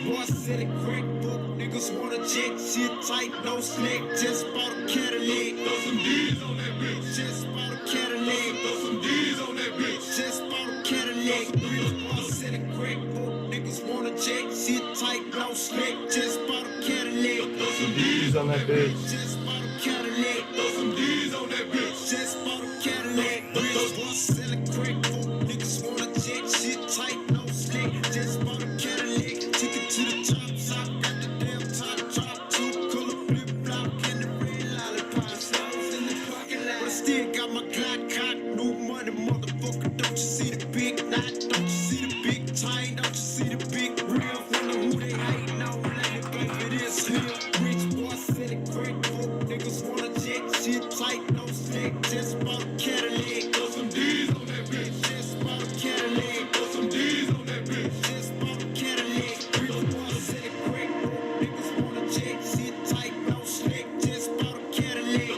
boy said it crack book. Niggas wanna check shit tight, no slack. Just bought a Cadillac. Throw some D's on that bitch. Just bought a Cadillac. Throw some D's on that bitch. Just bought a Cadillac. Boy said it crack book. Niggas wanna check shit tight, no slack. Just bought a Cadillac. Throw some D's on that bitch. Just bought a Cadillac. Throw some D's on that bitch. Just bought a Cadillac. Boy said it crack book. Niggas wanna check shit tight, no slack. Just bought a Cadillac. Took it to the top. Got the damn top drop. Two color flip flop and the red lollipop. Slows in the parking lot. But I still got my Glock cock. New money, motherfucker. Don't you see the big knot? Don't you see the big tie? Don't you see the big real? Wonder who they hating on lately, baby. This here. Rich boy said it great book. Niggas wanna check shit tight, no slack. Just bought a Cadillac. Throw some D's on that bitch. Just bought a Cadillac. Throw some D's on that bitch. Just bought a Cadillac. Rich boy said it great book. Niggas wanna check shit tight, no slack. Just bought a Cadillac.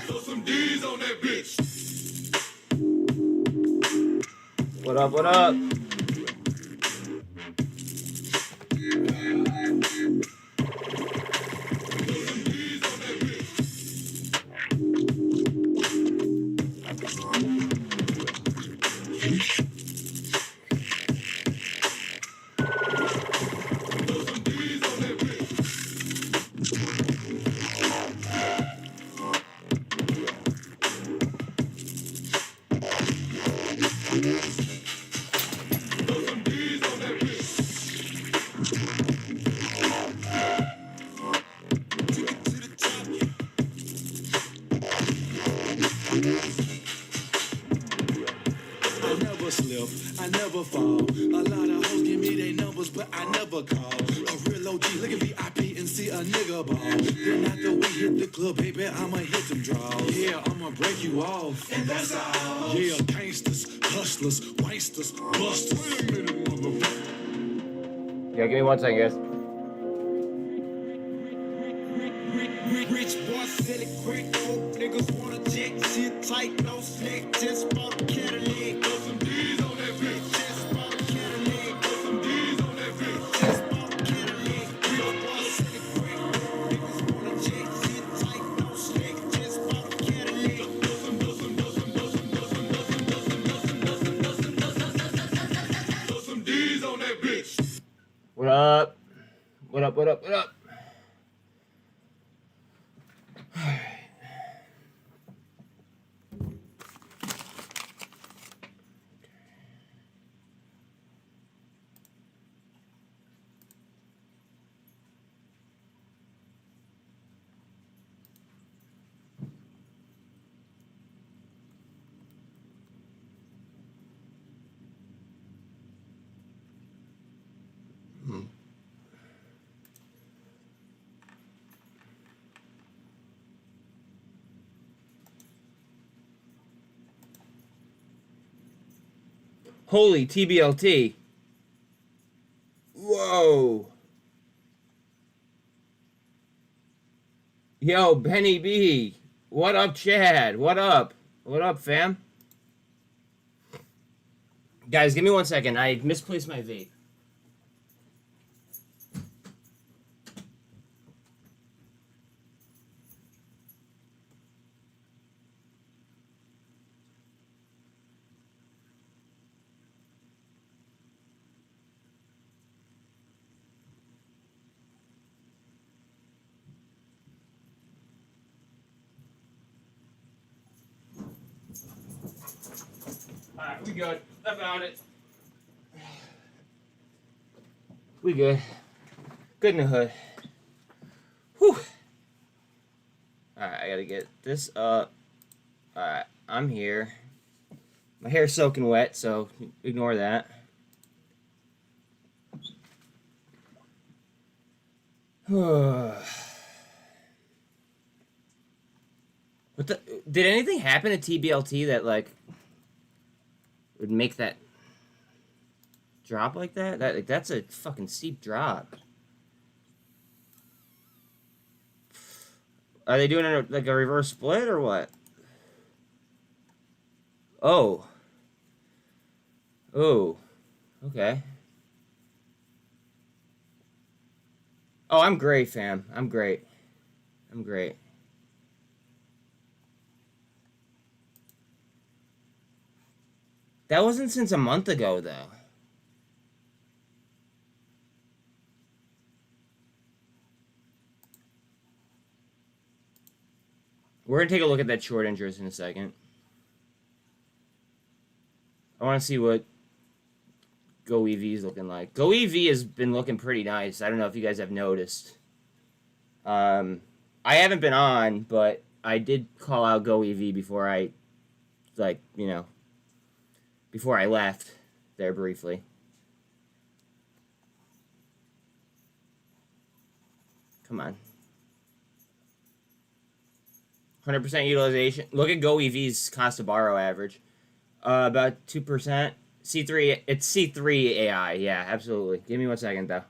Throw some D's on that bitch. What up, what up? I never slip, I never fall. A lot of hoes give me their numbers, but I never call. A real OG, look at VIP and see a nigga ball. Then after we hit the club, baby, I'ma hit them draws. Yeah, I'ma break you off. And that's all. Yeah, gangsters, hustlers, waisters, busters. Wait a minute, motherfucker. Yeah, give me 1 second, guys. Rich boy said it quick, niggas wanna check shit tight, no slack. Just bought a Cadillac. Throw some D's on that bitch. Just bought a Cadillac. Throw some D's on that bitch. Just bought a Cadillac. Rich boy said it quick, niggas wanna check shit tight, no slack. Just bought a Cadillac. Throw some D's on that bitch. What up? What up, what up, what up? Holy TBLT. Whoa. Yo, Benny B. What up, Chad? What up? What up, fam? Guys, give me 1 second. I misplaced my vape. Alright, we good. I found it. We good. Good in the hood. Whew. Alright, I gotta get this up. Alright, I'm here. My hair's soaking wet, so ignore that. What the? Did anything happen at TBLT that, like, would make that drop like that? That's a fucking steep drop. Are they doing a reverse split or what? Oh. Oh, okay. Oh, I'm great, fam. I'm great. I'm great. That wasn't since a month ago, though. We're going to take a look at that short interest in a second. I want to see what Go EV is looking like. Go EV has been looking pretty nice. I don't know if you guys have noticed. I haven't been on, but I did call out Go EV before I, like, you know, before I left there briefly. Come on. 100% utilization. Look at Go EV's cost to borrow average. About 2%. C3, it's C3 AI. Yeah, absolutely. Give me 1 second, though.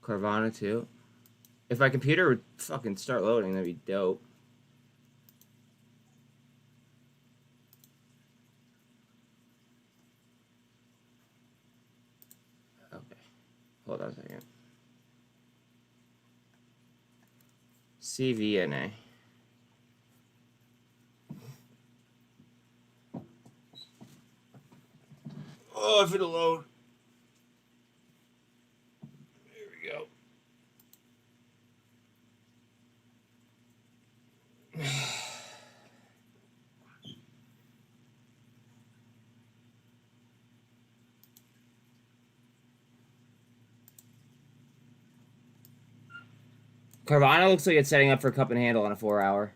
Carvana, too. If my computer would fucking start loading, that'd be dope. Okay. Hold on a second. CVNA. Oh, if it'll load. There we go. Carvana looks like it's setting up for a cup and handle on a 4-hour.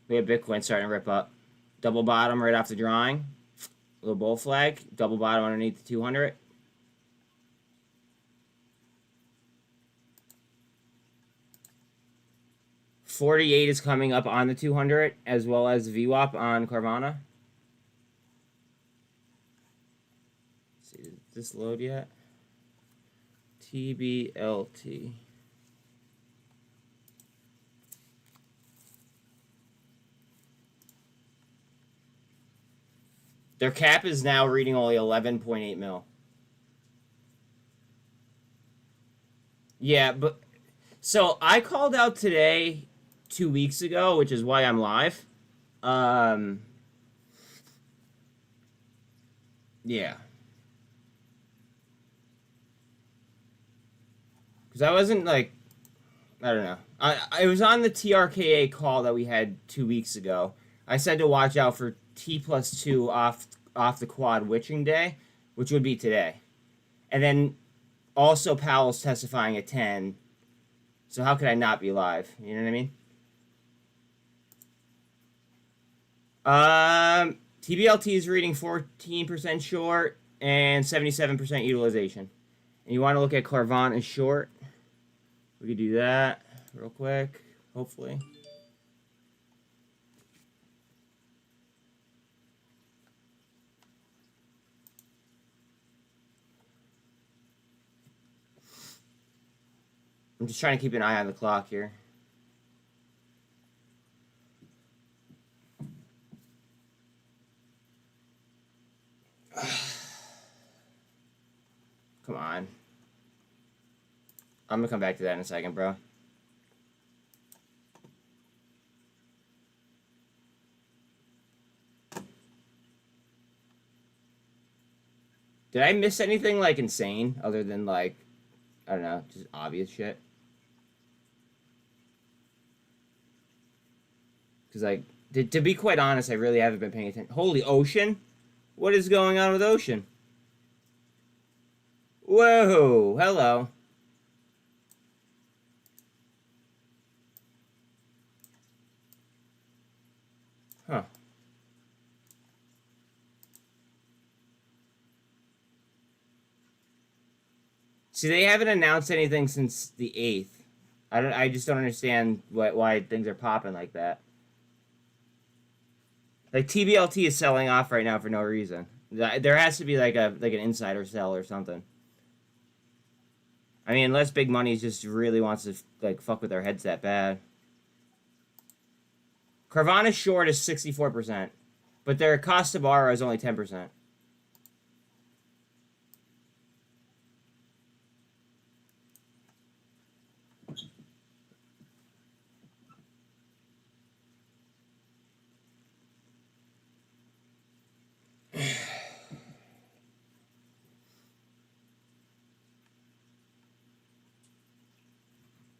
We have Bitcoin starting to rip up. Double bottom right off the drawing. Little bull flag. Double bottom underneath the 200. $48 is coming up on the 200, as well as VWAP on Carvana. Let's see, did this load yet? TBLT. Their cap is now reading only 11.8 mil. Yeah, but so I called out today 2 weeks ago, which is why I'm live. Yeah. Because I wasn't like, I don't know. I was on the TRKA call that we had 2 weeks ago. I said to watch out for T+2 off the quad witching day, which would be today. And then also Powell's testifying at 10. So how could I not be live? You know what I mean? TBLT is reading 14% short and 77% utilization. And you want to look at Carvana short? We could do that real quick, hopefully. I'm just trying to keep an eye on the clock here. Come on. I'm gonna come back to that in a second, bro. Did I miss anything, like, insane other than, like, I don't know, just obvious shit? Because, like, to be quite honest, I really haven't been paying attention. Holy ocean? What is going on with Ocean? Whoa, hello. Huh. See, they haven't announced anything since the 8th. I just don't understand why things are popping like that. Like TBLT is selling off right now for no reason. There has to be like an insider sell or something. I mean, unless Big Money just really wants to like fuck with their heads that bad. Carvana's short is 64%, but their cost to borrow is only 10%.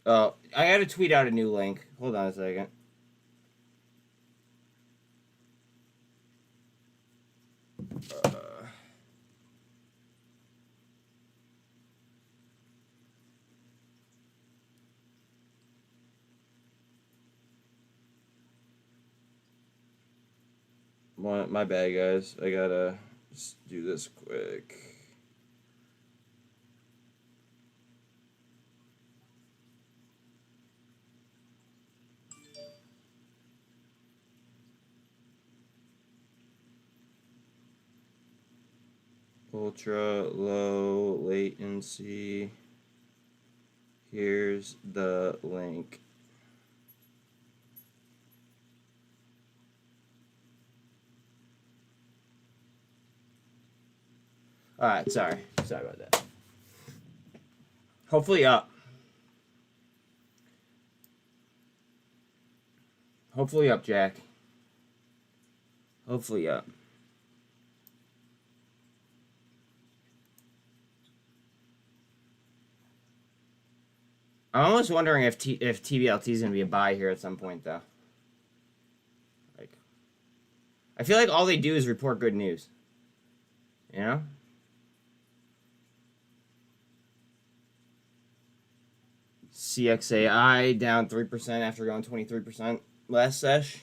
Oh, I gotta tweet out a new link. Hold on a second. My bad, guys. I gotta just do this quick. Ultra low latency. Here's the link. Alright, sorry about that. Hopefully up. Hopefully up, Jack. Hopefully up. I'm almost wondering if TBLT is gonna be a buy here at some point, though. Like, I feel like all they do is report good news. You know? CXAI down 3% after going 23% last sesh.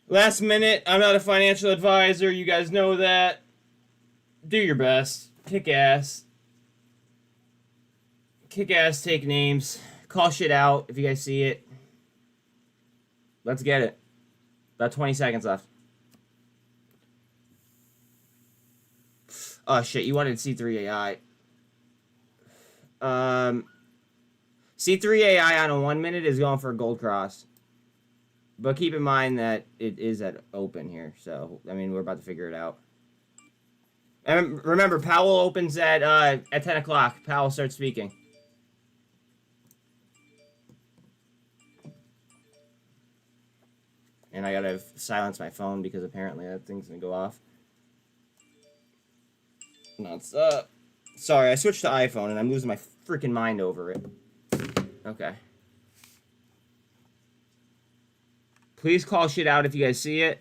Last minute, I'm not a financial advisor. You guys know that. Do your best. Kick ass. Kick ass, take names. Call shit out if you guys see it. Let's get it. About 20 seconds left. Oh shit, you wanted C3AI. C3AI on a 1 minute is going for a gold cross. But keep in mind that it is at open here. So, I mean, we're about to figure it out. And remember, Powell opens at 10 o'clock. Powell starts speaking. And I gotta silence my phone because apparently that thing's gonna go off. Nuts up. Sorry, I switched to iPhone and I'm losing my freaking mind over it. Okay. Please call shit out if you guys see it.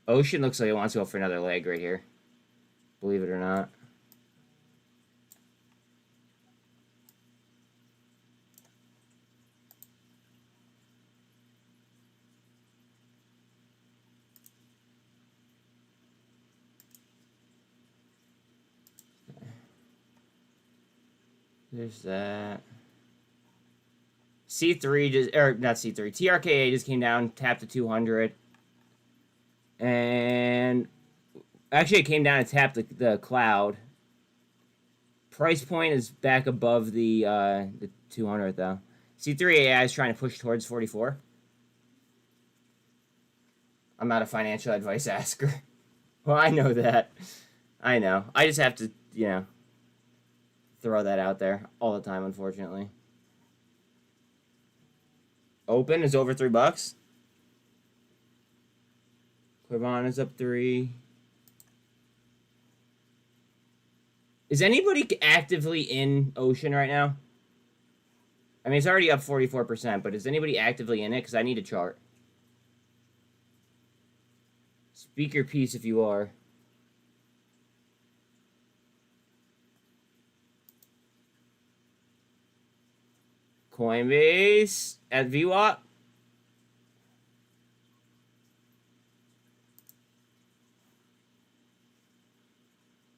Ocean looks like it wants to go for another leg right here. Believe it or not. There's that. C3 just, or not C3, TRKA just came down, tapped to 200. And actually it came down and tapped the cloud. Price point is back above the 200 though. C3AI is trying to push towards 44. I'm not a financial advice asker. Well, I know that. I know. I just have to, you know, throw that out there all the time, unfortunately. Open is over $3. Quivon is up 3. Is anybody actively in Ocean right now? I mean, it's already up 44%, but is anybody actively in it? Because I need a chart. Speak your piece if you are. Coinbase at VWAP.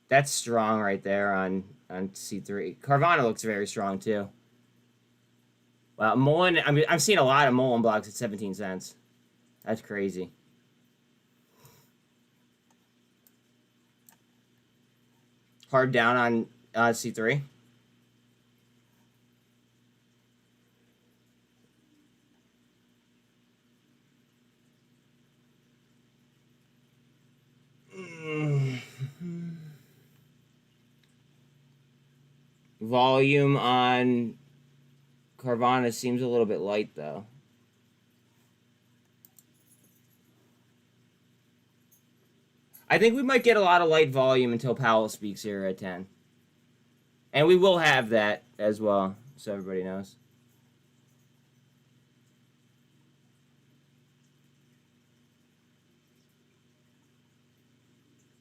That's strong right there on C3. Carvana looks very strong too. Well, Mullen, I mean, I'm seeing a lot of Mullen blocks at 17 cents. That's crazy. Hard down on C3. Volume on Carvana seems a little bit light, though. I think we might get a lot of light volume until Powell speaks here at 10. And we will have that as well, so everybody knows.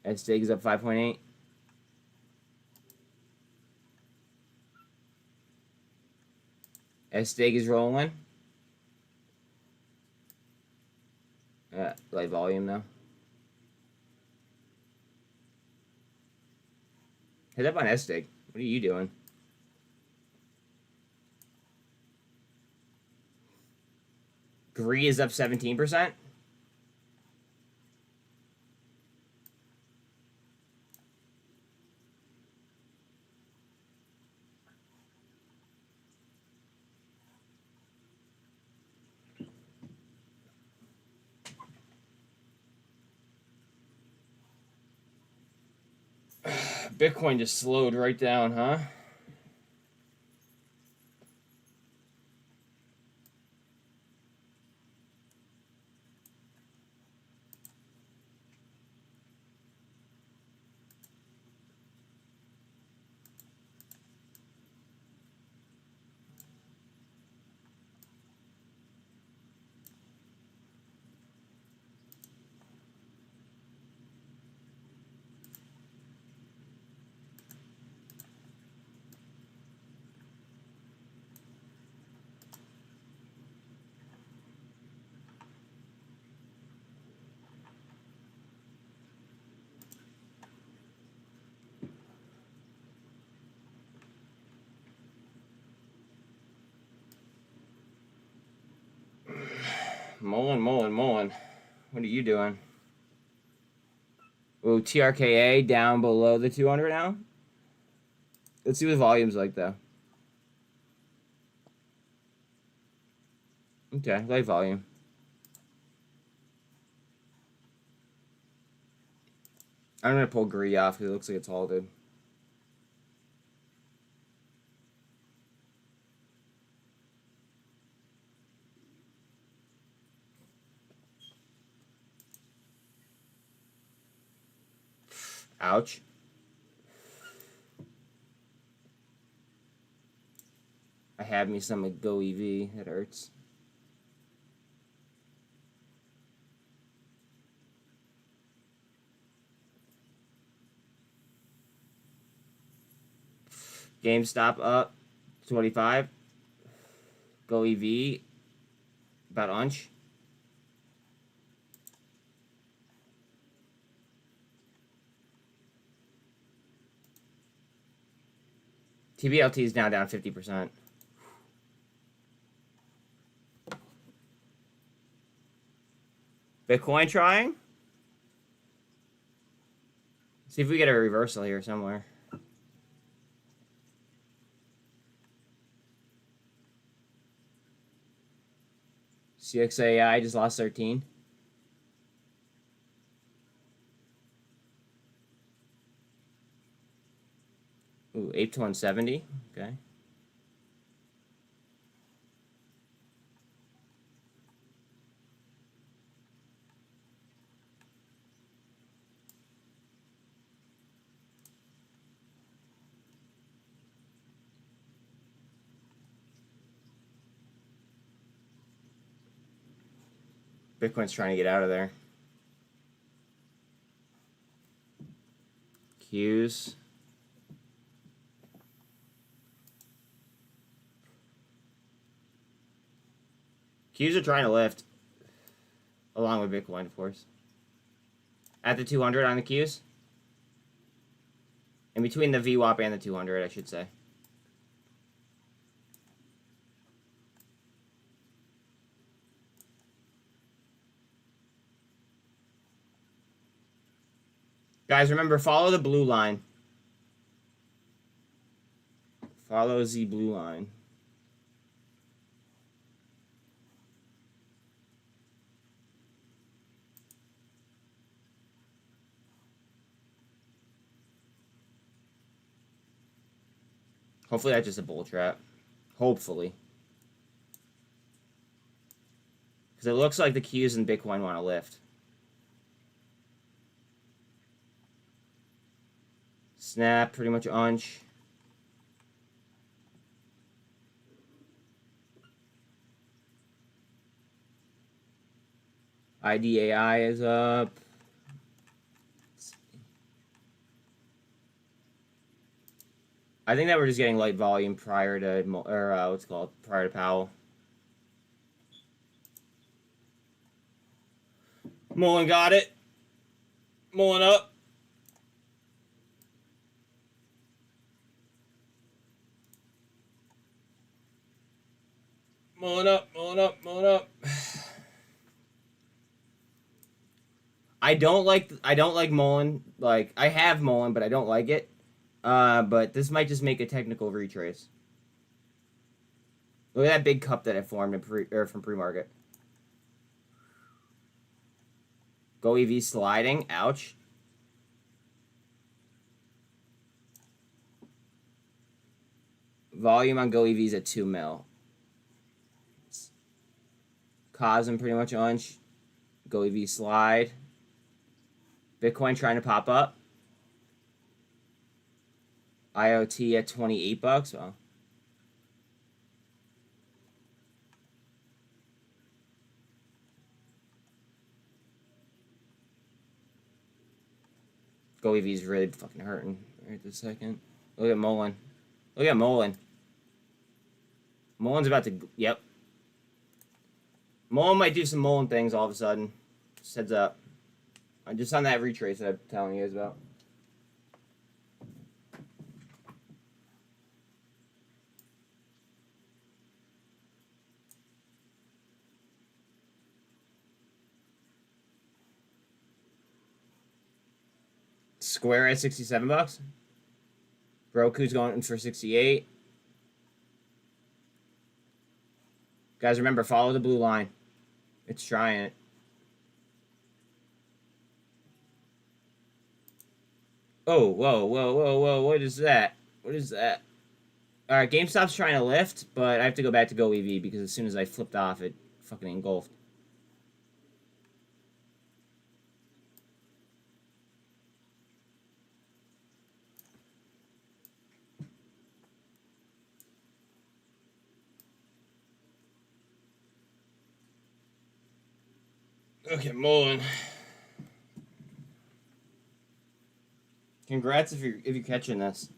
S-Dig is up 5.8. S-Dig is rolling. Light volume, though. Head up on S-Dig. What are you doing? Gree is up 17%. Bitcoin just slowed right down, huh? Mullen. What are you doing? Ooh, TRKA down below the 200 now. Let's see what the volume's like, though. Okay, light volume. I'm going to pull Gree off because it looks like it's halted. Ouch. I had me some Go EV. That hurts. GameStop up 25. Go EV about unch. TBLT is now down 50%. Bitcoin trying? See if we get a reversal here somewhere. CXAI just lost 13. Ooh, 8 to 170. Okay. Bitcoin's trying to get out of there. Qs. Qs are trying to lift. Along with Bitcoin, of course. At the 200 on the Qs. In between the VWAP and the 200, I should say. Guys, remember, follow the blue line. Follow the blue line. Hopefully that's just a bull trap. Hopefully. Because it looks like the Qs and Bitcoin want to lift. Snap, pretty much unch. IDAI is up. I think that we're just getting light volume prior to, or what's it called, prior to Powell. Mullen got it. Mullen up. Mullen up, Mullen up, Mullen up. I don't like Mullen. Like, I have Mullen, but I don't like it. But this might just make a technical retrace. Look at that big cup that I formed from pre-market. Go EV sliding. Ouch. Volume on Go EV's at 2 mil. Cosm pretty much unch. Go EV slide. Bitcoin trying to pop up. IoT at 28 bucks. Well, Go EV's really fucking hurting right this second. Look at Mullen. Look at Mullen. Mullen's about to... Yep. Mullen might do some Mullen things all of a sudden. Just heads up. Just on that retrace that I'm telling you guys about. Square at 67 bucks. Broku's going for 68. Guys, remember, follow the blue line. It's trying it. Oh, whoa, whoa, whoa, whoa. What is that? What is that? Alright, GameStop's trying to lift, but I have to go back to Go EV because as soon as I flipped off, it fucking engulfed. Okay, Mullen. Congrats if you're catching this.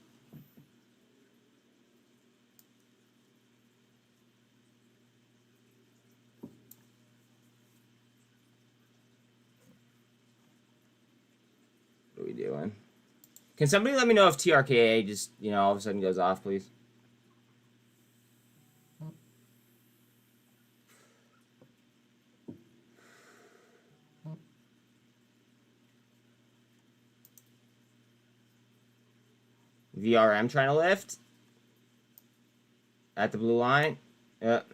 What are we doing? Can somebody let me know if TRKA just, all of a sudden goes off, please? VRM trying to lift. At the blue line. Yep.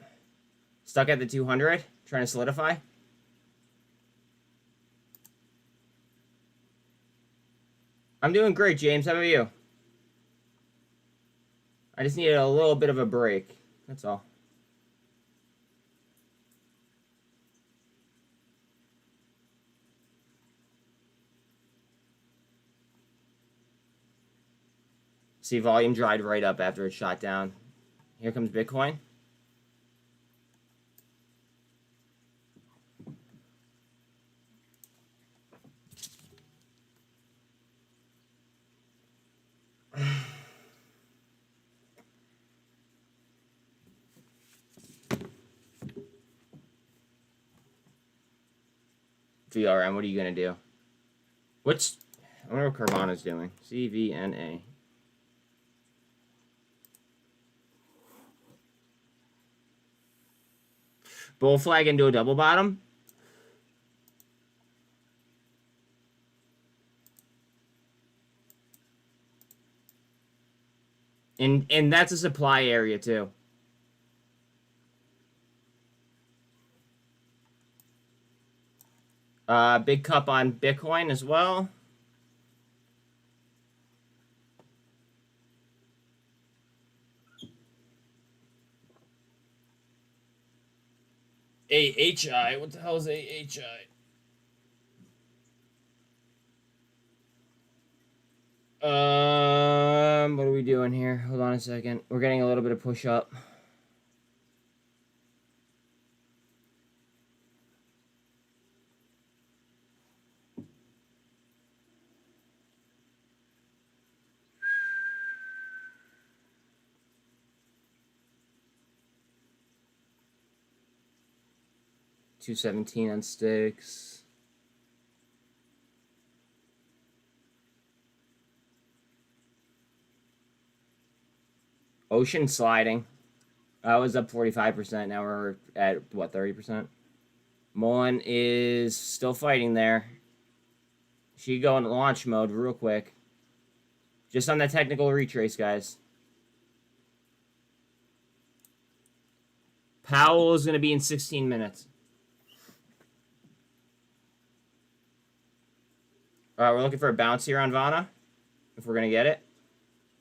Stuck at the 200. Trying to solidify. I'm doing great, James. How about you? I just needed a little bit of a break. That's all. See, volume dried right up after it shot down. Here comes Bitcoin. VRM, what are you going to do? I wonder what Carvana's doing. CVNA. Bull flag into a double bottom. And that's a supply area too. Big cup on Bitcoin as well. AHI. What the hell is AHI? What are we doing here? Hold on a second. We're getting a little bit of push up. $217 on sticks. Ocean sliding. I was up 45%. Now we're at, what, 30%? Mullen is still fighting there. She go into launch mode real quick. Just on that technical retrace, guys. Powell is going to be in 16 minutes. All right, we're looking for a bounce here on Vana, if we're going to get it.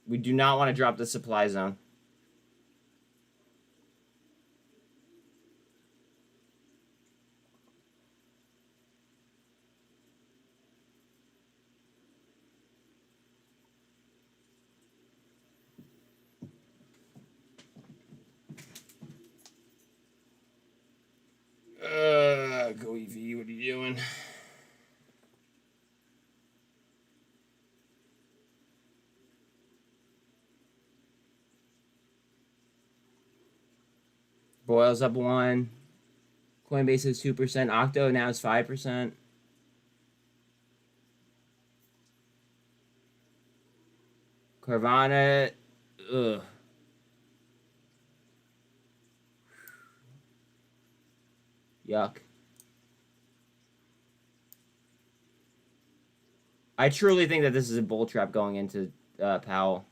We do not want to drop the supply zone. Go EV, what are you doing? Boils up 1. Coinbase is 2%. Octo now is 5%. Carvana, ugh. Yuck. I truly think that this is a bull trap going into Powell.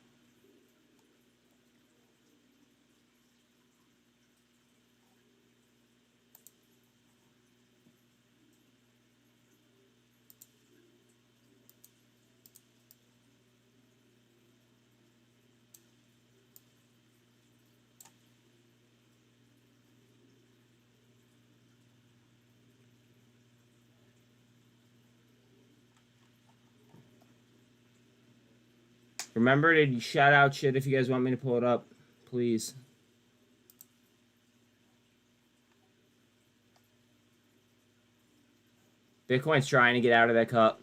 Remember to shout out shit if you guys want me to pull it up, please. Bitcoin's trying to get out of that cup.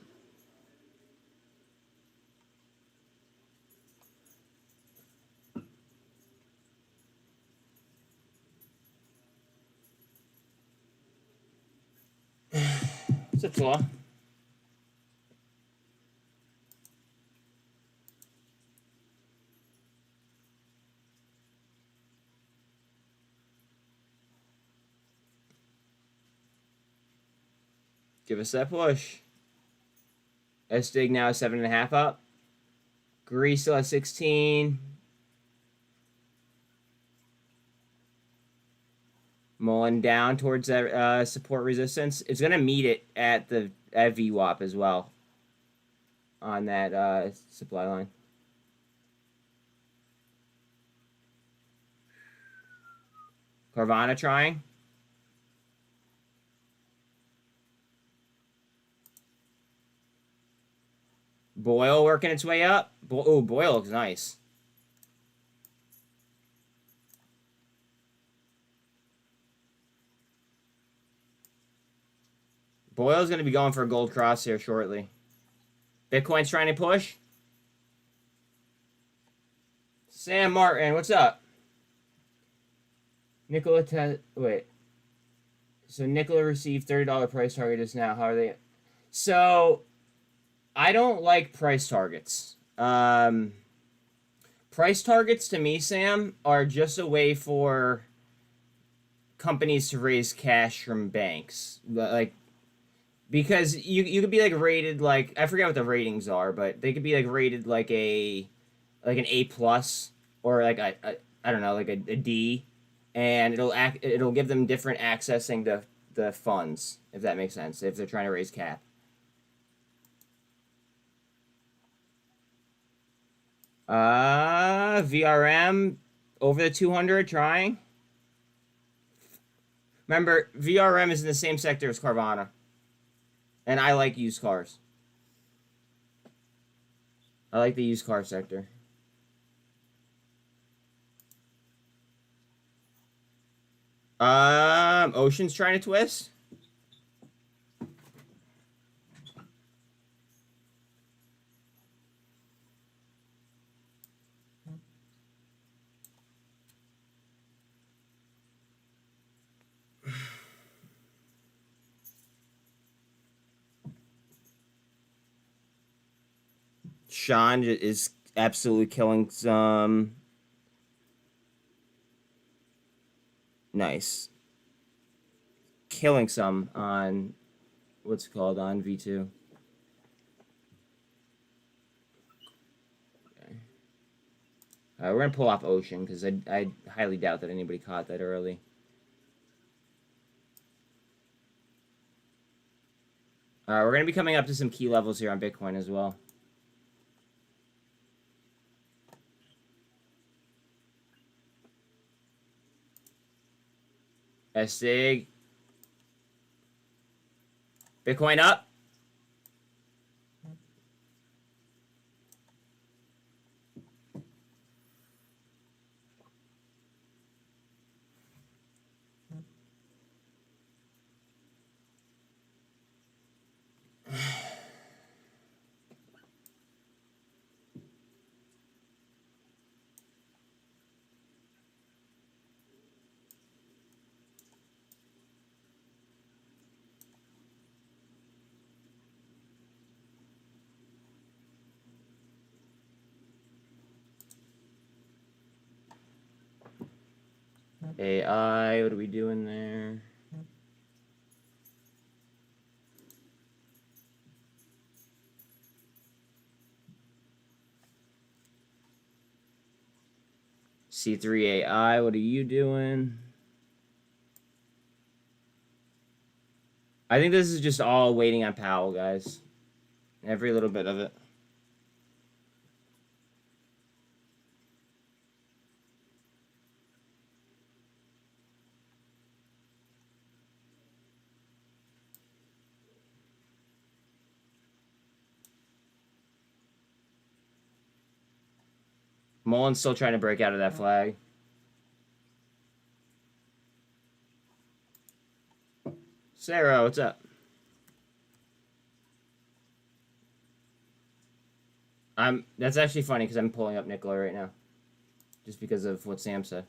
What's up, Flaw? Give us that push. SDIG now is 7.5 up. Greece still at 16. Mullen down towards that support resistance. It's gonna meet it at VWAP as well. On that supply line. Carvana trying. Boyle working its way up. Oh, Boyle looks nice. Boyle's going to be going for a gold cross here shortly. Bitcoin's trying to push. Sam Martin, what's up? Nicola, wait. So Nicola received $30 price target just now. How are they? So I don't like price targets. Price targets to me, Sam, are just a way for companies to raise cash from banks. Like, because you could be like rated like, I forget what the ratings are, but they could be like rated like an A plus or like I don't know, like a D, and it'll give them different accessing to the funds, if that makes sense, if they're trying to raise cap. VRM over the 200 trying. Remember, VRM is in the same sector as Carvana. And I like used cars. I like the used car sector. Ocean's trying to twist. Sean is absolutely killing some. Nice. Killing some on, what's it called, on V2. Okay. We're going to pull off Ocean, because I highly doubt that anybody caught that early. We're going to be coming up to some key levels here on Bitcoin as well. SIG. Bitcoin up. AI, what are we doing there? C3 AI, what are you doing? I think this is just all waiting on Powell, guys. Every little bit of it. Mullen's still trying to break out of that flag. Sarah, what's up? That's actually funny because I'm pulling up Nicola right now. Just because of what Sam said.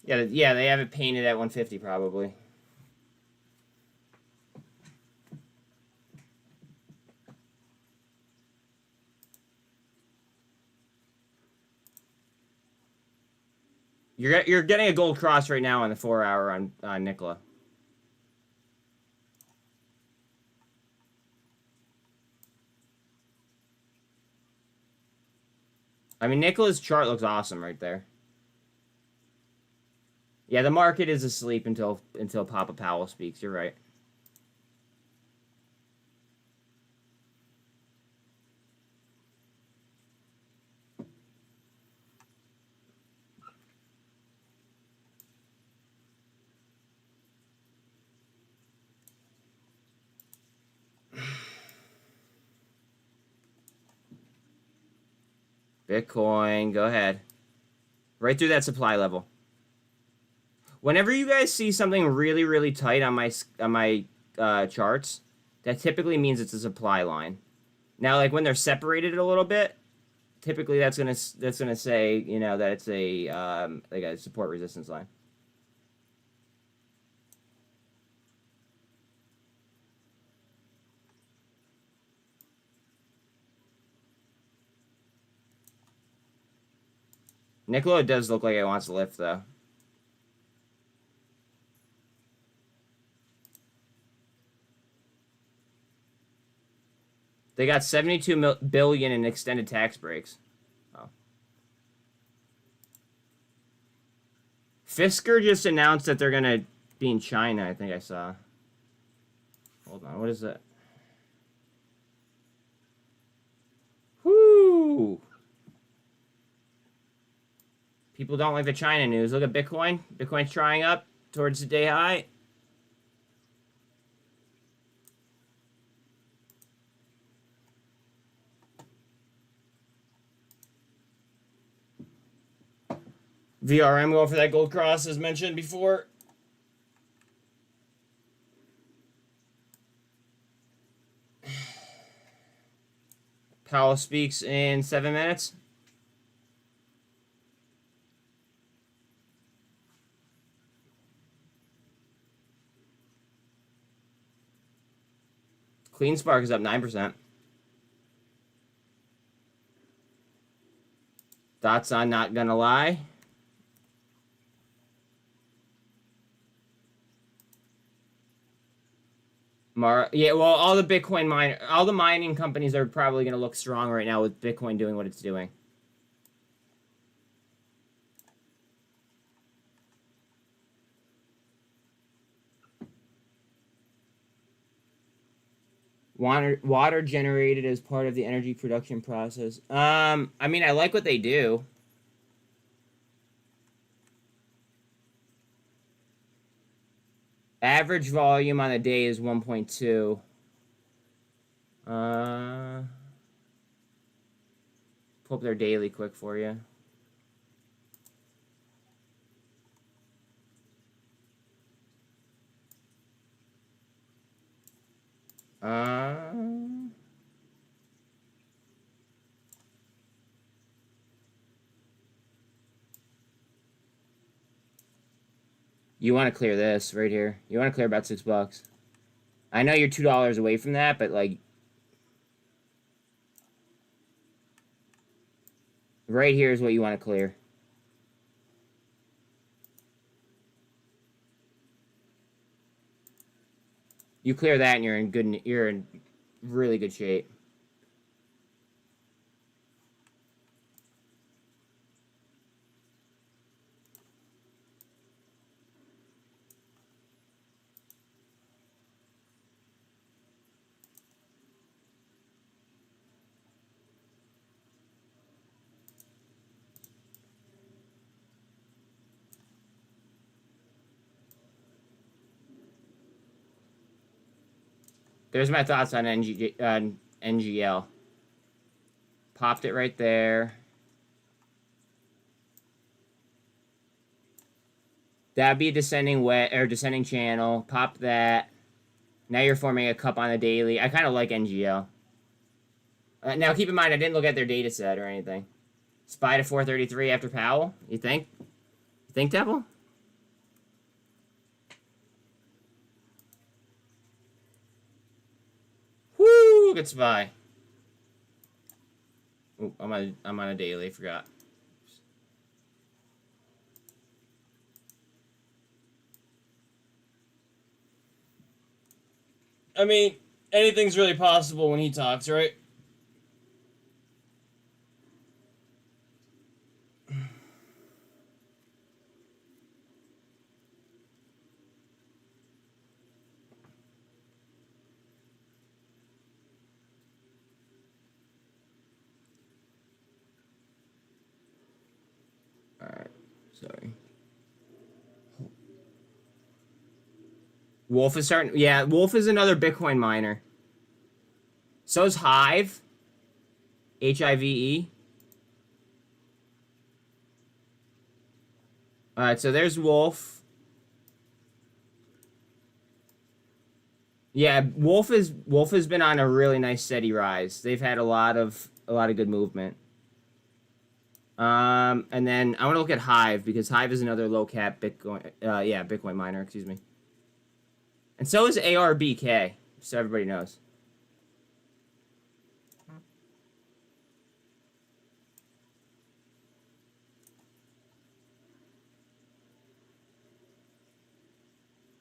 Yeah, they have it painted at 150 probably. You're getting a gold cross right now on the 4 hour on Nicola. I mean, Nicola's chart looks awesome right there. Yeah, the market is asleep until Papa Powell speaks. You're right. Bitcoin, go ahead. Right through that supply level. Whenever you guys see something really, really tight on my charts, that typically means it's a supply line. Now, like when they're separated a little bit, typically that's gonna say, you know, that it's a like a support resistance line. Nicola does look like it wants to lift though. They got 72 billion in extended tax breaks. Oh. Fisker just announced that they're gonna be in China. I think I saw. Hold on, what is that? Whoo! People don't like the China news. Look at Bitcoin. Bitcoin's trying up towards the day high. VRM going for that gold cross as mentioned before. Powell speaks in 7 minutes. Clean Spark is up 9%. Thoughts on Not Gonna Lie? Yeah, well, all the mining companies are probably going to look strong right now with Bitcoin doing what it's doing. Water generated as part of the energy production process. I mean, I like what they do. Average volume on a day is 1.2. Pull up their daily quick for you. You want to clear this right here. You want to clear about $6. I know you're $2 away from that, but like right here is what you want to clear. You clear that and you're in really good shape. There's my thoughts on NGL. Popped it right there. That'd be a descending channel. Pop that. Now you're forming a cup on the daily. I kind of like NGL. Now keep in mind, I didn't look at their data set or anything. Spy to 433 after Powell. You think? You think, Devil? Woo! Good spy. Ooh, I'm on a daily. Forgot. I mean, anything's really possible when he talks, right? Alright, sorry. Wolf is starting. Yeah, Wolf is another Bitcoin miner. So is Hive. HIVE. All right, so there's Wolf. Yeah, Wolf has been on a really nice steady rise. They've had a lot of good movement. And then I want to look at Hive because Hive is another low cap Bitcoin. Bitcoin miner. Excuse me. And so is ARBK, so everybody knows.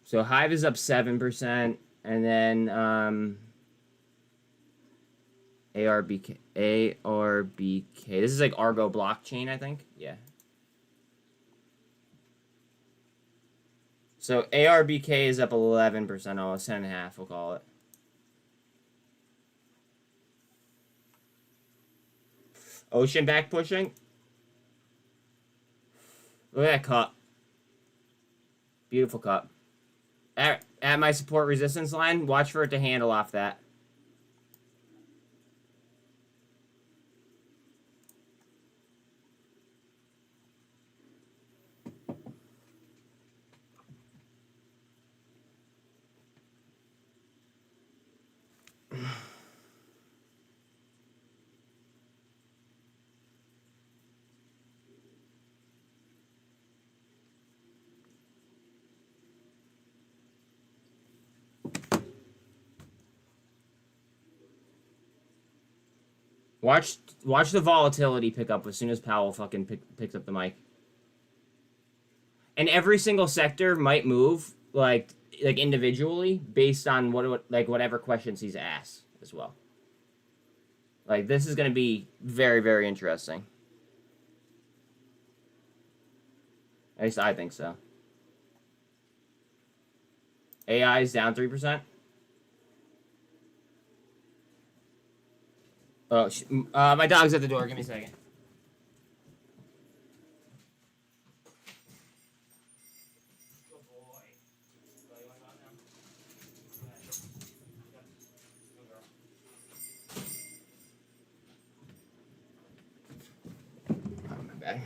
So Hive is up 7%, and then ARBK. This is like Argo blockchain, I think. Yeah. So ARBK is up 11%, almost 10.5%, we'll call it. Ocean back pushing. Look at that cup. Beautiful cup. At my support resistance line, watch for it to handle off that. Watch the volatility pick up as soon as Powell fucking picks up the mic. And every single sector might move like individually based on whatever questions he's asked as well. Like this is going to be very, very interesting. At least I think so. AI is down 3%. Oh, my dog's at the door. Give me a second. Good boy. So you want to go now? Go ahead. Go girl. Oh, my bad.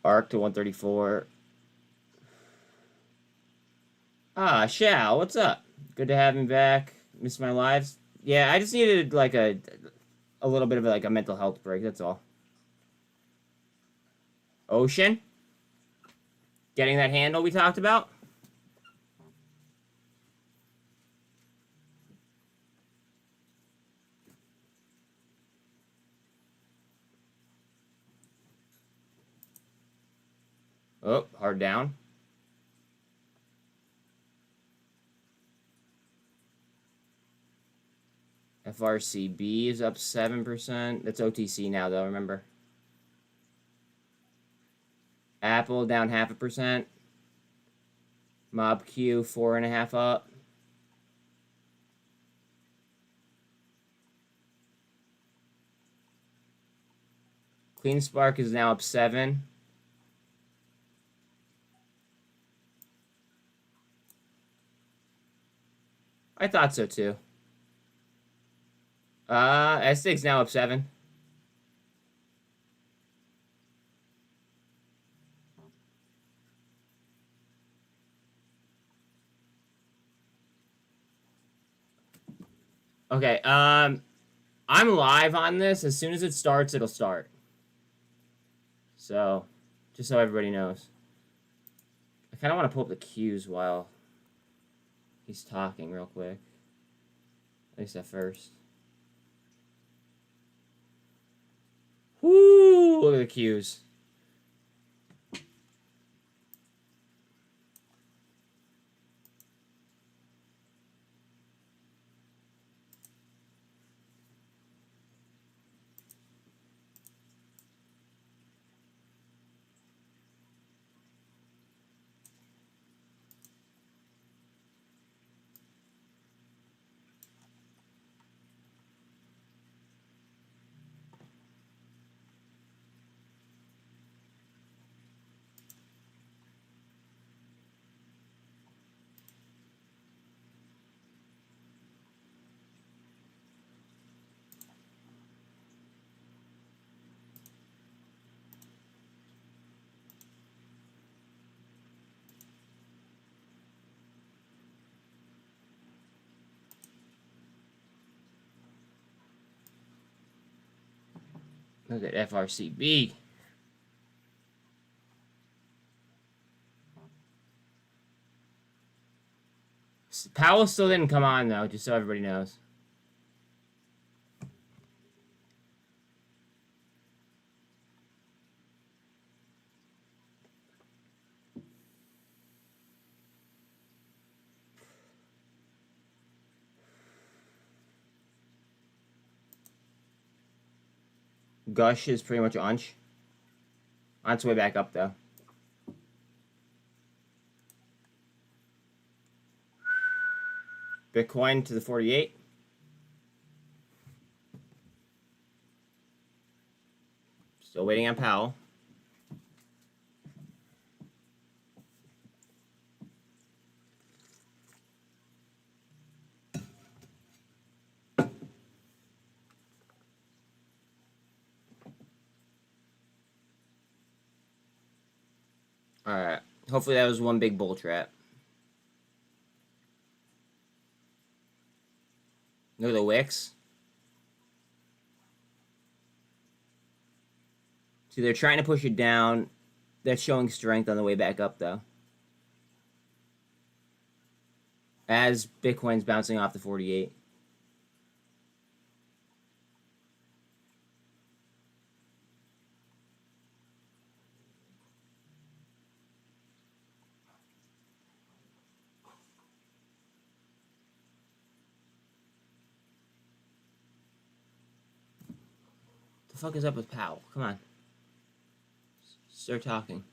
Arc to 134. Ah, Shao, what's up? Good to have me back. Missed my lives. Yeah, I just needed like a little bit of a mental health break. That's all. Ocean. Getting that handle we talked about. Oh, hard down. FRCB is up 7%. That's OTC now, though, remember. Apple down 0.5%. MobQ 4.5% up. CleanSpark is now up 7%. I thought so too. S6 now up 7%. Okay, I'm live on this. As soon as it starts, it'll start. So, just so everybody knows. I kind of want to pull up the cues while he's talking real quick. At least at first. Woo! Look at the cues. Look at FRCB. Powell still didn't come on, though, just so everybody knows. Gush is pretty much on its way back up, though. Bitcoin to the 48. Still waiting on Powell. Alright. Hopefully that was one big bull trap. Look at the wicks. See, they're trying to push it down. That's showing strength on the way back up, though. As Bitcoin's bouncing off the 48. The fuck is up with Powell? Come on. Start talking.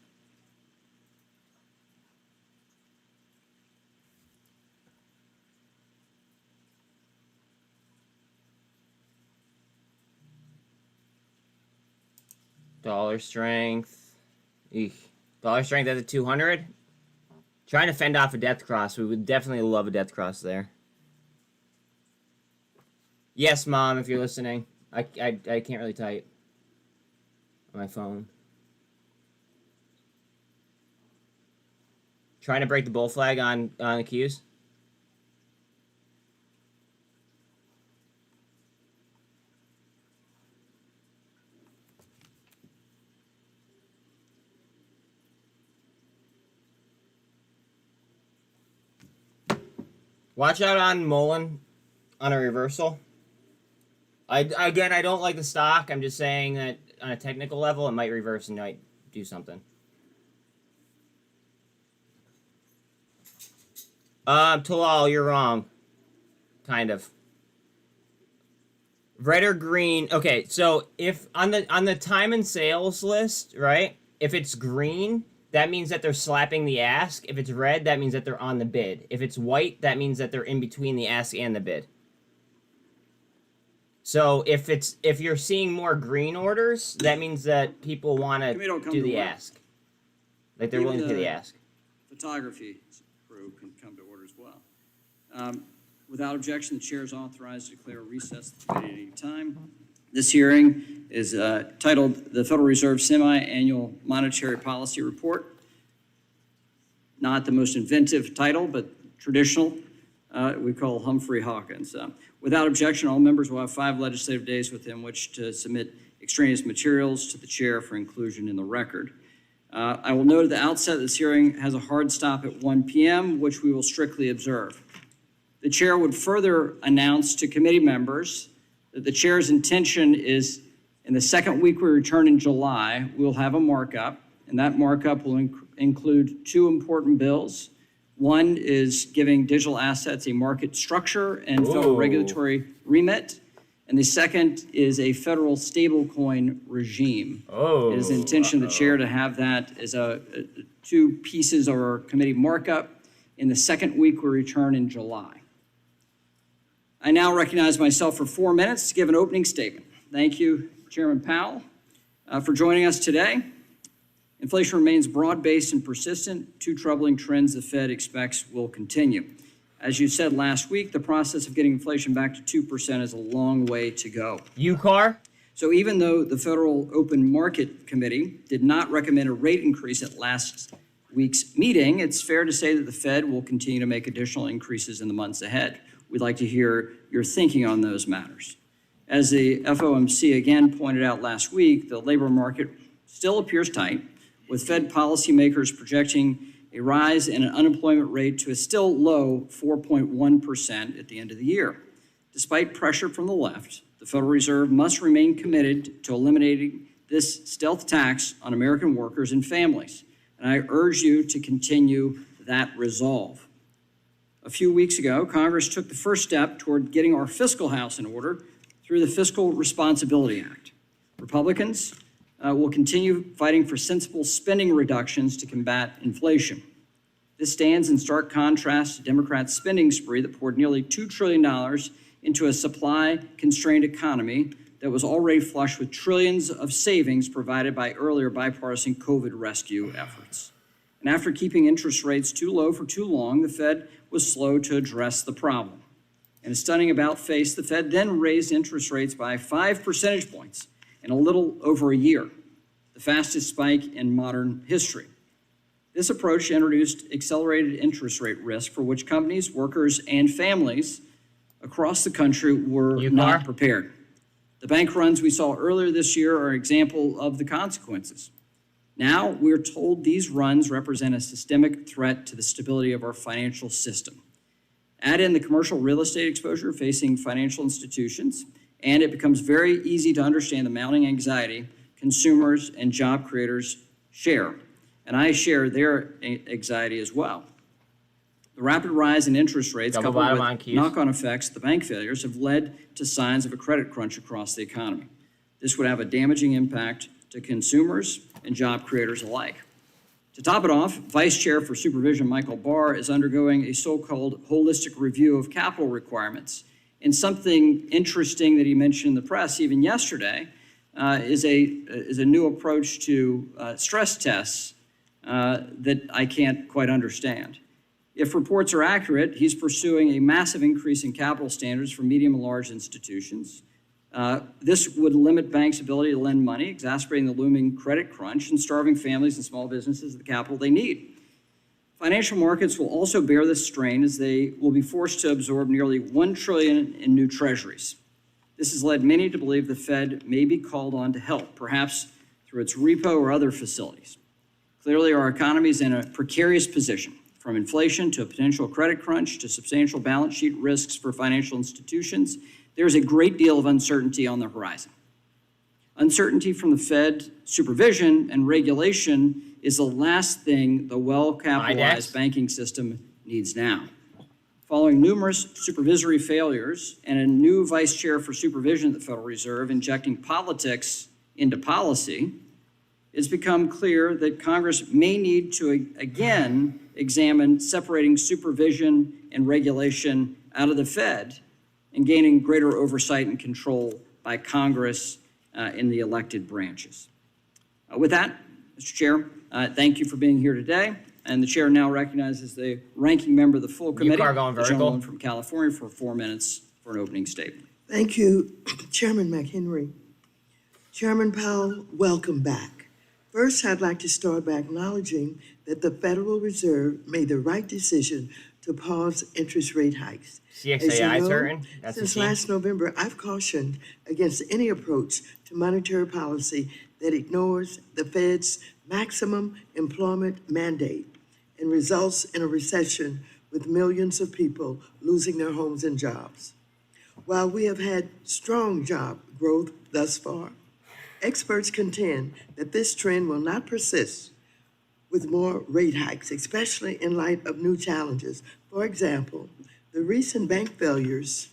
Dollar strength. Eek. Dollar strength at the 200. Trying to fend off a death cross. We would definitely love a death cross there. Yes, Mom, if you're listening. I can't really type on my phone. Trying to break the bull flag on the Qs. Watch out on Mullen on a reversal. Again, I don't like the stock. I'm just saying that on a technical level, it might reverse and might do something. Talal, you're wrong. Kind of. Red or green. Okay, so if on the time and sales list, right? If it's green, that means that they're slapping the ask. If it's red, that means that they're on the bid. If it's white, that means that they're in between the ask and the bid. So if you're seeing more green orders, that means that people want to do the ask. Like they're willing to do the ask. Photography crew can come to order as well. Without objection, the chair is authorized to declare a recess at the committee at any time. This hearing is titled the Federal Reserve Semi-Annual Monetary Policy Report. Not the most inventive title, but traditional. We call Humphrey Hawkins. Without objection, all members will have 5 legislative days within which to submit extraneous materials to the chair for inclusion in the record. I will note at the outset this hearing has a hard stop at 1 p.m., which we will strictly observe. The chair would further announce to committee members that the chair's intention is in the second week we return in July, we'll have a markup, and that markup will include 2 important bills. One is giving digital assets a market structure and federal regulatory remit. And the second is a federal stablecoin regime. It is the intention of the chair to have that as 2 pieces of our committee markup in the second week we return in July. I now recognize myself for 4 minutes to give an opening statement. Thank you, Chairman Powell, for joining us today. Inflation remains broad-based and persistent. 2 troubling trends the Fed expects will continue. As you said last week, the process of getting inflation back to 2% is a long way to go. UCAR? So even though the Federal Open Market Committee did not recommend a rate increase at last week's meeting, it's fair to say that the Fed will continue to make additional increases in the months ahead. We'd like to hear your thinking on those matters. As the FOMC again pointed out last week, the labor market still appears tight, with Fed policymakers projecting a rise in an unemployment rate to a still low 4.1% at the end of the year. Despite pressure from the left, the Federal Reserve must remain committed to eliminating this stealth tax on American workers and families, and I urge you to continue that resolve. A few weeks ago, Congress took the first step toward getting our fiscal house in order through the Fiscal Responsibility Act. Republicans will continue fighting for sensible spending reductions to combat inflation. This stands in stark contrast to Democrats' spending spree that poured nearly $2 trillion into a supply-constrained economy that was already flush with trillions of savings provided by earlier bipartisan COVID rescue efforts. And after keeping interest rates too low for too long, the Fed was slow to address the problem. In a stunning about-face, the Fed then raised interest rates by 5 percentage points in a little over a year, the fastest spike in modern history. This approach introduced accelerated interest rate risk for which companies, workers, and families across the country were not prepared. The bank runs we saw earlier this year are an example of the consequences. Now we're told these runs represent a systemic threat to the stability of our financial system. Add in the commercial real estate exposure facing financial institutions, and it becomes very easy to understand the mounting anxiety consumers and job creators share. And I share their anxiety as well. The rapid rise in interest rates, coupled with knock-on effects of the bank failures, have led to signs of a credit crunch across the economy. This would have a damaging impact to consumers and job creators alike. To top it off, Vice Chair for Supervision Michael Barr is undergoing a so-called holistic review of capital requirements. And something interesting that he mentioned in the press even yesterday is a new approach to stress tests that I can't quite understand. If reports are accurate, he's pursuing a massive increase in capital standards for medium and large institutions. This would limit banks' ability to lend money, exacerbating the looming credit crunch and starving families and small businesses the capital they need. Financial markets will also bear this strain as they will be forced to absorb nearly $1 trillion in new treasuries. This has led many to believe the Fed may be called on to help, perhaps through its repo or other facilities. Clearly, our economy is in a precarious position, from inflation to a potential credit crunch to substantial balance sheet risks for financial institutions. There's a great deal of uncertainty on the horizon. Uncertainty from the Fed supervision and regulation is the last thing the well-capitalized banking system needs now. Following numerous supervisory failures and a new vice chair for supervision at the Federal Reserve injecting politics into policy, it's become clear that Congress may need to again examine separating supervision and regulation out of the Fed and gaining greater oversight and control by Congress in the elected branches. With that, Mr. Chair, thank you for being here today. And the chair now recognizes the ranking member of the full committee, the gentleman from California, for 4 minutes for an opening statement. Thank you, Chairman McHenry. Chairman Powell, welcome back. First, I'd like to start by acknowledging that the Federal Reserve made the right decision to pause interest rate hikes. Since last November, I've cautioned against any approach to monetary policy that ignores the Fed's maximum employment mandate and results in a recession with millions of people losing their homes and jobs. While we have had strong job growth thus far, experts contend that this trend will not persist with more rate hikes, especially in light of new challenges. For example, the recent bank failures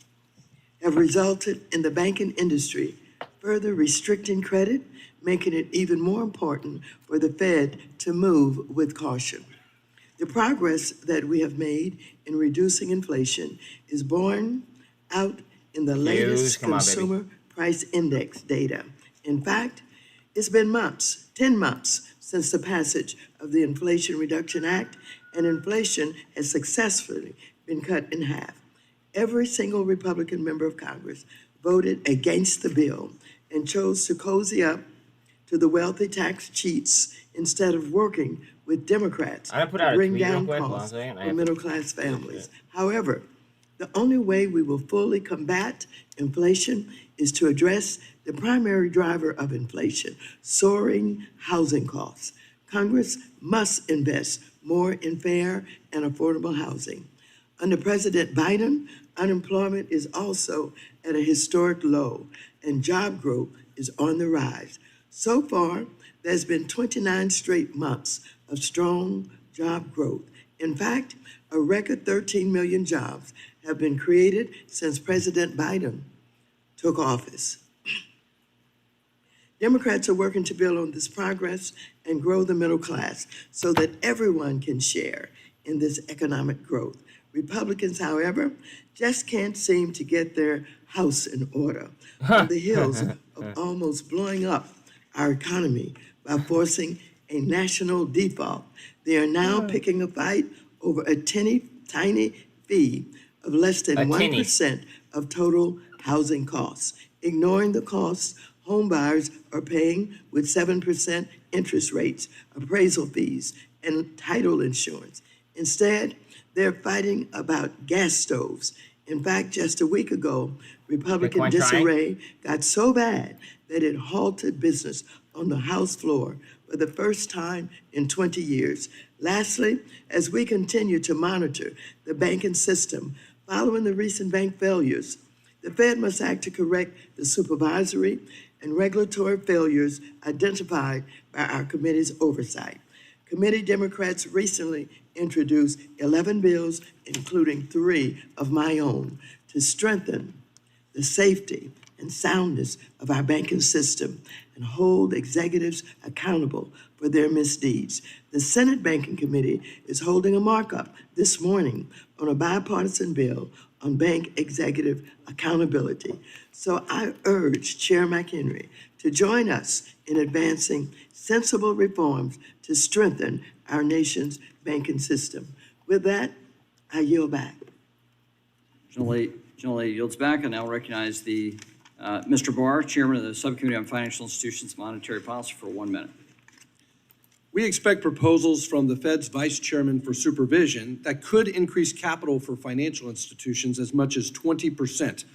have resulted in the banking industry further restricting credit, making it even more important for the Fed to move with caution. The progress that we have made in reducing inflation is borne out in the latest consumer price index data. In fact, it's been 10 months, since the passage of the Inflation Reduction Act, and inflation has successfully been cut in half. Every single Republican member of Congress voted against the bill and chose to cozy up to the wealthy tax cheats instead of working with Democrats to bring down costs for middle-class families. However, The only way we will fully combat inflation is to address the primary driver of inflation, soaring housing costs. Congress must invest more in fair and affordable housing. Under President Biden, unemployment is also at a historic low, and job growth is on the rise. So far, there's been 29 straight months of strong job growth. In fact, a record 13 million jobs have been created since President Biden took office. Democrats are working to build on this progress and grow the middle class so that everyone can share in this economic growth. Republicans, however, just can't seem to get their house in order on the heels of almost blowing up our economy by forcing a national default. They are now picking a fight over a tiny fee of less than 1% of total housing costs, ignoring the costs home buyers are paying with 7% interest rates, appraisal fees, and title insurance. Instead, they're fighting about gas stoves. In fact, just a week ago, Republican Bitcoin disarray got so bad that it halted business on the House floor for the first time in 20 years. Lastly, as we continue to monitor the banking system following the recent bank failures, the Fed must act to correct the supervisory and regulatory failures identified by our committee's oversight. Committee Democrats recently introduced 11 bills, including 3 of my own, to strengthen the safety and soundness of our banking system and hold executives accountable for their misdeeds. The Senate Banking Committee is holding a markup this morning on a bipartisan bill on bank executive accountability. So I urge Chair McHenry to join us in advancing sensible reforms to strengthen our nation's banking system. With that, I yield back. General Lady yields back. I now recognize the Mr. Barr, Chairman of the Subcommittee on Financial Institutions and Monetary Policy, for 1 minute. We expect proposals from the Fed's Vice Chairman for Supervision that could increase capital for financial institutions as much as 20%.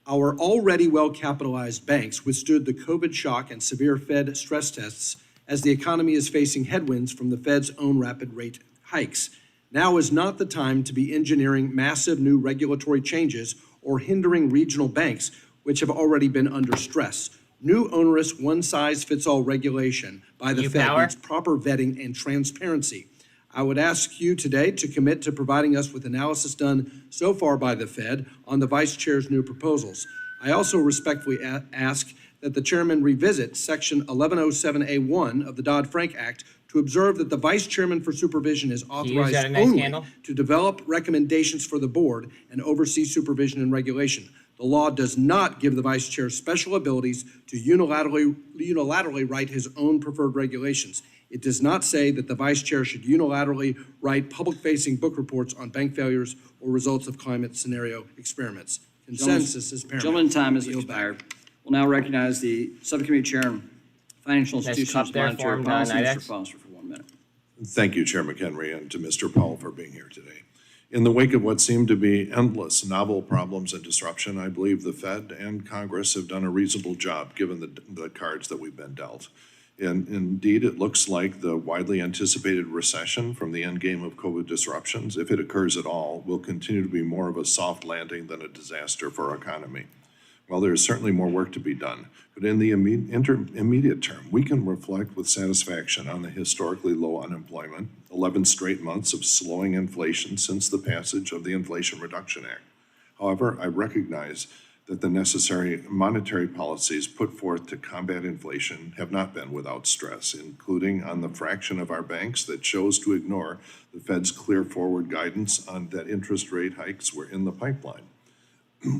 Our already well-capitalized banks withstood the COVID shock and severe Fed stress tests as the economy is facing headwinds from the Fed's own rapid rate hikes. Now is not the time to be engineering massive new regulatory changes or hindering regional banks, which have already been under stress. New onerous one-size-fits-all regulation by the Fed needs proper vetting and transparency. I would ask you today to commit to providing us with analysis done so far by the Fed on the Vice Chair's new proposals. I also respectfully ask that the Chairman revisit Section 1107A1 of the Dodd-Frank Act to observe that the Vice Chairman for Supervision is authorized only to develop recommendations for the board and oversee supervision and regulation. The law does not give the Vice Chair special abilities to unilaterally write his own preferred regulations. It does not say that the Vice Chair should unilaterally write public-facing book reports on bank failures or results of climate scenario experiments. Consensus is paramount. Gentleman's time is expired. We'll now recognize the Subcommittee Chair on Financial Institutions and Monetary Policy, Mr. Foster, for 1 minute. Thank you, Chair McHenry, and to Mr. Powell for being here today. In the wake of what seemed to be endless novel problems and disruption, I believe the Fed and Congress have done a reasonable job given the cards that we've been dealt. And indeed, it looks like the widely anticipated recession from the endgame of COVID disruptions, if it occurs at all, will continue to be more of a soft landing than a disaster for our economy. While there is certainly more work to be done, but in the immediate term, we can reflect with satisfaction on the historically low unemployment, 11 straight months of slowing inflation since the passage of the Inflation Reduction Act. However, I recognize that the necessary monetary policies put forth to combat inflation have not been without stress, including on the fraction of our banks that chose to ignore the Fed's clear forward guidance on that interest rate hikes were in the pipeline.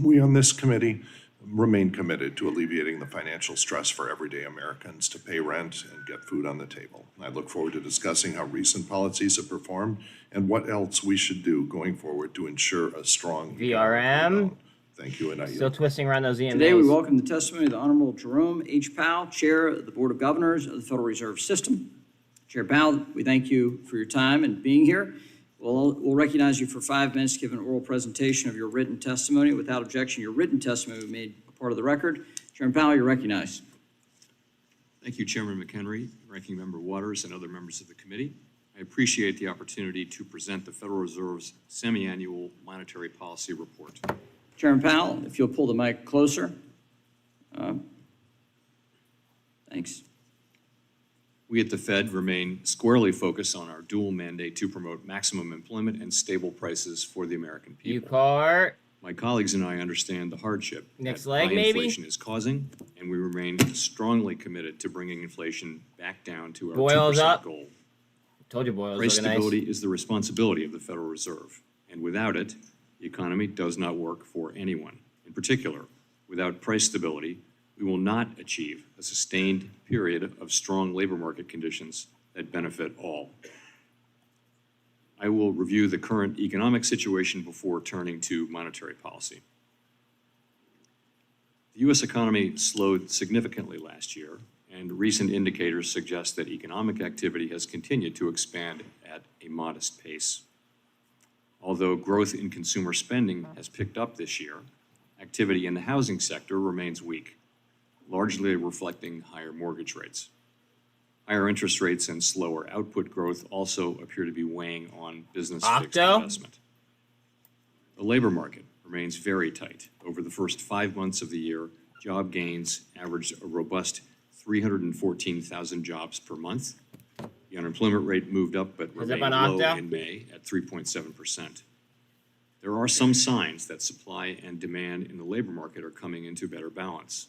We on this committee remain committed to alleviating the financial stress for everyday Americans to pay rent and get food on the table. I look forward to discussing how recent policies have performed and what else we should do going forward to ensure a strong VRM. Thank you, and I Still twisting around those EMAs. Today, we welcome the testimony of the Honorable Jerome H. Powell, Chair of the Board of Governors of the Federal Reserve System. Chair Powell, we thank you for your time and being here. We'll recognize you for 5 minutes to give an oral presentation of your written testimony. Without objection, your written testimony will be made a part of the record. Chairman Powell, you're recognized. Thank you, Chairman McHenry, Ranking Member Waters, and other members of the committee. I appreciate the opportunity to present the Federal Reserve's semi-annual monetary policy report. Chairman Powell, if you'll pull the mic closer. Thanks. We at the Fed remain squarely focused on our dual mandate to promote maximum employment and stable prices for the American people. You cart. My colleagues and I understand the hardship Next that leg, high maybe? inflation is causing, and we remain strongly committed to bringing inflation back down to our Boils 2% up. goal. Told you boys Price looking nice. stability is the responsibility of the Federal Reserve, and without it, the economy does not work for anyone. In particular, without price stability, we will not achieve a sustained period of strong labor market conditions that benefit all. I will review the current economic situation before turning to monetary policy. The U.S. economy slowed significantly last year, and recent indicators suggest that economic activity has continued to expand at a modest pace. Although growth in consumer spending has picked up this year, activity in the housing sector remains weak, largely reflecting higher mortgage rates. Higher interest rates and slower output growth also appear to be weighing on business fixed investment. The labor market remains very tight. Over the first 5 months of the year, job gains averaged a robust 314,000 jobs per month. The unemployment rate moved up but remained low in May at 3.7%. There are some signs that supply and demand in the labor market are coming into better balance.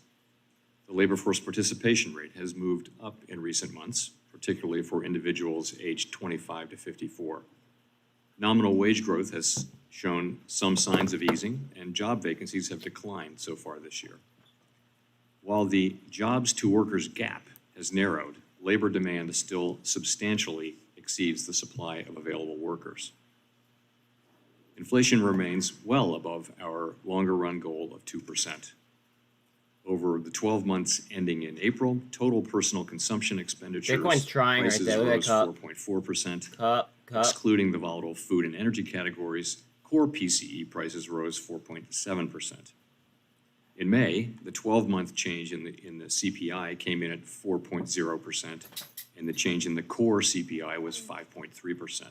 The labor force participation rate has moved up in recent months, particularly for individuals aged 25 to 54. Nominal wage growth has shown some signs of easing, and job vacancies have declined so far this year. While the jobs to workers gap has narrowed, labor demand still substantially exceeds the supply of available workers. Inflation remains well above our longer run goal of 2%. Over the 12 months ending in April, total personal consumption expenditures Bitcoin's trying right prices there. Look at rose that cup. 4.4%. Cup. Excluding the volatile food and energy categories, core PCE prices rose 4.7%. In May, the 12-month change in the CPI came in at 4.0%, and the change in the core CPI was 5.3%.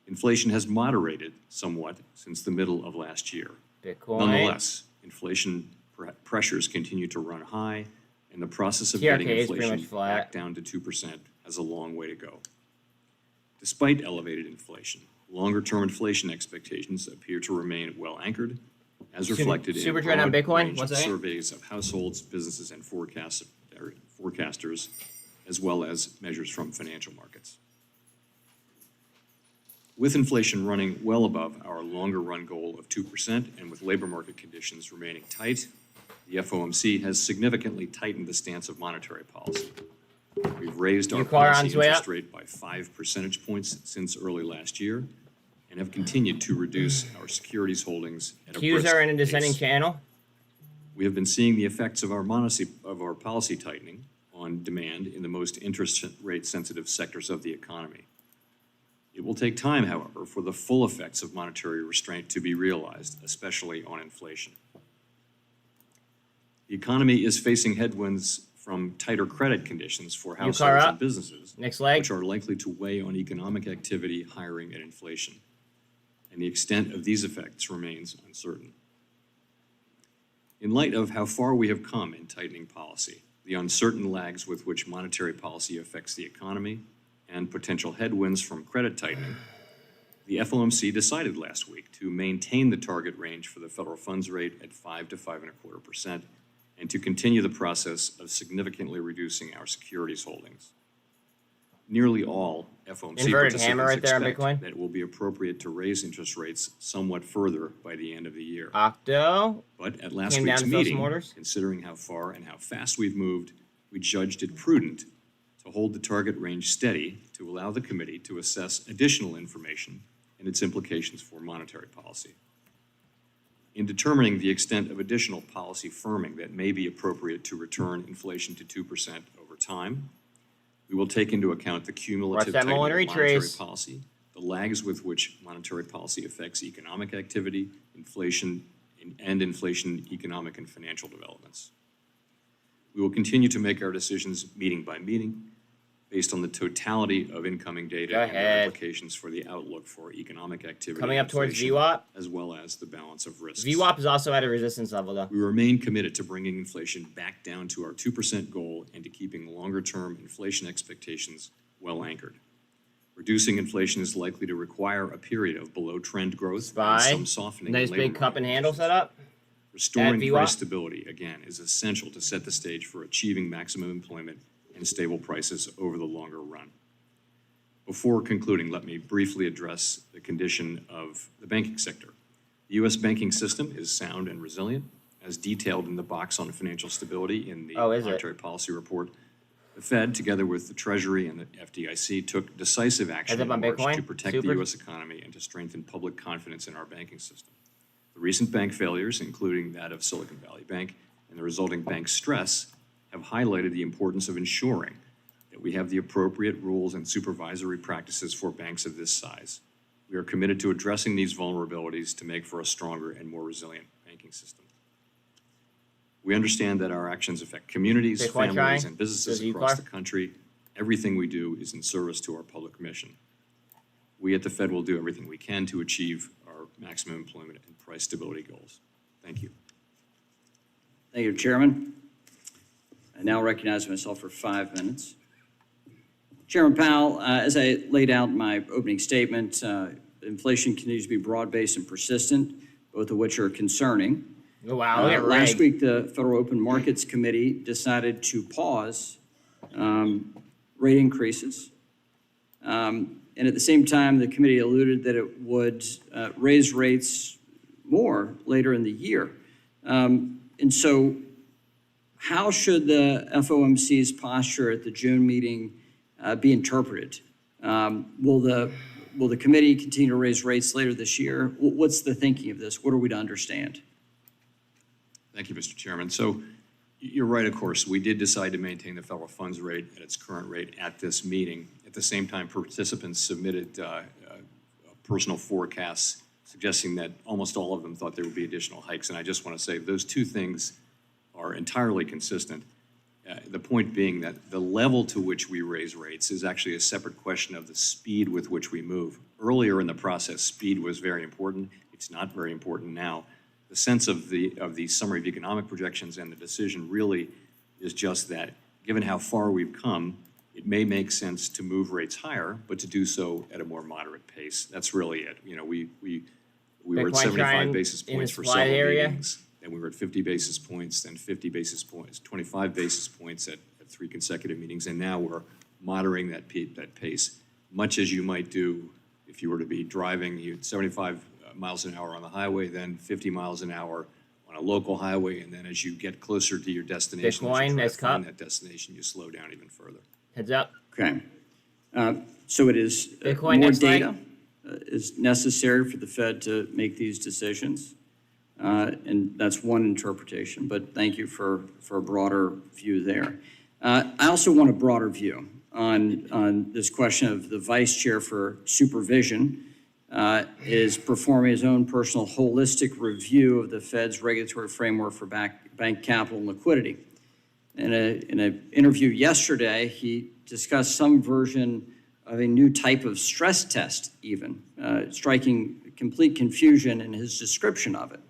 Inflation has moderated somewhat since the middle of last year. Bitcoin. Nonetheless, inflation pressures continue to run high, and the process of TRK getting is pretty inflation much flat. back down to 2% has a long way to go. Despite elevated inflation, longer-term inflation expectations appear to remain well anchored, as reflected in Super a trend on broad Bitcoin? range of What's that? surveys of households, businesses, and forecasters, as well as measures from financial markets. With inflation running well above our longer-run goal of 2% and with labor market conditions remaining tight, the FOMC has significantly tightened the stance of monetary policy. We've raised our policy interest rate by 5 percentage points since early last year and have continued to reduce our securities holdings at a brisk Qs are in a descending pace. channel. We have been seeing the effects of our policy tightening on demand in the most interest rate sensitive sectors of the economy. It will take time, however, for the full effects of monetary restraint to be realized, especially on inflation. The economy is facing headwinds from tighter credit conditions for households and businesses, Next leg. which are likely to weigh on economic activity, hiring, and inflation. And the extent of these effects remains uncertain. In light of how far we have come in tightening policy, the uncertain lags with which monetary policy affects the economy, and potential headwinds from credit tightening, the FOMC decided last week to maintain the target range for the federal funds rate at 5 to 5.25%, and to continue the process of significantly reducing our securities holdings. Nearly all FOMC Inverted hammer participants right there on expect Bitcoin. that it will be appropriate to raise interest rates somewhat further by the end of the year. Octo. But at last Came week's down to fill some meeting, orders. considering how far and how fast we've moved, we judged it prudent to hold the target range steady to allow the committee to assess additional information and its implications for monetary policy. In determining the extent of additional policy firming that may be appropriate to return inflation to 2% over time, we will take into account the cumulative tightening of monetary policy, the lags with which monetary policy affects economic activity, inflation, economic and financial developments. We will continue to make our decisions meeting by meeting based on the totality of incoming data Go and their ahead. implications for the outlook for economic activity. Coming and up towards inflation, VWAP. as well as the balance of risks. VWAP is also at a resistance level, though. We remain committed to bringing inflation back down to our 2% goal and to keeping longer-term inflation expectations well anchored. Reducing inflation is likely to require a period of below-trend growth and Spy. some softening. Nice in labor big cup and market handle conditions. set up. Restoring VWAP. price stability, again, is essential to set the stage for achieving maximum employment and stable prices over the longer run. Before concluding, let me briefly address the condition of the banking sector. The U.S. banking system is sound and resilient, as detailed in the box on financial stability in the Oh, is it? Monetary Policy Report. The Fed, together with the Treasury and the FDIC, took decisive action Heads in up on March Bitcoin? to protect Super. the U.S. economy and to strengthen public confidence in our banking system. The recent bank failures, including that of Silicon Valley Bank and the resulting bank stress, have highlighted the importance of ensuring that we have the appropriate rules and supervisory practices for banks of this size. We are committed to addressing these vulnerabilities to make for a stronger and more resilient banking system. We understand that our actions affect communities, Bitcoin families, trying? and businesses Does across Euclid? the country. Everything we do is in service to our public mission. We at the Fed will do everything we can to achieve our maximum employment and price stability goals. Thank you. Thank you, Chairman. I now recognize myself for 5 minutes. Chairman Powell, as I laid out in my opening statement, inflation continues to be broad-based and persistent, both of which are concerning. Oh, wow, look at Last Reg. week, the Federal Open Markets Committee decided to pause rate increases. And at the same time, the committee alluded that it would raise rates more later in the year. And so how should the FOMC's posture at the June meeting be interpreted? Will the committee continue to raise rates later this year? What's the thinking of this? What are we to understand? Thank you, Mr. Chairman. So you're right, of course. We did decide to maintain the federal funds rate at its current rate at this meeting. At the same time, participants submitted personal forecasts suggesting that almost all of them thought there would be additional hikes. And I just want to say those two things are entirely consistent. The point being that the level to which we raise rates is actually a separate question of the speed with which we move. Earlier in the process, speed was very important. It's not very important now. The sense of the summary of economic projections and the decision really is just that, given how far we've come, it may make sense to move rates higher, but to do so at a more moderate pace. That's really it. You know, we were at Bitcoin 75 trying basis in points its for flight several area. meetings, then we were at 50 basis points, then 50 basis points, 25 basis points at 3 consecutive meetings, and now we're moderating that pace, much as you might do if you were to be driving 75 miles an hour on the highway, then 50 miles an hour on a local highway, and then as you get closer to your destination, as Bitcoin, you try nice to find cup. that destination, you slow down even further. Heads up. Okay. So it is Bitcoin more next night? data is necessary for the Fed to make these decisions. And that's one interpretation, but thank you for a broader view there. I also want a broader view on this question of the vice chair for supervision is performing his own personal holistic review of the Fed's regulatory framework for bank capital and liquidity. In an interview yesterday, he discussed some version of a new type of stress test even, striking complete confusion in his description of it.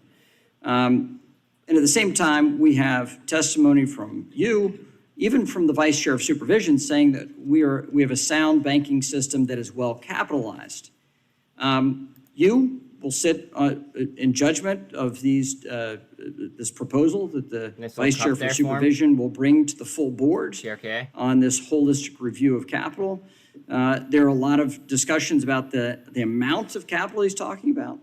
And at the same time, we have testimony from you, even from the vice chair of supervision, saying that we have a sound banking system that is well capitalized. You will sit in judgment of this proposal that the Nice vice little chair cup for there for him. supervision will bring to the full board CRK. on this holistic review of capital. There are a lot of discussions about the amount of capital he's talking about,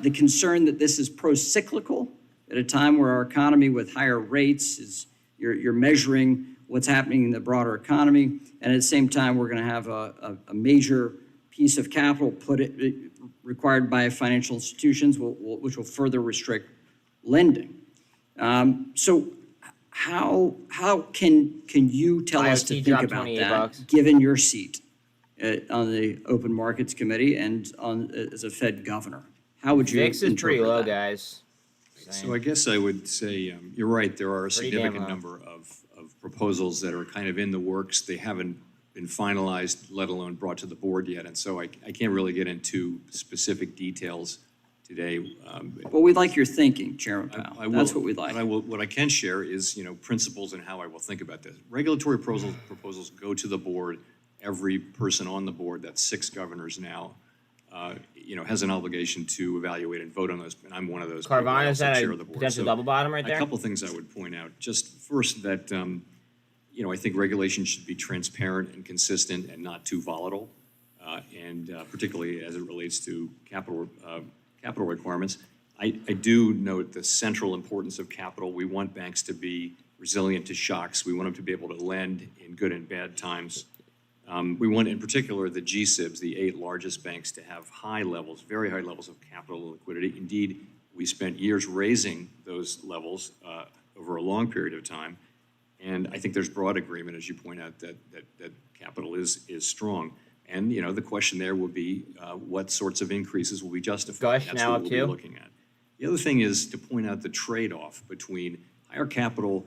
the concern that this is pro-cyclical at a time where our economy with higher rates is, you're measuring what's happening in the broader economy, and at the same time, we're going to have a major piece of capital required by financial institutions, which will further restrict lending. So how can you tell us to IoT think dropped about 28 that, bucks. given your seat? on the Open Markets Committee and as a Fed governor. How would you VIX is pretty interpret low, that? guys. So I guess I would say, you're right, there are a Pretty damn significant low. number of proposals that are kind of in the works. They haven't been finalized, let alone brought to the board yet, and so I can't really get into specific details today. Well, we'd like your thinking, Chairman I Powell. will- That's what we'd like. What I can share is, principles and how I will think about this. Regulatory proposals go to the board. Every person on the board, that's 6 governors now, has an obligation to evaluate and vote on those, and I'm one of those. people. I Carvana, is also that chair a the board. potential So double bottom right there? A couple things I would point out. Just first, that, I think regulation should be transparent and consistent and not too volatile, and particularly as it relates to capital requirements. I do note the central importance of capital. We want banks to be resilient to shocks. We want them to be able to lend in good and bad times. We want, in particular, the GSIBs, the 8 largest banks, to have high levels, very high levels of capital and liquidity. Indeed, we spent years raising those levels over a long period of time. And I think there's broad agreement, as you point out, that capital is strong. And, the question there will be what sorts of increases will be justified. Gush, That's now what up we'll to. be looking at. The other thing is to point out the trade-off between higher capital.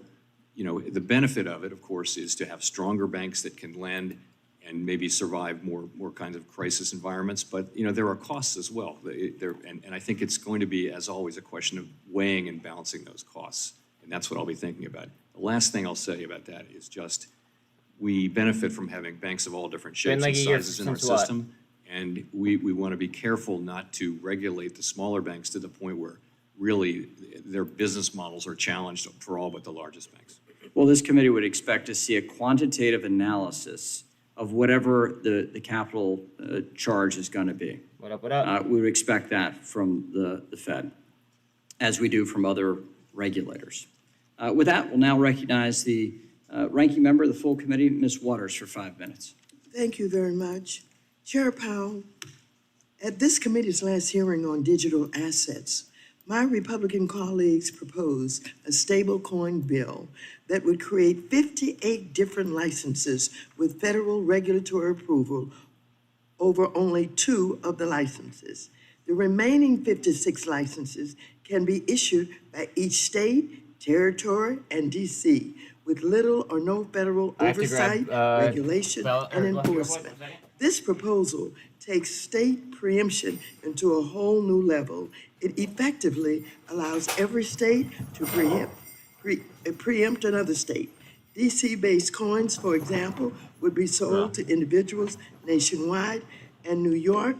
The benefit of it, of course, is to have stronger banks that can lend and maybe survive more kinds of crisis environments. But, there are costs as well. And I think it's going to be, as always, a question of weighing and balancing those costs. And that's what I'll be thinking about. The last thing I'll say about that is just we benefit from having banks of all different shapes like and a year sizes in our since what? system. And we want to be careful not to regulate the smaller banks to the point where really their business models are challenged for all but the largest banks. Well, this committee would expect to see a quantitative analysis of whatever the capital charge is going to be. What up, what up? We would expect that from the Fed, as we do from other regulators. With that, we'll now recognize the ranking member of the full committee, Ms. Waters, for 5 minutes. Thank you very much. Chair Powell, at this committee's last hearing on digital assets, my Republican colleagues proposed a stablecoin bill that would create 58 different licenses with federal regulatory approval over only 2 of the licenses. The remaining 56 licenses can be issued by each state, territory, and DC with little or no federal I have to oversight, grab, regulation, and enforcement. This proposal takes state preemption into a whole new level. It effectively allows every state to preempt another state. DC-based coins, for example, would be sold to individuals nationwide, and New York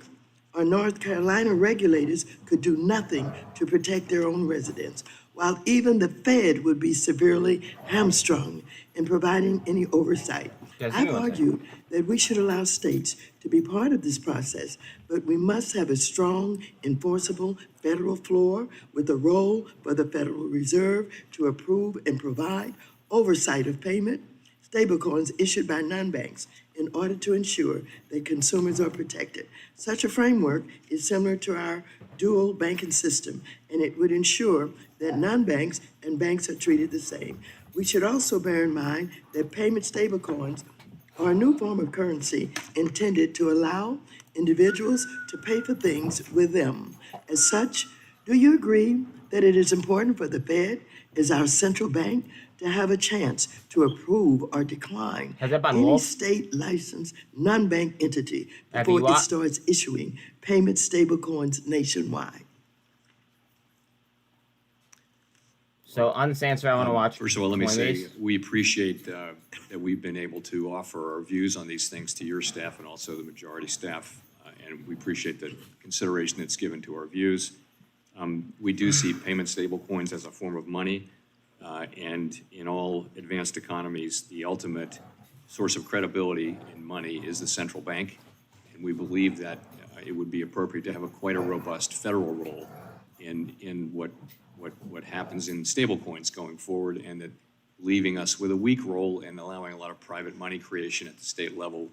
or North Carolina regulators could do nothing to protect their own residents, while even the Fed would be severely hamstrung in providing any oversight. I've argued that we should allow states to be part of this process, but we must have a strong, enforceable federal floor with a role for the Federal Reserve to approve and provide oversight of payment, stablecoins issued by non-banks in order to ensure that consumers are protected. Such a framework is similar to our dual banking system, and it would ensure that non-banks and banks are treated the same. We should also bear in mind that payment stablecoins are a new form of currency intended to allow individuals to pay for things with them. As such, do you agree that it is important for the Fed, as our central bank, to have a chance to approve or decline Has that been any Wolf? state licensed non-bank entity Have before you it wa- starts issuing payment stablecoins nationwide? So on this answer, I want to watch. First of all, let me say, Coinbase. we appreciate that we've been able to offer our views on these things to your staff and also the majority staff, and we appreciate the consideration that's given to our views. We do see payment stablecoins as a form of money, and in all advanced economies, the ultimate source of credibility in money is the central bank, and we believe that it would be appropriate to have quite a robust federal role in what happens in stablecoins going forward, and that leaving us with a weak role and allowing a lot of private money creation at the state level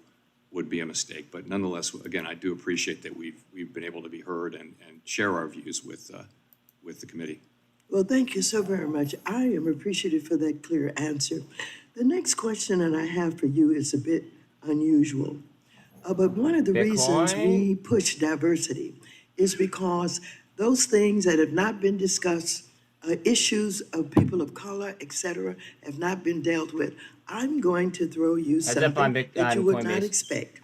would be a mistake. But nonetheless, again, I do appreciate that we've been able to be heard and share our views with the committee. Well, thank you so very much. I am appreciative for that clear answer. The next question that I have for you is a bit unusual. But one of the reasons Bitcoin? we push diversity is because those things that have not been discussed, issues of people of color, et cetera, have not been dealt with. I'm going to throw you Heads up on something that you on would not Coinbase. expect.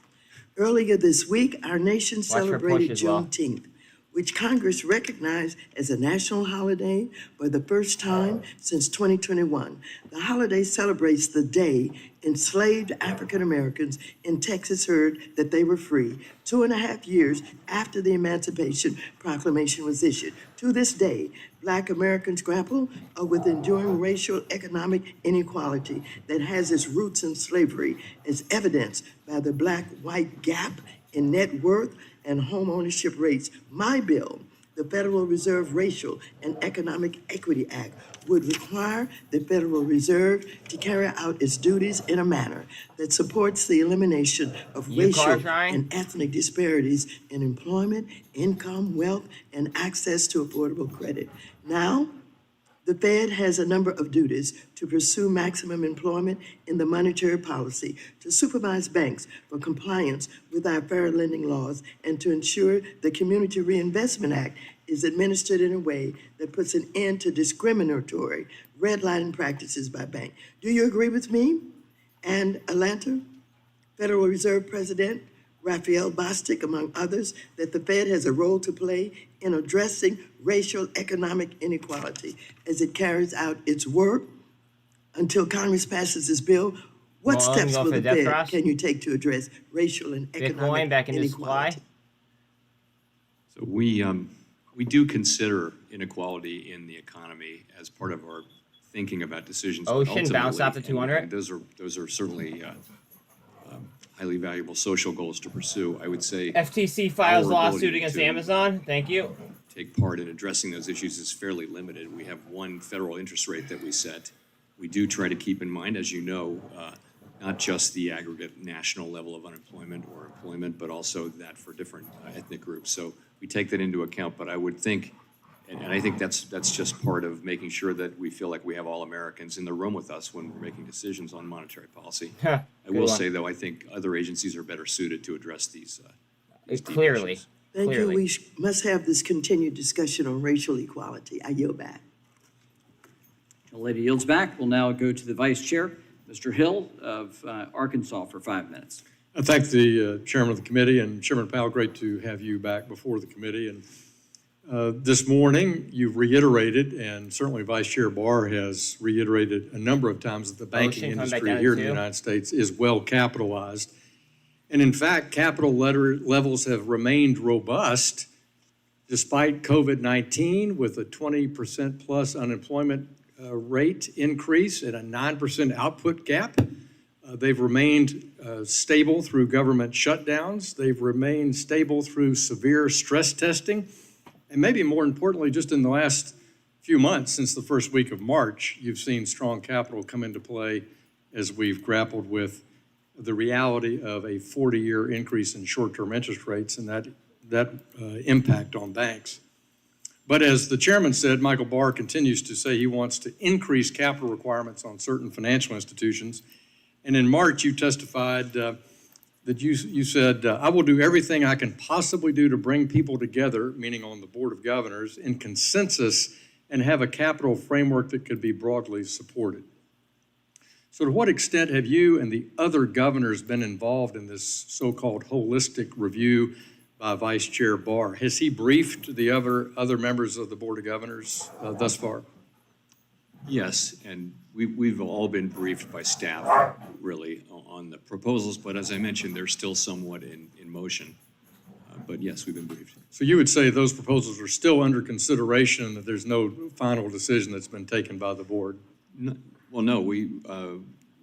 Earlier this week, our nation Watch for celebrated push as well. Juneteenth, which Congress recognized as a national holiday for the first time since 2021. The holiday celebrates the day enslaved African Americans in Texas heard that they were free 2.5 years after the Emancipation Proclamation was issued. To this day, Black Americans grapple with enduring racial economic inequality that has its roots in slavery, as evidenced by the Black-white gap in net worth and home ownership rates. My bill, the Federal Reserve Racial and Economic Equity Act, would require the Federal Reserve to carry out its duties in a manner that supports the elimination of racial and ethnic disparities in employment, income, wealth, and access to affordable credit. Now, the Fed has a number of duties to pursue maximum employment in the monetary policy, to supervise banks for compliance with our fair lending laws, and to ensure the Community Reinvestment Act is administered in a way that puts an end to discriminatory redlining practices by banks. Do you agree with me? And Atlanta, Federal Reserve President Raphael Bostic, among others, that the Fed has a role to play in addressing racial economic inequality as it carries out its work until Congress passes this bill. What Well, steps go will for the the death Fed cross. can you take to address racial and Bitcoin economic back into supply. inequality? So we do consider inequality in the economy as part of our thinking about decisions. but Ocean bounced ultimately- off the 200. and those are certainly highly valuable social goals to pursue. I would say FTC files Our lawsuit ability against to- Amazon. Thank you. take part in addressing those issues is fairly limited. We have one federal interest rate that we set. We do try to keep in mind, as you know, not just the aggregate national level of unemployment or employment, but also that for different ethnic groups. So we take that into account, but I would think, and I think that's just part of making sure that we feel like we have all Americans in the room with us when we're making decisions on monetary policy. I will say, though, I think other agencies are better suited to address these deep Clearly. issues. Thank you. Clearly. We must have this continued discussion on racial equality. I yield back. The lady yields back. We'll now go to the Vice Chair, Mr. Hill of Arkansas, for 5 minutes. I thank the chairman of the committee, and Chairman Powell, great to have you back before the committee. And this morning, you've reiterated, and certainly Vice Chair Barr has reiterated a number of times, that the banking Ocean, come back industry down here to in the two. United States is well capitalized. And in fact, capital levels have remained robust despite COVID-19, with a 20% plus unemployment rate increase and a 9% output gap. They've remained stable through government shutdowns. They've remained stable through severe stress testing. And maybe more importantly, just in the last few months, since the first week of March, you've seen strong capital come into play as we've grappled with the reality of a 40-year increase in short-term interest rates and that impact on banks. But as the chairman said, Michael Barr continues to say he wants to increase capital requirements on certain financial institutions. And in March, you testified that you said, I will do everything I can possibly do to bring people together, meaning on the Board of Governors, in consensus and have a capital framework that could be broadly supported. So to what extent have you and the other governors been involved in this so-called holistic review by Vice Chair Barr? Has he briefed the other members of the Board of Governors thus far? Yes, and we've all been briefed by staff, really, on the proposals, but as I mentioned, they're still somewhat in motion. But yes, we've been briefed. So you would say those proposals are still under consideration and that there's no final decision that's been taken by the board? Well, no,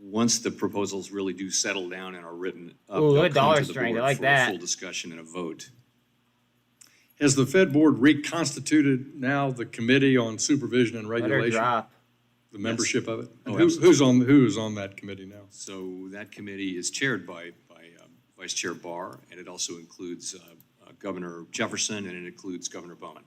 once the proposals really do settle down and are written up, Ooh, they'll good come dollar to the strength. I board like for that. a full discussion and a vote. Has the Fed board reconstituted now the Committee on Supervision and Let her Regulation? drop. The membership of it? Oh, And who's on that committee now? So that committee is chaired by Vice Chair Barr, and it also includes Governor Jefferson, and it includes Governor Bowman.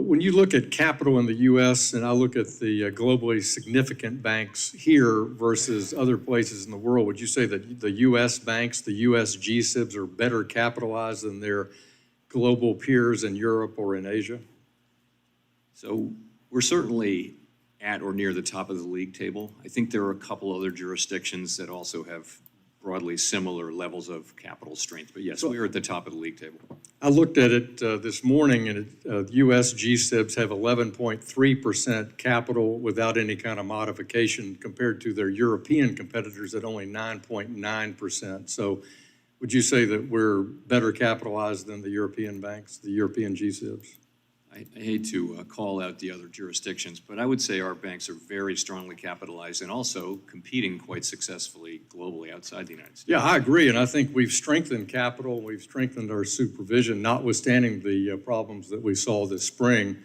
When you look at capital in the U.S. and I look at the globally significant banks here versus other places in the world, would you say that the U.S. banks, the U.S. G-SIBs, are better capitalized than their global peers in Europe or in Asia? So we're certainly at or near the top of the league table. I think there are a couple other jurisdictions that also have broadly similar levels of capital strength. But yes, we are at the top of the league table. I looked at it this morning, and U.S. G-SIBs have 11.3% capital without any kind of modification compared to their European competitors at only 9.9%. So would you say that we're better capitalized than the European banks, the European G-SIBs? I hate to call out the other jurisdictions, but I would say our banks are very strongly capitalized and also competing quite successfully globally outside the United States. Yeah, I agree, and I think we've strengthened capital, we've strengthened our supervision, notwithstanding the problems that we saw this spring,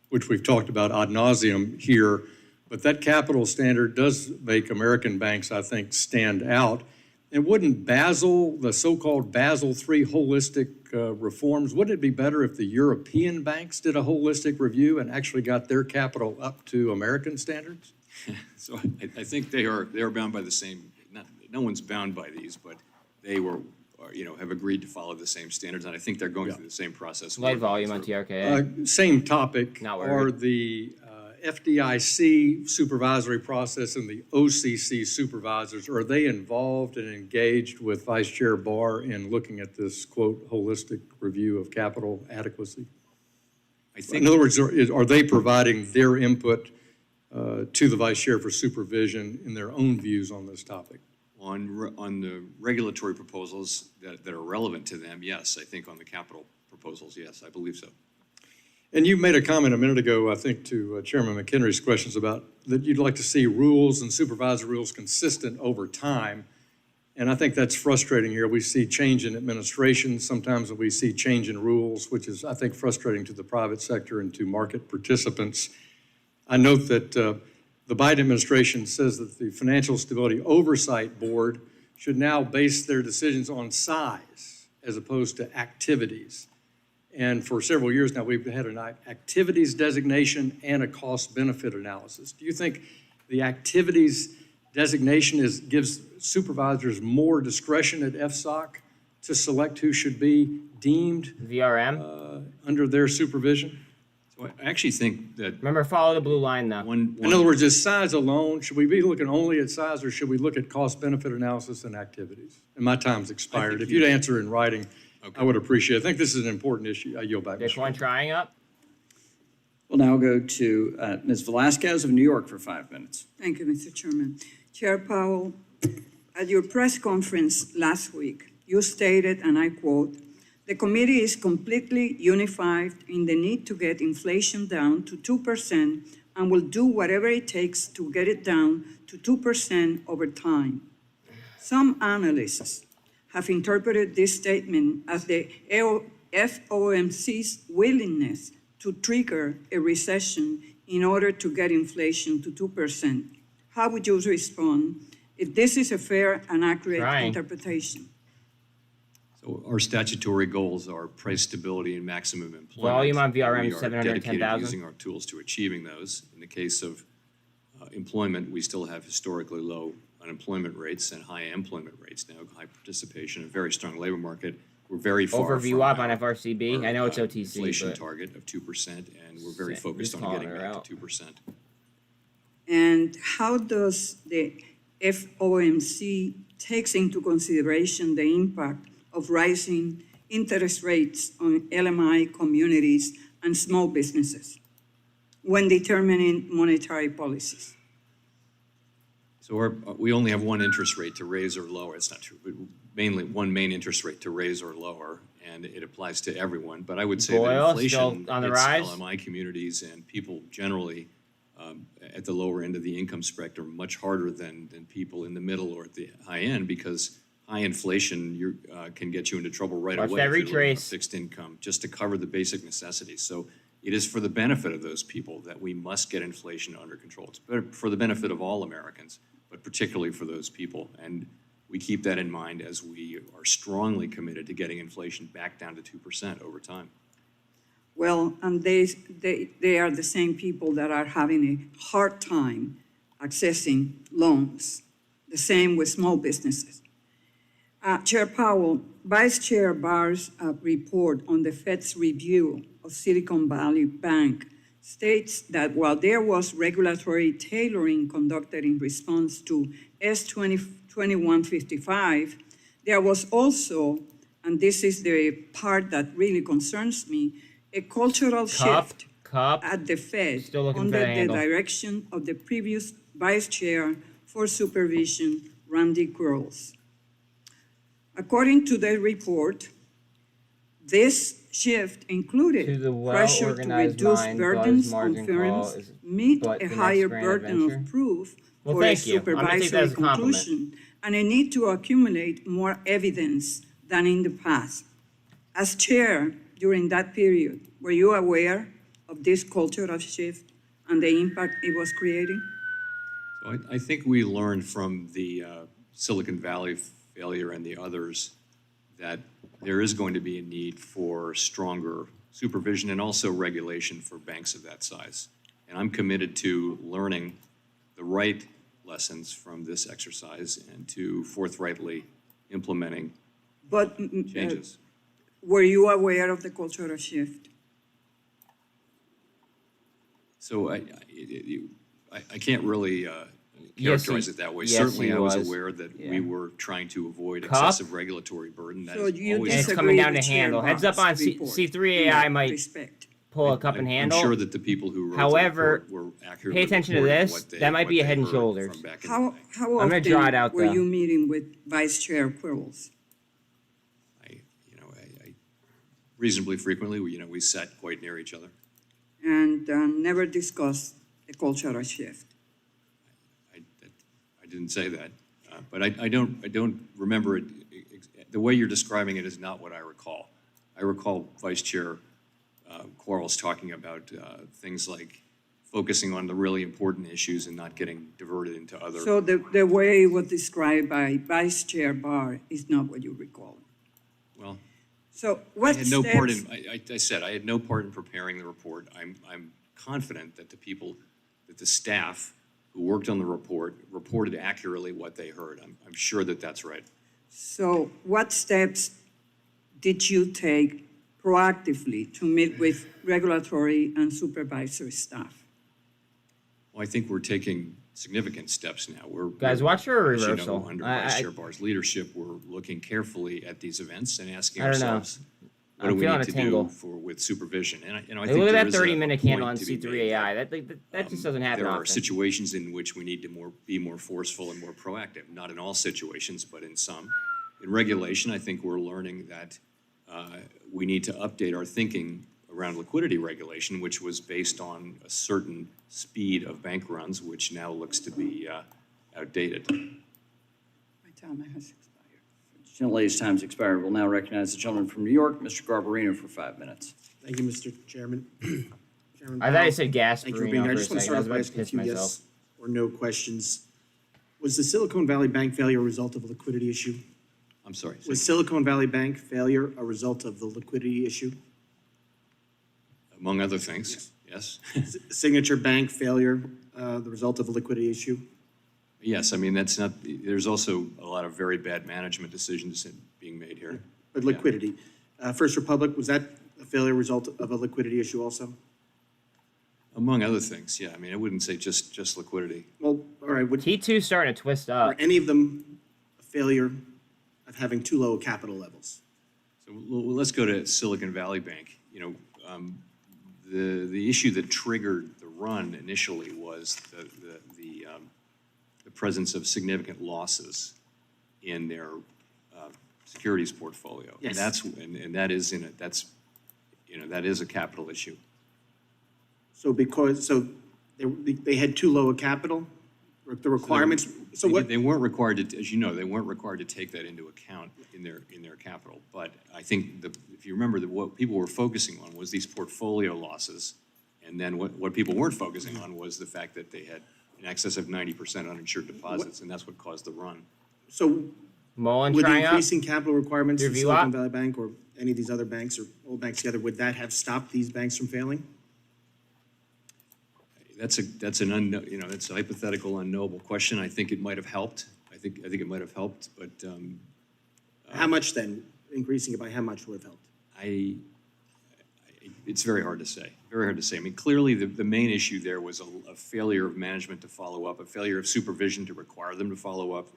which we've talked about ad nauseum here. But that capital standard does make American banks, I think, stand out. And wouldn't Basel, the so-called Basel III holistic reforms, wouldn't it be better if the European banks did a holistic review and actually got their capital up to American standards? So I think they are bound by the same, no one's bound by these, but they have agreed to follow the same standards, and I think they're going through the same process. Light volume on TRKA. Same topic. Not Are worried. the FDIC supervisory process and the OCC supervisors, are they involved and engaged with Vice Chair Barr in looking at this, quote, holistic review of capital adequacy? I think, In other words, are they providing their input to the Vice Chair for supervision in their own views on this topic? on the regulatory proposals that are relevant to them, yes. I think on the capital proposals, yes, I believe so. And you made a comment a minute ago, I think, to Chairman McHenry's questions about that you'd like to see rules and supervisory rules consistent over time. And I think that's frustrating here. We see change in administration. Sometimes we see change in rules, which is, I think, frustrating to the private sector and to market participants. I note that the Biden administration says that the Financial Stability Oversight Board should now base their decisions on size as opposed to activities. And for several years now, we've had an activities designation and a cost-benefit analysis. Do you think the activities designation gives supervisors more discretion at FSOC to select who should be deemed VRM. under their supervision? So I actually think that Remember, follow the blue line, though. In other words, is size alone, should we be looking only at size, or should we look at cost-benefit analysis and activities? And my time's expired. If you'd answer in writing, I would appreciate it. I think this is an important issue. I yield back. This one trying up. We'll now go to Ms. Velasquez of New York for 5 minutes. Thank you, Mr. Chairman. Chair Powell, at your press conference last week, you stated, and I quote, "The committee is completely unified in the need to get inflation down to 2% and will do whatever it takes to get it down to 2% over time." Some analysts have interpreted this statement as the FOMC's willingness to trigger a recession in order to get inflation to 2%. How would you respond if this is a fair and accurate interpretation? So our statutory goals are price stability and maximum employment. Volume on VRM, We are dedicated to 710,000. using our tools to achieving those. In the case of employment, we still have historically low unemployment rates and high employment rates now, high participation, a very strong labor market. We're very far Overview from up on our- FRCB. our, I know it's OTC, inflation but target of 2%, and we're very Just focused on calling getting her back out. to 2%. And how does the FOMC takes into consideration the impact of rising interest rates on LMI communities and small businesses when determining monetary policies? So we only have one interest rate to raise or lower. It's not true, but mainly one main interest rate to raise or lower, and it applies to everyone. But I would say that Oil inflation still on the hits rise? LMI communities and people generally at the lower end of the income spectrum much harder than people in the middle or at the high end, because high inflation can get you into trouble right Watch away that if you're living on retrace. fixed income just to cover the basic necessities. So it is for the benefit of those people that we must get inflation under control. It's for the benefit of all Americans, but particularly for those people. And we keep that in mind as we are strongly committed to getting inflation back down to 2% over time. Well, and they are the same people that are having a hard time accessing loans, the same with small businesses. Chair Powell, Vice Chair Barr's report on the Fed's review of Silicon Valley Bank states that while there was regulatory tailoring conducted in response to S2155, there was also, and this is the part that really concerns me, a cultural shift at the Fed under the direction of the previous Vice Chair for Supervision, Randy Quarles. According to the report, this shift included pressure to reduce burdens on firms, meet a higher burden of proof for a supervisory conclusion, and a need to accumulate more evidence than in the past. As chair during that period, were you aware of this cultural shift and the impact it was creating? So I think we learned from the Silicon Valley failure and the others that there is going to be a need for stronger supervision and also regulation for banks of that size. And I'm committed to learning the right lessons from this exercise and to forthrightly implementing changes. Were you aware of the cultural shift? So I can't really characterize it that way. Certainly, I was aware that we were trying to avoid excessive regulatory burden. That So is you always And it's coming down to handle. Heads up on C3AI might pull a cup and handle. I'm sure that the people who wrote However, the report were accurate. pay attention to this. That might be a head and shoulders. How I'm gonna draw it out, often were though. you meeting with Vice Chair Quarles? I reasonably frequently, we sat quite near each other. And never discussed the cultural shift? I didn't say that, but I don't remember it. The way you're describing it is not what I recall. I recall Vice Chair Quarles talking about things like focusing on the really important issues and not getting diverted into other. So the way it was described by Vice Chair Barr is not what you recall? Well, So I what had no part steps? in. I said I had no part in preparing the report. I'm confident that the staff who worked on the report reported accurately what they heard. I'm sure that that's right. So what steps did you take proactively to meet with regulatory and supervisory staff? Well, I think we're taking significant steps now. Guys, watch your as you know, reversal. under Vice Chair Barr's leadership, we're looking carefully at these events and asking I don't know. ourselves, what I'm do we feeling need a to tingle. do with supervision? And I Hey, think look at there that is a 30-minute candle on point to be made C3AI. That just doesn't happen There are often. situations in which we need to be more forceful and more proactive. Not in all situations, but in some. In regulation, I think we're learning that we need to update our thinking around liquidity regulation, which was based on a certain speed of bank runs, which now looks to be outdated. My time has expired. Gentlelady's time's expired. We'll now recognize the gentleman from New York, Mr. Garbarino, for 5 minutes. Thank you, Mr. Chairman. Chairman I thought Powell, you said gas thank you for burrino being here. I for a just want to second. I start was off about by to asking a piss few myself. yes or no questions. Was the Silicon Valley Bank failure a result of a liquidity issue? I'm sorry. Was Silicon Valley Bank failure a result of the liquidity issue? Among other things, yes. Signature Bank failure, the result of a liquidity issue? Yes, I mean, that's not, there's also a lot of very bad management decisions being made here. But liquidity. First Republic, was that a failure result of a liquidity issue also? Among other things, yeah. I mean, I wouldn't say just liquidity. Well, all right, T2's starting to twist up. are any of them a failure of having too low capital levels? So let's go to Silicon Valley Bank. The issue that triggered the run initially was the presence of significant losses in their securities portfolio. Yes. And that is that is a capital issue. So they had too low a capital, the requirements, so what? They weren't required to, as you know, they weren't required to take that into account in their capital. But I think if you remember that what people were focusing on was these portfolio losses. And then what people weren't focusing on was the fact that they had in excess of 90% uninsured deposits, and that's what caused the run. So Mullen with the trying up. increasing capital requirements Your of view Silicon up? Valley Bank or any of these other banks or all banks together, would that have stopped these banks from failing? That's an unknown, that's a hypothetical, unknowable question. I think it might have helped. I think it might have helped, but How much then? Increasing it by how much would have helped? It's very hard to say. Very hard to say. I mean, clearly the main issue there was a failure of management to follow up, a failure of supervision to require them to follow up,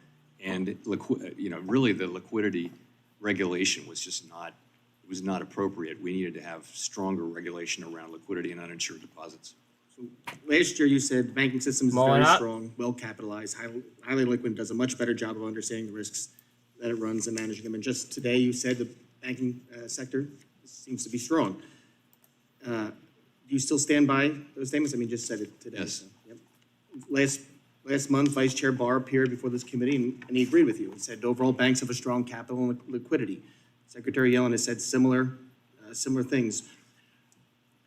and really the liquidity regulation was just not. It was not appropriate. We needed to have stronger regulation around liquidity and uninsured deposits. So last year you said the banking system is Mulling very up. strong, well capitalized, highly liquid, does a much better job of understanding the risks that it runs and managing them. And just today you said the banking sector seems to be strong. Do you still stand by those statements? I mean, you just said it today. Yes. So, yep. Last month, Vice Chair Barr appeared before this committee and he agreed with you. He said overall banks have a strong capital and liquidity. Secretary Yellen has said similar things.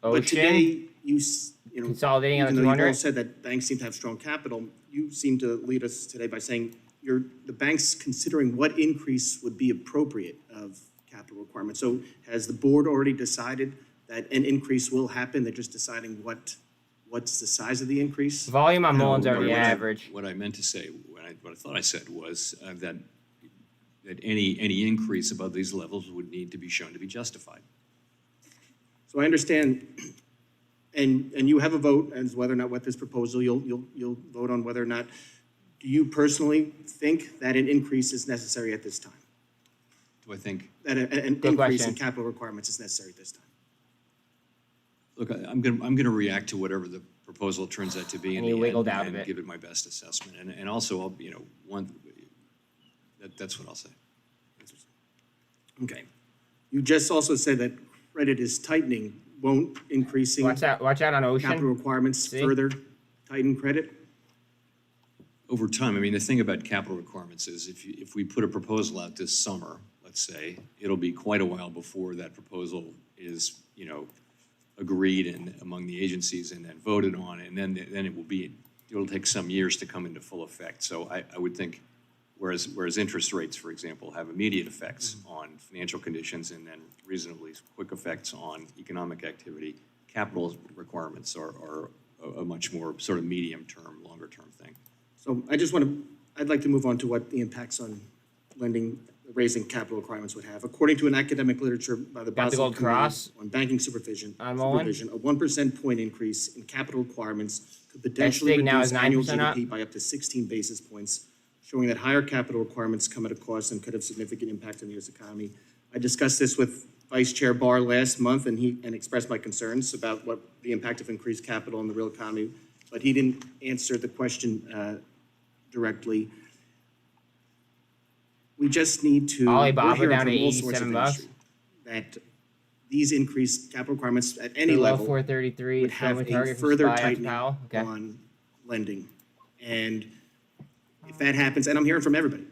But today, Consolidating on even the though you've 200? all said that banks seem to have strong capital, you seem to lead us today by saying the bank's considering what increase would be appropriate of capital requirements. So has the board already decided that an increase will happen? They're just deciding what's the size of the increase? Volume on No, Mullins already what I- average. What I meant to say, what I thought I said was that any increase above these levels would need to be shown to be justified. So I understand, and you have a vote as whether or not what this proposal, you'll vote on whether or not. Do you personally think that an increase is necessary at this time? Do I think? That an Good increase in question. capital requirements is necessary at this time? Look, I'm gonna react to whatever the proposal turns out to be in And the you end wiggled out of and it. give it my best assessment. And also, I'll, that's what I'll say. Okay. You just also said that credit is tightening. Won't increasing Watch out on capital Ocean. requirements See? further tighten credit? Over time, I mean, the thing about capital requirements is if we put a proposal out this summer, let's say, it'll be quite a while before that proposal is, agreed and among the agencies and then voted on, and then it'll take some years to come into full effect. So I would think, whereas interest rates, for example, have immediate effects on financial conditions and then reasonably quick effects on economic activity, capital requirements are a much more sort of medium-term, longer-term thing. So I'd like to move on to what the impacts on lending, raising capital requirements would have. According to an academic literature by the Got the Basel gold Committee cross? on Banking Supervision, On Mullen? a 1% point increase in capital requirements could potentially thing now reduce is annual 9% up? GDP by up to 16 basis points, showing that higher capital requirements come at a cost and could have significant impact on the U.S. economy. I discussed this with Vice Chair Barr last month, and expressed my concerns about what the impact of increased capital in the real economy, but he didn't answer the question directly. We just need to. Alibaba we're hearing down to from all sorts of 87 bucks. industry that these increased capital requirements at any Below level 433. would have family a target for further SPY after tightening Powell. Okay. on lending. And if that happens, and I'm hearing from everybody,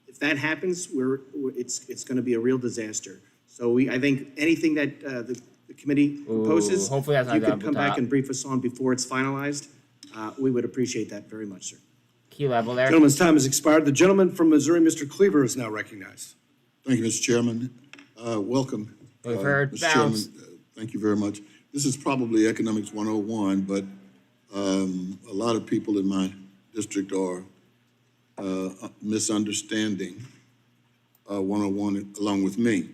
if that happens, it's going to be a real disaster. So I think anything that the committee proposes, hopefully that's if you not could double come back top. and brief us on before it's finalized, we would appreciate that very much, sir. Key level there. Gentleman's time has expired. The gentleman from Missouri, Mr. Cleaver, is now recognized. Thank you, Mr. Chairman. Welcome. We've heard Mr. Chairman, bounce. thank you very much. This is probably Economics 101, but a lot of people in my district are misunderstanding 101 along with me.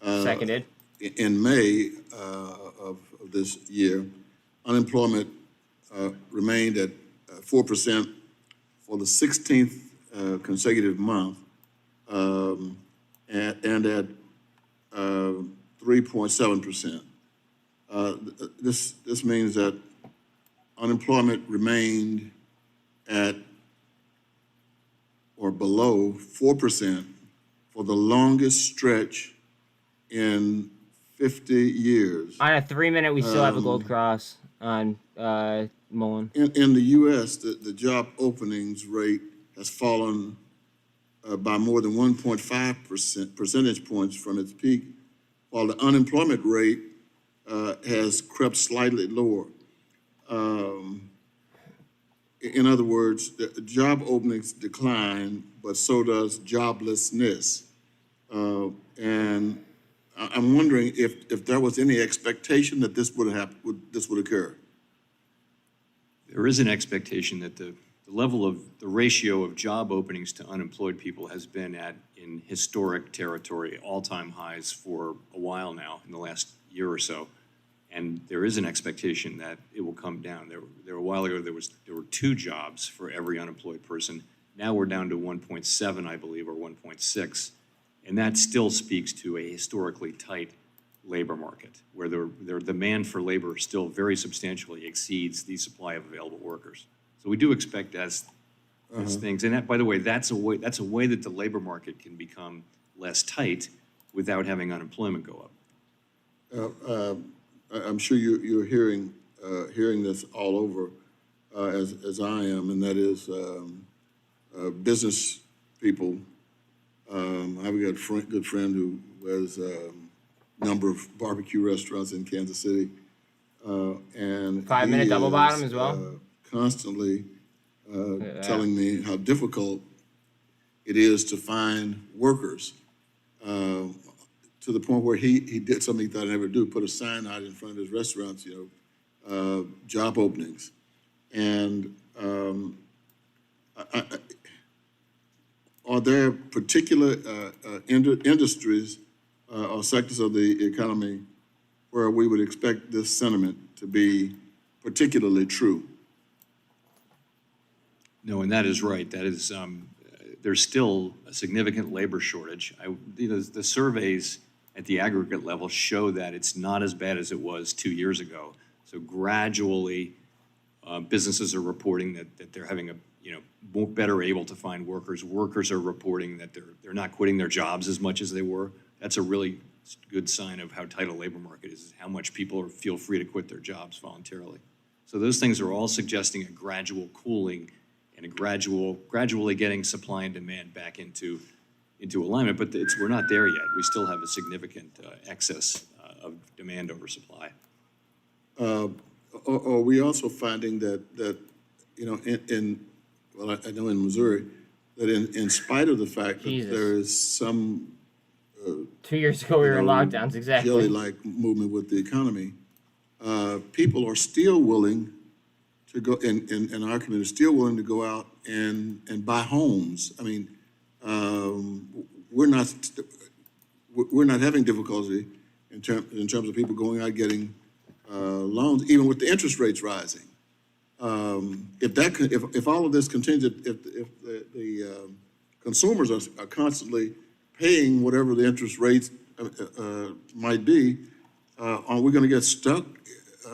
Seconded. In May of this year, unemployment remained at 4% for the 16th consecutive month, and at 3.7%. This means that unemployment remained at or below 4% for the longest stretch in 50 years. On a 3-minute, we still have a gold cross on Mullen. In the U.S., the job openings rate has fallen by more than 1.5 percentage points from its peak, while the unemployment rate has crept slightly lower. In other words, the job openings decline, but so does joblessness. And I'm wondering if there was any expectation that this would happen, this would occur. There is an expectation that the level of the ratio of job openings to unemployed people has been in historic territory, all-time highs for a while now, in the last year or so. And there is an expectation that it will come down. There a while ago, there were 2 jobs for every unemployed person. Now we're down to 1.7, I believe, or 1.6. And that still speaks to a historically tight labor market, where their demand for labor still very substantially exceeds the supply of available workers. So we do expect as things, and that, by the way, that's a way that the labor market can become less tight without having unemployment go up. I'm sure you're hearing this all over, as I am, and that is business people. I have a good friend who has a number of barbecue restaurants in Kansas City, and 5-minute double bottom as well. Constantly telling me how difficult it is to find workers, to the point where he did something he thought he'd never do, put a sign out in front of his restaurants, job openings. And are there particular industries or sectors of the economy where we would expect this sentiment to be particularly true? No, and that is right. That is, there's still a significant labor shortage. The surveys at the aggregate level show that it's not as bad as it was 2 years ago. So gradually, businesses are reporting that they're having better able to find workers. Workers are reporting that they're not quitting their jobs as much as they were. That's a really good sign of how tight a labor market is how much people feel free to quit their jobs voluntarily. So those things are all suggesting a gradual cooling and a gradually getting supply and demand back into alignment, but we're not there yet. We still have a significant excess of demand over supply. Are we also finding that I know in Missouri, that in spite of the fact that there is some 2 years ago we were in lockdowns, exactly. Jelly-like movement with the economy, people are still willing to go, in our community, still willing to go out and buy homes. I mean, we're not having difficulty in terms of people going out getting loans, even with the interest rates rising. If all of this continues, if the consumers are constantly paying whatever the interest rates might be, are we going to get stuck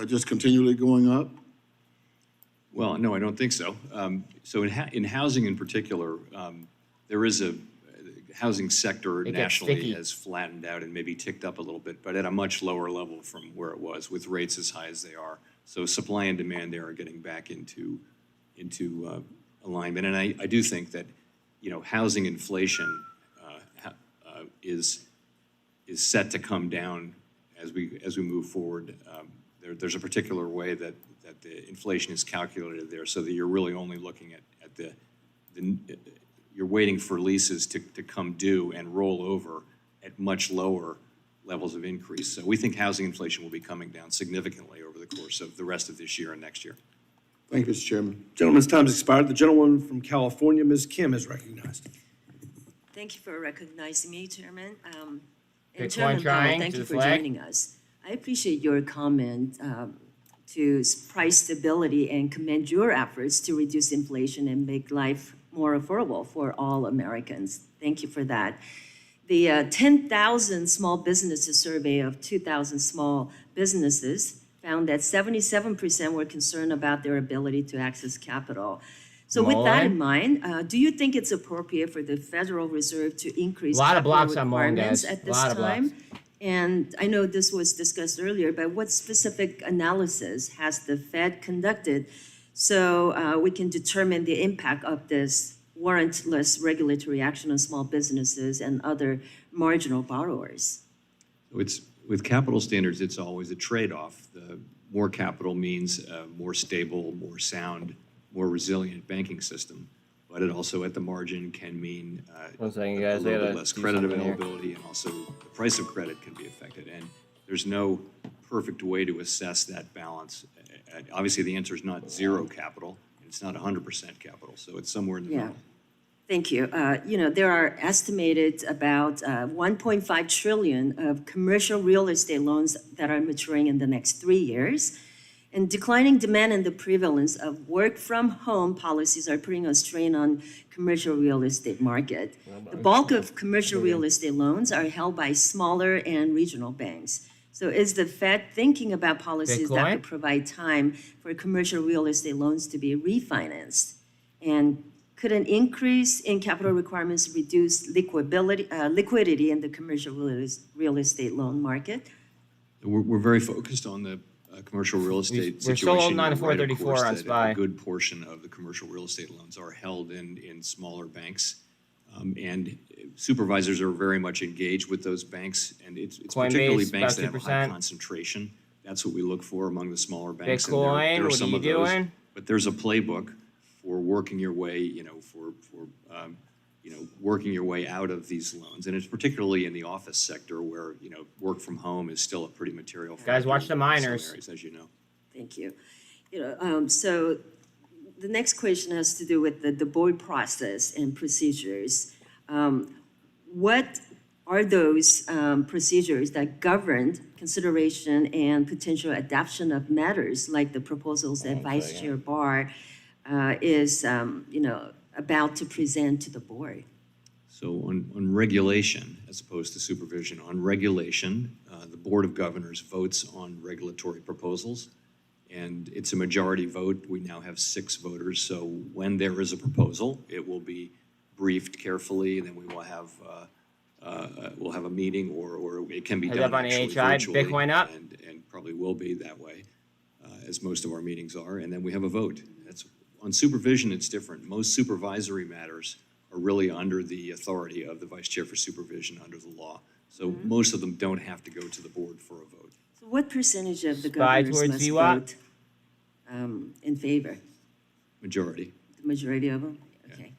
just continually going up? Well, no, I don't think so. So in housing in particular, there is a housing sector nationally has flattened out and maybe ticked up a little bit, but at a much lower level from where it was, with rates as high as they are. So supply and demand there are getting back into alignment. And I do think that, housing inflation is set to come down as we move forward. There's a particular way that the inflation is calculated there, so that you're really only looking at you're waiting for leases to come due and roll over at much lower levels of increase. So we think housing inflation will be coming down significantly over the course of the rest of this year and next year. Thank you, Mr. Chairman. Gentleman's time has expired. The gentleman from California, Ms. Kim, is recognized. Thank you for recognizing me, Chairman. And Good Chairman Powell, trying thank to you the for flag. joining us. I appreciate your comment to price stability and commend your efforts to reduce inflation and make life more affordable for all Americans. Thank you for that. The 10,000 small businesses survey of 2,000 small businesses found that 77% were concerned about their ability to access capital. So with that in mind, do you think it's appropriate for the Federal Reserve to increase capital requirements at this time? And I know this was discussed earlier, but what specific analysis has the Fed conducted so we can determine the impact of this warrantless regulatory action on small businesses and other marginal borrowers? With capital standards, it's always a trade-off. The more capital means a more stable, more sound, more resilient banking system. but it also at the margin can mean One second, a guys. I little gotta bit less do credit something here. availability, and also the price of credit can be affected. And there's no perfect way to assess that balance. Obviously, the answer is not zero capital. It's not 100% capital, so it's somewhere in the Yeah. middle. Thank you. There are estimated about 1.5 trillion of commercial real estate loans that are maturing in the next 3 years. And declining demand and the prevalence of work from home policies are putting a strain on commercial real estate market. The bulk of commercial real estate loans are held by smaller and regional banks. So is the Fed thinking about policies that Bitcoin? could provide time for commercial real estate loans to be refinanced? And could an increase in capital requirements reduce liquidity in the commercial real estate loan market? We're very focused on the commercial real estate We're still situation. holding on to You're right, of 434 course, on that SPY. a good portion of the commercial real estate loans are held in smaller banks. And supervisors are very much engaged with those banks, and it's particularly Coinbase, banks about that have a high 2%. concentration. That's what we look for among the smaller banks. and Bitcoin, there are what are some you of those, doing? But there's a playbook for working your way, working your way out of these loans. And it's particularly in the office sector where, work from home is still a pretty material factor. Guys, watch the in some miners. areas, as you know. Thank you. So the next question has to do with the board process and procedures. What are those procedures that govern consideration and potential adoption of matters like the proposals that Vice Chair Barr is, about to present to the board? So on regulation, as opposed to supervision, on regulation, the Board of Governors votes on regulatory proposals, and it's a majority vote. We now have 6 voters, so when there is a proposal, it will be briefed carefully, and then we will have we'll have a meeting, or it can be Head done up on actually AHI, virtually, Bitcoin up. and probably will be that way, as most of our meetings are, and then we have a vote. On supervision, it's different. Most supervisory matters are really under the authority of the Vice Chair for Supervision under the law. So most of them don't have to go to the board for a vote. So what percentage of the Spy governors towards must VWAP? vote in favor? Majority. The majority of them? Okay.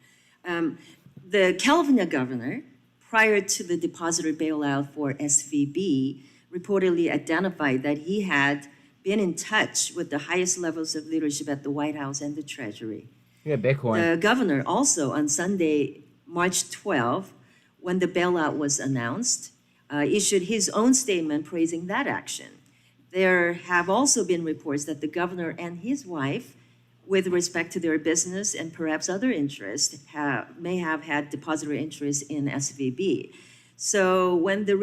The California governor, prior to the depositor bailout for SVB, reportedly identified that he had been in touch with the highest levels of leadership at the White House and the Treasury. Yeah, Bitcoin. The governor also on Sunday, March 12, when the bailout was announced, issued his own statement praising that action. There have also been reports that the governor and his wife, with respect to their business and perhaps other interests, may have had depository interests in SVB. So when the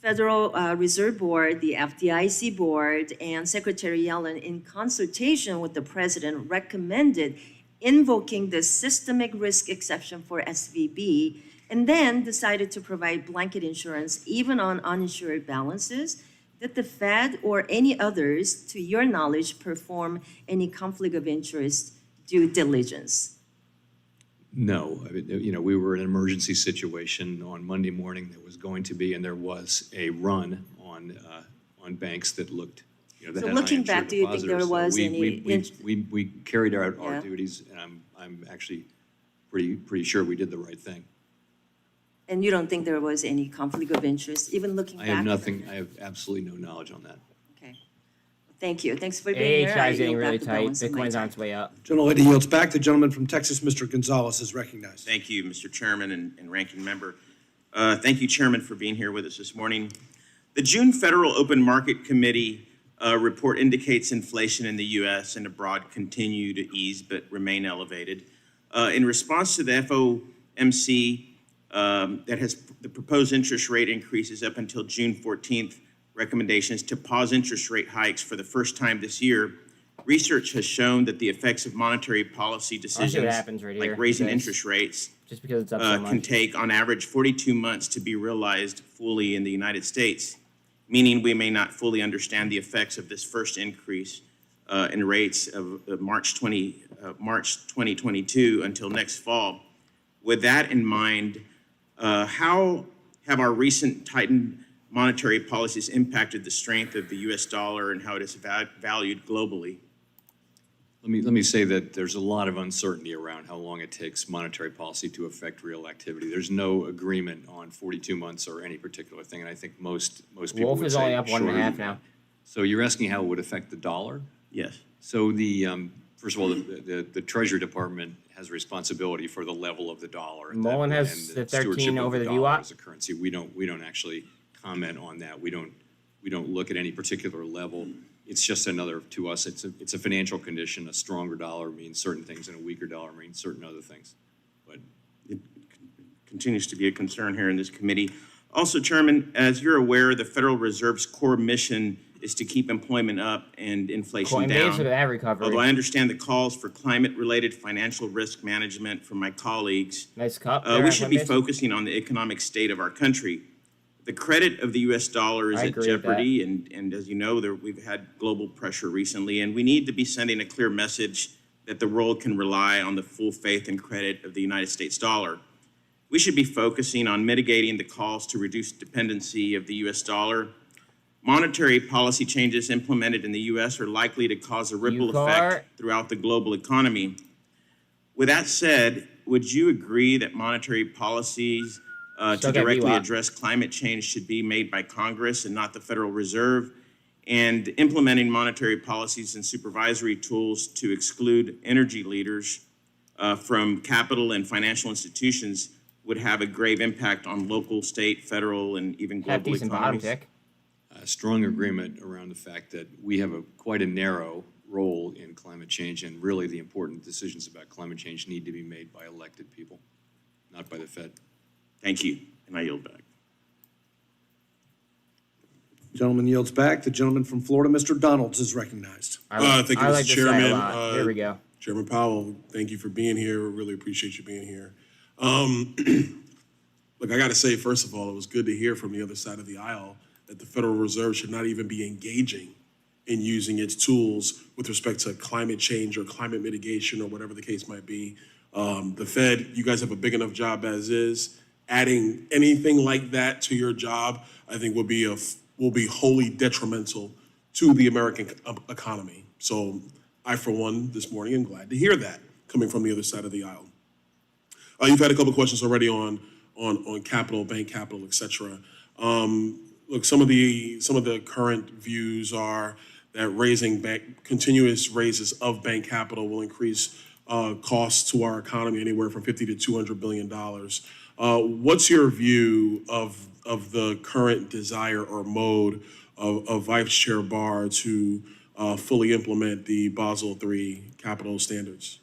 Federal Reserve Board, the FDIC Board, and Secretary Yellen, in consultation with the president, recommended invoking the systemic risk exception for SVB, and then decided to provide blanket insurance even on uninsured balances, did the Fed or any others, to your knowledge, perform any conflict of interest due diligence? No, I mean, we were in an emergency situation on Monday morning. There was going to be, and there was a run on banks that looked, that So had looking high back, insured do you think there depositors. So was we carried out Yeah. our duties, and I'm actually pretty sure we did the right thing. And you don't think there was any conflict of interest, even looking I back? have nothing. I have absolutely no knowledge on that. Okay. Thank you. Thanks for being here. AHI is getting yield really back the tight. balance of my Bitcoin's on time. its way up. Gentlelady yields back. The gentleman from Texas, Mr. Gonzalez, is recognized. Thank you, Mr. Chairman and Ranking Member. Thank you, Chairman, for being here with us this morning. The June Federal Open Market Committee report indicates inflation in the U.S. and abroad continue to ease but remain elevated. In response to the FOMC that has the proposed interest rate increases up until June 14th, recommendations to pause interest rate hikes for the first time this year, research has shown that the effects of monetary policy decisions, happens right like here, raising guys. interest rates, Just because it's up so can much. take on average 42 months to be realized fully in the United States, meaning we may not fully understand the effects of this first increase in rates of March 2022 until next fall. With that in mind, how have our recent tightened monetary policies impacted the strength of the U.S. dollar and how it is valued globally? Let me say that there's a lot of uncertainty around how long it takes monetary policy to affect real activity. There's no agreement on 42 months or any particular thing, and I think most people Wolf would is say only up 1.5 shorter than now. that. So you're asking how it would affect the dollar? Yes. So first of all, the Treasury Department has responsibility for the level of the dollar. Mullen has and the stewardship 13 of over the dollar VWAP. as a currency. We don't actually comment on that. We don't look at any particular level. It's just another, to us, it's a financial condition. A stronger dollar means certain things and a weaker dollar means certain other things. But It continues to be a concern here in this committee. Also, Chairman, as you're aware, the Federal Reserve's core mission is to keep employment up and inflation Coinbase down. with that recovery. Although I understand the calls for climate-related financial risk management from my colleagues, Nice cup. we should be focusing on the economic state of our country. The credit of the U.S. dollar is I at agree with jeopardy, and as you know, we've had global pressure recently, and we need to be sending a clear message that the world can rely on the full faith and credit of the United States dollar. We should be focusing on mitigating the calls to reduce dependency of the U.S. dollar. Monetary policy changes implemented in the U.S. are likely to cause a ripple effect throughout the global economy. With that said, would you agree that monetary policies to directly address climate change should be made by Congress and not the Federal Reserve, and implementing monetary policies and supervisory tools to exclude energy leaders from capital and financial institutions would have a grave impact on local, state, federal, and even global economies? a strong agreement around the fact that we have quite a narrow role in climate change, and really the important decisions about climate change need to be made by elected people, not by the Fed. Thank you, and I yield back. Gentleman yields back. The gentleman from Florida, Mr. Donalds, is recognized. Thank you, Mr. Chairman. Here we go. Chairman Powell, thank you for being here. Really appreciate you being here. Look, I got to say, first of all, it was good to hear from the other side of the aisle that the Federal Reserve should not even be engaging in using its tools with respect to climate change or climate mitigation or whatever the case might be. The Fed, you guys have a big enough job as is. Adding anything like that to your job, I think will be wholly detrimental to the American economy. So I, for one, this morning am glad to hear that coming from the other side of the aisle. You've had a couple questions already on capital, bank capital, et cetera. Look, some of the current views are that continuous raises of bank capital will increase costs to our economy anywhere from $50 to $200 billion. What's your view of the current desire or mode of Vice Chair Barr to fully implement the Basel III capital standards?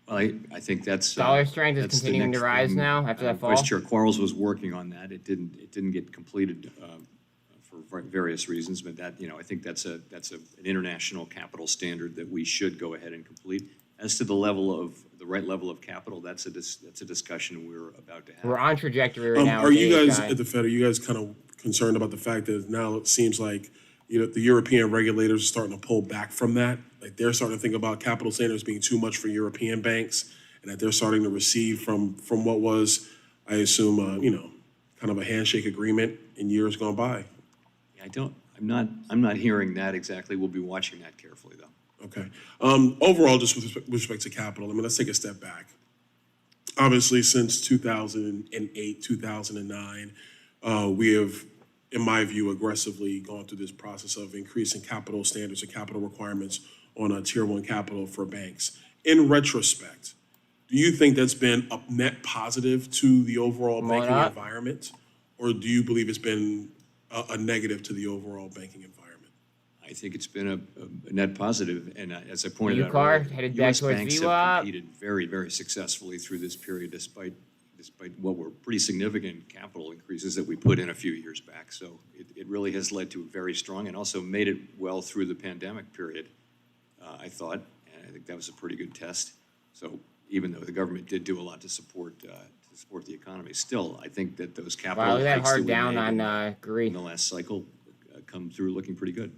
Well, I think that's dollar strength is that's the continuing to next rise thing. now after that fall. Vice Chair Quarles was working on that. It didn't get completed for various reasons, but I think that's an international capital standard that we should go ahead and complete. As to the right level of capital, that's a discussion we're about to have. We're on trajectory right now. Are you guys at the Fed? Are you guys kind of concerned about the fact that now it seems like the European regulators are starting to pull back from that? Like they're starting to think about capital standards being too much for European banks, and that they're starting to recede from what was, I assume, kind of a handshake agreement in years gone by. I'm not hearing that exactly. We'll be watching that carefully, though. Okay. Overall, just with respect to capital, let's take a step back. Obviously, since 2008, 2009, we have, in my view, aggressively gone through this process of increasing capital standards and capital requirements on a Tier 1 capital for banks. In retrospect, do you think that's been a net positive to the overall banking environment, or do you believe it's been a negative to the overall banking environment? I think it's been a net positive, and as I pointed out headed earlier, back U.S. towards banks VWAP. have competed very, very successfully through this period, despite what were pretty significant capital increases that we put in a few years back. So it really has led to very strong, and also made it well through the pandemic period, I thought, and I think that was a pretty good test. So even though the government did do a lot to support the economy, still, I think that those capital hikes that we made in the last cycle come through looking pretty good.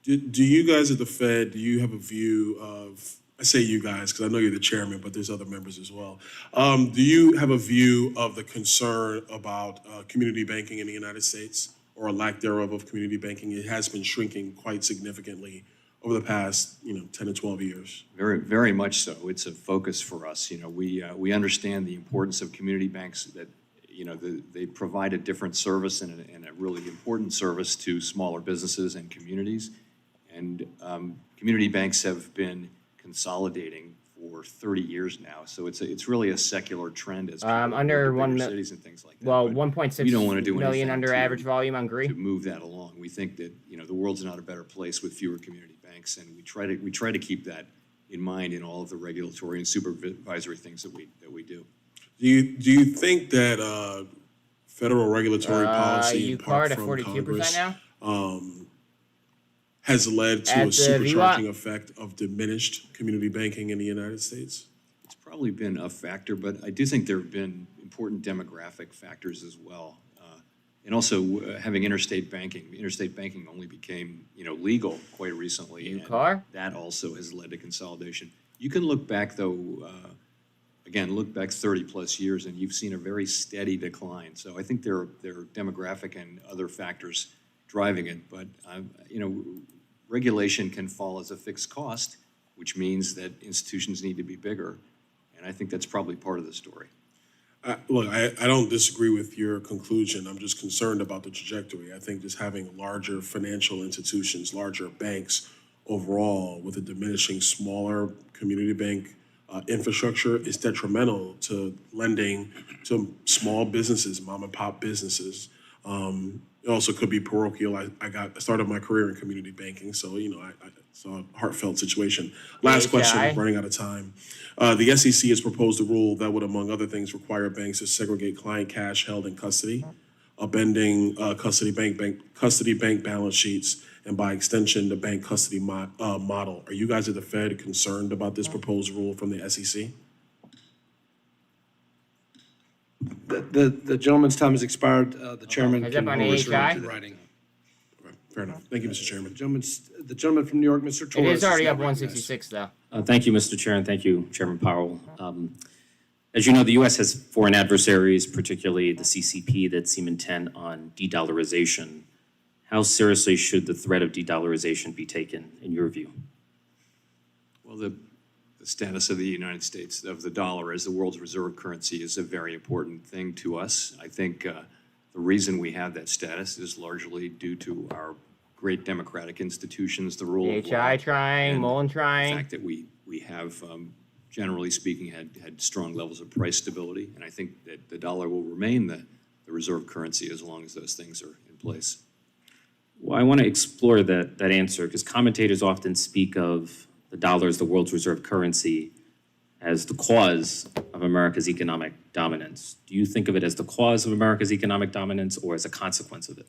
Do you guys at the Fed, do you have a view of, I say you guys because I know you're the chairman, but there's other members as well. Do you have a view of the concern about community banking in the United States, or a lack thereof of community banking? It has been shrinking quite significantly over the past, 10 to 12 years? Very, very much so. It's a focus for us. We understand the importance of community banks that, they provide a different service and a really important service to smaller businesses and communities. And community banks have been consolidating for 30 years now. So it's really a secular trend as people under move to 1 bigger mil- cities and things like that. Well, But 1.6 we don't want to do million anything under to- average volume on GRI. to move that along. We think that, the world's not a better place with fewer community banks, and we try to keep that in mind in all of the regulatory and supervisory things that we do. Do you think that federal regulatory policy, you in part card at from 42% Congress, now? has led to At a the supercharging VWAP. effect of diminished community banking in the United States? It's probably been a factor, but I do think there have been important demographic factors as well. And also having interstate banking. Interstate banking only became, legal quite recently. UCAR? That also has led to consolidation. You can look back though, look back 30 plus years and you've seen a very steady decline. So I think there are demographic and other factors driving it, but regulation can fall as a fixed cost, which means that institutions need to be bigger. And I think that's probably part of the story. Look, I don't disagree with your conclusion. I'm just concerned about the trajectory. I think just having larger financial institutions, larger banks overall with a diminishing smaller community bank infrastructure is detrimental to lending to small businesses, mom and pop businesses. It also could be parochial. I started my career in community banking, so it's a heartfelt situation. Last question, running out of time. The SEC has proposed a rule that would, among other things, require banks to segregate client cash held in custody, upending custody bank balance sheets, and by extension, the bank custody model. Are you guys at the Fed concerned about this proposed rule from the SEC? The gentleman's time has expired. The chairman Heads can up on respond AHI? in writing. Fair enough. Thank you, Mr. Chairman. The gentleman from New York, Mr. Torres. It is already now up recognized. 166 though. Thank you, Mr. Chair, and thank you, Chairman Powell. As you know, the U.S. has foreign adversaries, particularly the CCP, that seem intent on de-dollarization. How seriously should the threat of de-dollarization be taken, in your view? Well, the status of the United States, of the dollar as the world's reserve currency is a very important thing to us. I think the reason we have that status is largely due to our great democratic institutions, the rule of law. HI trying, and Mullen the trying. fact that we have, generally speaking, had strong levels of price stability. And I think that the dollar will remain the reserve currency as long as those things are in place. Well, I want to explore that answer because commentators often speak of the dollar as the world's reserve currency as the cause of America's economic dominance. Do you think of it as the cause of America's economic dominance or as a consequence of it?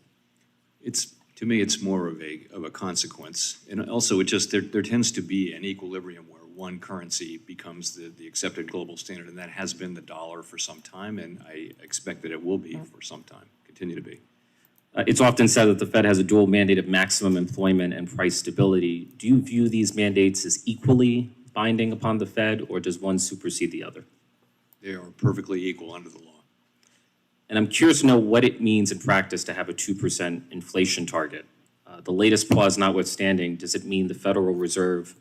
To me, it's more of a consequence. And also, there tends to be an equilibrium where one currency becomes the accepted global standard, and that has been the dollar for some time, and I expect that it will be for some time, continue to be. It's often said that the Fed has a dual mandate of maximum employment and price stability. Do you view these mandates as equally binding upon the Fed, or does one supersede the other? They are perfectly equal under the law. And I'm curious to know what it means in practice to have a 2% inflation target. The latest pause notwithstanding, does it mean the Federal Reserve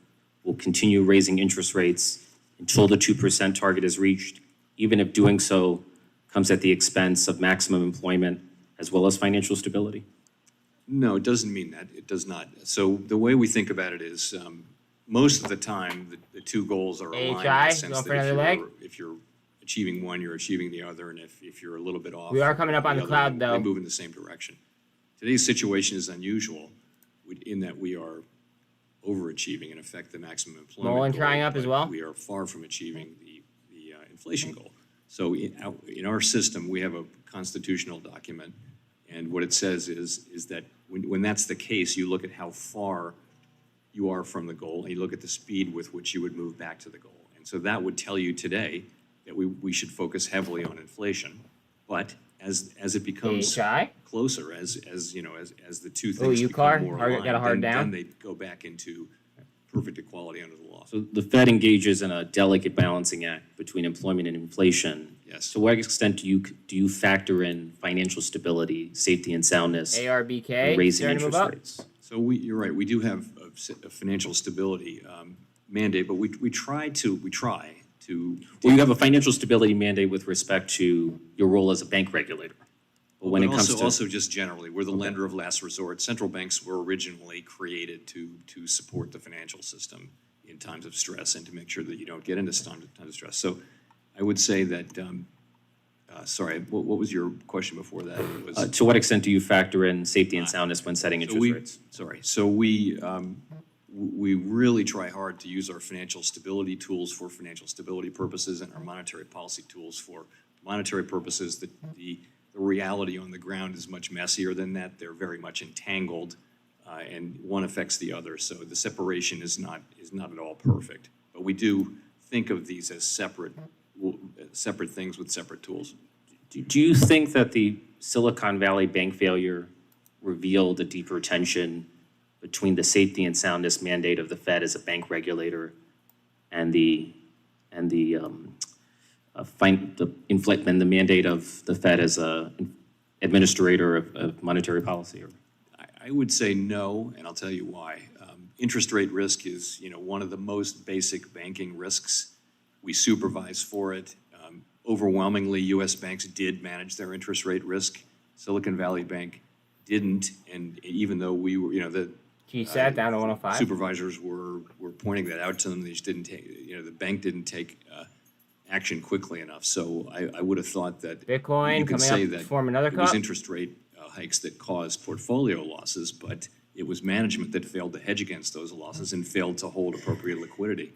will continue raising interest rates until the 2% target is reached, even if doing so comes at the expense of maximum employment as well as financial stability? No, it doesn't mean that. It does not. So the way we think about it is most of the time, the two goals are aligned in HI, the sense go for that another leg. if you're achieving one, you're achieving the other, and if you're a little bit off. We are coming up on the other, cloud, though. They move in the same direction. Today's situation is unusual in that we are overachieving, in effect, the maximum employment Mullen goal, trying up as but well? we are far from achieving the inflation goal. So in our system, we have a constitutional document, and what it says is that when that's the case, you look at how far you are from the goal, and you look at the speed with which you would move back to the goal. And so that would tell you today that we should focus heavily on inflation, but as it becomes closer, as the two things become more aligned, then they go back into perfect equality under the law. So the Fed engages in a delicate balancing act between employment and inflation. Yes. To what extent do you factor in financial stability, safety and soundness, ARBK, when raising starting to move interest up. rates? So you're right, we do have a financial stability mandate, but we try to. Well, you have a financial stability mandate with respect to your role as a bank regulator. But when it comes to. Also just generally, we're the lender of last resort. Central banks were originally created to support the financial system in times of stress and to make sure that you don't get into times of stress. So I would say that, sorry, what was your question before that? It was, to what extent do you factor in safety and soundness when setting interest rates? So we really try hard to use our financial stability tools for financial stability purposes and our monetary policy tools for monetary purposes. The reality on the ground is much messier than that. They're very much entangled, and one affects the other. So the separation is not at all perfect. But we do think of these as separate things with separate tools. Do you think that the Silicon Valley bank failure revealed a deeper tension between the safety and soundness mandate of the Fed as a bank regulator and the mandate of the Fed as a administrator of monetary policy? I would say no, and I'll tell you why. Interest rate risk is, one of the most basic banking risks. We supervise for it. Overwhelmingly, U.S. banks did manage their interest rate risk. Silicon Valley Bank didn't, and even though we were, He sat down at 105. supervisors were pointing that out to them, they just didn't take, the bank didn't take action quickly enough. So I would have thought that Bitcoin you could coming say up that to form another it was cup. interest rate hikes that caused portfolio losses, but it was management that failed to hedge against those losses and failed to hold appropriate liquidity.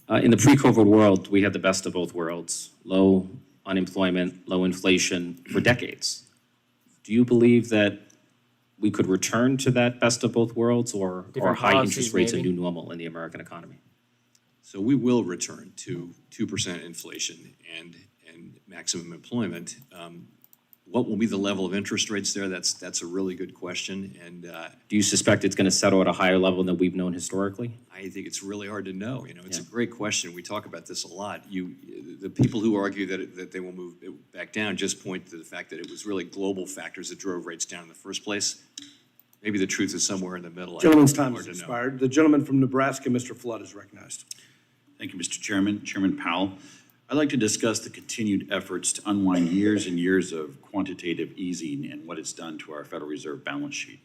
In the pre-COVID world, we had the best of both worlds, low unemployment, low inflation for decades. Do you believe that we could return to that best of both worlds, or are high interest rates a new normal in the American economy? So we will return to 2% inflation and maximum employment. What will be the level of interest rates there? That's a really good question. And do you suspect it's going to settle at a higher level than we've known historically? I think it's really hard to know. It's a great question. We talk about this a lot. The people who argue that they will move it back down just point to the fact that it was really global factors that drove rates down in the first place. Maybe the truth is somewhere in the middle. Gentleman's time has expired. The gentleman from Nebraska, Mr. Flood, is recognized. Thank you, Mr. Chairman. Chairman Powell, I'd like to discuss the continued efforts to unwind years and years of quantitative easing and what it's done to our Federal Reserve balance sheet.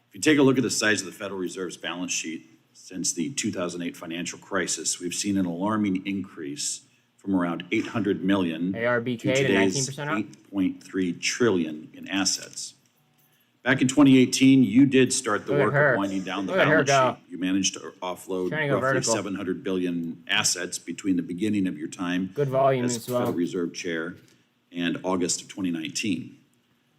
If you take a look at the size of the Federal Reserve's balance sheet since the 2008 financial crisis, we've seen an alarming increase from around $800 million ARBK to today's 19% up. $8.3 trillion in assets. Back in 2018, you did start the work of winding down the balance sheet. You managed to offload roughly 700 billion assets between the beginning of your time as Federal Reserve Chair and August of 2019.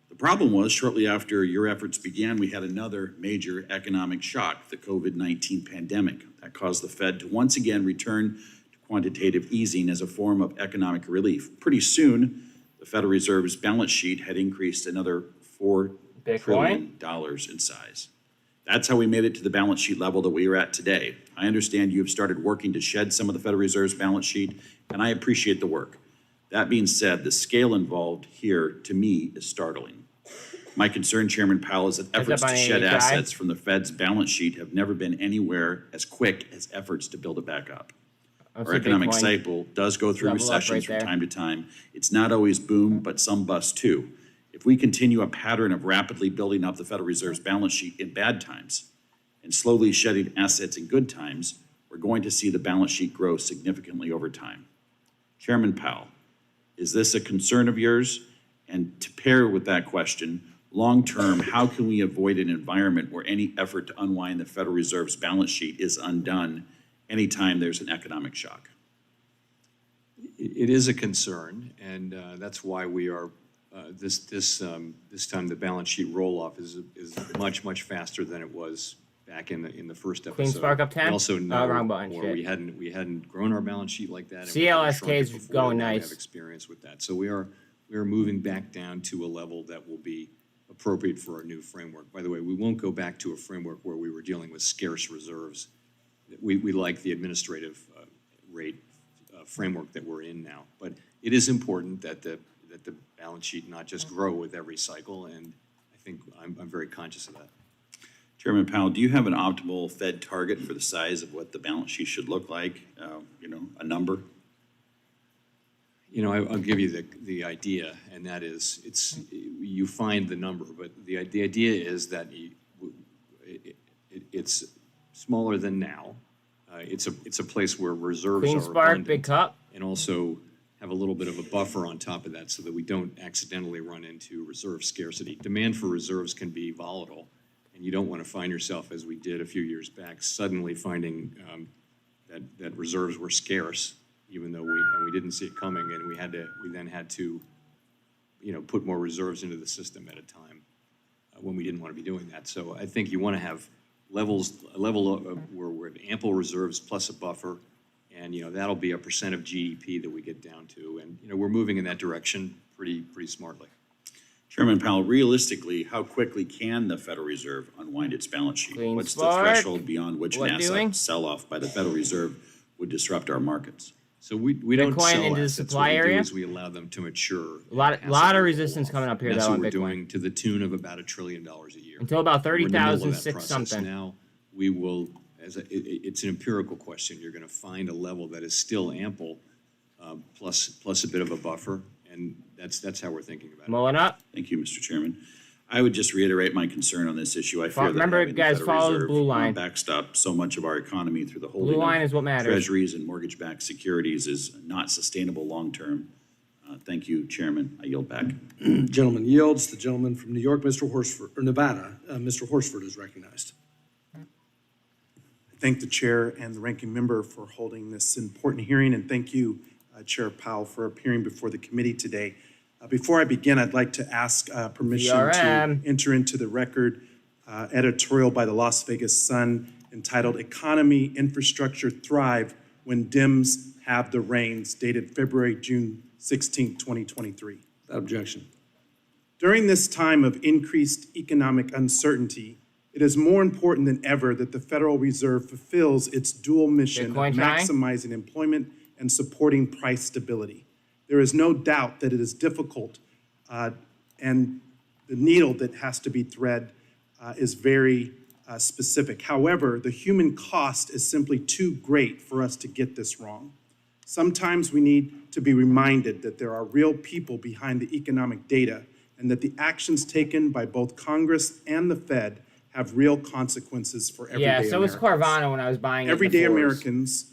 The problem was, shortly after your efforts began, we had another major economic shock, the COVID-19 pandemic, that caused the Fed to once again return to quantitative easing as a form of economic relief. Pretty soon, the Federal Reserve's balance sheet had increased another $4 trillion in size. That's how we made it to the balance sheet level that we are at today. I understand you have started working to shed some of the Federal Reserve's balance sheet, and I appreciate the work. That being said, the scale involved here, to me, is startling. My concern, Chairman Powell, is that efforts to shed assets from the Fed's balance sheet have never been anywhere as quick as efforts to build it back up. Our economic cycle does go through recessions from time to time. It's not always boom, but some bust too. If we continue a pattern of rapidly building up the Federal Reserve's balance sheet in bad times and slowly shedding assets in good times, we're going to see the balance sheet grow significantly over time. Chairman Powell, is this a concern of yours? And to pair with that question, long-term, how can we avoid an environment where any effort to unwind the Federal Reserve's balance sheet is undone anytime there's an economic shock? It is a concern, and that's why we are this time the balance sheet roll-off is much faster than it was back in the first episode. Clean Spark up 10? We also know wrong button, or we hadn't grown our balance sheet like that. CLSK is going nice. We have experience with that, so we are moving back down to a level that will be appropriate for our new framework. By the way, we won't go back to a framework where we were dealing with scarce reserves. We like the administrative rate framework that we're in now, but it is important that the balance sheet not just grow with every cycle, and I think I'm very conscious of that. Chairman Powell, do you have an optimal Fed target for the size of what the balance sheet should look like? A number? I'll give you the idea, and that is, you find the number, but the idea is that it's smaller than now. It's a place where reserves Queen are Spark, abundant, big cup. and also have a little bit of a buffer on top of that so that we don't accidentally run into reserve scarcity. Demand for reserves can be volatile, and you don't want to find yourself, as we did a few years back, suddenly finding that reserves were scarce, even though we didn't see it coming, and we then had to put more reserves into the system at a time when we didn't want to be doing that. So I think you want to have a level where we have ample reserves plus a buffer, and that'll be a % of GDP that we get down to, and we're moving in that direction pretty smartly. Chairman Powell, realistically, how quickly can the Federal Reserve unwind its balance sheet? Queen What's Spark. the threshold beyond which What an asset doing? sell-off by the Federal Reserve would disrupt our markets? So we don't Bitcoin sell into the assets. supply What we area? do is we allow them to mature. A lot of resistance coming up here That's though what on we're Bitcoin. doing, to the tune of about $1 trillion a year. Until about We're in the middle of that 30,006 process something. now. We will, it's an empirical question. You're going to find a level that is still ample, plus a bit of a buffer, and that's how we're thinking about it. Mulling up. Thank you, Mr. Chairman. I would just reiterate my concern on this issue. I fear that Remember, having the guys, Federal follow the Reserve blue line. backstop so much of our economy through the holding Blue line of is what matters. treasuries and mortgage-backed securities is not sustainable long-term. Thank you, Chairman. I yield back. Gentleman yields. The gentleman from New York, Mr. Horsford, or Nevada, Mr. Horsford is recognized. Thank the chair and the ranking member for holding this important hearing, and thank you, Chair Powell, for appearing before the committee today. Before I begin, I'd like to ask permission VRM. to enter into the record editorial by the Las Vegas Sun entitled "Economy Infrastructure Thrive When Dems Have the Reins," dated June 16, 2023. Without objection. During this time of increased economic uncertainty, it is more important than ever that the Federal Reserve fulfills its dual mission Bitcoin of trying? maximizing employment and supporting price stability. There is no doubt that it is difficult, and the needle that has to be threaded is very specific. However, the human cost is simply too great for us to get this wrong. Sometimes we need to be reminded that there are real people behind the economic data, and that the actions taken by both Congress and the Fed have real consequences for everyday Yeah, so was Americans. Carvana when I was buying it in the Everyday fours. Americans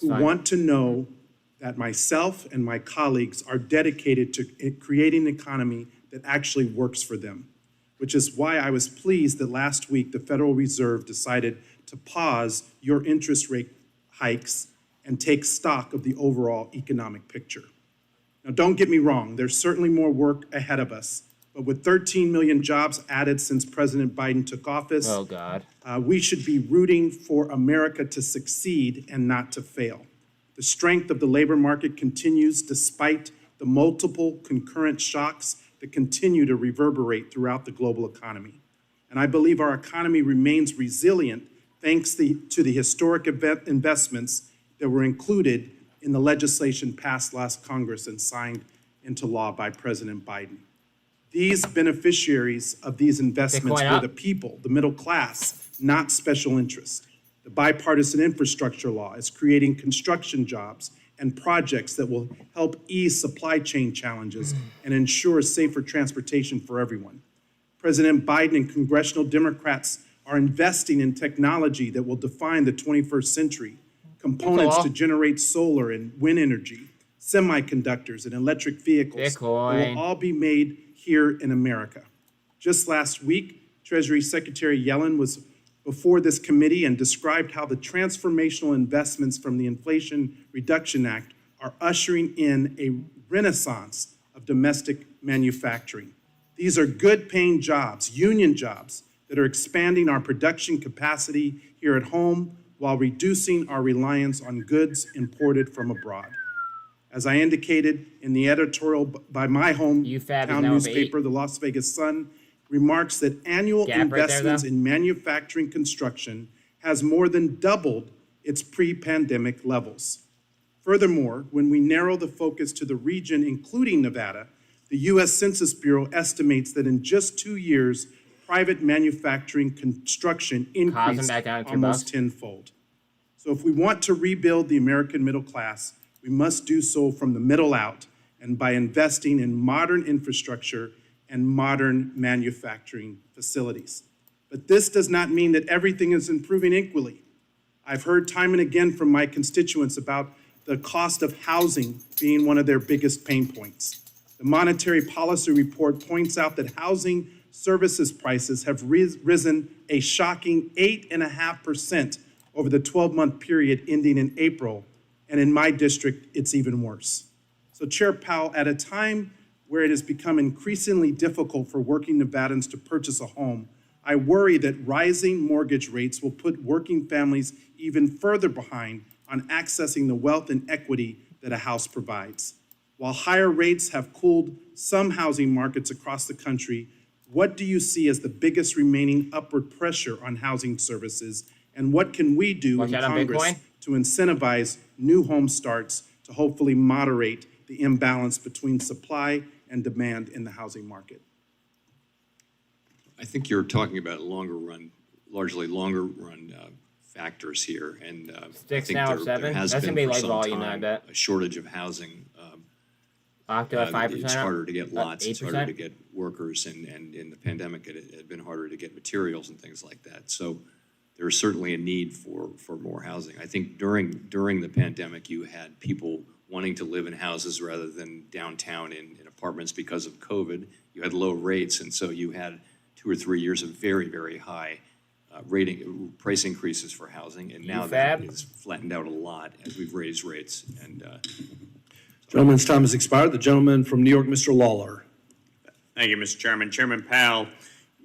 who fine. want to know that myself and my colleagues are dedicated to creating an economy that actually works for them, which is why I was pleased that last week the Federal Reserve decided to pause your interest rate hikes and take stock of the overall economic picture. Now, don't get me wrong, there's certainly more work ahead of us, but with 13 million jobs added since President Biden took office, Oh, God. we should be rooting for America to succeed and not to fail. The strength of the labor market continues despite the multiple concurrent shocks that continue to reverberate throughout the global economy. And I believe our economy remains resilient thanks to the historic investments that were included in the legislation passed last Congress and signed into law by President Biden. These beneficiaries of these investments Bitcoin were up. the people, the middle class, not special interests. The bipartisan infrastructure law is creating construction jobs and projects that will help ease supply chain challenges and ensure safer transportation for everyone. President Biden and congressional Democrats are investing in technology that will define the 21st century. Components Bitcoin. to generate solar and wind energy, semiconductors and electric vehicles Bitcoin. will all be made here in America. Just last week, Treasury Secretary Yellen was before this committee and described how the transformational investments from the Inflation Reduction Act are ushering in a renaissance of domestic manufacturing. These are good-paying jobs, union jobs, that are expanding our production capacity here at home while reducing our reliance on goods imported from abroad. As I indicated in the editorial by my UFAB is hometown now up newspaper, the Las Vegas Sun, remarks that annual Gap right there, investments though. in manufacturing construction has more than doubled its pre-pandemic levels. Furthermore, when we narrow the focus to the region, including Nevada, the U.S. Census Bureau estimates that in just 2 years, private manufacturing construction increased almost tenfold. So if we want to rebuild the American middle class, we must do so from the middle out and by investing in modern infrastructure and modern manufacturing facilities. But this does not mean that everything is improving equally. I've heard time and again from my constituents about the cost of housing being one of their biggest pain points. The Monetary Policy Report points out that housing services prices have risen a shocking 8.5% over the 12-month period ending in April, and in my district, it's even worse. So Chair Powell, at a time where it has become increasingly difficult for working Nevadans to purchase a home, I worry that rising mortgage rates will put working families even further behind on accessing the wealth and equity that a house provides. While higher rates have cooled some housing markets across the country, what do you see as the biggest remaining upward pressure on housing services? And what can we do in Congress to incentivize new home starts to hopefully moderate the imbalance between supply and demand in the housing market? I think you're talking about largely longer run factors here, and I think there has been for some time a shortage of housing. It's harder to get lots, it's harder to get workers, and in the pandemic it had been harder to get materials and things like that. So there's certainly a need for more housing. I think during the pandemic you had people wanting to live in houses rather than downtown in apartments because of COVID. You had low rates, and so you had 2 or 3 years of very, very high price increases for housing, and now that is flattened out a lot as we've raised rates. And Gentleman's time has expired. The gentleman from New York, Mr. Lawler. Thank you, Mr. Chairman. Chairman Powell,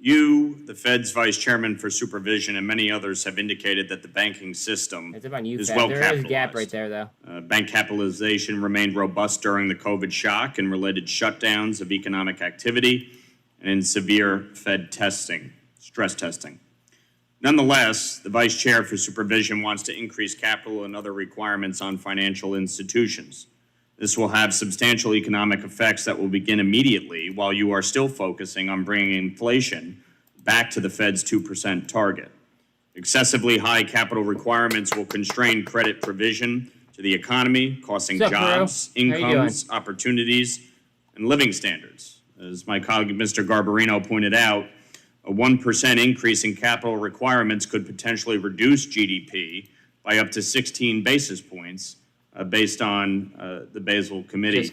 you, the Fed's Vice Chairman for Supervision, and many others have indicated that the banking system is well capitalized. There is a gap right there, though. Bank capitalization remained robust during the COVID shock and related shutdowns of economic activity and in severe Fed stress testing. Nonetheless, the Vice Chair for Supervision wants to increase capital and other requirements on financial institutions. This will have substantial economic effects that will begin immediately while you are still focusing on bringing inflation back to the Fed's 2% target. Excessively high capital requirements will constrain credit provision to the economy, costing jobs, incomes, opportunities, and living standards. As my colleague, Mr. Garbarino, pointed out, a 1% increase in capital requirements could potentially reduce GDP by up to 16 basis points based on the Basel Committee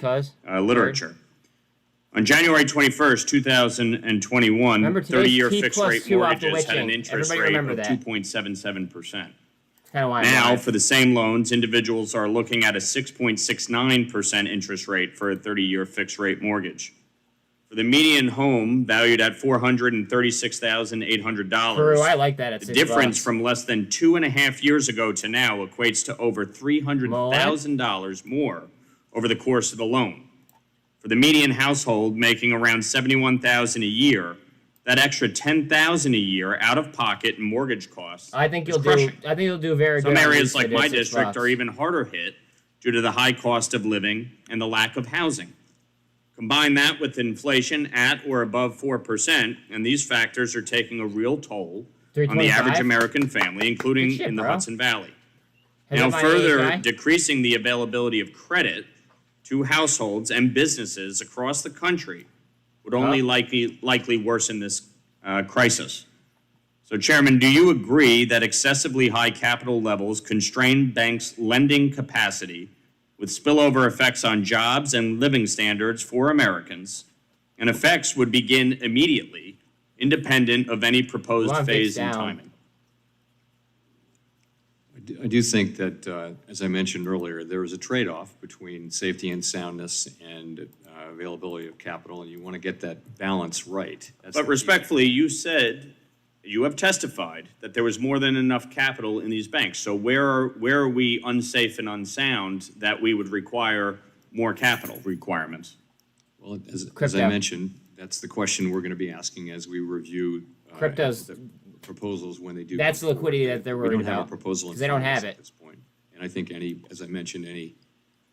literature. On January 21st, 2021, 30-year fixed-rate mortgages had an interest rate of 2.77%. Now, for the same loans, individuals are looking at a 6.69% interest rate for a 30-year fixed-rate mortgage. For the median home valued at $436,800, I like that. The difference from less than 2.5 years ago to now equates to over $300,000 more over the course of the loan. For the median household making around $71,000 a year, that extra $10,000 a year out of pocket in mortgage costs. I think you'll do very good. Some areas like my district are even harder hit due to the high cost of living and the lack of housing. Combine that with inflation at or above 4%, and these factors are taking a real toll on the average American family, including in the Hudson Valley. Now, further decreasing the availability of credit to households and businesses across the country would only likely worsen this crisis. So, Chairman, do you agree that excessively high capital levels constrain banks' lending capacity with spillover effects on jobs and living standards for Americans, and effects would begin immediately, independent of any proposed phase in timing? I do think that, as I mentioned earlier, there is a trade-off between safety and soundness and availability of capital, and you want to get that balance right. But respectfully, you have testified that there was more than enough capital in these banks. So where are we unsafe and unsound that we would require more capital requirements? Well, as I mentioned, that's the question we're going to be asking as we review the proposals when they do. That's the liquidity that they're worried about. We don't have a proposal in they don't have it at this point. And I think as I mentioned, any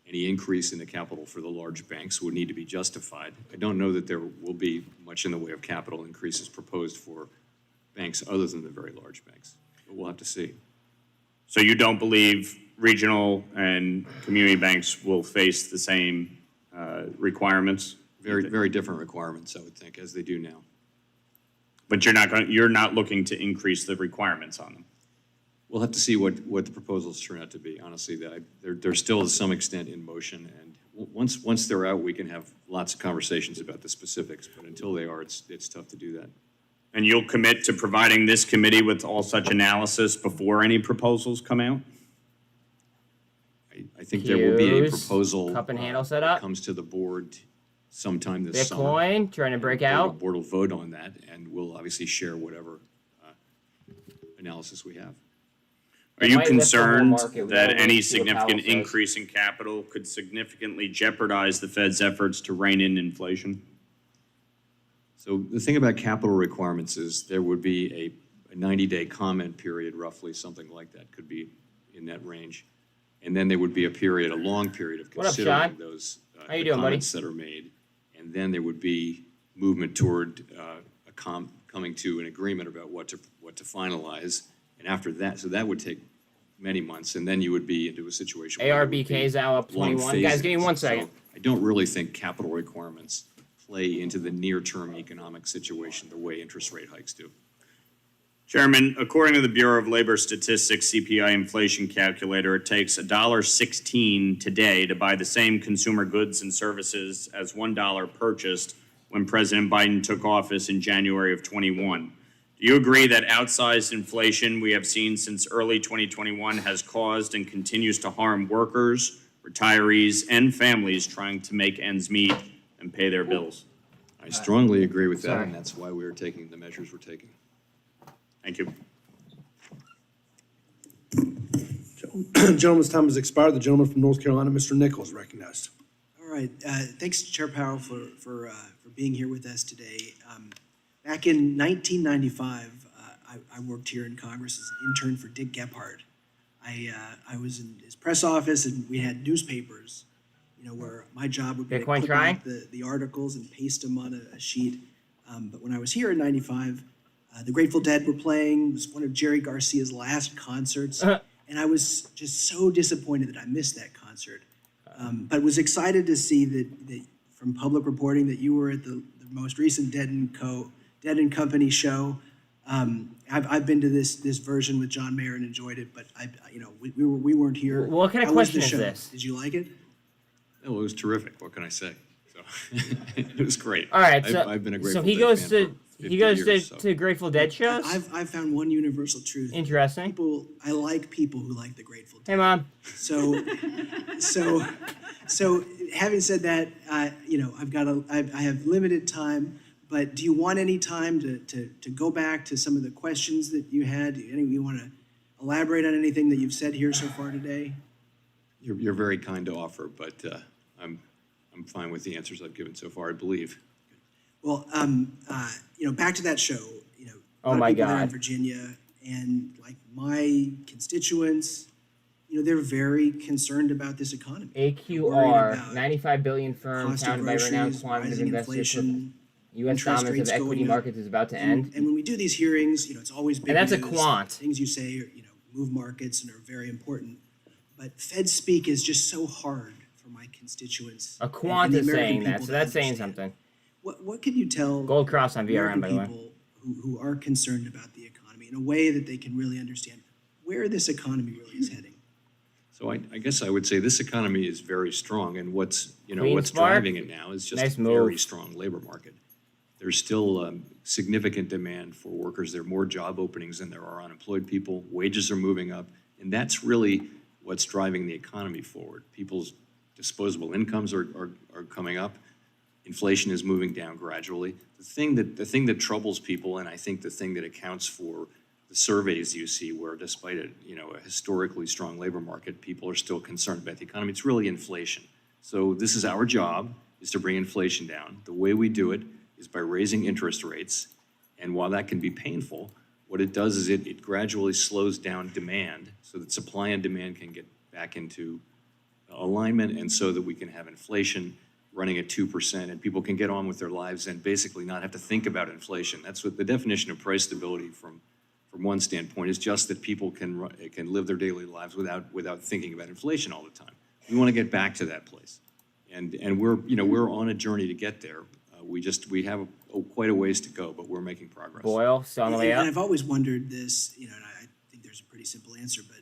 any increase in the capital for the large banks would need to be justified. I don't know that there will be much in the way of capital increases proposed for banks other than the very large banks, but we'll have to see. So you don't believe regional and community banks will face the same requirements? Very different requirements, I would think, as they do now. But you're not looking to increase the requirements on them? We'll have to see what the proposals turn out to be. Honestly, they're still to some extent in motion, and once they're out, we can have lots of conversations about the specifics. But until they are, it's tough to do that. And you'll commit to providing this committee with all such analysis before any proposals come out? I think there will be a Cues, proposal cup and handle set up. that comes to the board sometime this summer. Bitcoin trying to break The out. board will vote on that, and we'll obviously share whatever analysis we have. Are you might lift the whole concerned market. We that don't any really see what Powell significant says. increase in capital could significantly jeopardize the Fed's efforts to rein in inflation? So the thing about capital requirements is there would be a 90-day comment period, roughly, something like that, could be in that range. And then there would be a long period of What up, considering Sean? those How you the doing, buddy? comments that are made. And then there would be movement toward coming to an agreement about what to finalize. And after that, so that would take many months, and then you would be into a situation where there would ARBK be is now up long 21. Guys, give me phases. 1 So second. I don't really think capital requirements play into the near-term economic situation the way interest rate hikes do. Chairman, according to the Bureau of Labor Statistics CPI inflation calculator, it takes $1.16 today to buy the same consumer goods and services as $1 purchased when President Biden took office in January of 21. Do you agree that outsized inflation we have seen since early 2021 has caused and continues to harm workers, retirees, and families trying to make ends meet and pay their bills? I strongly agree with that, Sorry. and that's why we're taking the measures we're taking. Thank you. Gentleman's time has expired. The gentleman from North Carolina, Mr. Nichols, recognized. All right, thanks, Chair Powell, for being here with us today. Back in 1995, I worked here in Congress as an intern for Dick Gephardt. I was in his press office, and we had newspapers, where my job would be to Bitcoin clip trying? out the articles and paste them on a sheet. But when I was here in 95, the Grateful Dead were playing. It was one of Jerry Garcia's last concerts. And I was just so disappointed that I missed that concert. But was excited to see that from public reporting that you were at the most recent Dead and Company show. I've been to this version with John Mayer and enjoyed it, but we weren't here. What kind of How was question the is show? this? Did you like it? Oh, it was terrific. What can I say? So it was great. All right, so I've been a so Grateful he Dead goes fan to for 50 he goes years, to Grateful Dead shows. I've found one universal truth. Interesting. I like people who like the Grateful Dead. Hey, Mom. So having said that, I have limited time, but do you want any time to go back to some of the questions that you had? You want to elaborate on anything that you've said here so far today? You're very kind to offer, but I'm fine with the answers I've given so far, I believe. Well, back to that show, Oh a lot my of people there in God. Virginia, and like my constituents, they're very concerned about this economy. Worried AQR, about 95 billion firm cost of founded by renowned groceries, quantitative rising investors. inflation, U.S. interest dominance rates of equity going up. markets is about to end. And when we do these hearings, it's always big And that's a news. quant. Things you say, move markets and are very important. But Fed speak is just so hard for my constituents. A and quant the is American saying that, people so to that's saying understand. something. What can you tell Gold cross on VRM, American by the way. people who are concerned about the economy in a way that they can really understand where this economy really is heading? So I guess I would say this economy is very strong, and what's Clean what's spark. driving it now is just Nice a very move. strong labor market. There's still significant demand for workers. There are more job openings than there are unemployed people. Wages are moving up, and that's really what's driving the economy forward. People's disposable incomes are coming up. Inflation is moving down gradually. The thing that troubles people, and I think the thing that accounts for the surveys you see where despite a historically strong labor market, people are still concerned about the economy, it's really inflation. So this is our job, is to bring inflation down. The way we do it is by raising interest rates. And while that can be painful, what it does is it gradually slows down demand so that supply and demand can get back into alignment, and so that we can have inflation running at 2%, and people can get on with their lives and basically not have to think about inflation. That's what the definition of price stability from one standpoint is, just that people can live their daily lives without thinking about inflation all the time. We want to get back to that place, and we're on a journey to get there. We have quite a ways to go, but we're making progress. Boyle, still on the way And up. I've always wondered this, and I think there's a pretty simple answer, but,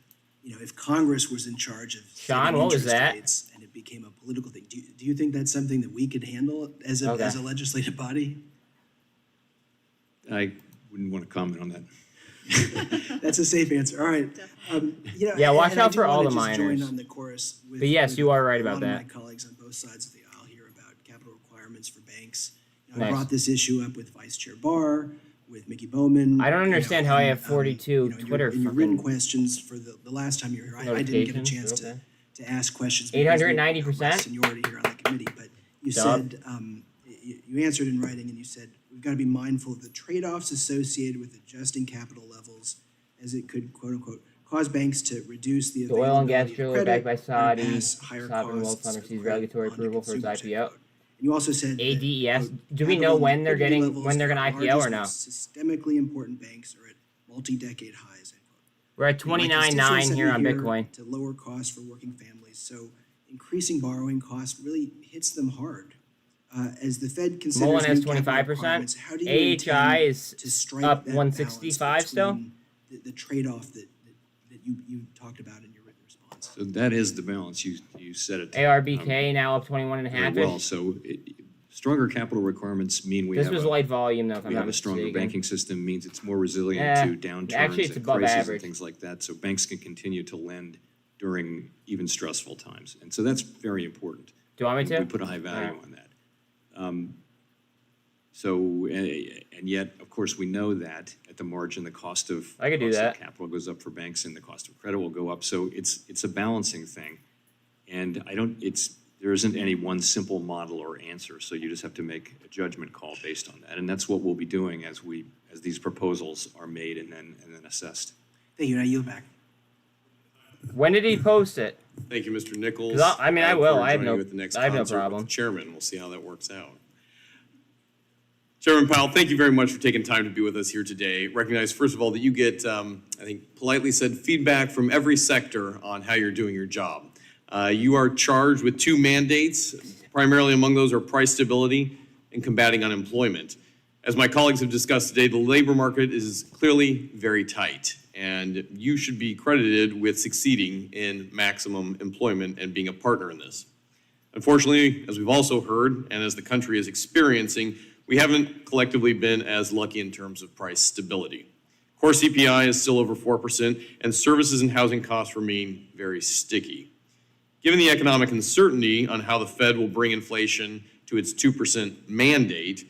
if Congress was in charge of Sean, setting what was interest that? rates and it became a political thing, do you think that's something that we could handle as a legislative body? I wouldn't want to comment on that. That's a safe answer. All right. Yeah, watch and I out do for all wanna the just join minors. on the chorus with, But yes, you are right a lot about of that. my colleagues on both sides of the aisle here about capital requirements for banks. I Nice. brought this issue up with Vice Chair Barr, with Mickey Bowman. I don't understand how I have and, 42 in Twitter your written fucking questions for the last time you were here, I didn't get a chance notifications, to ask questions. because we have 890%? Seniority here on the committee, but you Dub. said, you answered in writing and you said, we've got to be mindful of the trade-offs associated with adjusting capital levels as it could, quote unquote, cause banks to reduce the The oil and gas availability of driller credit backed by Saudi. and pass higher Sovereign wealth costs fund of receives credit regulatory on to approval for its consumers, end IPO. quote. And you also said that, ADES. quote, Do we know capital when they're liquidity getting levels when they're for going our to IPO or largest, no? Systemically important banks are at multi-decade highs. End quote. We're at My 29.9 constituents here on sent me Bitcoin. to lower costs for working families. So increasing borrowing costs really hits them hard. As the Fed considers Mullen has new capital 25%. requirements, how do you AHI intend is to strike up that 165 balance still. between the trade-off that you talked about in your written response? So that is the balance. You said it. ARBK now up 21 and a very half. well. So stronger capital requirements mean we This have was light volume though, if I'm we have not a stronger mistaken. banking system, means it's more resilient to downturns actually, it's and above crises average. and things like that. So banks can continue to lend during even stressful times, and so that's very important. Do you want me to? We put a high value Alright. on that. And yet, of course, we know that at the margin, the cost of I could do cost of that. capital goes up for banks, and the cost of credit will go up. So it's a balancing thing, and there isn't any one simple model or answer. So you just have to make a judgment call based on that, and that's what we'll be doing as these proposals are made and then assessed. Thank you. I yield back. When did he post it? Thank you, Mr. Nichols. 'Cause I mean, I for will. I have joining no- with the next I have no concert with problem. the Chairman, we'll see how that works out. Chairman Powell, thank you very much for taking time to be with us here today. Recognize, first of all, that you get, I think politely said, feedback from every sector on how you're doing your job. You are charged with two mandates. Primarily among those are price stability and combating unemployment. As my colleagues have discussed today, the labor market is clearly very tight, and you should be credited with succeeding in maximum employment and being a partner in this. Unfortunately, as we've also heard, and as the country is experiencing, we haven't collectively been as lucky in terms of price stability. Core CPI is still over 4%, and services and housing costs remain very sticky. Given the economic uncertainty on how the Fed will bring inflation to its 2% mandate,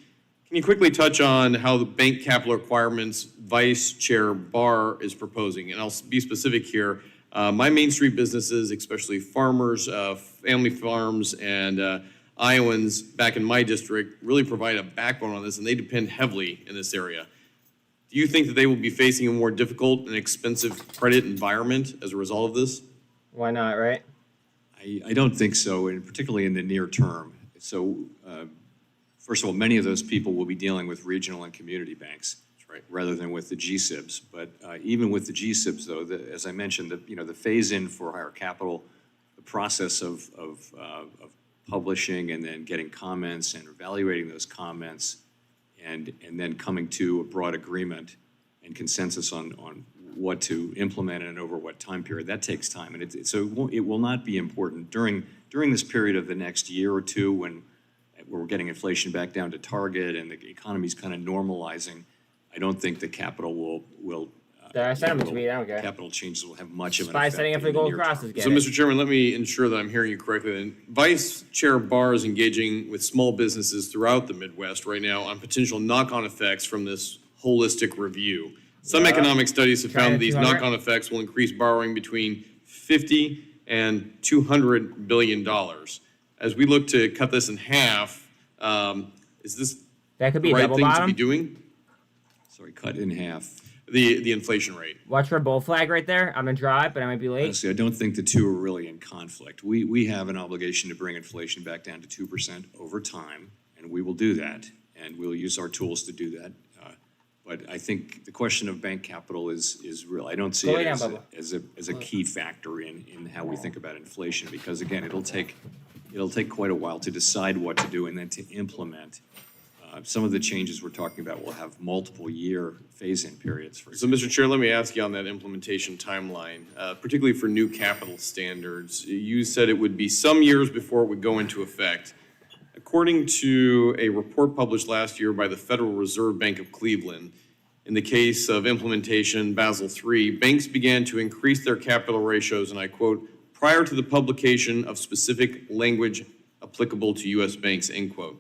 can you quickly touch on how the bank capital requirements Vice Chair Barr is proposing? And I'll be specific here. My Main Street businesses, especially farmers, family farms, and Iowans back in my district, really provide a backbone on this, and they depend heavily in this area. Do you think that they will be facing a more difficult and expensive credit environment as a result of this? Why not, right? I don't think so, and particularly in the near term. So, first of all, many of those people will be dealing with regional and community banks, rather than with the GSIBs. But even with the GSIBs, though, as I mentioned, the phase-in for higher capital, the process of publishing and then getting comments and evaluating those comments, and then coming to a broad agreement and consensus on what to implement and over what time period. That takes time, and it will not be important during this period of the next year or two when we're getting inflation back down to target and the economy's kind of normalizing. I don't think the capital will I sent him a tweet. I don't care. capital changes will have much of an By effect. setting up for the in the gold near crosses, term. get So, it. Mr. Chairman, let me ensure that I'm hearing you correctly then. Vice Chair Barr is engaging with small businesses throughout the Midwest right now on potential knock-on effects from this holistic review. Some economic studies have found that these 200. knock-on effects will increase borrowing between $50 and $200 billion. As we look to cut this in half, is this That could the be a right double thing to bottom. be doing? Sorry, cut in half. the inflation rate. Watch for a bull flag right there. I'm gonna drive, but I might be late. Honestly, I don't think the two are really in conflict. We have an obligation to bring inflation back down to 2% over time, and we will do that, and we'll use our tools to do that. But I think the question of bank capital is real. I don't see it as a key factor in how we think about inflation, because again, it'll take quite a while to decide what to do and then to implement. Some of the changes we're talking about will have multiple year phase-in periods. So, Mr. Chair, let me ask you on that implementation timeline, particularly for new capital standards. You said it would be some years before it would go into effect. According to a report published last year by the Federal Reserve Bank of Cleveland, in the case of implementation Basel III, banks began to increase their capital ratios, and I quote, prior to the publication of specific language applicable to U.S. banks, end quote.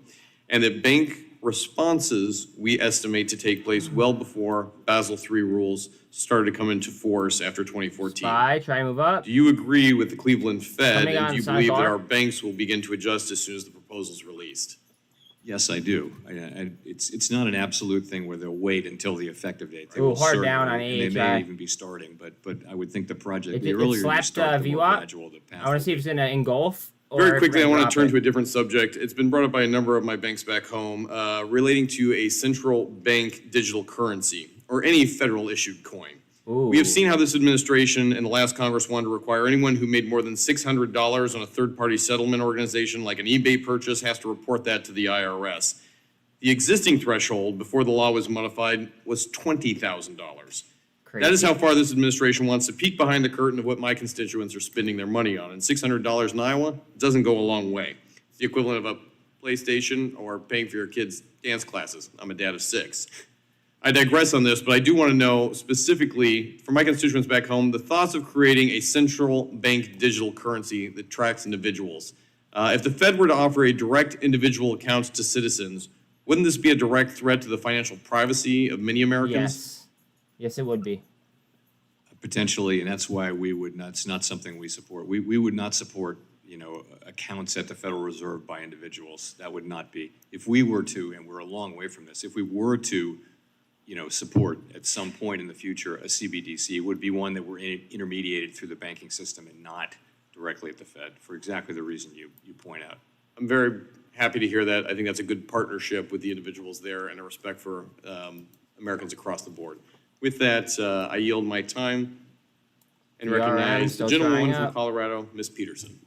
And that bank responses, we estimate, to take place well before Basel III rules started to come into force after 2014. Try to move up. Do you agree with the Cleveland Fed, and do you believe that our banks will begin to adjust as soon as the proposal is released? Yes, I do. It's not an absolute thing where they'll wait until the effective date. They Ooh, will hard down on certainly, and they AHI. may even be starting, but I would think the project, If the it earlier you slapped start, the more VWAP, gradual the path. I want to see if it's gonna engulf. Or Very if quickly, I we're gonna want to drop turn it. to a different subject. It's been brought up by a number of my banks back home relating to a central bank digital currency or any federal issued coin. Ooh. We have seen how this administration and the last Congress wanted to require anyone who made more than $600 on a third-party settlement organization like an eBay purchase has to report that to the IRS. The existing threshold before the law was modified was $20,000. That is how far this administration wants to peek behind the curtain of what my constituents are spending their money on. And $600 in Iowa doesn't go a long way. It's the equivalent of a PlayStation or paying for your kids' dance classes. I'm a dad of 6. I digress on this, but I do want to know specifically, for my constituents back home, the thoughts of creating a central bank digital currency that tracks individuals. If the Fed were to offer a direct individual account to citizens, wouldn't this be a direct threat to the financial privacy of many Americans? Yes, it would be. Potentially, and that's why we would not, it's not something we support. We would not support, accounts at the Federal Reserve by individuals. That would not be, if we were to, and we're a long way from this, if we were to, support at some point in the future a CBDC, it would be one that were intermediated through the banking system and not directly at the Fed for exactly the reason you point out. I'm very happy to hear that. I think that's a good partnership with the individuals there and a respect for Americans across the board. With that, I yield my time and recognize the gentlewoman from Colorado, Ms. Peterson,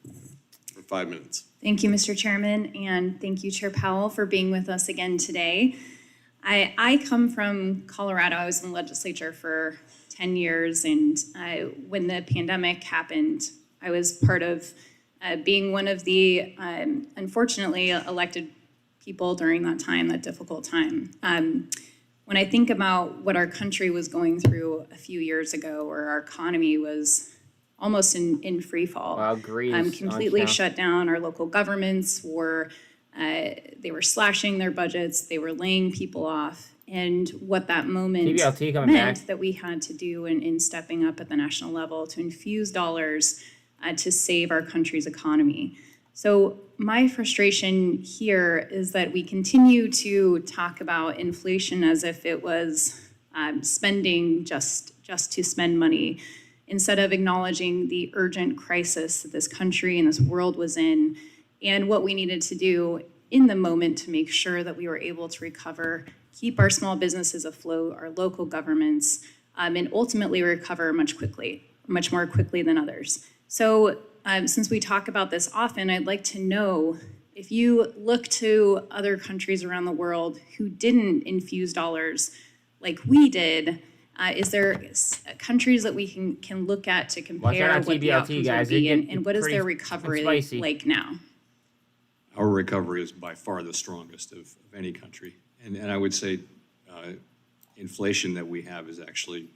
for 5 minutes. Thank you, Mr. Chairman, and thank you, Chair Powell, for being with us again today. I come from Colorado. I was in the legislature for 10 years, and when the pandemic happened, I was part of being one of the, unfortunately, elected people during that time, that difficult time. When I think about what our country was going through a few years ago, where our economy was almost in free fall, completely shut down. Our local governments were they were slashing their budgets, they were laying people off, and what that moment meant that we had to do in stepping up at the national level to infuse dollars to save our country's economy. So my frustration here is that we continue to talk about inflation as if it was spending just to spend money, instead of acknowledging the urgent crisis that this country and this world was in, and what we needed to do in the moment to make sure that we were able to recover, keep our small businesses afloat, our local governments, and ultimately recover much more quickly than others. So since we talk about this often, I'd like to know, if you look to other countries around the world who didn't infuse dollars like we did, is there countries that we can look at to compare what the outcomes would be, and what is their recovery like now? Our recovery is by far the strongest of any country. And I would say inflation that we have is actually,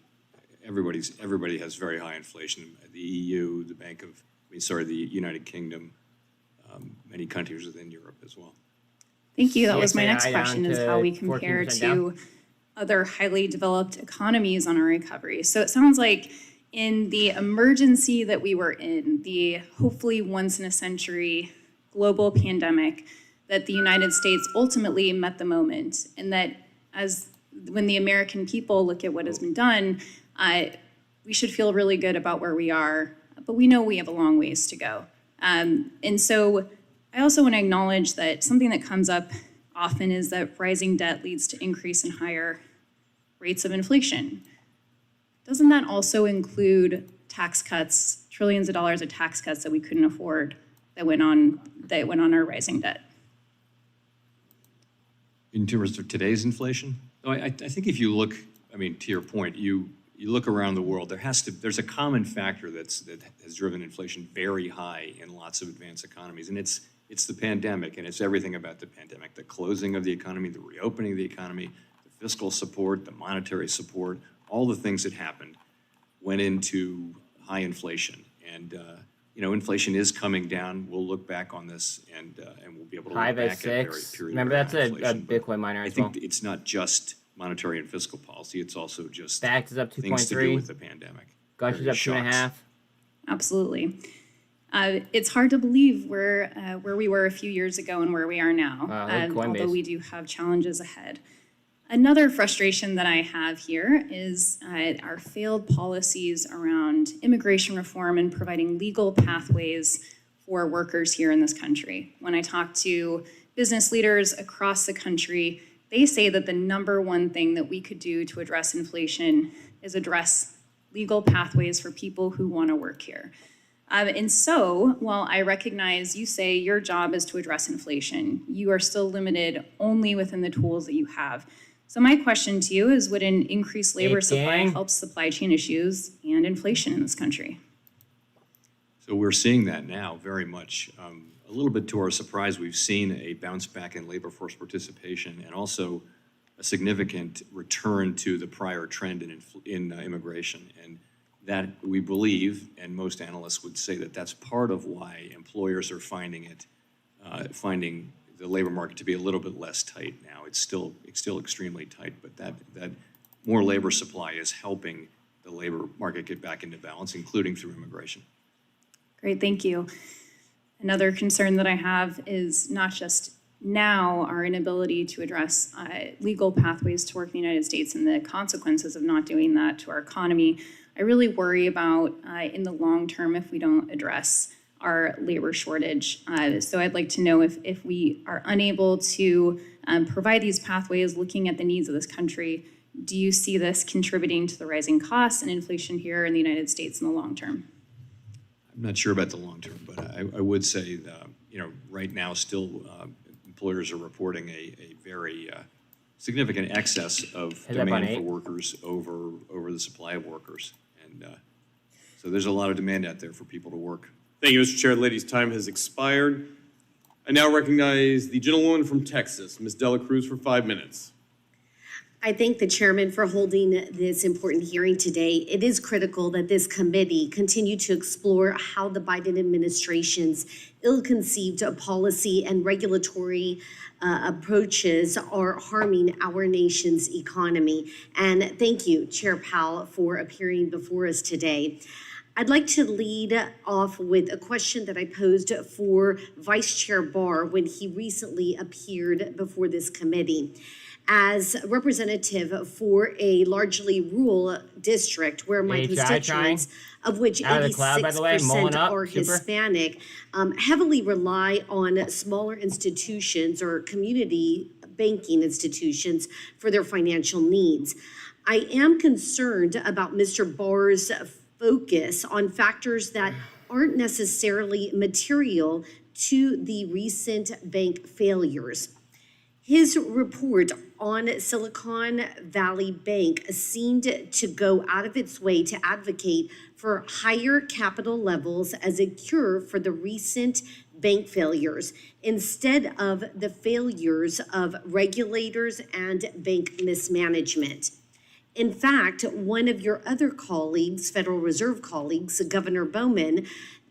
everybody has very high inflation. The EU, the United Kingdom, many countries within Europe as well. Thank you. That was my next question, is how we compare to other highly developed economies on our recovery. So it sounds like in the emergency that we were in, the hopefully once in a century global pandemic, that the United States ultimately met the moment, and that as when the American people look at what has been done, we should feel really good about where we are, but we know we have a long ways to go. And so I also want to acknowledge that something that comes up often is that rising debt leads to increase in higher rates of inflation. Doesn't that also include tax cuts, trillions of dollars of tax cuts that we couldn't afford that went on our rising debt? In terms of today's inflation? I think if you look, I mean, to your point, you look around the world, there's a common factor that has driven inflation very high in lots of advanced economies, and it's the pandemic, and it's everything about the pandemic, the closing of the economy, the reopening of the economy, the fiscal support, the monetary support, all the things that happened went into high inflation. And inflation is coming down. We'll look back on this and we'll be able to look back at very period. Remember, that's a Bitcoin miner as well. I think it's not just monetary and fiscal policy. It's also just Stacks is up 2.3. things to do with the pandemic. Gosh is up 2.5. Absolutely. It's hard to believe where we were a few years ago and where we are now, although we do have challenges ahead. Another frustration that I have here is our failed policies around immigration reform and providing legal pathways for workers here in this country. When I talk to business leaders across the country, they say that the number one thing that we could do to address inflation is address legal pathways for people who want to work here. And so, while I recognize you say your job is to address inflation, you are still limited only within the tools that you have. So my question to you is, would an increased labor supply help supply chain issues and inflation in this country? So we're seeing that now very much. A little bit to our surprise, we've seen a bounce back in labor force participation and also a significant return to the prior trend in immigration. And that we believe, and most analysts would say that that's part of why employers are finding the labor market to be a little bit less tight now. It's still extremely tight, but that more labor supply is helping the labor market get back into balance, including through immigration. Great, thank you. Another concern that I have is not just now our inability to address legal pathways to work in the United States and the consequences of not doing that to our economy. I really worry about in the long term if we don't address our labor shortage. So I'd like to know if we are unable to provide these pathways looking at the needs of this country, do you see this contributing to the rising costs and inflation here in the United States in the long term? I'm not sure about the long term, but I would say that, right now still employers are reporting a very significant excess of demand for workers over the supply of workers. And so there's a lot of demand out there for people to work. Thank you, Mr. Chair. Ladies' time has expired. I now recognize the gentlewoman from Texas, Ms. Dela Cruz, for 5 minutes. I thank the chairman for holding this important hearing today. It is critical that this committee continue to explore how the Biden administration's ill-conceived policy and regulatory approaches are harming our nation's economy. And thank you, Chair Powell, for appearing before us today. I'd like to lead off with a question that I posed for Vice Chair Barr when he recently appeared before this committee. As representative for a largely rural district where my constituents, of which 86% are Hispanic, heavily rely on smaller institutions or community banking institutions for their financial needs. I am concerned about Mr. Barr's focus on factors that aren't necessarily material to the recent bank failures. His report on Silicon Valley Bank seemed to go out of its way to advocate for higher capital levels as a cure for the recent bank failures, instead of the failures of regulators and bank mismanagement. In fact, one of your other colleagues, Federal Reserve colleagues, Governor Bowman,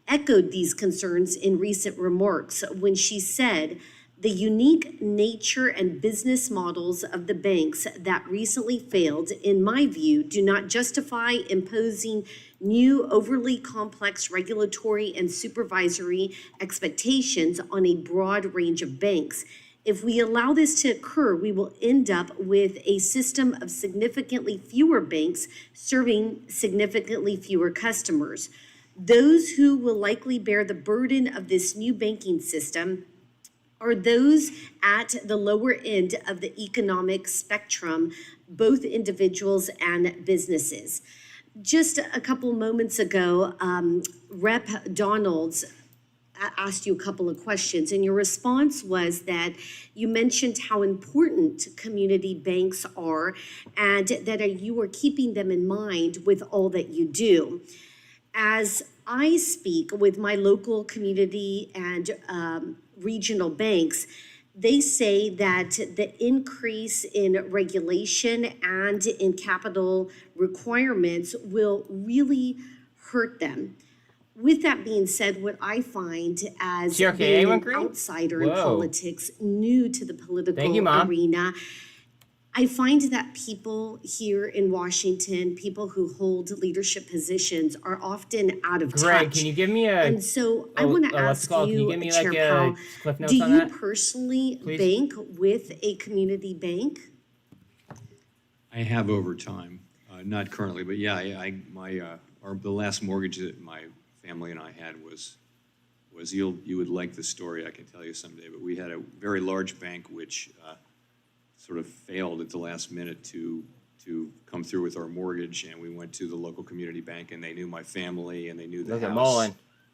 echoed these concerns in recent remarks when she said, "The unique nature and business models of the banks that recently failed, in my view, do not justify imposing new overly complex regulatory and supervisory expectations on a broad range of banks. If we allow this to occur, we will end up with a system of significantly fewer banks serving significantly fewer customers. Those who will likely bear the burden of this new banking system are those at the lower end of the economic spectrum, both individuals and businesses. Just a couple moments ago, Rep. Donalds asked you a couple of questions, and your response was that you mentioned how important community banks are and that you are keeping them in mind with all that you do. As I speak with my local community and regional banks, they say that the increase in regulation and in capital requirements will really hurt them. With that being said, what I find as being an outsider in politics, new to the political arena, I find that people here in Washington, people who hold leadership positions, are often out of touch. Greg, can you give me a... And so I want to ask you, Chair Powell, do you personally bank with a community bank? I have over time, not currently, but yeah, the last mortgage that my family and I had was you would like the story, I can tell you someday, but we had a very large bank which sort of failed at the last minute to come through with our mortgage, and we went to the local community bank, and they knew my family, and they knew the house,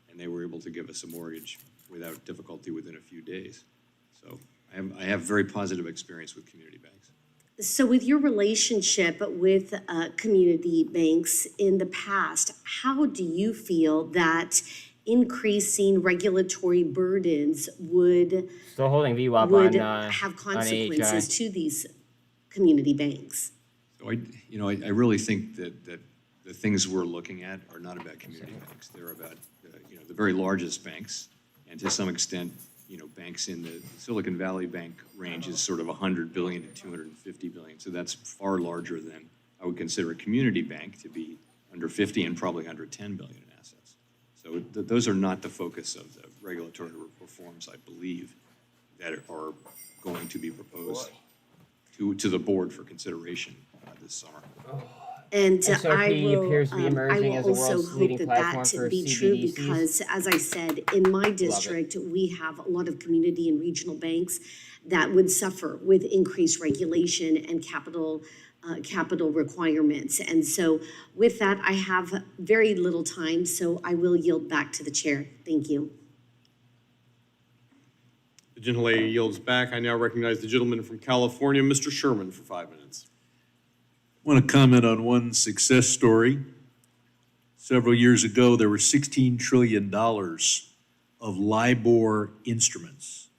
and they were able to give us a mortgage without difficulty within a few days. So I have very positive experience with community banks. So with your relationship with community banks in the past, how do you feel that increasing regulatory burdens would still holding VWAP have consequences to these community banks? So I really think that the things we're looking at are not about community banks. They're about the very largest banks, and to some extent, banks in the Silicon Valley Bank range is sort of 100 billion to 250 billion. So that's far larger than I would consider a community bank to be, under 50 and probably under 10 billion in assets. So those are not the focus of the regulatory reforms, I believe, that are going to be proposed to the board for consideration this summer. And SRP appears to be emerging as the also world's hope leading that platform that for be true CBDCs. because, as I said, in my district, we have a lot of community and regional banks that would suffer with increased regulation and capital requirements. And so with that, I have very little time, so I will yield back to the chair. Thank you. The gentlelady yields back. I now recognize the gentleman from California, Mr. Sherman, for 5 minutes. I want to comment on one success story. Several years ago, there were $16 trillion of LIBOR instruments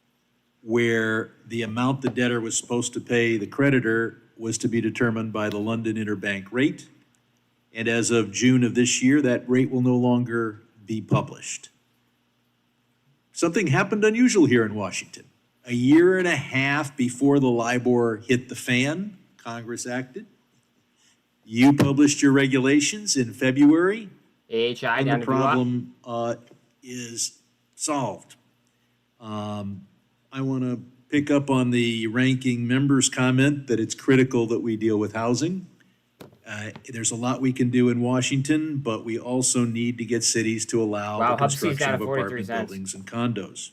where the amount the debtor was supposed to pay the creditor was to be determined by the London Interbank Rate. And as of June of this year, that rate will no longer be published. Something happened unusual here in Washington. A year and a half before the LIBOR hit the fan, Congress acted. You published your regulations in February, AHI and down the to VWAP. problem is solved. I want to pick up on the ranking member's comment that it's critical that we deal with housing. There's a lot we can do in Washington, but we also need to get cities to allow the construction of apartment buildings and condos.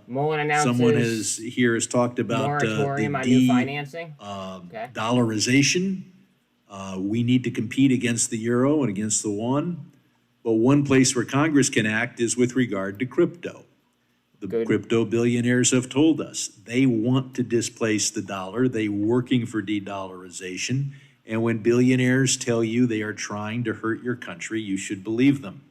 Mullen announces Someone has talked about moratorium on new financing. Dollarization. We need to compete against the euro and against the won. But one place where Congress can act is with regard to crypto. The crypto billionaires have told us they want to displace the dollar. They're working for de-dollarization. And when billionaires tell you they are trying to hurt your country, you should believe them.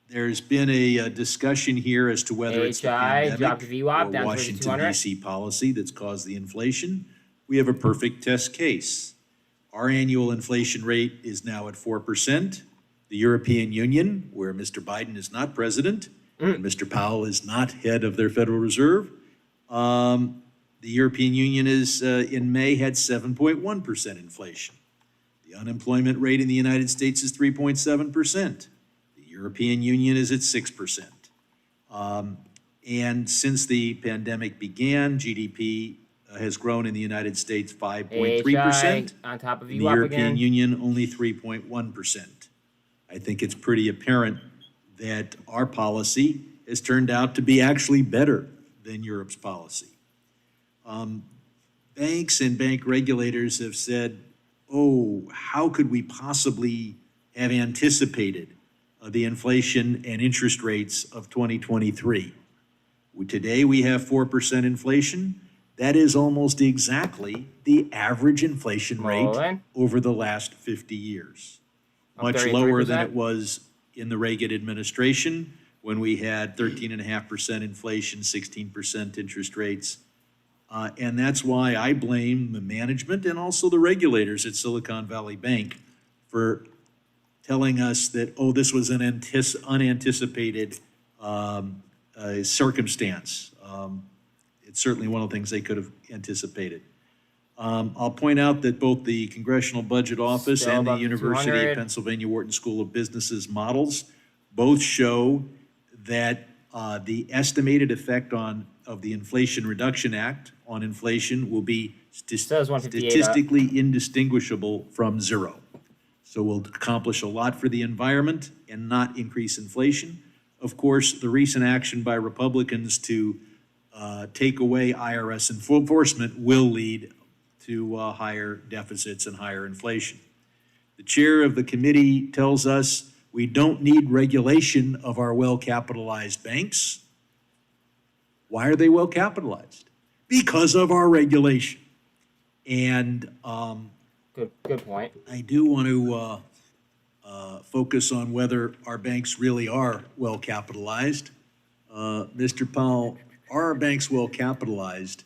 There's been a discussion here as to whether it's the pandemic or Washington, D.C. policy that's caused the inflation. We have a perfect test case. Our annual inflation rate is now at 4%. The European Union, where Mr. Biden is not president, and Mr. Powell is not head of their Federal Reserve, the European Union is, in May, had 7.1% inflation. The unemployment rate in the United States is 3.7%. The European Union is at 6%. And since the pandemic began, GDP has grown in the United States 5.3%. on top of In you the up European again. Union, only 3.1%. I think it's pretty apparent that our policy has turned out to be actually better than Europe's policy. Banks and bank regulators have said, oh, how could we possibly have anticipated the inflation and interest rates of 2023? Today we have 4% inflation. That is almost exactly the average inflation rate over the last 50 years. Much lower than it was in the Reagan administration when we had 13.5% inflation, 16% interest rates. And that's why I blame the management and also the regulators at Silicon Valley Bank for telling us that, oh, this was an unanticipated circumstance. It's certainly one of the things they could have anticipated. I'll point out that both the Congressional Budget Office Still and the above the University 200. of Pennsylvania Wharton School of Business's models both show that the estimated effect of the Inflation Reduction Act on inflation will be statistically indistinguishable from zero. So we'll accomplish a lot for the environment and not increase inflation. Of course, the recent action by Republicans to take away IRS enforcement will lead to higher deficits and higher inflation. The chair of the committee tells us we don't need regulation of our well-capitalized banks. Why are they well-capitalized? Because of our regulation. And Good point. I do want to focus on whether our banks really are well-capitalized. Mr. Powell, are our banks well-capitalized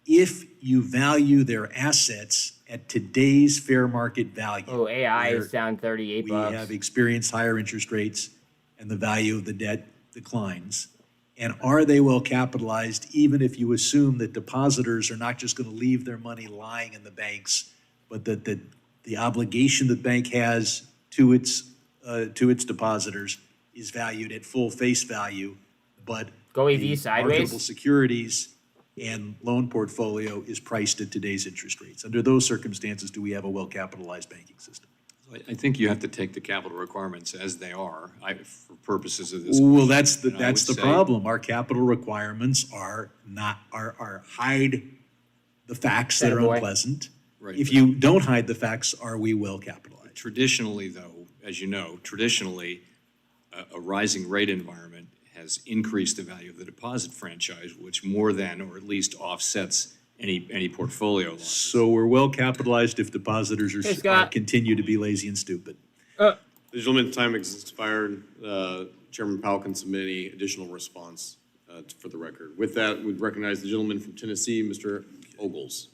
if you value their assets at today's fair market value? Oh, AI is down 38 bucks. We have experienced higher interest rates and the value of the debt declines. And are they well capitalized even if you assume that depositors are not just going to leave their money lying in the banks, but that the obligation the bank has to its depositors is valued at full face value, but Go EV the sideways? marketable securities and loan portfolio is priced at today's interest rates. Under those circumstances, do we have a well-capitalized banking system? I think you have to take the capital requirements as they are, for purposes of this. Well, question. that's the problem. Our capital requirements are hide the facts that are unpleasant. Right. If you don't hide the facts, are we well capitalized? Traditionally, though, as you know, a rising rate environment has increased the value of the deposit franchise, which more than or at least offsets any portfolio loss. So we're well capitalized if depositors continue to be lazy and stupid. The gentleman's time has expired. Chairman Powell can submit any additional response for the record. With that, we'd recognize the gentleman from Tennessee, Mr. Ogles.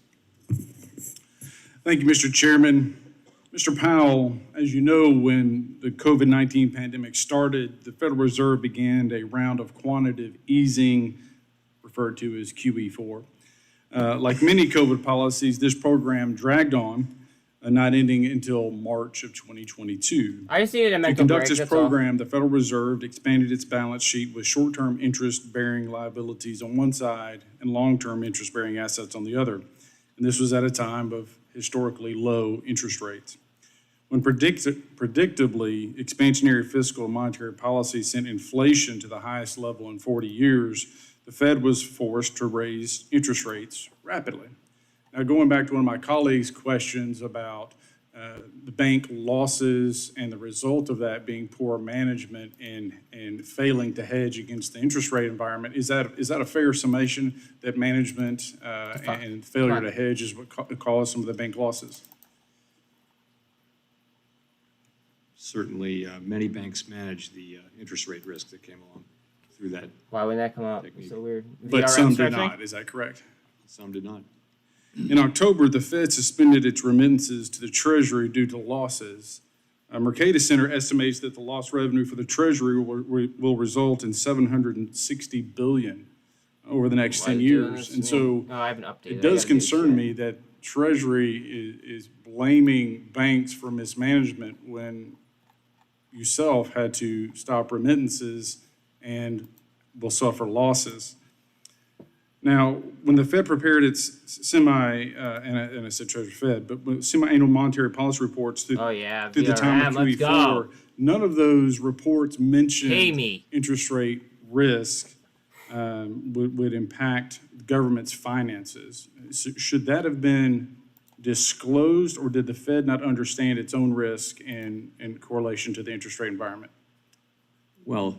Thank you, Mr. Chairman. Mr. Powell, as you know, when the COVID-19 pandemic started, the Federal Reserve began a round of quantitative easing, referred to as QE4. Like many COVID policies, this program dragged on, not ending until March of 2022. I just needed a mental To conduct break, this program, the Federal Reserve expanded its balance sheet with short-term interest-bearing liabilities on one side and long-term interest-bearing assets on the other. And this was at a time of historically low interest rates. When predictably, expansionary fiscal and monetary policy sent inflation to the highest level in 40 years, the Fed was forced to raise interest rates rapidly. Now, going back to one of my colleagues' questions about the bank losses and the result of that being poor management and failing to hedge against the interest rate environment, is that a fair summation that management and failure to hedge is what caused some of the bank losses? Certainly, many banks manage the interest rate risk that came along through that. Why wouldn't that come up? It's so weird. But some did not, is that correct? Some did not. In October, the Fed suspended its remittances to the Treasury due to losses. Mercatus Center estimates that the lost revenue for the Treasury will result in $760 billion over the next 10 years. And so I haven't updated. it does concern me that Treasury is blaming banks for mismanagement when you yourself had to stop remittances and will suffer losses. Now, when the Fed prepared its and I said Treasury Fed, but semi-annual monetary policy reports through the time of QE4, none of those reports mentioned interest rate risk would impact the government's finances. So should that have been disclosed, or did the Fed not understand its own risk in correlation to the interest rate environment? Well,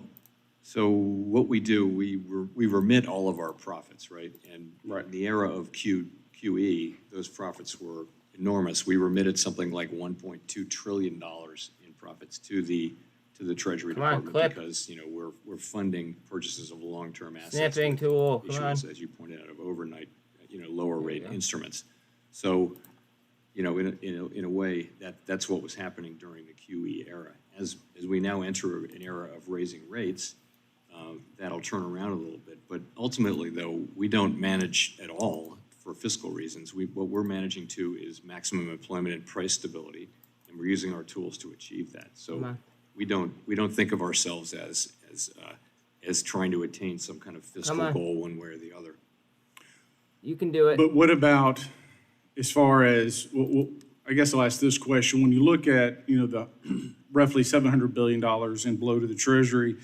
so what we do, we remit all of our profits, right? And in the era of QE, those profits were enormous. We remitted something like $1.2 trillion in profits to the Treasury Department because, you know, we're funding purchases of long-term assets. Snipping tool, issuance, as you pointed out, of overnight, you know, lower rate instruments. So, you know, in a way, that's what was happening during the QE era. As we now enter an era of raising rates, that'll turn around a little bit. But ultimately, though, we don't manage at all for fiscal reasons. What we're managing to is maximum employment and price stability, and we're using our tools to achieve that. So we don't think of ourselves as trying to attain some kind of fiscal goal one way or the other. You can do it. But what about, as far as, well, I guess I'll ask this question. When you look at, you know, the roughly $700 billion in blow to the Treasury,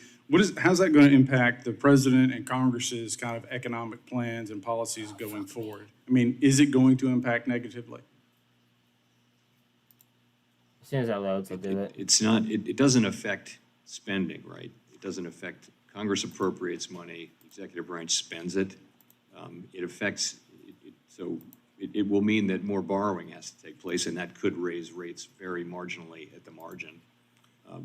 how's that going to impact the president and Congress's kind of economic plans and policies going forward? I mean, is it going to impact negatively? As soon as that loads, I'll do it. It's not, it doesn't affect spending, right? It doesn't affect, Congress appropriates money, the executive branch spends it. It affects, so it will mean that more borrowing has to take place, and that could raise rates very marginally at the margin.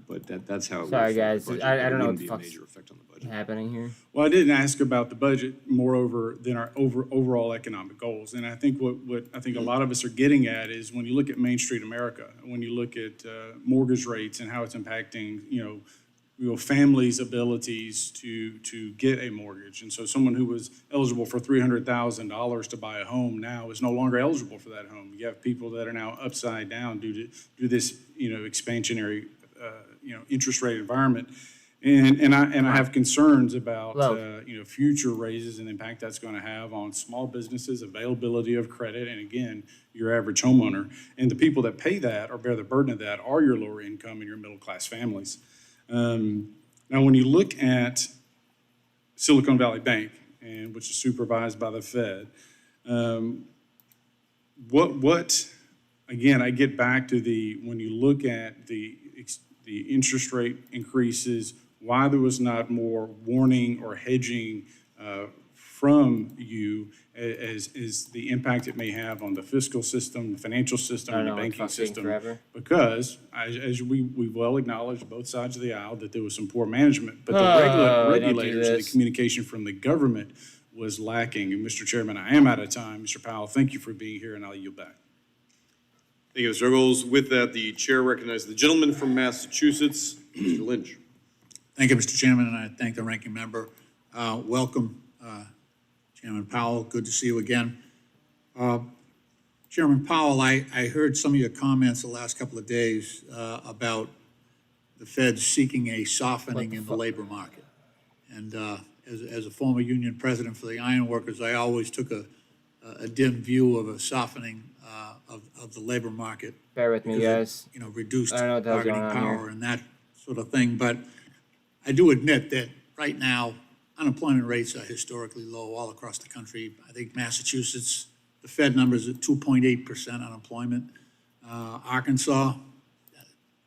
But that's how it works. Sorry, guys. I don't know what the fuck's fuck's happening here. Well, I didn't ask about the budget moreover than our overall economic goals. And I think what I think a lot of us are getting at is when you look at Main Street America, when you look at mortgage rates and how it's impacting, you know, families' abilities to get a mortgage. And so someone who was eligible for $300,000 to buy a home now is no longer eligible for that home. You have people that are now upside down due to this, you know, expansionary, you know, interest rate environment. And I have concerns about, you know, future raises and the impact that's going to have on small businesses, availability of credit, and again, your average homeowner. And the people that pay that or bear the burden of that are your lower income and your middle class families. Now, when you look at Silicon Valley Bank, and which is supervised by the Fed, again, I get back to when you look at the interest rate increases, why there was not more warning or hedging from you as the impact it may have on the fiscal system, the financial system, and the banking system. Because, as we well acknowledged, both sides of the aisle, that there was some poor management, but the regulators and the communication from the government was lacking. And Mr. Chairman, I am out of time. Mr. Powell, thank you for being here, and I'll yield back. Thank you, Mr. Eagles. With that, the chair recognizes the gentleman from Massachusetts, Mr. Lynch. Thank you, Mr. Chairman, and I thank the ranking member. Welcome, Chairman Powell. Good to see you again. Chairman Powell, I heard some of your comments the last couple of days about the Fed seeking a softening in the labor market. And as a former union president for the iron workers, I always took a dim view of a softening of the labor market. Bear with me, guys. You know, reduced bargaining power and that sort of thing. But I do admit that right now, unemployment rates are historically low all across the country. I think Massachusetts, the Fed numbers at 2.8% unemployment. Arkansas,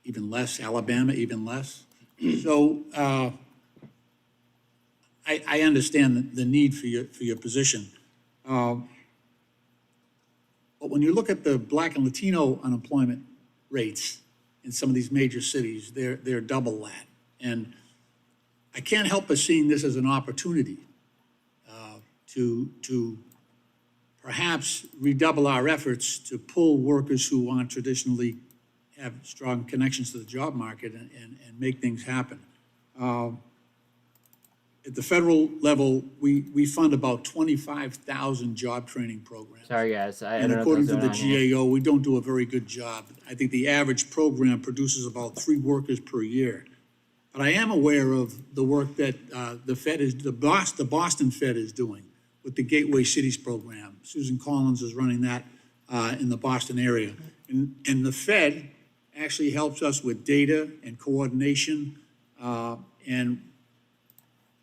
even less. Alabama, even less. So I understand the need for your position. But when you look at the Black and Latino unemployment rates in some of these major cities, they're double that. And I can't help but seeing this as an opportunity to perhaps redouble our efforts to pull workers who aren't traditionally have strong connections to the job market and make things happen. At the federal level, we fund about 25,000 job training programs. Sorry, guys. And according to the GAO, we don't do a very good job. I think the average program produces about 3 workers per year. But I am aware of the work that the Fed is, the Boston Fed is doing with the Gateway Cities program. Susan Collins is running that in the Boston area. And the Fed actually helps us with data and coordination, and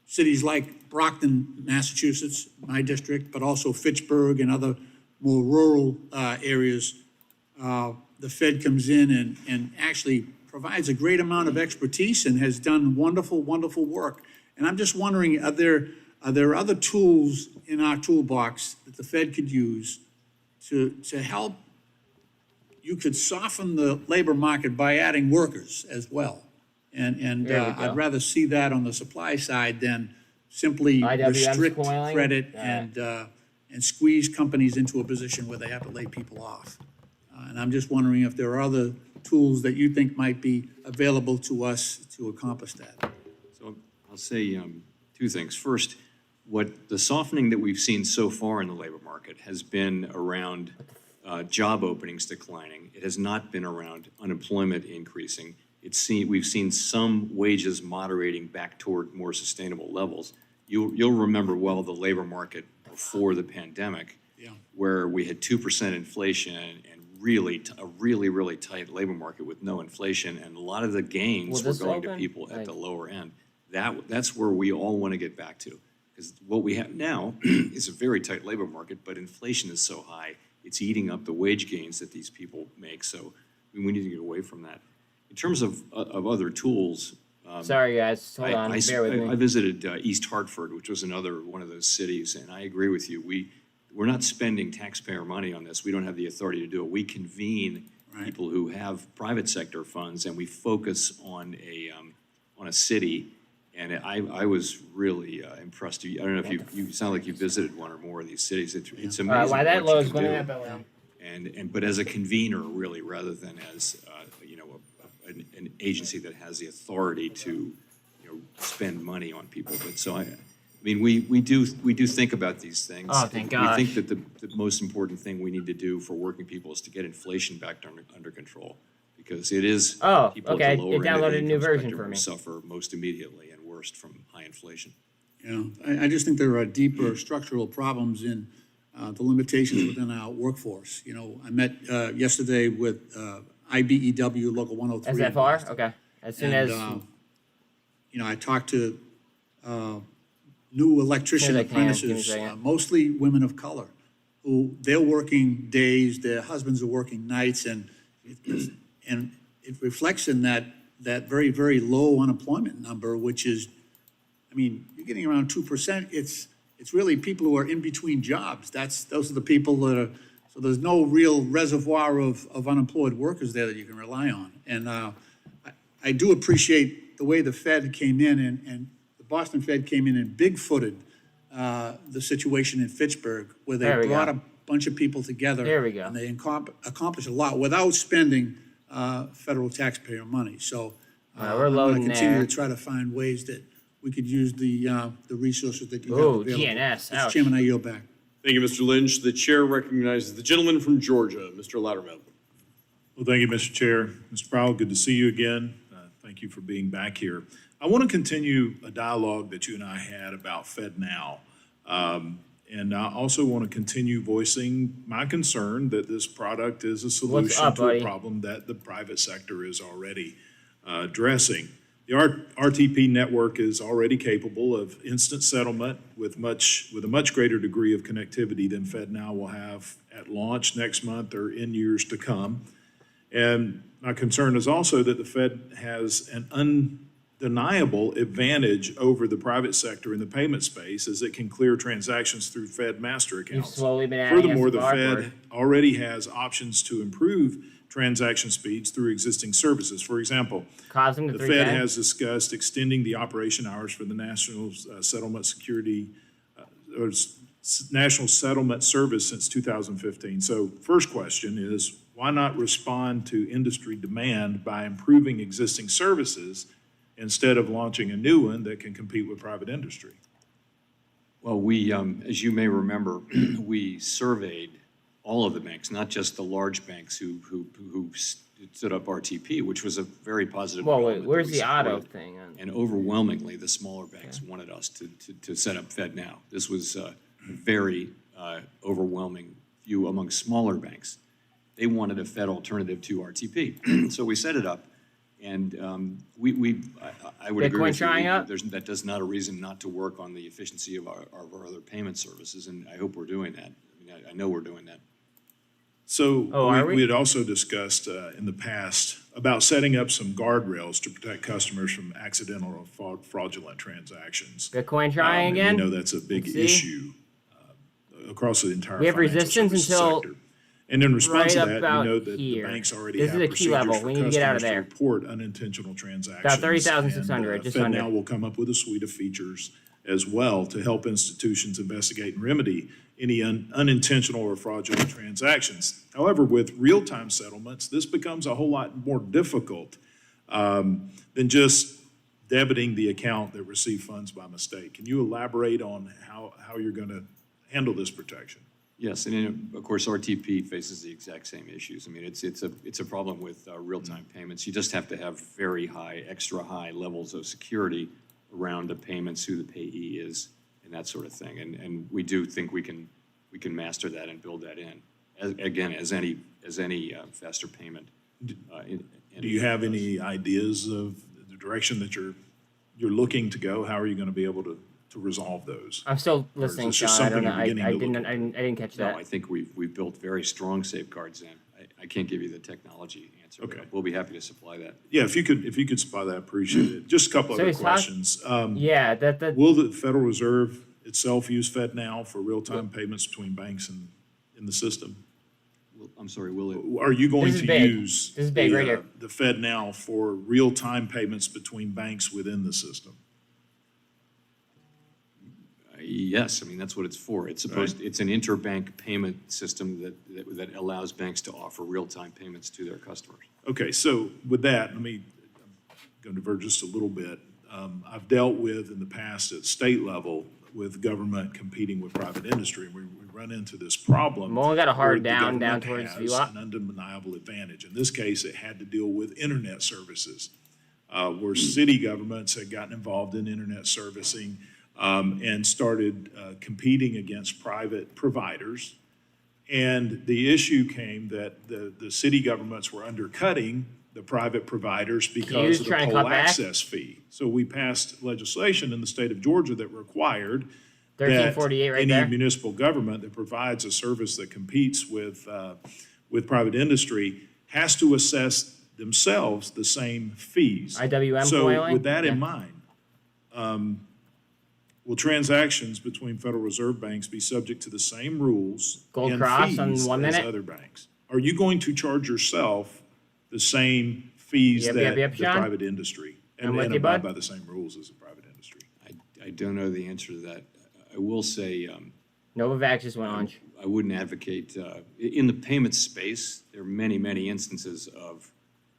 cities like Brockton, Massachusetts, my district, but also Fitchburg and other more rural areas. The Fed comes in and actually provides a great amount of expertise and has done wonderful, wonderful work. And I'm just wondering, are there other tools in our toolbox that the Fed could use to help? You could soften the labor market by adding workers as well. And I'd rather see that on the supply side than simply IWM's restrict coiling. credit and squeeze companies into a position where they have to lay people off. And I'm just wondering if there are other tools that you think might be available to us to accomplish that. So I'll say two things. First, what the softening that we've seen so far in the labor market has been around job openings declining. It has not been around unemployment increasing. We've seen some wages moderating back toward more sustainable levels. You'll remember well the labor market before the pandemic, where we had 2% inflation and a really tight labor market with no inflation, and a lot of the gains were going to people at the lower end. That's where we all want to get back to, because what we have now is a very tight labor market, but inflation is so high, it's eating up the wage gains that these people make. So we need to get away from that. In terms of other tools, sorry guys, hold on, bear with me. I visited East Hartford, which was another one of those cities, and I agree with you. We're not spending taxpayer money on this. We don't have the authority to do it. We convene people who have private sector funds, and we focus on a city. And I was really impressed. I don't know if you sound like you visited one or more of these cities. It's amazing Why that what low is you going can up. do. But as a convener, really, rather than as an agency that has the authority to spend money on people. But so I mean, we do think about these things. Oh, thank gosh. We think that the most important thing we need to do for working people is to get inflation back under control, because it is people okay. at the lower It downloaded end a new of the income version spectrum for who me. suffer most immediately and worst from high inflation. I just think there are deeper structural problems in the limitations within our workforce. I met yesterday with IBEW Local 103. Is that far? Okay. As soon as I talked to new electrician apprentices, mostly women of color, who they're working days, their husbands are working nights, and it reflects in that very, very low unemployment number, which is, I mean, you're getting around 2%. It's really people who are in between jobs. Those are the people that are, so there's no real reservoir of unemployed workers there that you can rely on. And I do appreciate the way the Fed came in, and the Boston Fed came in and big-footed the situation in Fitchburg, where they brought a bunch of people together. There we go. And they accomplished a lot without spending federal taxpayer money. So we're I'm loading going to continue there. to try to find ways that we could use the resources that you Ooh, have available. GNS, Mr. ouch. Chairman, I yield back. Thank you, Mr. Lynch. The chair recognizes the gentleman from Georgia, Mr. Loudermilk. Well, thank you, Mr. Chair. Mr. Powell, good to see you again. Thank you for being back here. I want to continue a dialogue that you and I had about FedNow. And I also want to continue voicing my concern that this product is a solution to a problem that the private sector is already addressing. The RTP network is already capable of instant settlement with a much greater degree of connectivity than FedNow will have at launch next month or in years to come. And my concern is also that the Fed has an undeniable advantage over the private sector in the payment space, as it can clear transactions through Fed master accounts. You've slowly been adding Furthermore, us the to our Fed already has options to improve transaction speeds through existing services. For example, the Fed has discussed extending the operation hours for the National Settlement National Settlement Service since 2015. So first question is, why not respond to industry demand by improving existing services instead of launching a new one that can compete with private industry? Well, we, as you may remember, we surveyed all of the banks, not just the large banks who stood up RTP, which was a very positive Well, development that where's we the auto supported. thing? And overwhelmingly, the smaller banks wanted us to set up FedNow. This was a very overwhelming view among smaller banks. They wanted a Fed alternative to RTP. So we set it up. And I would agree Bitcoin with trying you. up? That does not a reason not to work on the efficiency of our other payment services, and I hope we're doing that. I mean, I know we're doing that. So are we we? had also discussed in the past about setting up some guardrails to protect customers from accidental or fraudulent transactions. Bitcoin trying And again? we know that's a big Let's see. issue across the entire We have financial resistance services until sector. And in response right to that, about we know that here. the banks already This have is a key procedures level. for We need to get out of customers to there. report unintentional transactions. About 30,600, And, just under. FedNow will come up with a suite of features as well to help institutions investigate and remedy any unintentional or fraudulent transactions. However, with real-time settlements, this becomes a whole lot more difficult than just debiting the account that received funds by mistake. Can you elaborate on how you're going to handle this protection? Yes, and of course, RTP faces the exact same issues. I mean, it's a problem with real-time payments. You just have to have very high, extra high levels of security around the payments, who the payee is, and that sort of thing. And we do think we can master that and build that in, as any faster payment. Do you have any ideas of the direction that you're looking to go? How are you going to be able to resolve those? I'm still Or is listening, this just John. I don't something know. you're beginning to look I didn't catch that. No, I think we've built very strong safeguards in. I can't give you the technology answer. Okay. But we'll be happy to supply that. Yeah, if you could supply that, I appreciate it. Just a couple So other he's talk- questions. Yeah, that Will the Federal Reserve itself use FedNow for real-time payments between banks and in the system? I'm sorry, will it? Are you going This is to big. use This is big right here. the FedNow for real-time payments between banks within the system? Yes, I mean, that's what it's for. It's it's an interbank payment system that allows banks to offer real-time payments to their customers. Okay, so with that, I'm going to diverge just a little bit. I've dealt with in the past at state level with government competing with private industry. We run into this problem. Mo got a hard where the down government towards has VWAP. an undeniable advantage. In this case, it had to deal with internet services, where city governments had gotten involved in internet servicing and started competing against private providers. And the issue came that the city governments were undercutting the private providers because of the trying to poll cut back? access fee. So we passed legislation in the state of Georgia that required 1348 right any there. municipal government that provides a service that competes with private industry has to assess themselves the same fees. IWM So coiling? with that Yeah. in mind, will transactions between Federal Reserve banks be subject to the same rules Gold and cross on fees 1 as minute? other banks? Are you going to charge yourself the same fees Yep, that yep, yep, the Sean. private industry I'm and with you, abide bud. by the same rules as the private industry? I don't know the answer to that. I will say, Novavax just went on. I wouldn't advocate, in the payment space, there are many, many instances of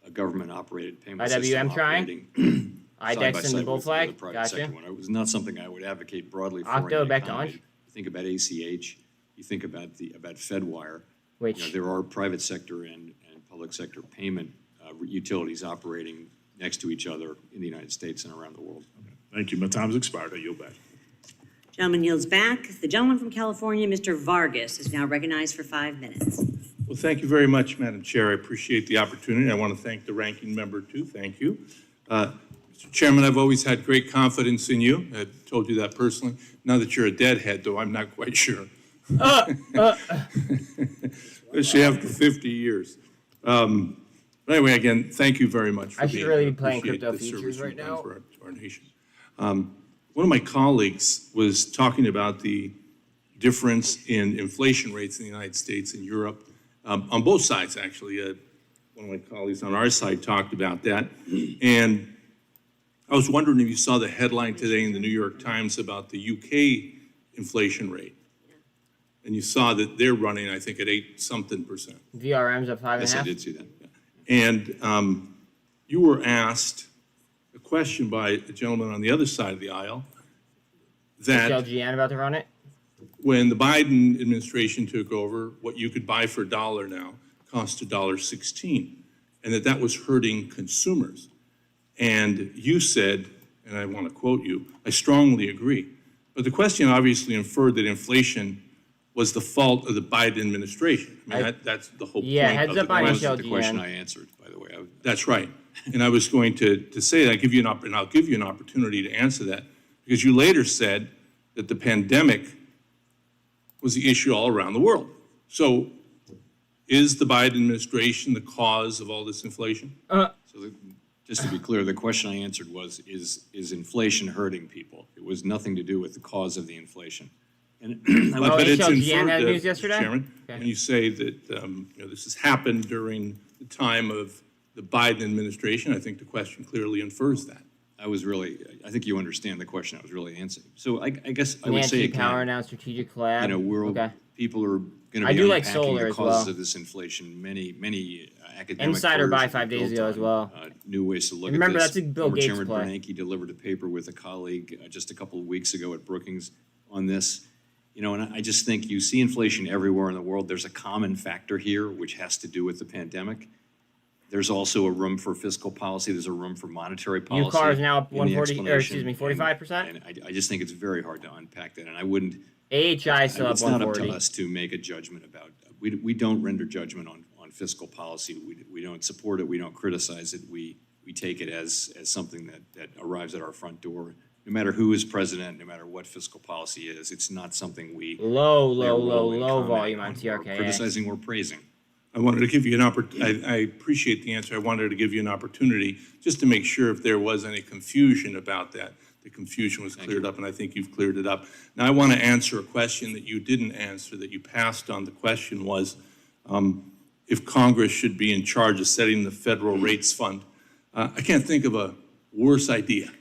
a government-operated payment system IWM trying? operating IDEX side by and the side bull with flag? the private Gotcha. sector one. It was not something I would advocate broadly for Octo, in the back to economy. lunch. You think about ACH, you think about FedWire. Which- There are private sector and public sector payment utilities operating next to each other in the United States and around the world. Thank you. My time's expired. I yield back. Gentleman yields back. The gentleman from California, Mr. Vargas, is now recognized for 5 minutes. Well, thank you very much, Madam Chair. I appreciate the opportunity. I want to thank the ranking member, too. Thank you. Mr. Chairman, I've always had great confidence in you. I told you that personally. Now that you're a deadhead, though, I'm not quite sure. Especially after 50 years. But anyway, again, thank you very much for I being should really here. be playing Appreciate crypto the futures service right you've done now. for our nation. One of my colleagues was talking about the difference in inflation rates in the United States and Europe, on both sides, actually. One of my colleagues on our side talked about that. And I was wondering if you saw the headline today in the New York Times about the UK inflation rate. And you saw that they're running, I think, at 8-something%. VRM's at 5.5. Yes, I did see that. And you were asked a question by a gentleman on the other side of the aisle that LGN about to run it? when the Biden administration took over, what you could buy for $1 now costs $1.16. and that was hurting consumers. And you said, and I want to quote you, I strongly agree. But the question obviously inferred that inflation was the fault of the Biden administration. I mean, that's the whole point heads of up the on question. The question I answered, by the way. That's right. And I was going to say that, I'll give you an opportunity to answer that, because you later said that the pandemic was the issue all around the world. So is the Biden administration the cause of all this inflation? Just to be clear, the question I answered was, is inflation hurting people? It was nothing to do with the cause of the inflation. And But it's HLGN had inferred, news yesterday? Chairman, when you say that this has happened during the time of the Biden administration, I think the question clearly infers that. I think you understand the question I was really answering. So I guess I would Nancy say again, Power now strategic collab. people are going to I be do like unpacking solar the as causes well. of this inflation. Many academic Insider buy firms have 5 days built ago as on, well. New ways to look Remember, at this. that's a Bill Former Gates Chairman play. Bernanke delivered a paper with a colleague just a couple of weeks ago at Brookings on this. And I just think you see inflation everywhere in the world. There's a common factor here, which has to do with the pandemic. There's also a room for fiscal policy. There's a room for monetary policy. New cars now up in the 45%. And I just think it's very hard to unpack that. And I wouldn't. AHI still up It's not up to 140. us to make a judgment about. We don't render judgment on fiscal policy. We don't support it. We don't criticize it. We take it as something that arrives at our front door. No matter who is president, no matter what fiscal policy is, it's not something we low volume on TRK. Criticizing or praising. I wanted to give you an opportunity. I appreciate the answer. I wanted to give you an opportunity just to make sure if there was any confusion about that, the confusion was cleared up, and I think you've cleared it up. Now, I want to answer a question that you didn't answer, that you passed on. The question was if Congress should be in charge of setting the federal rates fund. I can't think of a worse idea.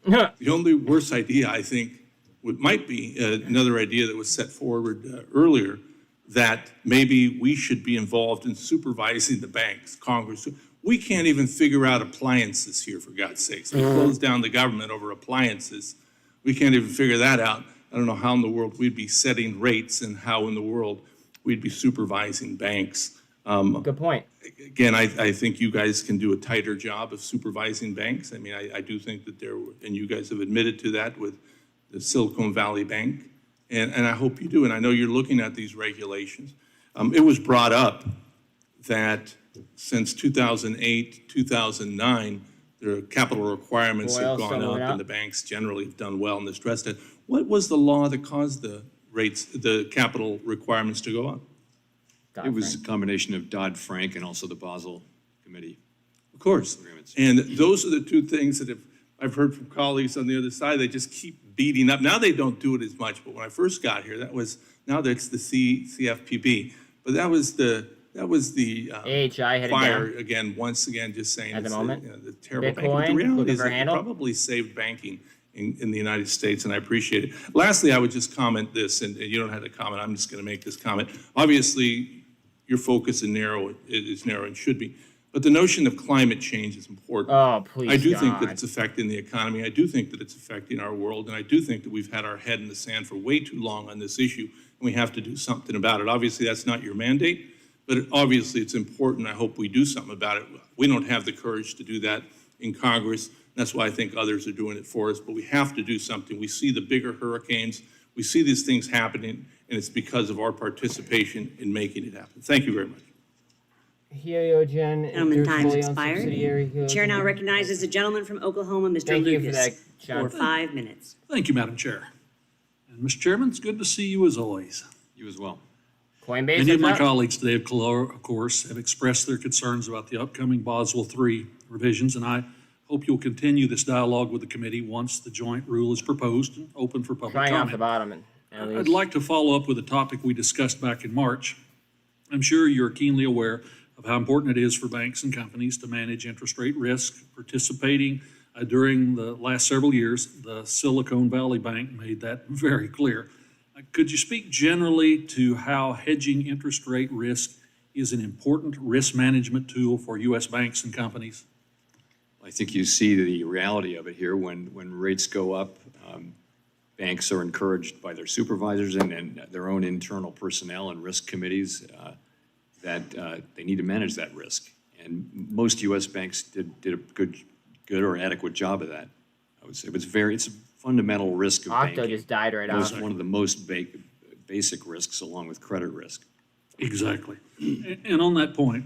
The only worse idea, I think, might be another idea that was set forward earlier, that maybe we should be involved in supervising the banks, Congress. We can't even figure out appliances here, for God's sakes. We closed down the government over appliances. We can't even figure that out. I don't know how in the world we'd be setting rates and how in the world we'd be supervising banks. Good point. Again, I think you guys can do a tighter job of supervising banks. I mean, I do think that and you guys have admitted to that with the Silicon Valley Bank, and I hope you do. And I know you're looking at these regulations. It was brought up that since 2008, 2009, the capital requirements have gone up, and the banks generally have done well in the stress test. What was the law that caused the capital requirements to go up? It was a combination of Dodd-Frank and also the Basel Committee. Of course. And those are the two things that I've heard from colleagues on the other side. They just keep beating up. Now they don't do it as much, but when I first got here, now that's the CFPB. But that was the AHI fire again, once again, just saying at the moment. The terrible Bitcoin, banking. But the reality is that it probably saved banking in the United States, and I appreciate it. Lastly, I would just comment this, and you don't have to comment. I'm just going to make this comment. Obviously, your focus is narrow and should be. But the notion of climate change is important. Oh, please, I do think God. that it's affecting the economy. I do think that it's affecting our world. And I do think that we've had our head in the sand for way too long on this issue. And we have to do something about it. Obviously, that's not your mandate. But obviously, it's important. I hope we do something about it. We don't have the courage to do that in Congress. That's why I think others are doing it for us. But we have to do something. We see the bigger hurricanes. We see these things happening. And it's because of our participation in making it happen. Thank you very much. Heliogen. Gentleman, time's expired. Chair now recognizes the gentleman from Oklahoma, Mr. Thank you for Lucas, that, John. for 5 minutes. Thank you, Madam Chair. And Mr. Chairman, it's good to see you as always. You as well. Coinbase. Many of my colleagues today, of course, have expressed their concerns about the upcoming Basel III revisions, and I hope you'll continue this dialogue with the committee once the joint rule is proposed and open for public Trying off comment. the bottom. I'd like to follow up with a topic we discussed back in March. I'm sure you're keenly aware of how important it is for banks and companies to manage interest rate risk. Participating during the last several years, the Silicon Valley Bank made that very clear. Could you speak generally to how hedging interest rate risk is an important risk management tool for U.S. banks and companies? I think you see the reality of it here. When rates go up, banks are encouraged by their supervisors and their own internal personnel and risk committees that they need to manage that risk. And most U.S. banks did a good or adequate job of that, I would say. But it's a fundamental risk of Octo banking. just died right It's off. one of the most basic risks along with credit risk. Exactly. And on that point,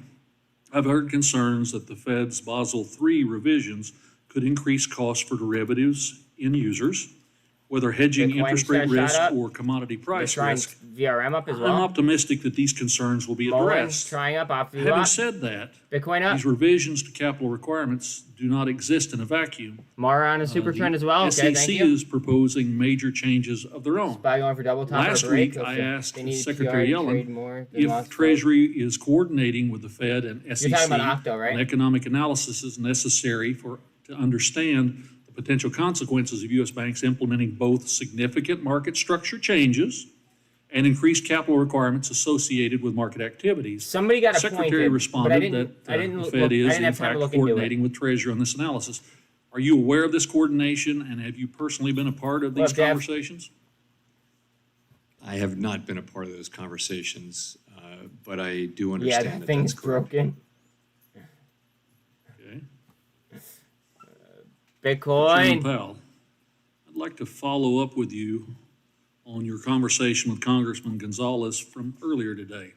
I've heard concerns that the Fed's Basel III revisions could increase costs for derivatives end users, whether hedging Bitcoin interest rate shot risk up. or commodity They're price trying risk. VRM up as I'm well. optimistic that these concerns will be Mullins addressed. trying up, off the Having lot. said that, Bitcoin up. these revisions to capital requirements do not exist in a vacuum. Mara on a super trend as well. Okay, SEC thank you. is proposing major changes of their own. Spy going for double top Last or a break. week, I asked They need Secretary PR to trade Yellen more than lots if of Treasury is coordinating with the Fed and SEC talking about Octo, right? on economic analysis is necessary to understand the potential consequences of U.S. banks implementing both significant market structure changes and increased capital requirements associated with market activities. Somebody got Secretary appointed, but I responded didn't- that I didn't the look- Fed I is didn't in have time to fact look into it. coordinating with Treasury on this analysis. Are you aware of this coordination, and have you personally been a part of these Well, Jeff- conversations? I have not been a part of those conversations, but I do Yeah, understand that that thing's that's correct. broken. Okay. Bitcoin. Chairman Powell, I'd like to follow up with you on your conversation with Congressman Gonzalez from earlier today.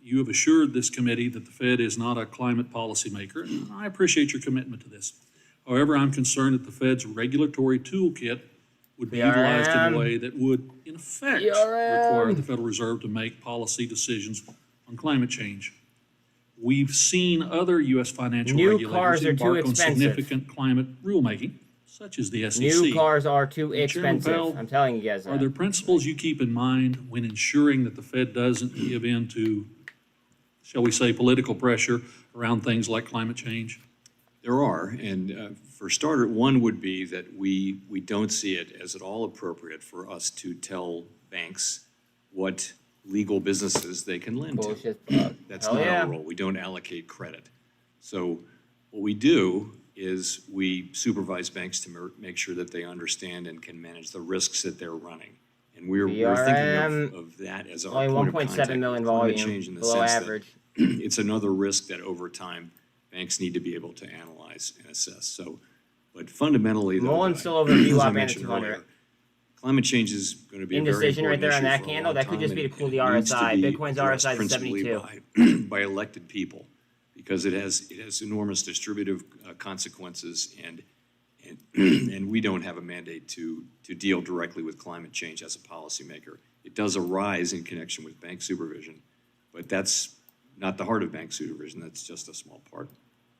You have assured this committee that the Fed is not a climate policymaker, and I appreciate your commitment to this. However, I'm concerned that the Fed's regulatory toolkit would be utilized in BRM. a way that would, in effect, BRM. require the Federal Reserve to make policy decisions on climate change. We've seen other U.S. financial New regulators cars are too embark on expensive. significant climate rulemaking, such as the SEC. New cars are too Chairman expensive. Powell, I'm telling you guys Are that. there principles you keep in mind when ensuring that the Fed doesn't give in to, shall we say, political pressure around things like climate change? There are, and for starter, one would be that we don't see it as at all appropriate for us to tell banks what legal businesses they can lend Bullshit. to. That's Hell not yeah. our role. We don't allocate credit. So what we do is we supervise banks to make sure that they understand and can manage the risks that they're running. And we're VRM, thinking of that as our only point of 1.7 contact million with climate volume, change in the below sense that average. it's another risk that over time banks need to be able to analyze and assess. So, but fundamentally, though, Mullins still over as I VWAP and mentioned 200. earlier, climate change is going to be a very Indecision right important there on issue that for a candle. long That could just time, be to and cool the it needs to RSI. be Bitcoin's addressed RSI is principally 72. by elected people, because it has enormous distributive consequences, and we don't have a mandate to deal directly with climate change as a policymaker. It does arise in connection with bank supervision, but that's not the heart of bank supervision. That's just a small part.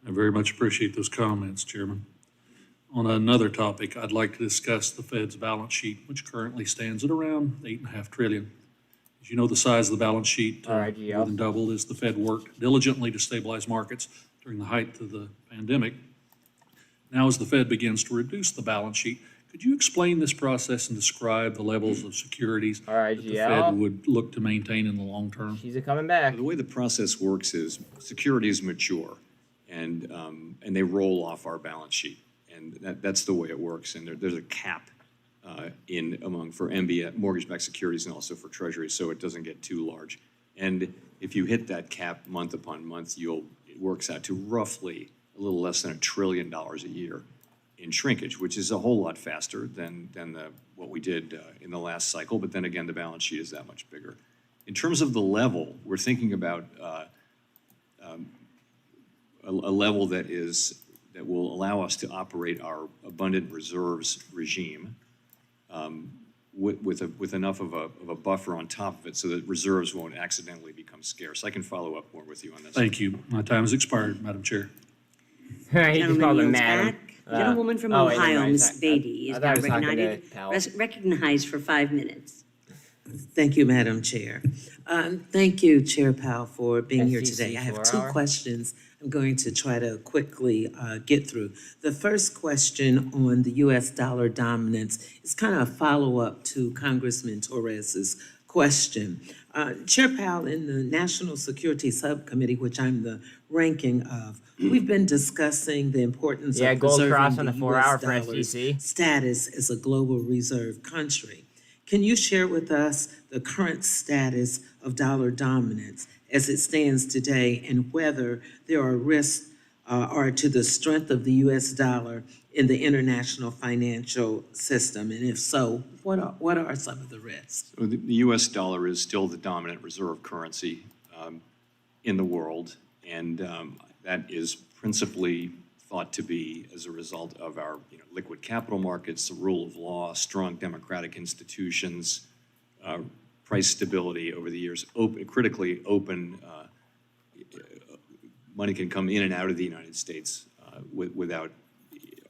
I very much appreciate those comments, Chairman. On another topic, I'd like to discuss the Fed's balance sheet, which currently stands at around $8.5 trillion. As you know, the size of the balance sheet more than doubled as the Fed worked diligently to stabilize markets during the height of the pandemic. Now, as the Fed begins to reduce the balance sheet, could you explain this process and describe the levels of securities that the Fed would look to maintain in the long term? She's coming back. The way the process works is securities mature and they roll off our balance sheet. And that's the way it works. And there's a cap for MBS, mortgage-backed securities, and also for treasuries, so it doesn't get too large. And if you hit that cap month upon month, it works out to roughly a little less than $1 trillion a year in shrinkage, which is a whole lot faster than what we did in the last cycle. But then again, the balance sheet is that much bigger. In terms of the level, we're thinking about a level that will allow us to operate our abundant reserves regime with enough of a buffer on top of it so that reserves won't accidentally become scarce. I can follow up more with you on this. Thank you. My time has expired, Madam Chair. He just called her madam. Gentlewoman from Oh, wait, never Ohio, mind. Ms. Beatty, I is thought I now was talking to recognized, Powell. recognized for 5 minutes. Thank you, Madam Chair. Thank you, Chair Powell, for being here today. I have 2 4-hour. questions I'm going to try to quickly get through. The first question on the U.S. dollar dominance is kind of a follow-up to Congressman Torres's question. Chair Powell, in the National Security Subcommittee, which I'm the ranking of, we've been discussing the importance of gold cross preserving on the the 4-hour U.S. for dollar's SDC. status as a global reserve country. Can you share with us the current status of dollar dominance as it stands today and whether there are risks to the strength of the U.S. dollar in the international financial system? And if so, what are some of the risks? So the U.S. dollar is still the dominant reserve currency in the world, and that is principally thought to be as a result of our liquid capital markets, the rule of law, strong democratic institutions, price stability over the years, critically open. Money can come in and out of the United States without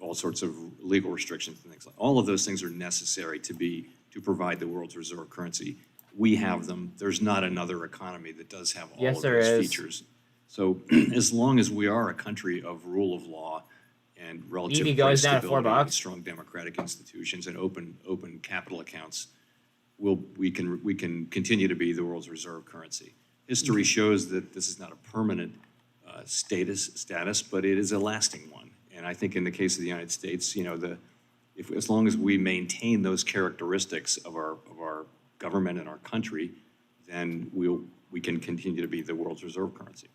all sorts of legal restrictions and things like that. All of those things are necessary to provide the world's reserve currency. We have them. There's not another economy that does have all of those features. So as long as we are a country of rule of law and relative price stability and strong democratic institutions and open capital accounts, we can continue to be the world's reserve currency. History shows that this is not a permanent status, but it is a lasting one. And I think in the case of the United States, as long as we maintain those characteristics of our government and our country, then we can continue to be the world's reserve currency.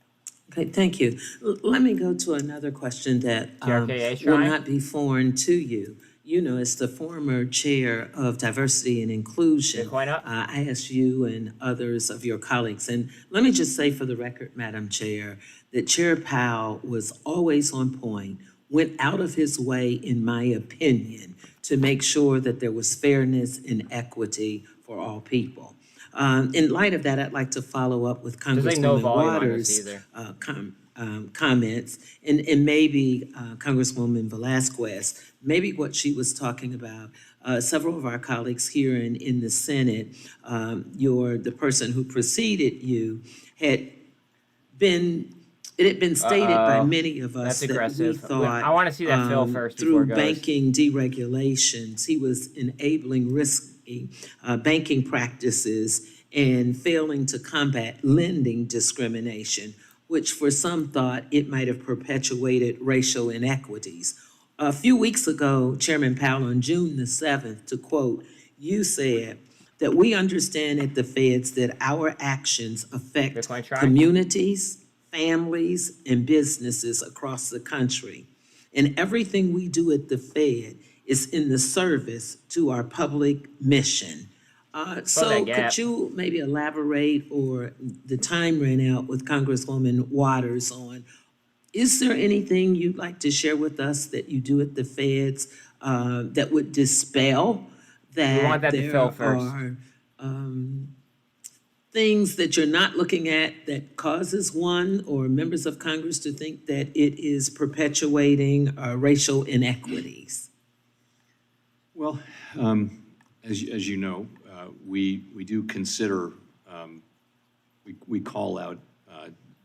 Okay, thank you. Let me go to another question that will not be foreign to you. You know, as the former chair of diversity and inclusion, I asked you and others of your colleagues, and let me just say for the record, Madam Chair, that Chair Powell was always on point, went out of his way, in my opinion, to make sure that there was fairness and equity for all people. In light of that, I'd like to follow up with Congresswoman Waters' comments and maybe Congresswoman Velasquez, maybe what she was talking about. Several of our colleagues here in the Senate, the person who preceded you, it had been stated by many of us that we thought I want to see that bill first before it through goes. banking deregulations, he was enabling risky banking practices and failing to combat lending discrimination, which for some thought it might have perpetuated racial inequities. A few weeks ago, Chairman Powell, on June the 7th, to quote, you said that we understand at the Feds that our actions affect communities, families, and businesses across the country. And everything we do at the Fed is in the service to our public mission. So could you maybe elaborate, or the time ran out with Congresswoman Waters on, is there anything you'd like to share with us that you do at the Feds that would dispel that there are things that you're not looking at that causes one or members of Congress to think that it is perpetuating racial inequities? Well, as you know, we do consider, we call out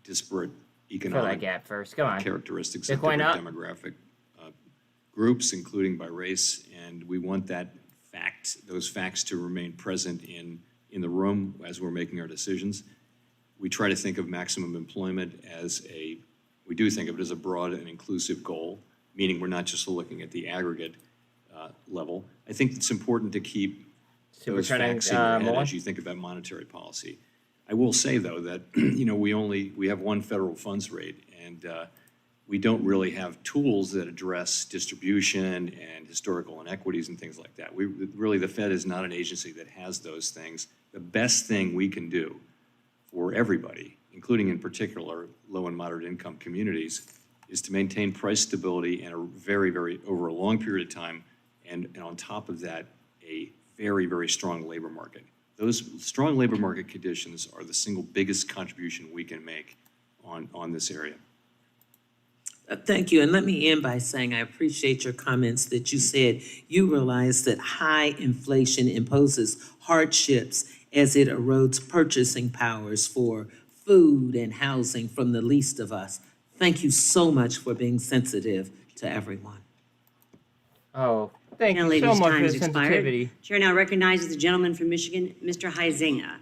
disparate economic characteristics of different demographic groups, including by race, and we want those facts to remain present in the room as we're making our decisions. We try to think of maximum employment we do think of it as a broad and inclusive goal, meaning we're not just looking at the aggregate level. I think it's important to keep those facts in your head as you think about monetary policy. I will say, though, that we have one federal funds rate, and we don't really have tools that address distribution and historical inequities and things like that. Really, the Fed is not an agency that has those things. The best thing we can do for everybody, including in particular low and moderate income communities, is to maintain price stability and over a long period of time, and on top of that, a very, very strong labor market. Those strong labor market conditions are the single biggest contribution we can make on this area. Thank you. And let me end by saying I appreciate your comments that you said you realize that high inflation imposes hardships as it erodes purchasing powers for food and housing from the least of us. Thank you so much for being sensitive to everyone. Oh, thank you so Ladies, much for time the has expired. sensitivity. Chair now recognizes the gentleman from Michigan, Mr. Huizenga,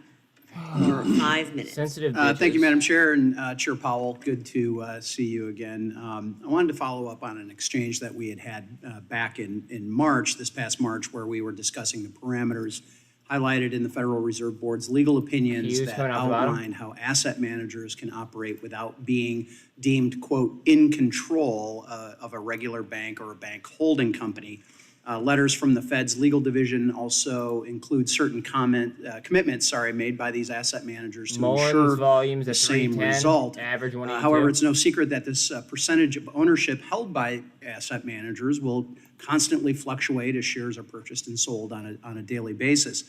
for 5 minutes. Sensitive Thank you, Madam Chair, and Chair Powell, good to see you again. I wanted to follow up on an exchange that we had back in March, this past March, where we were discussing the parameters, highlighted in the Federal Reserve Board's legal opinions Hughes that coming off the bottom. outline how asset managers can operate without being deemed, quote, in control of a regular bank or a bank holding company. Letters from the Fed's legal division also include certain commitments made by these asset managers to Mullins ensure volumes the at same 310, result. average 182. However, it's no secret that this percentage of ownership held by asset managers will constantly fluctuate as shares are purchased and sold on a daily basis.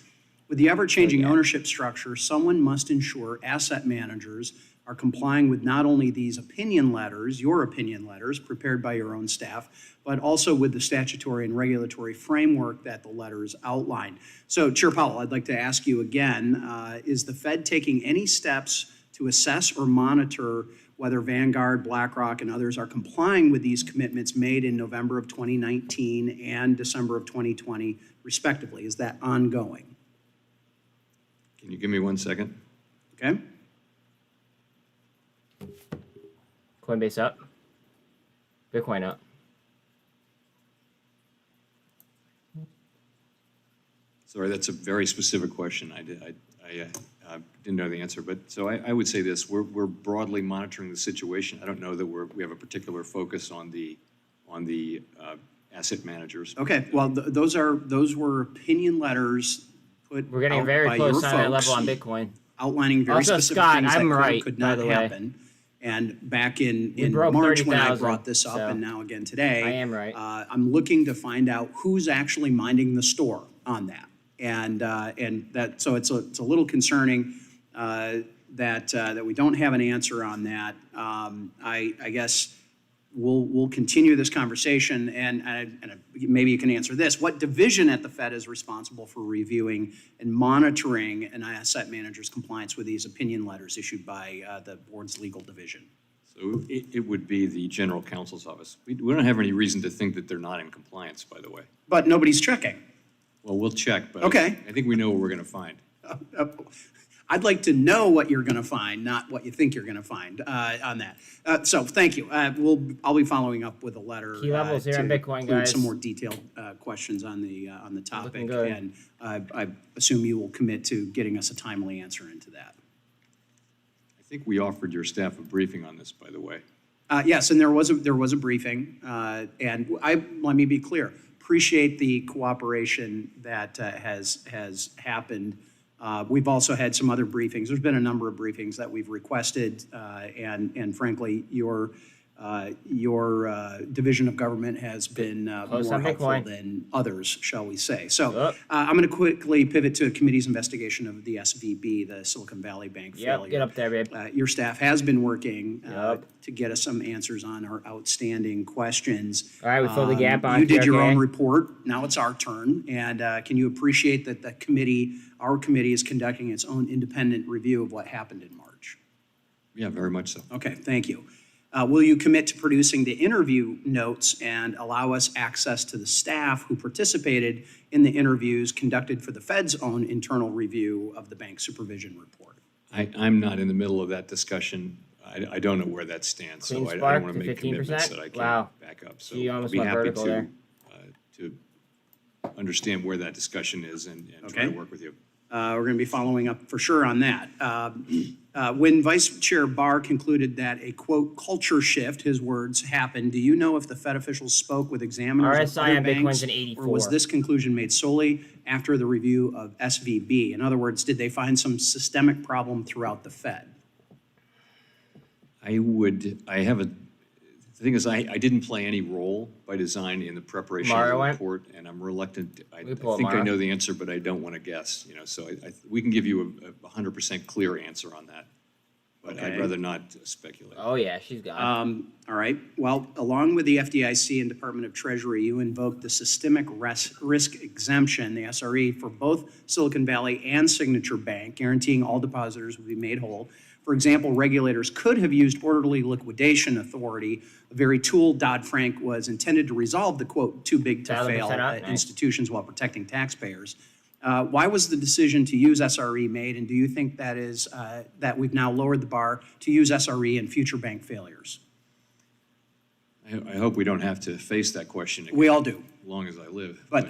With the ever-changing ownership structure, someone must ensure asset managers are complying with not only these opinion letters, your opinion letters prepared by your own staff, but also with the statutory and regulatory framework that the letters outline. So, Chair Powell, I'd like to ask you again, is the Fed taking any steps to assess or monitor whether Vanguard, BlackRock, and others are complying with these commitments made in November of 2019 and December of 2020, respectively? Is that ongoing? Can you give me 1 second? Okay. Coinbase up. Bitcoin up. Sorry, that's a very specific question. I didn't know the answer, but so I would say this: we're broadly monitoring the situation. I don't know that we have a particular focus on the asset managers. Okay. Well, those were opinion letters put We're getting out very by close your on that folks, level on Bitcoin. outlining very Also, specific Scott, things I'm that right, could by not the way. happen. And back in broke March, when I 30,000, brought this up, so and now again today, I am right. I'm looking to find out who's actually minding the store on that, and that so it's a little concerning that we don't have an answer on that. I guess we'll continue this conversation, and maybe you can answer this. What division at the Fed is responsible for reviewing and monitoring an asset manager's compliance with these opinion letters issued by the board's legal division? So it would be the general counsel's office. We don't have any reason to think that they're not in compliance, by the way. But nobody's checking. Well, we'll check, but Okay. I think we know what we're going to find. I'd like to know what you're going to find, not what you think you're going to find on that. So thank you. I'll be following up with a letter Key levels here to on Bitcoin, include guys. some more detailed questions on the topic, Looking good. and I assume you will commit to getting us a timely answer into that. I think we offered your staff a briefing on this, by the way. Yes, and there was a briefing, and let me be clear. Appreciate the cooperation that has happened. We've also had some other briefings. There's been a number of briefings that we've requested, and frankly, your division of government has been more helpful than others, shall we say. So I'm going to quickly pivot to a committee's investigation of the SVB, the Silicon Valley Bank failure. Get up there, babe. Your staff has been working to get us some answers on our outstanding questions. All right, we filled the gap on You did your TRK. own report. Now it's our turn. And can you appreciate that our committee is conducting its own independent review of what happened in March? Yeah, very much so. Okay, thank you. Will you commit to producing the interview notes and allow us access to the staff who participated in the interviews conducted for the Fed's own internal review of the bank supervision report? I'm not in the middle of that discussion. I don't know where that stands, so I don't want to make commitments that I can't back up. So You I'll almost be went happy vertical there. to understand where that discussion is and try Okay. to work with you. We're going to be following up for sure on that. When Vice Chair Barr concluded that a, quote, culture shift, his words, happened, do you know if the Fed officials spoke with examiners of RSI other on banks? Bitcoin's in 84. Or was this conclusion made solely after the review of SVB? In other words, did they find some systemic problem throughout the Fed? The thing is, I didn't play any role by design in the preparation of the report, and I'm reluctant. I think I know the answer, but I don't want to guess. So we can give you a 100% clear answer on that, but Okay. I'd rather not speculate. Oh yeah, she's got it. All right. Well, along with the FDIC and Department of Treasury, you invoked the systemic risk exemption, the SRE, for both Silicon Valley and Signature Bank, guaranteeing all depositors would be made whole. For example, regulators could have used orderly liquidation authority, a very tool Dodd-Frank was intended to resolve the, quote, too big to fail institutions while protecting taxpayers. Why was the decision to use SRE made, and do you think that is that we've now lowered the bar to use SRE in future bank failures? I hope we don't have to face that question again. We all do. As long as I live. But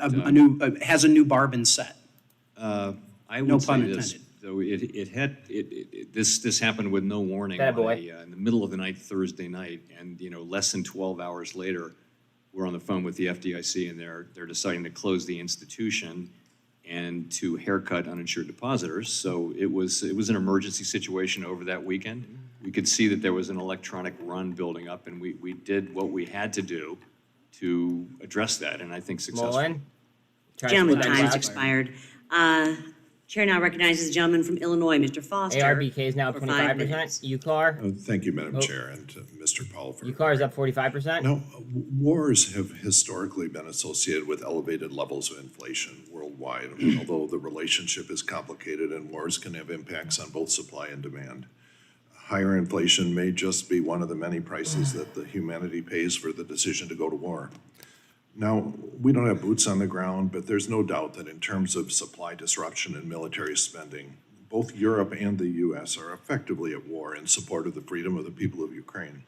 has a new bar been set? I No would pun say this, intended. though this happened with no warning That on boy. in the middle of the night, Thursday night, and, less than 12 hours later, we're on the phone with the FDIC, and they're deciding to close the institution and to haircut uninsured depositors. So it was an emergency situation over that weekend. We could see that there was an electronic run building up, and we did what we had to do to address that, and I think successfully. Mullen? Gentleman, time's expired. Chair now recognizes the gentleman from Illinois, Mr. Foster. ARBK is now for 5 minutes. 25%. UCAR? Thank you, Madam Oh. Chair, and to Mr. Powell for. UCAR is up 45%? No, wars have historically been associated with elevated levels of inflation worldwide, although the relationship is complicated and wars can have impacts on both supply and demand. Higher inflation may just be one of the many prices that the humanity pays for the decision to go to war. Now, we don't have boots on the ground, but there's no doubt that in terms of supply disruption and military spending, both Europe and the US are effectively at war in support of the freedom of the people of Ukraine.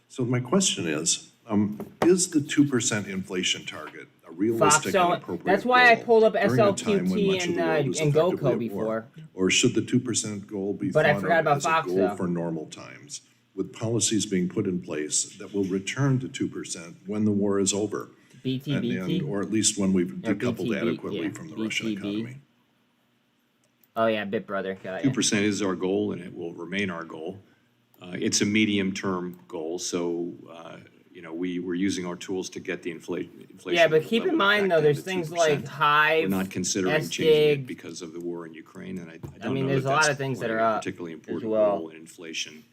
So my question is the 2% inflation target a realistic and appropriate that's why I goal pulled up during a time when much of SLQT the world is and effectively GOCO at before? war? Or should the 2% goal be But I thought forgot of about as Fox, a goal though. for normal times, with policies being put in place that will return to 2% when the war is over? BTBT? Or at least when we've Or decoupled BTB, adequately yeah, from the Russian BTB. economy. Oh, yeah, Bit Brother. Got ya. 2% is our goal, and it will remain our goal. It's a medium-term goal, so, we're using our tools to get the inflation. Yeah, but keep in level mind, back though, down there's to things 2%. like Hive, We're not considering changing SDIG. it because of the war in Ukraine, and I don't mean, know there's that a lot that's of things that playing are a up particularly as important well. role in inflation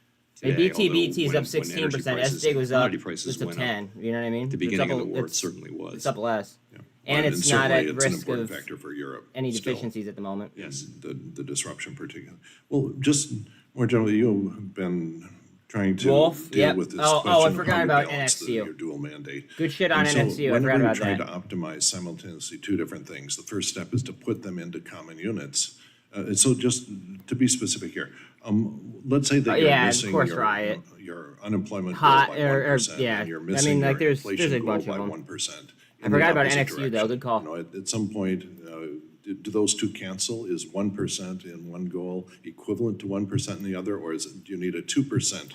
Hey, today. BTBT is although up when energy 16%. prices SDIG and was up commodity prices just a went 10. up You know what I mean? at the It's beginning up of the war, it it's- certainly was. It's up less. Well, And it's not certainly at it's an risk important of factor for Europe any still. deficiencies at the moment. Yes. The disruption particularly. Well, just more generally, you have been trying to Wolf, deal yep. with this Oh, I question of forgot how you about balance NXU. your dual mandate. Good shit on And so NXU. I forgot whenever about you're that. trying to optimize simultaneously two different things, the first step is to put them into common units. And so just to be specific here, let's say that you're yeah, of missing course, Riot. your unemployment Hot, goal by or 1%, yeah. and you're I missing mean, your like, there's inflation a goal bunch by of them. 1%. I in forgot the about opposite NXU, though. Good call. at some point, do those two cancel? Is 1% in one goal equivalent to 1% in the other, or do you need a 2%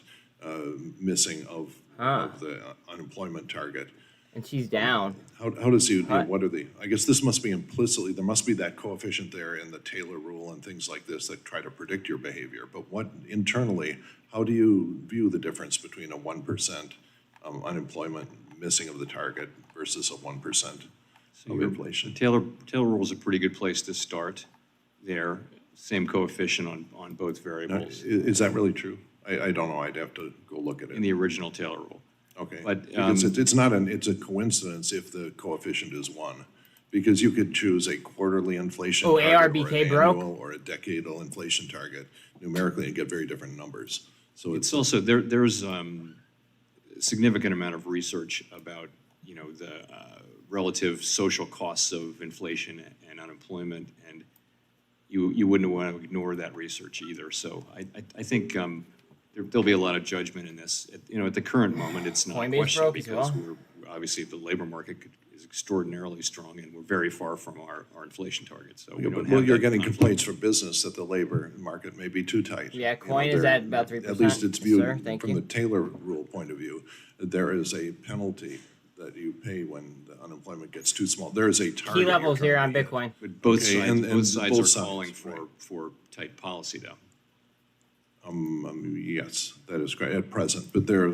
missing of the unemployment target? And she's down. How does he, what are the, I guess this must be implicitly, there must be that coefficient there in the Taylor rule and things like this that try to predict your behavior. But what, internally, how do you view the difference between a 1% unemployment missing of the target versus a 1% of inflation? The Taylor rule is a pretty good place to start there. Same coefficient on both variables. Is that really true? I don't know, I'd have to go look at it. In the original Taylor rule. Okay, But, because it's not it's a coincidence if the coefficient is 1, because you could choose a quarterly inflation Oh, target ARBK or an broke? annual or a decadal inflation target numerically and get very different numbers. So It's also, there's a significant amount of research about, the relative social costs of inflation and unemployment, and you wouldn't want to ignore that research either. So I think there'll be a lot of judgment in this. At the current moment, it's not a Coinbase question broke as because well. we're, obviously, the labor market is extraordinarily strong, and we're very far from our inflation target, so we Yeah, don't but, well, have you're that getting conflict. complaints from business that the labor market may be too tight. Yeah, You know, coin is there- at about 3%. At least it's viewed Sir, thank from you. the Taylor rule point of view. There is a penalty that you pay when the unemployment gets too small. There is a target. Key levels you're here on trying to Bitcoin. But both Okay, sides, and both sides both are calling sides, right. for tight policy, though. Yes, that is correct at present, but there,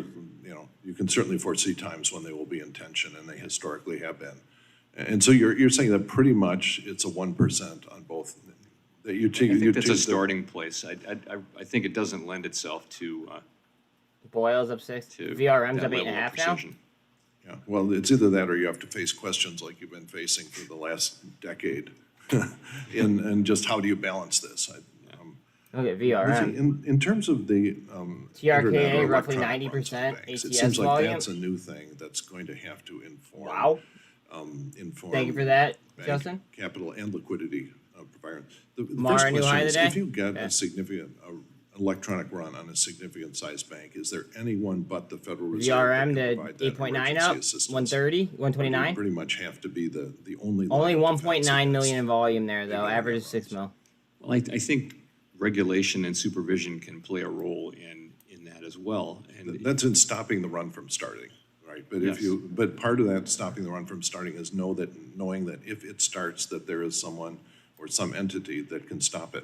you can certainly foresee times when they will be in tension, and they historically have been. And so you're saying that pretty much it's a 1% on both, that you take. I think that's a starting place. I think it doesn't lend itself to Boyle's up 6. to VRM's that up 8.5 level of now. precision. Yeah, well, it's either that or you have to face questions like you've been facing for the last decade. And just how do you balance this? Look at VRM. In terms of the TRKA internet or roughly electronic 90%. banks, it ATS seems like volume. that's a new thing that's going to have to inform. Wow. Inform. Thank you for that, bank Justin. Capital and liquidity provider. Mara new high today? If you get a significant electronic run on a significant sized bank, is there anyone but the Federal Reserve VRM that can to provide that 8.9 emergency up, assistance? 130, You 129. pretty much have to be the only. Only line of defense 1.9 against- million in volume there, though. Average is 6 mil. Well, I think regulation and supervision can play a role in that as well. And That's in stopping the run from starting, right? But if Yes. but part of that stopping the run from starting is knowing that if it starts, that there is someone or some entity that can stop it.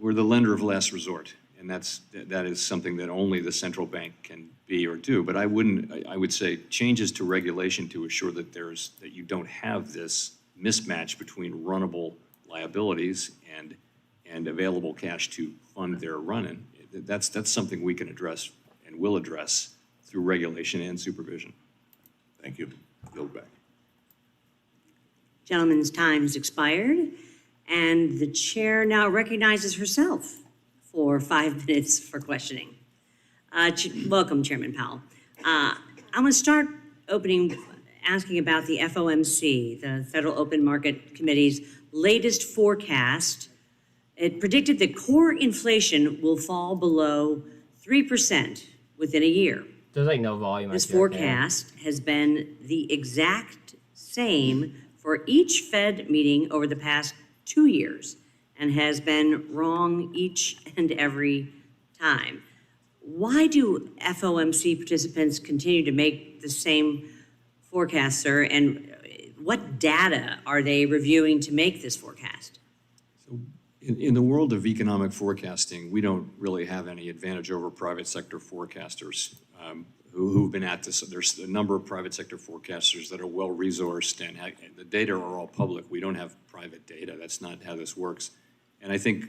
we're the lender of last resort, and that is something that only the central bank can be or do. But I would say changes to regulation to assure that that you don't have this mismatch between runnable liabilities and available cash to fund their running. That's something we can address and will address through regulation and supervision. Thank you. Yield back. Gentleman's time has expired, and the chair now recognizes herself for 5 minutes for questioning. Welcome, Chairman Powell. I'm going to start asking about the FOMC, the Federal Open Market Committee's latest forecast. It predicted that core inflation will fall below 3% within a year. There's like no volume. This forecast has been the exact same for each Fed meeting over the past 2 years and has been wrong each and every time. Why do FOMC participants continue to make the same forecast, sir? And what data are they reviewing to make this forecast? In the world of economic forecasting, we don't really have any advantage over private sector forecasters who've been at this. There's a number of private sector forecasters that are well-resourced, and the data are all public. We don't have private data. That's not how this works. And I think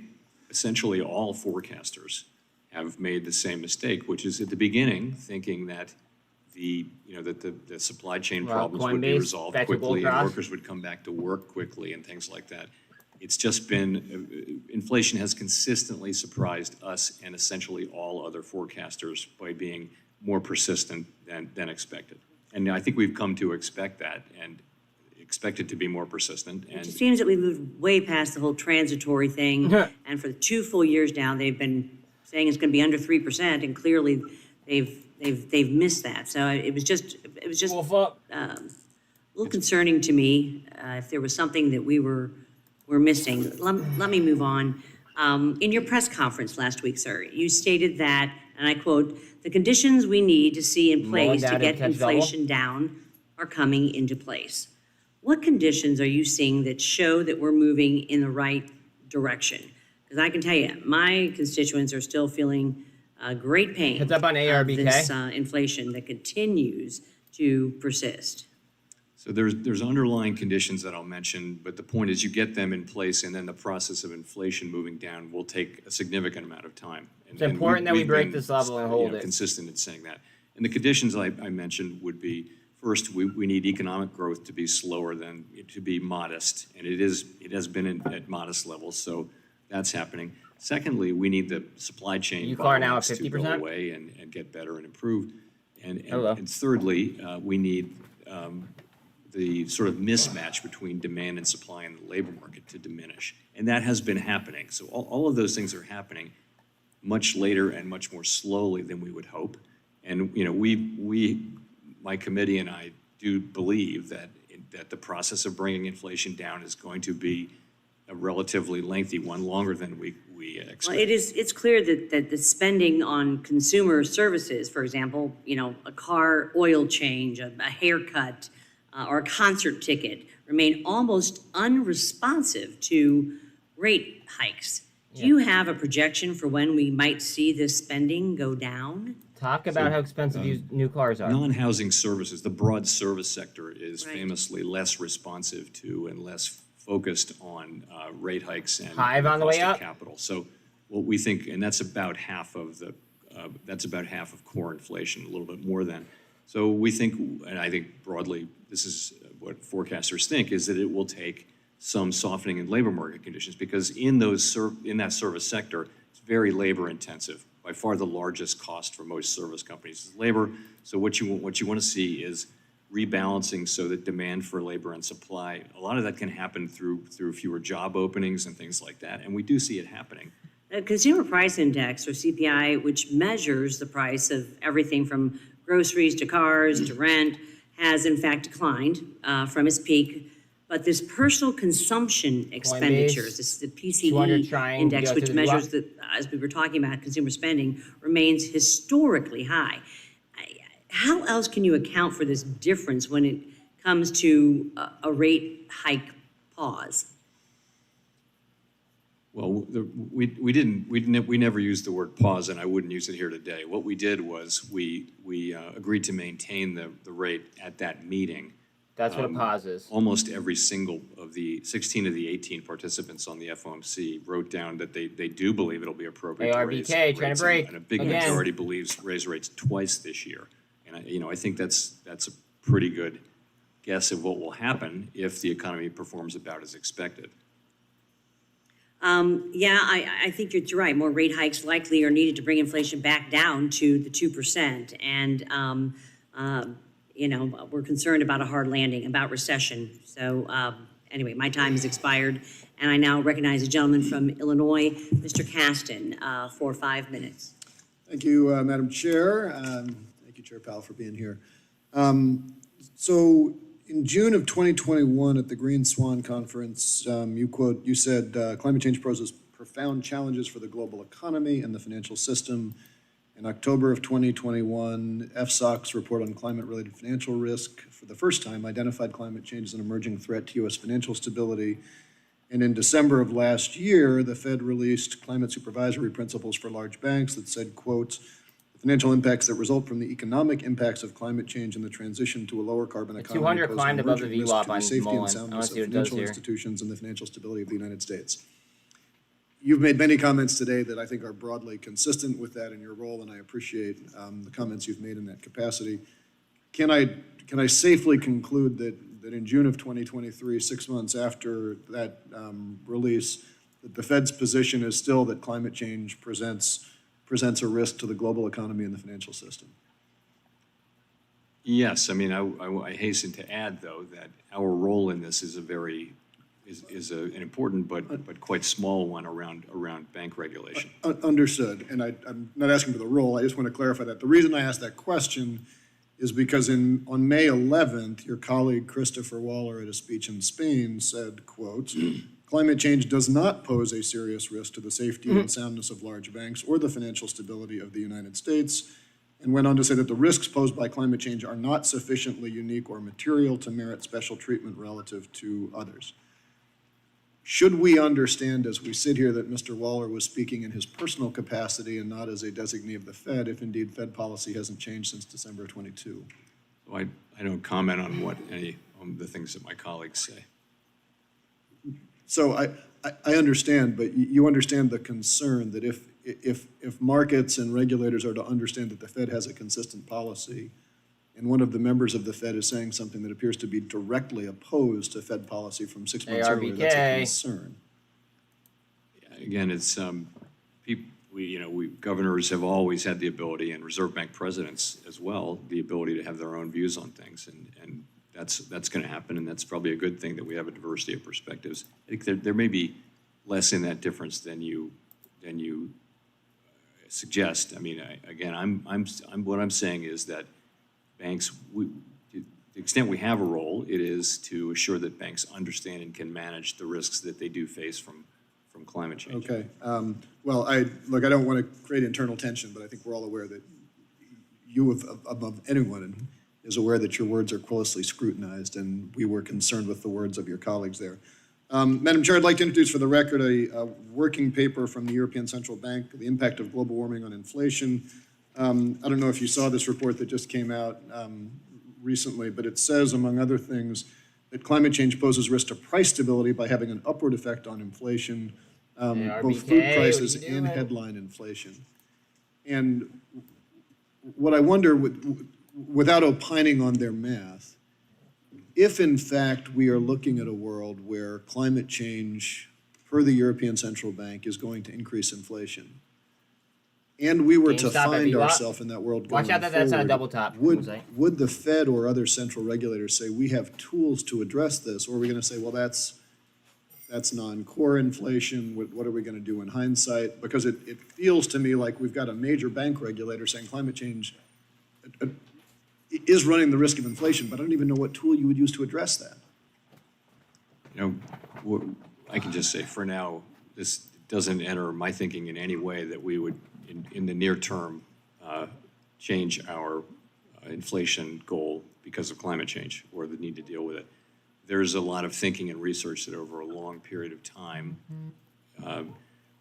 essentially all forecasters have made the same mistake, which is at the beginning thinking that the supply chain problems would be resolved quickly and workers would come back to work quickly and things like that. It's just been, inflation has consistently surprised us and essentially all other forecasters by being more persistent than expected. And I think we've come to expect that and expect it to be more persistent. It just seems that we moved way past the whole transitory thing. And for 2 full years now, they've been saying it's going to be under 3%, and clearly they've missed that. So it was just a little concerning to me if there was something that we're missing. Let me move on. In your press conference last week, sir, you stated that, and I quote, "The conditions we need to see in place to get inflation down are coming into place." What conditions are you seeing that show that we're moving in the right direction? Because I can tell you, my constituents are still feeling great pain Heads up on ARBK. of this inflation that continues to persist. So there's underlying conditions that I'll mention, but the point is you get them in place and then the process of inflation moving down will take a significant amount of time. It's important that we break this level and hold it. Consistent in saying that. And the conditions I mentioned would be, first, we need economic growth to be slower to be modest. And it has been at modest levels, so that's happening. Secondly, we need the supply chain bottlenecks to go away and get better and improve. And thirdly, we need the sort of mismatch between demand and supply in the labor market to diminish. And that has been happening. So all of those things are happening much later and much more slowly than we would hope. And, my committee and I do believe that the process of bringing inflation down is going to be a relatively lengthy one, longer than we expect. Well, it's clear that the spending on consumer services, for example, a car oil change, a haircut, or a concert ticket, remain almost unresponsive to rate hikes. Do you have a projection for when we might see this spending go down? Talk about how expensive new cars are. Non-housing services, the broad service sector is famously less responsive to and less focused on rate hikes and Hive on the way up. Capital. So what we think, and that's about half of core inflation, a little bit more than. So we think, and I think broadly, this is what forecasters think, is that it will take some softening in labor market conditions because in that service sector, it's very labor intensive. By far the largest cost for most service companies is labor. So what you want to see is rebalancing so that demand for labor and supply, a lot of that can happen through fewer job openings and things like that. And we do see it happening. Consumer Price Index, or CPI, which measures the price of everything from groceries to cars to rent, has in fact declined from its peak. But this personal consumption expenditures, this is the PCE index, which measures the, as we were talking about, consumer spending, remains historically high. How else can you account for this difference when it comes to a rate hike pause? Well, we never used the word pause, and I wouldn't use it here today. What we did was we agreed to maintain the rate at that meeting. That's what a pause is. Almost every single of the 16 of the 18 participants on the FOMC wrote down that they do believe it'll be appropriate to raise ARBK, rates, trying to break. and a big Again. majority believes raise rates twice this year. And I think that's a pretty good guess of what will happen if the economy performs about as expected. Yeah, I think you're right. More rate hikes likely are needed to bring inflation back down to the 2%. And, we're concerned about a hard landing, about recession. So anyway, my time has expired. And I now recognize a gentleman from Illinois, Mr. Caston, for 5 minutes. Thank you, Madam Chair. Thank you, Chair Powell, for being here. So in June of 2021 at the Green Swan Conference, you said climate change poses profound challenges for the global economy and the financial system. In October of 2021, FSOC's report on climate-related financial risk for the first time identified climate change as an emerging threat to U.S. financial stability. And in December of last year, the Fed released climate supervisory principles for large banks that said, quote, the financial impacts that result from the economic impacts of climate change and the transition to a lower carbon economy 200 pose climbed an above the emerging risk VWAP to the on safety Mullen. and soundness I wanna of see what it does financial here. institutions and the financial stability of the United States. You've made many comments today that I think are broadly consistent with that in your role, and I appreciate the comments you've made in that capacity. Can I safely conclude that in June of 2023, 6 months after that release, that the Fed's position is still that climate change presents a risk to the global economy and the financial system? Yes, I mean, I hasten to add, though, that our role in this is an important but quite small one around bank regulation. Understood, and I'm not asking for the role, I just want to clarify that. The reason I asked that question is because on May 11th, your colleague Christopher Waller at a speech in Spain said, quote, climate change does not pose a serious risk to the safety and soundness of large banks or the financial stability of the United States, and went on to say that the risks posed by climate change are not sufficiently unique or material to merit special treatment relative to others. Should we understand as we sit here that Mr. Waller was speaking in his personal capacity and not as a designee of the Fed, if indeed Fed policy hasn't changed since December 22? So I don't comment on what any of the things that my colleagues say. So I understand, but you understand the concern that if markets and regulators are to understand that the Fed has a consistent policy, and one of the members of the Fed is saying something that appears to be directly opposed to Fed policy from 6 months earlier, that's a concern. Again, it's governors have always had the ability, and Reserve Bank presidents as well, the ability to have their own views on things, and that's going to happen, and that's probably a good thing that we have a diversity of perspectives. I think there may be less in that difference than you suggest. I mean, what I'm saying is that banks, to the extent we have a role, it is to assure that banks understand and can manage the risks that they do face from climate change. Okay. Well, I don't want to create internal tension, but I think we're all aware that you, above anyone, is aware that your words are closely scrutinized, and we were concerned with the words of your colleagues there. Madam Chair, I'd like to introduce for the record a working paper from the European Central Bank, The Impact of Global Warming on Inflation. I don't know if you saw this report that just came out recently, but it says, among other things, that climate change poses risk to price stability by having an upward effect on inflation, both food prices and headline inflation. And what I wonder, without opining on their math, if in fact we are looking at a world where climate change, per the European Central Bank, is going to increase inflation, and we were to find ourselves in that world going Watch out that that's not a forward, double top. would the Fed or other central regulators say we have tools to address this, or are we going to say, well, that's That's non-core inflation. What are we going to do in hindsight? Because it feels to me like we've got a major bank regulator saying climate change is running the risk of inflation, but I don't even know what tool you would use to address that. You know, I can just say for now, this doesn't enter my thinking in any way that we would, in the near term, change our inflation goal because of climate change or the need to deal with it. There's a lot of thinking and research that over a long period of time,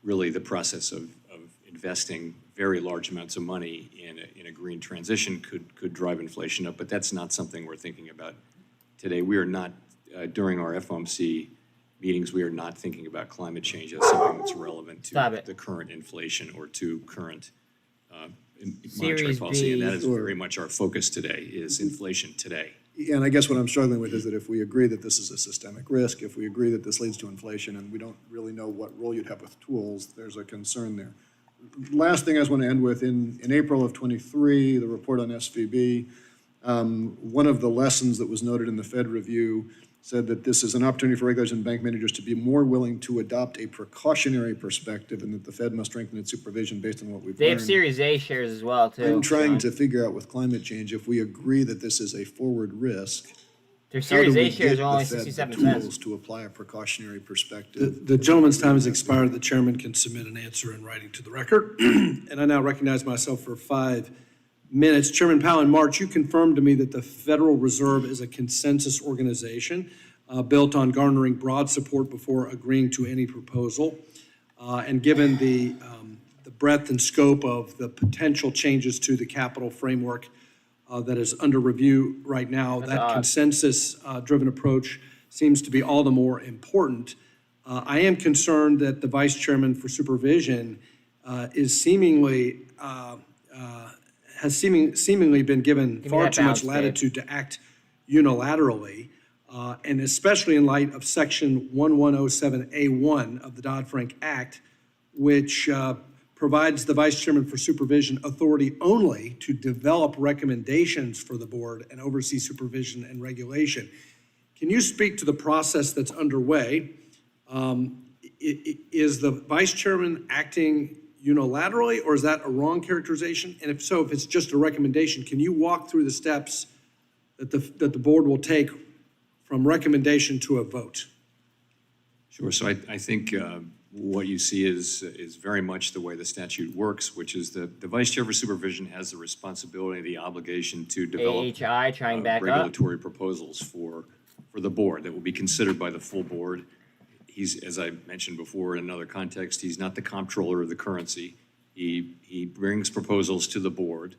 really the process of investing very large amounts of money in a green transition could drive inflation up, but that's not something we're thinking about today. We are not, during our FOMC meetings, we are not thinking about climate change as something that's relevant to the current inflation or to current monetary policy. And that is very much our focus today, is inflation today. And I guess what I'm struggling with is that if we agree that this is a systemic risk, if we agree that this leads to inflation, and we don't really know what role you'd have with tools, there's a concern there. Last thing I just want to end with, in April of 23, the report on SVB, one of the lessons that was noted in the Fed review said that this is an opportunity for regulators and bank managers to be more willing to adopt a precautionary perspective, and that the Fed must strengthen its supervision based on what we've They learned. have Series A shares as well, too. I'm trying to figure out with climate change, if we agree that this is a forward risk, their Series A shares are only how do we get the 67 Fed cents. tools to apply a precautionary perspective? The gentleman's time has expired. The chairman can submit an answer in writing to the record. And I now recognize myself for 5 minutes. Chairman Powell, in March, you confirmed to me that the Federal Reserve is a consensus organization built on garnering broad support before agreeing to any proposal. And given the breadth and scope of the potential changes to the capital framework that is under review right now, that consensus-driven approach seems to be all the more important. I am concerned that the vice chairman for supervision is seemingly been given far too much latitude to act unilaterally, and especially in light of Section 1107A1 of the Dodd-Frank Act, which provides the vice chairman for supervision authority only to develop recommendations for the board and oversee supervision and regulation. Can you speak to the process that's underway? Is the vice chairman acting unilaterally, or is that a wrong characterization? And if so, if it's just a recommendation, can you walk through the steps that the board will take from recommendation to a vote? Sure. So I think what you see is very much the way the statute works, which is the vice chair for supervision has the responsibility, the obligation to develop regulatory proposals for the board that will be considered by the full board. He's, as I mentioned before in another context, he's not the comptroller of the currency. He brings proposals to the board,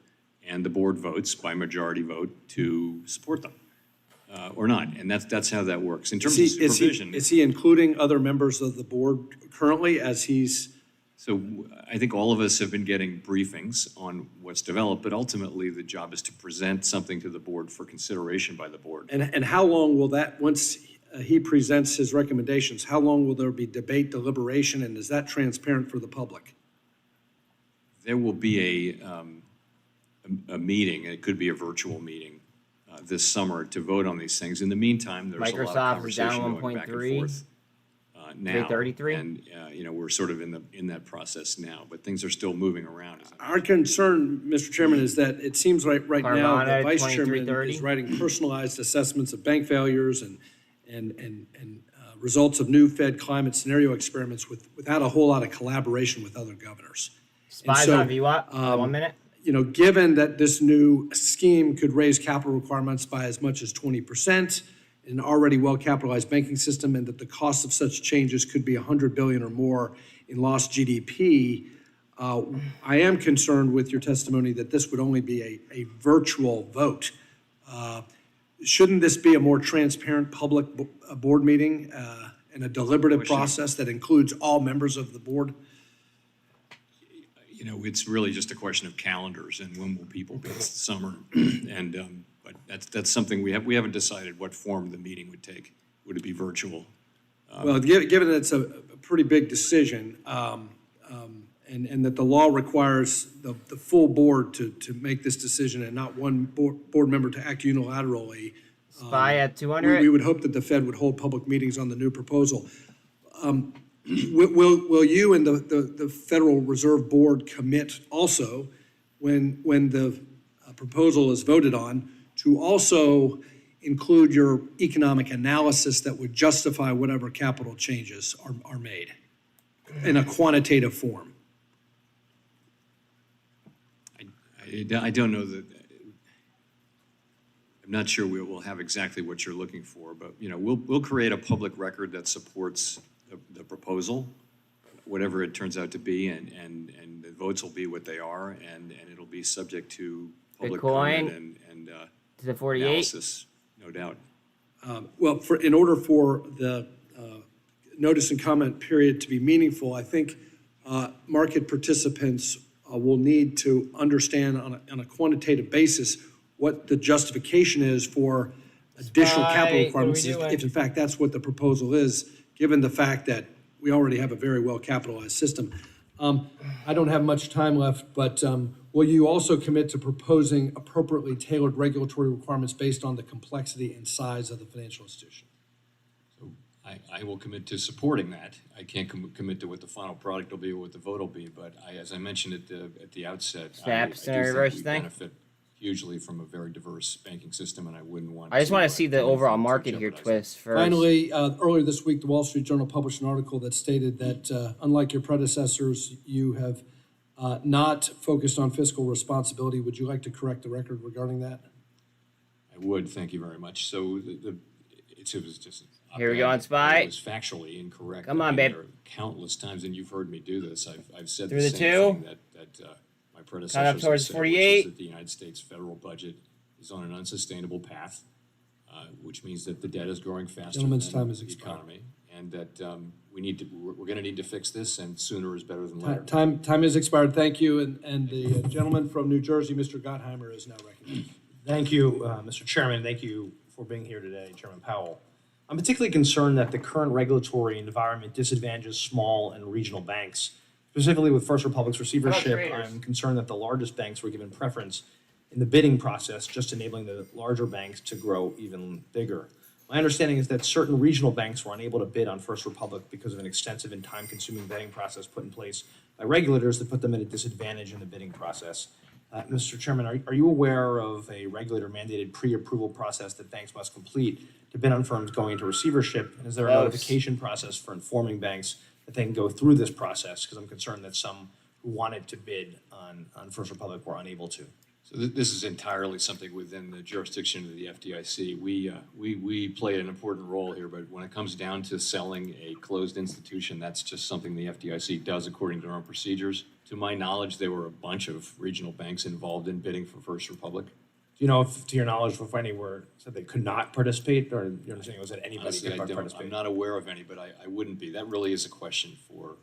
and the board votes by majority vote to support them. Or not, and that's how that works. In terms of supervision, is he including other members of the board currently as he's? So I think all of us have been getting briefings on what's developed, but ultimately the job is to present something to the board for consideration by the board. And how long will that, once he presents his recommendations, how long will there be debate, deliberation, and is that transparent for the public? There will be a meeting, and it could be a virtual meeting, this summer to vote on these things. In the meantime, there's a lot of conversation going back and forth now. 333. And we're sort of in that process now, but things are still moving around. Our concern, Mr. Chairman, is that it seems like right now the vice chairman is writing personalized assessments of bank failures and results of new Fed climate scenario experiments without a whole lot of collaboration with other governors. Spies on VWAP, 1 minute. Given that this new scheme could raise capital requirements by as much as 20% in an already well-capitalized banking system, and that the cost of such changes could be $100 billion or more in lost GDP, I am concerned with your testimony that this would only be a virtual vote. Shouldn't this be a more transparent public board meeting and a deliberative process that includes all members of the board? It's really just a question of calendars and when will people be this summer. And but that's something we haven't decided what form the meeting would take. Would it be virtual? Well, given that it's a pretty big decision, and that the law requires the full board to make this decision and not one board member to act unilaterally. Spy at 200. We would hope that the Fed would hold public meetings on the new proposal. Will you and the Federal Reserve Board commit also, when the proposal is voted on, to also include your economic analysis that would justify whatever capital changes are made in a quantitative form? I don't know that, I'm not sure we will have exactly what you're looking for, but, you know, we'll create a public record that supports the proposal, whatever it turns out to be, and the votes will be what they are, and it'll be subject to public Bitcoin comment and to the 48. analysis, no doubt. Well, in order for the notice and comment period to be meaningful, I think market participants will need to understand on a quantitative basis what the justification is for additional capital requirements, if in fact that's what the proposal is, given the fact that we already have a very well-capitalized system. I don't have much time left, but will you also commit to proposing appropriately tailored regulatory requirements based on the complexity and size of the financial institution? I will commit to supporting that. I can't commit to what the final product will be or what the vote will be, but as I mentioned at the outset, I do think we benefit hugely from a very diverse banking system, and I wouldn't want I just want to see the overall market here twist first. Finally, earlier this week, the Wall Street Journal published an article that stated that unlike your predecessors, you have not focused on fiscal responsibility. Would you like to correct the record regarding that? I would, thank you very much. So it was just... Here we go on Spy. It was factually incorrect. Come on, babe. There are countless times, and you've heard me do this. I've said Through the the same two. thing that my predecessors Count up towards have said, 48. which is that the United States federal budget is on an unsustainable path, which means that the debt is growing faster Gentleman's than time is the expired. economy, and that we're going to need to fix this, and sooner is better than later. Time has expired. Thank you. And the gentleman from New Jersey, Mr. Gottheimer, is now recognized. Thank you, Mr. Chairman. Thank you for being here today, Chairman Powell. I'm particularly concerned that the current regulatory environment disadvantages small and regional banks. Specifically with First Republic's receivership, I'm concerned that the largest banks were given preference in the bidding process, just enabling the larger banks to grow even bigger. My understanding is that certain regional banks were unable to bid on First Republic because of an extensive and time-consuming bidding process put in place by regulators that put them at a disadvantage in the bidding process. Mr. Chairman, are you aware of a regulator-mandated pre-approval process that banks must complete to bid on firms going into receivership? And is there a notification process for informing banks that they can go through this process? Because I'm concerned that some who wanted to bid on First Republic were unable to. So this is entirely something within the jurisdiction of the FDIC. We play an important role here, but when it comes down to selling a closed institution, that's just something the FDIC does according to their own procedures. To my knowledge, there were a bunch of regional banks involved in bidding for First Republic. Do you know if, to your knowledge, if any were said they could not participate, or your understanding was that anybody Honestly, could participate? I'm not aware of any, but I wouldn't be. That really is a question for,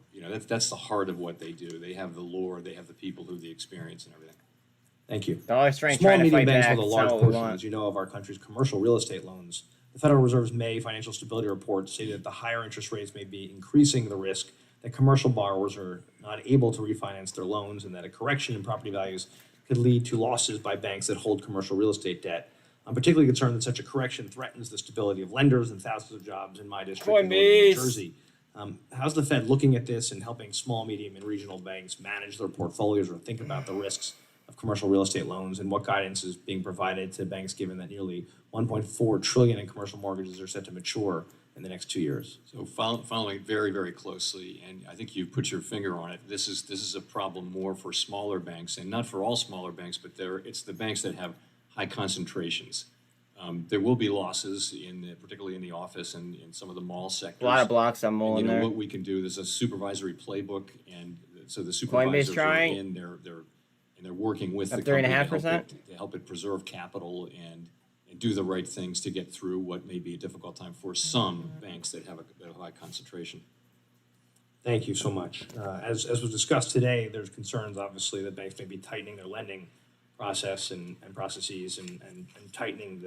that's the heart of what they do. They have the lore, they have the people who have the experience and everything. Thank you. Dollar strength Small trying and to medium fight banks back. hold a That's large all we portion, want. as you know, of our country's commercial real estate loans. The Federal Reserve's May financial stability report stated that the higher interest rates may be increasing the risk that commercial borrowers are not able to refinance their loans, and that a correction in property values could lead to losses by banks that hold commercial real estate debt. I'm particularly concerned that such a correction threatens the stability of lenders and thousands of jobs in my district in northern New Jersey. How's the Fed looking at this and helping small, medium, and regional banks manage their portfolios or think about the risks of commercial real estate loans, and what guidance is being provided to banks given that nearly $1.4 trillion in commercial mortgages are set to mature in the next 2 years? So following very, very closely, and I think you've put your finger on it, this is a problem more for smaller banks, and not for all smaller banks, but it's the banks that have high concentrations. There will be losses, particularly in the office and in some of the mall sectors. A lot of blocks on Mall in there. What we can do, there's a supervisory playbook, and so the supervisors are in, they're working with the company to help it preserve capital and do the right things to get through what may be a difficult time for some banks that have a high concentration. Thank you so much. As was discussed today, there's concerns, obviously, that banks may be tightening their lending process and processes and tightening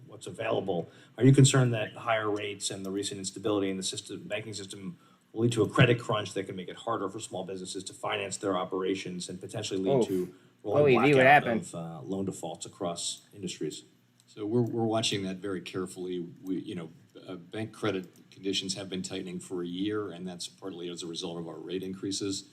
what's available. Are you concerned that higher rates and the recent instability in the banking system will lead to a credit crunch that can make it harder for small businesses to finance their operations and potentially lead to rolling blackout of loan defaults across industries? So we're watching that very carefully. Bank credit conditions have been tightening for a year, and that's partly as a result of our rate increases.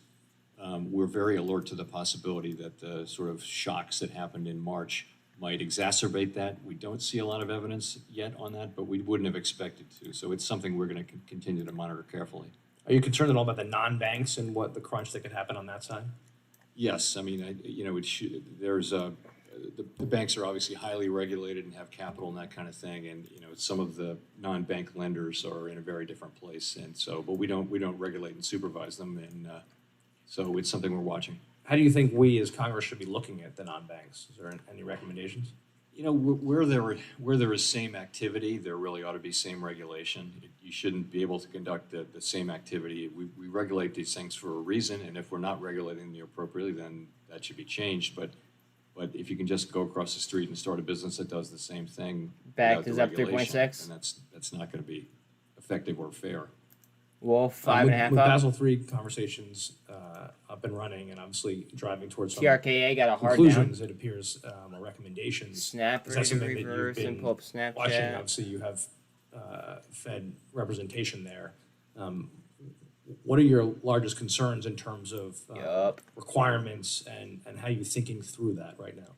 We're very alert to the possibility that the sort of shocks that happened in March might exacerbate that. We don't see a lot of evidence yet on that, but we wouldn't have expected to. So it's something we're going to continue to monitor carefully. Are you concerned at all about the non-banks and what the crunch that could happen on that side? Yes, I mean, the banks are obviously highly regulated and have capital and that kind of thing, and some of the non-bank lenders are in a very different place, and so, but we don't regulate and supervise them, and so it's something we're watching. How do you think we as Congress should be looking at the non-banks? Is there any recommendations? Where there is same activity, there really ought to be same regulation. You shouldn't be able to conduct the same activity. We regulate these things for a reason, and if we're not regulating them appropriately, then that should be changed. But if you can just go across the street and start a business that does the same thing, Back without is the up regulation, 3.6. then that's not going to be effective or fair. Wolf, With 5.5 up. Basel III conversations up and running, and obviously driving towards some TRKA got a hard conclusions, it appears, or recommendations. Snap Is that something that reverse you've and been pull up Snapchat. watching? Obviously, you have Fed representation there. What are your largest concerns in terms of requirements and how you're thinking through that right now?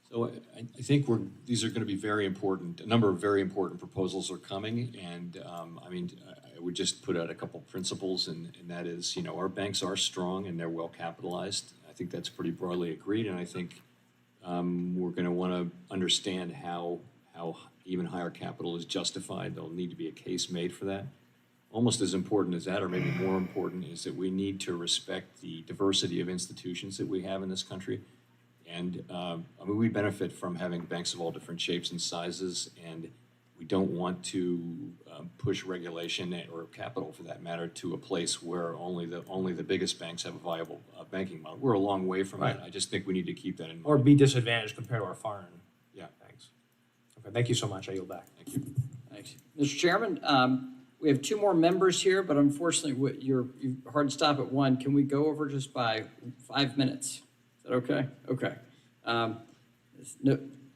So I think these are going to be very important. A number of very important proposals are coming, and I mean, I would just put out a couple principles, and that is, our banks are strong and they're well capitalized. I think that's pretty broadly agreed, and I think we're going to want to understand how even higher capital is justified. There'll need to be a case made for that. Almost as important as that, or maybe more important, is that we need to respect the diversity of institutions that we have in this country. And I mean, we benefit from having banks of all different shapes and sizes, and we don't want to push regulation or capital, for that matter, to a place where only the biggest banks have a viable banking model. We're a long way from that. I just think we need to keep that in mind. Or be disadvantaged compared to our foreign banks. Okay, thank you so much. I yield back. Thank you. Thanks. Mr. Chairman, we have two more members here, but unfortunately, you're hard to stop at one. Can we go over just by 5 minutes? Is that okay? Okay.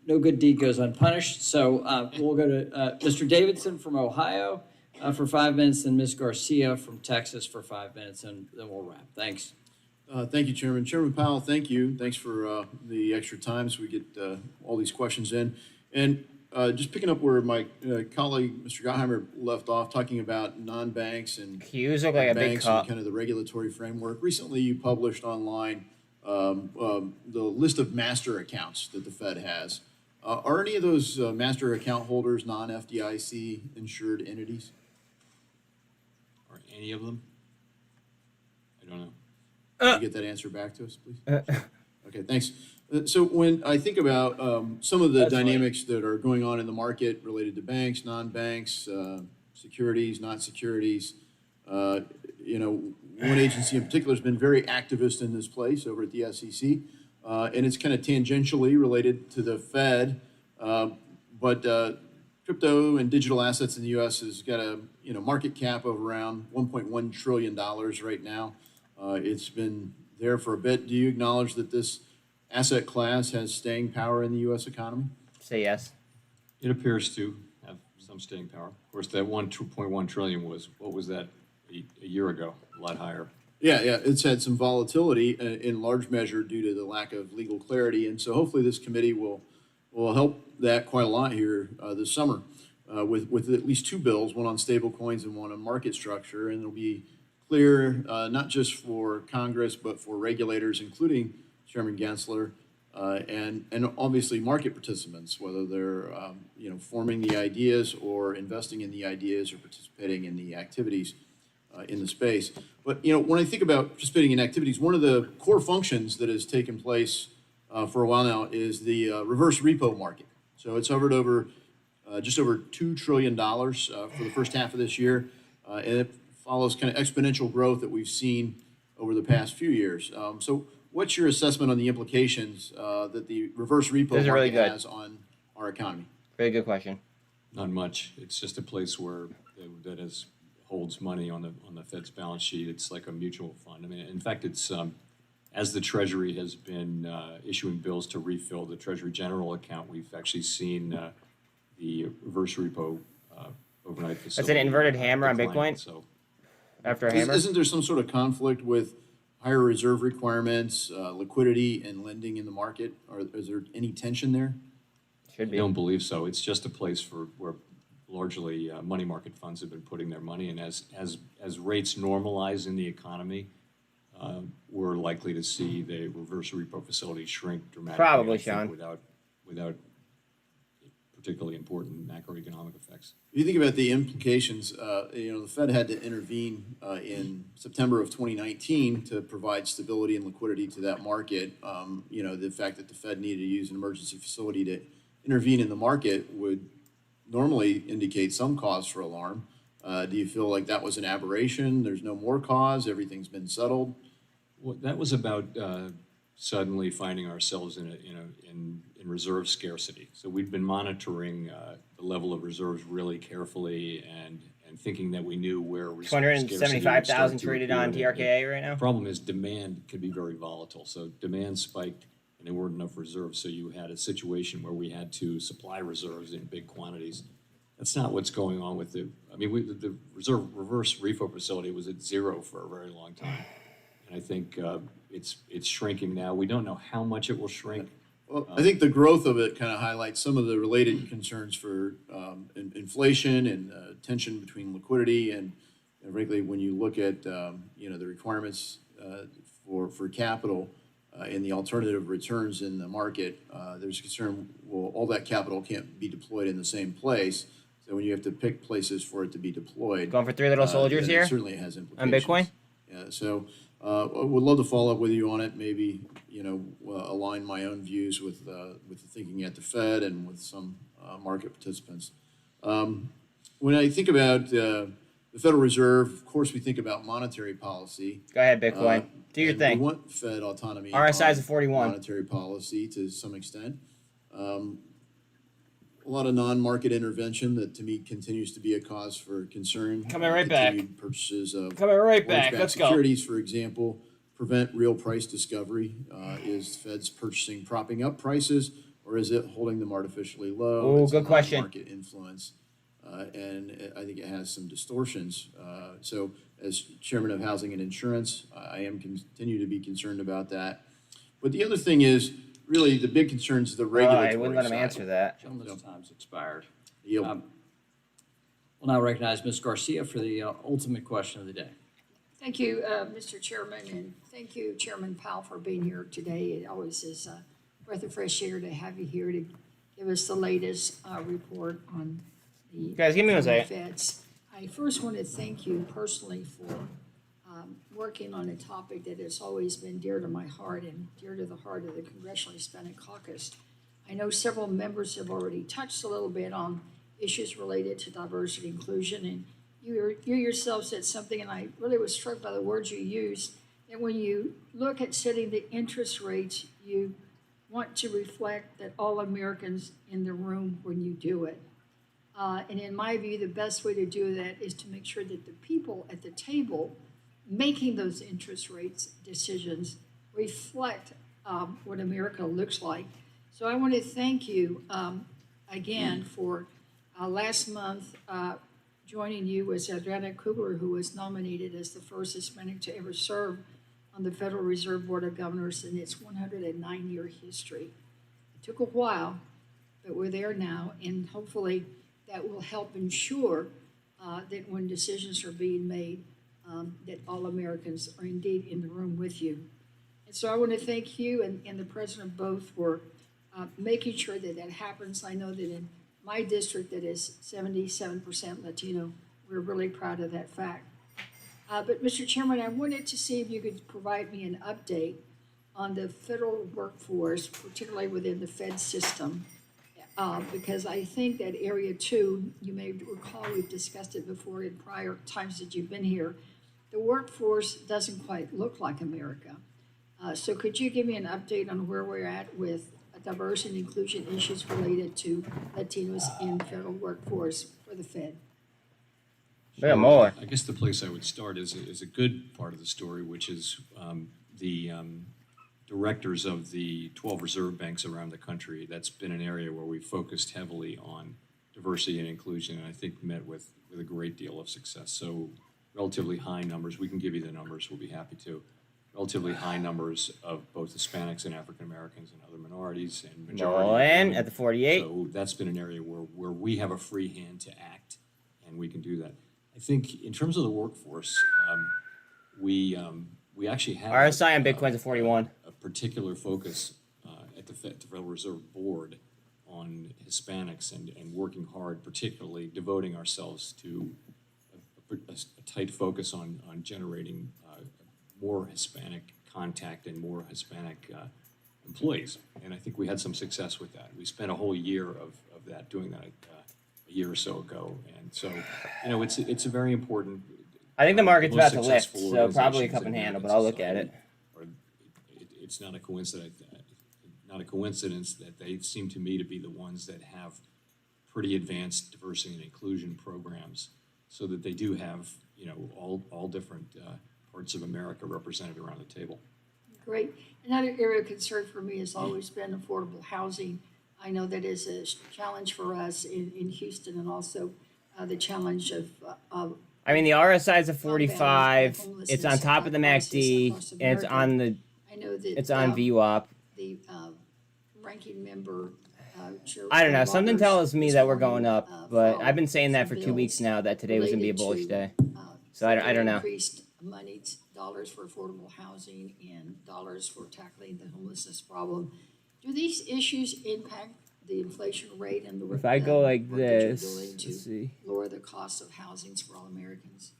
No good deed goes unpunished. So we'll go to Mr. Davidson from Ohio for 5 minutes, and Ms. Garcia from Texas for 5 minutes, and then we'll wrap. Thanks. Thank you, Chairman. Chairman Powell, thank you. Thanks for the extra time so we get all these questions in. And just picking up where my colleague, Mr. Gottheimer, left off, talking about non-banks and Q's look like a big banks cup. and kind of the regulatory framework. Recently, you published online the list of master accounts that the Fed has. Are any of those master account holders non-FDIC insured entities? Are any of them? I don't know. Can you get that answer back to us, please? Okay, thanks. So when I think about some of the dynamics that are going on in the market related to banks, non-banks, securities, not securities, one agency in particular has been very activist in this place over at the SEC, and it's kind of tangentially related to the Fed, but crypto and digital assets in the U.S. has got a market cap of around $1.1 trillion right now. It's been there for a bit. Do you acknowledge that this asset class has staying power in the U.S. economy? Say yes. It appears to have some staying power. Of course, that 2.1 trillion was, what was that a year ago? A lot higher. Yeah, it's had some volatility in large measure due to the lack of legal clarity. And so hopefully this committee will help that quite a lot here this summer with at least two bills, one on stable coins and one on market structure. And it'll be clear, not just for Congress, but for regulators, including Chairman Gensler, and obviously market participants, whether they're forming the ideas or investing in the ideas or participating in the activities in the space. But when I think about participating in activities, one of the core functions that has taken place for a while now is the reverse repo market. So it's hovered over just over $2 trillion for the first half of this year, and it follows kind of exponential growth that we've seen over the past few years. So what's your assessment on the implications that the reverse repo market has on our economy? Very good question. Not much. It's just a place where that holds money on the Fed's balance sheet. It's like a mutual fund. I mean, in fact, it's as the Treasury has been issuing bills to refill the Treasury General account, we've actually seen the reverse repo overnight facility. That's an inverted hammer on decline, Bitcoin? So After a hammer? Isn't there some sort of conflict with higher reserve requirements, liquidity and lending in the market? Or is there any tension there? Should I be. don't believe so. It's just a place for where largely money market funds have been putting their money. And as rates normalize in the economy, we're likely to see the reverse repo facility shrink dramatically. Probably, I think, Sean. without particularly important macroeconomic effects. If you think about the implications, the Fed had to intervene in September of 2019 to provide stability and liquidity to that market. The fact that the Fed needed to use an emergency facility to intervene in the market would normally indicate some cause for alarm. Do you feel like that was an aberration? There's no more cause? Everything's been settled? Well, that was about suddenly finding ourselves in reserve scarcity. So we'd been monitoring the level of reserves really carefully and thinking that we knew where reserve scarcity would start 275,000 to traded appear. on TRKA right now? The problem is demand can be very volatile. So demand spiked and there weren't enough reserves. So you had a situation where we had to supply reserves in big quantities. That's not what's going on with the reverse repo facility was at zero for a very long time. And I think it's shrinking now. We don't know how much it will shrink. Well, I think the growth of it kind of highlights some of the related concerns for inflation and tension between liquidity and frankly, when you look at the requirements for capital and the alternative returns in the market, there's concern. Well, all that capital can't be deployed in the same place. So when you have to pick places for it to be deployed, Going for three little soldiers here? it certainly has implications On Bitcoin? Yeah. So I would love to follow up with you on it. Maybe align my own views with the thinking at the Fed and with some market participants. When I think about the Federal Reserve, of course, we think about monetary policy. Go ahead, Bitcoin. Do your and thing. We want Fed autonomy. RSI is on a 41. Monetary policy to some extent. A lot of non-market intervention that to me continues to be a cause for concern. Coming right back. Continued purchases of Coming right back. mortgage-backed Let's go. securities, for example, prevent real price discovery. Is Fed's purchasing propping up prices, or is it holding them artificially low? Oh, It's good a question. Market influence, and I think it has some distortions. So, as chairman of Housing and Insurance, I am continue to be concerned about that. But the other thing is really the big concern is the regulatory I wouldn't let him side. answer that. Gentleman's time's expired. Yield. We'll now recognize Ms. Garcia for the ultimate question of the day. Thank you, Mr. Chairman, and thank you, Chairman Powell, for being here today. It always is a breath of fresh air to have you here to give us the latest report on the Guys, give me one second. Feds. I first want to thank you personally for working on a topic that has always been dear to my heart and dear to the heart of the Congressional Hispanic Caucus. I know several members have already touched a little bit on issues related to diversity and inclusion, and you yourself said something, and I really was struck by the words you used, that when you look at setting the interest rates, you want to reflect that all Americans in the room when you do it. And in my view, the best way to do that is to make sure that the people at the table making those interest rates decisions reflect what America looks like. So I want to thank you again for last month joining you was Adriana Kugler, who was nominated as the first Hispanic to ever serve on the Federal Reserve Board of Governors in its 109-year history. It took a while, but we're there now, and hopefully that will help ensure that when decisions are being made, that all Americans are indeed in the room with you. And so I want to thank you and the President both for making sure that that happens. I know that in my district that is 77% Latino, we're really proud of that fact. But Mr. Chairman, I wanted to see if you could provide me an update on the federal workforce, particularly within the Fed system. Because I think that area two, you may recall we've discussed it before in prior times that you've been here, the workforce doesn't quite look like America. So could you give me an update on where we're at with diversity and inclusion issues related to Latinos in federal workforce for the Fed? Yeah, more. I guess the place I would start is a good part of the story, which is the directors of the 12 reserve banks around the country. That's been an area where we focused heavily on diversity and inclusion, and I think met with a great deal of success. So relatively high numbers, we can give you the numbers, we'll be happy to. Relatively high numbers of both Hispanics and African Americans and other minorities and majority. Nolan at the 48. So that's been an area where we have a free hand to act, and we can do that. I think in terms of the workforce, we actually have RSI on Bitcoin's at 41. a particular focus at the Federal Reserve Board on Hispanics and working hard, particularly devoting ourselves to a tight focus on generating more Hispanic contact and more Hispanic employees. And I think we had some success with that. We spent a whole year of that, doing that a year or so ago. And so, it's a very important. I think the market's about to lift, successful so probably a organizations cup in in hand, American but I'll look at society it. It's not a coincidence that they seem to me to be the ones that have pretty advanced diversity and inclusion programs, so that they do have, all different parts of America represented around the table. Great. Another area of concern for me has always been affordable housing. I know that is a challenge for us in Houston, and also the challenge of I mean, the RSI is a 45. It's on top of the MACD, and it's on the. I know that it's on VWAP. the ranking member. Chair I don't know. Something Rogers tells me this that we're morning, going up, but filed I've been saying that for some 2 weeks bills now. That today was gonna be a bullish related day. to, I don't know. Increased money, dollars for affordable housing and dollars for tackling the homelessness problem. Do these issues impact the inflation rate and the If I go like work that you're this, doing let's to see. lower the cost of housings for all Americans?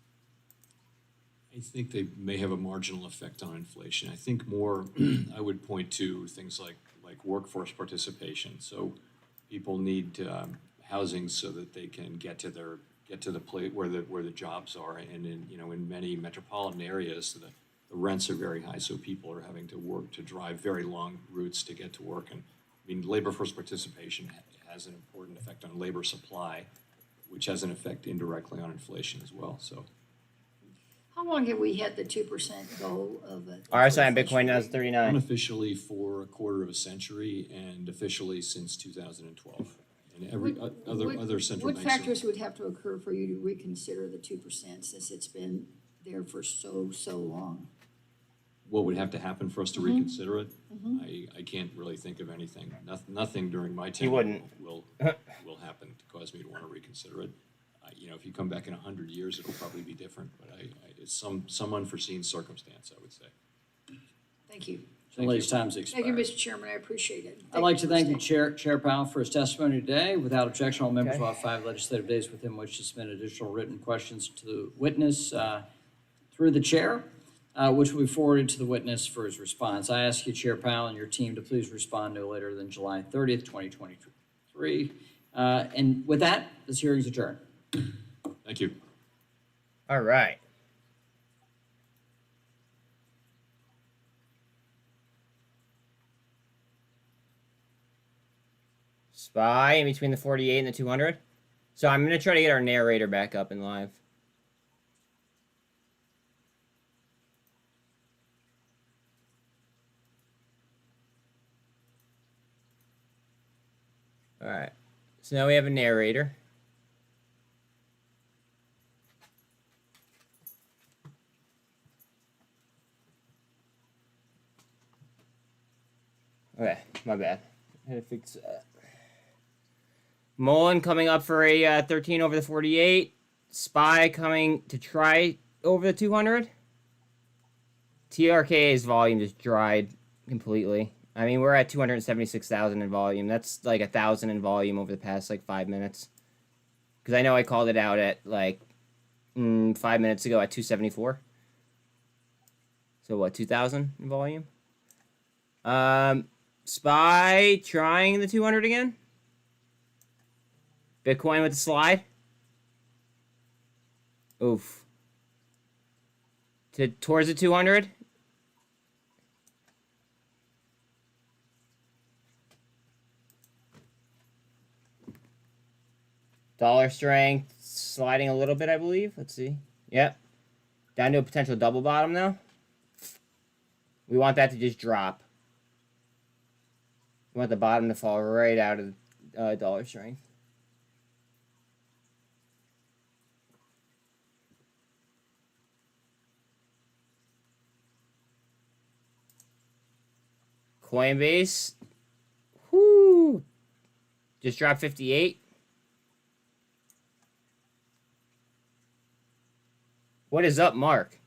I think they may have a marginal effect on inflation. I think more, I would point to things like workforce participation. So people need housing so that they can get to the place where the jobs are. And in many metropolitan areas, the rents are very high, so people are having to work to drive very long routes to get to work. And I mean, labor force participation has an important effect on labor supply, which has an effect indirectly on inflation as well. So. How long have we had the 2% goal of it? RSI on Bitcoin now is 39. Unofficially for a quarter of a century, and officially since 2012. And other central What banks. factors would have to occur for you to reconsider the 2% since it's been there for so long? What would have to happen for us to reconsider it? I can't really think of anything. Nothing during my tenure will happen to cause me to want to reconsider it. If you come back in 100 years, it'll probably be different. But it's some unforeseen circumstance, I would say. Thank you. Somebody's time's expired. Thank you, Mr. Chairman, I appreciate it. I'd like you to for thank the staying. Chair Powell for his testimony today. Without objection, all members will have 5 legislative days within which to submit additional written questions to the witness through the chair, which will be forwarded to the witness for his response. I ask you, Chair Powell, and your team to please respond no later than July 30th, 2023. And with that, this hearing is adjourned. Thank you. All right. SPY in between the 48 and the 200. So I'm going to try to get our narrator back up and live. All right. So now we have a narrator. Okay, my bad. I had to fix that. Mullen coming up for a 13 over the 48. SPY coming to try over the 200. TRKA's volume just dried completely. I mean, we're at 276,000 in volume. That's like 1,000 in volume over the past 5 minutes. Because I know I called it out at 5 minutes ago at 274. So what, 2,000 in volume? SPY trying the 200 again. Bitcoin with the slide. Oof. Towards the 200. Dollar strength sliding a little bit, I believe. Let's see. Yep. Down to a potential double bottom now. We want that to just drop. We want the bottom to fall right out of dollar strength. Coinbase, whoo, just dropped 58. What is up, Mark?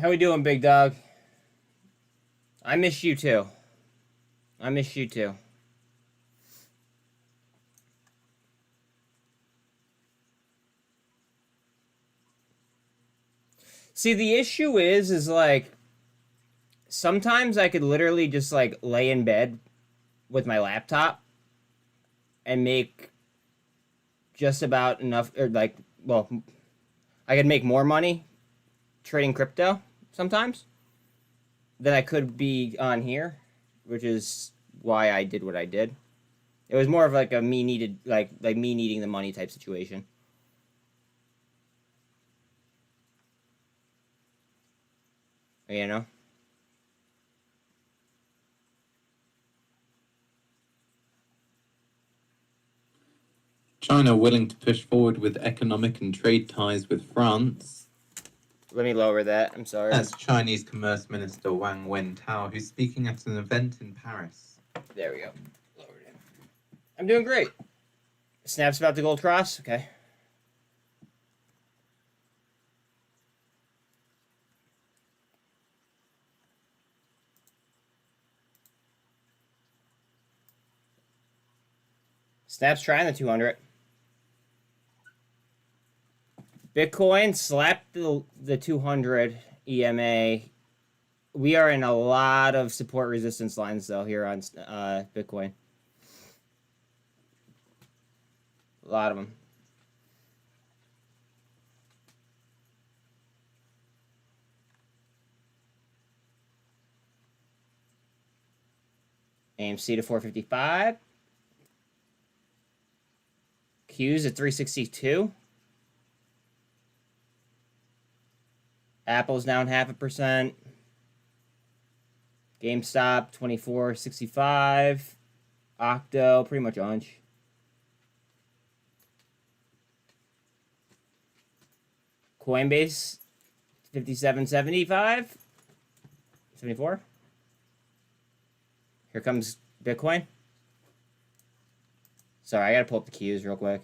How we doing, big dog? I miss you too. I miss you too. See, the issue is like, sometimes I could literally just like lay in bed with my laptop and make just about enough, or like, well, I could make more money trading crypto sometimes than I could be on here, which is why I did what I did. It was more of like a me needed, like me needing the money type situation. You know? China willing to push forward with economic and trade ties with France. Let me lower that. I'm sorry. That's Chinese Commerce Minister Wang Wentao, who's speaking at an event in Paris. There we go. Lowered it. I'm doing great. Snaps about the gold cross? Okay. Snaps trying the 200. Bitcoin slapped the 200 EMA. We are in a lot of support resistance lines, though, here on Bitcoin. A lot of them. AMC to 455. Q's at 362. Apple's down 0.5%. GameStop 24.65. Octo pretty much orange. Coinbase 57.75. 74. Here comes Bitcoin. Sorry, I gotta pull up the Qs real quick.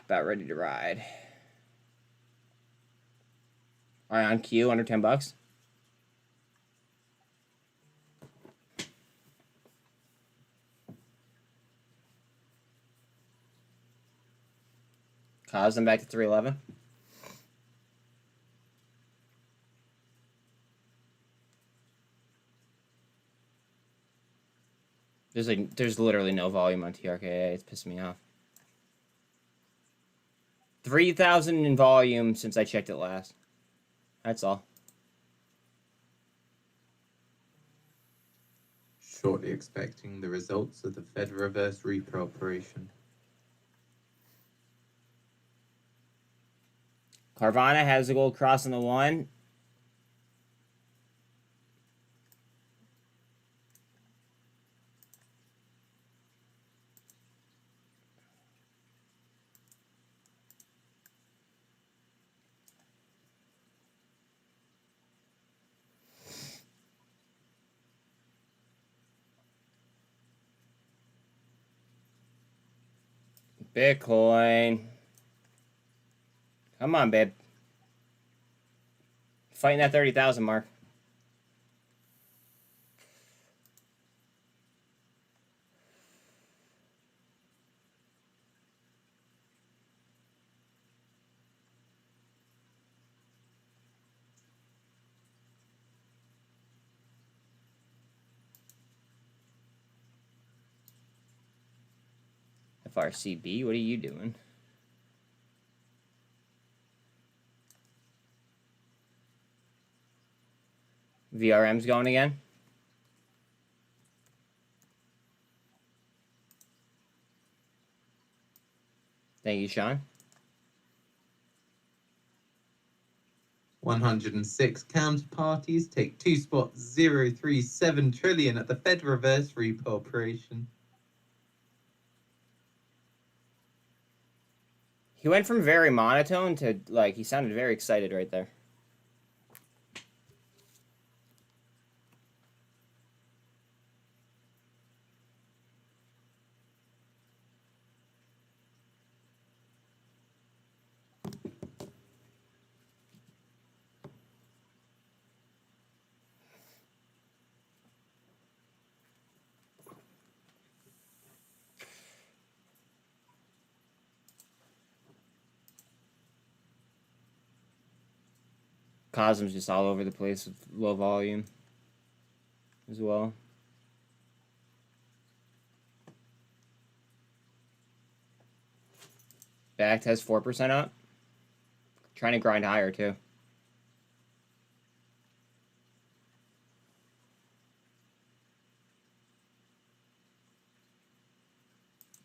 About ready to ride. Ion Q under $10. Cause them back to 311. There's literally no volume on TRKA. It's pissing me off. 3,000 in volume since I checked it last. That's all. Shortly expecting the results of the Fed reverse repo operation. Carvana has the gold cross on the 1. Bitcoin. Come on, babe. Fighting that 30,000 mark. FRCB, what are you doing? VRM's going again. Thank you, Sean. 106 counterparties take 2.037 trillion at the Fed reverse repo operation. He went from very monotone to, like, he sounded very excited right there. Cosm's just all over the place with low volume as well. Backed has 4% up. Trying to grind higher too.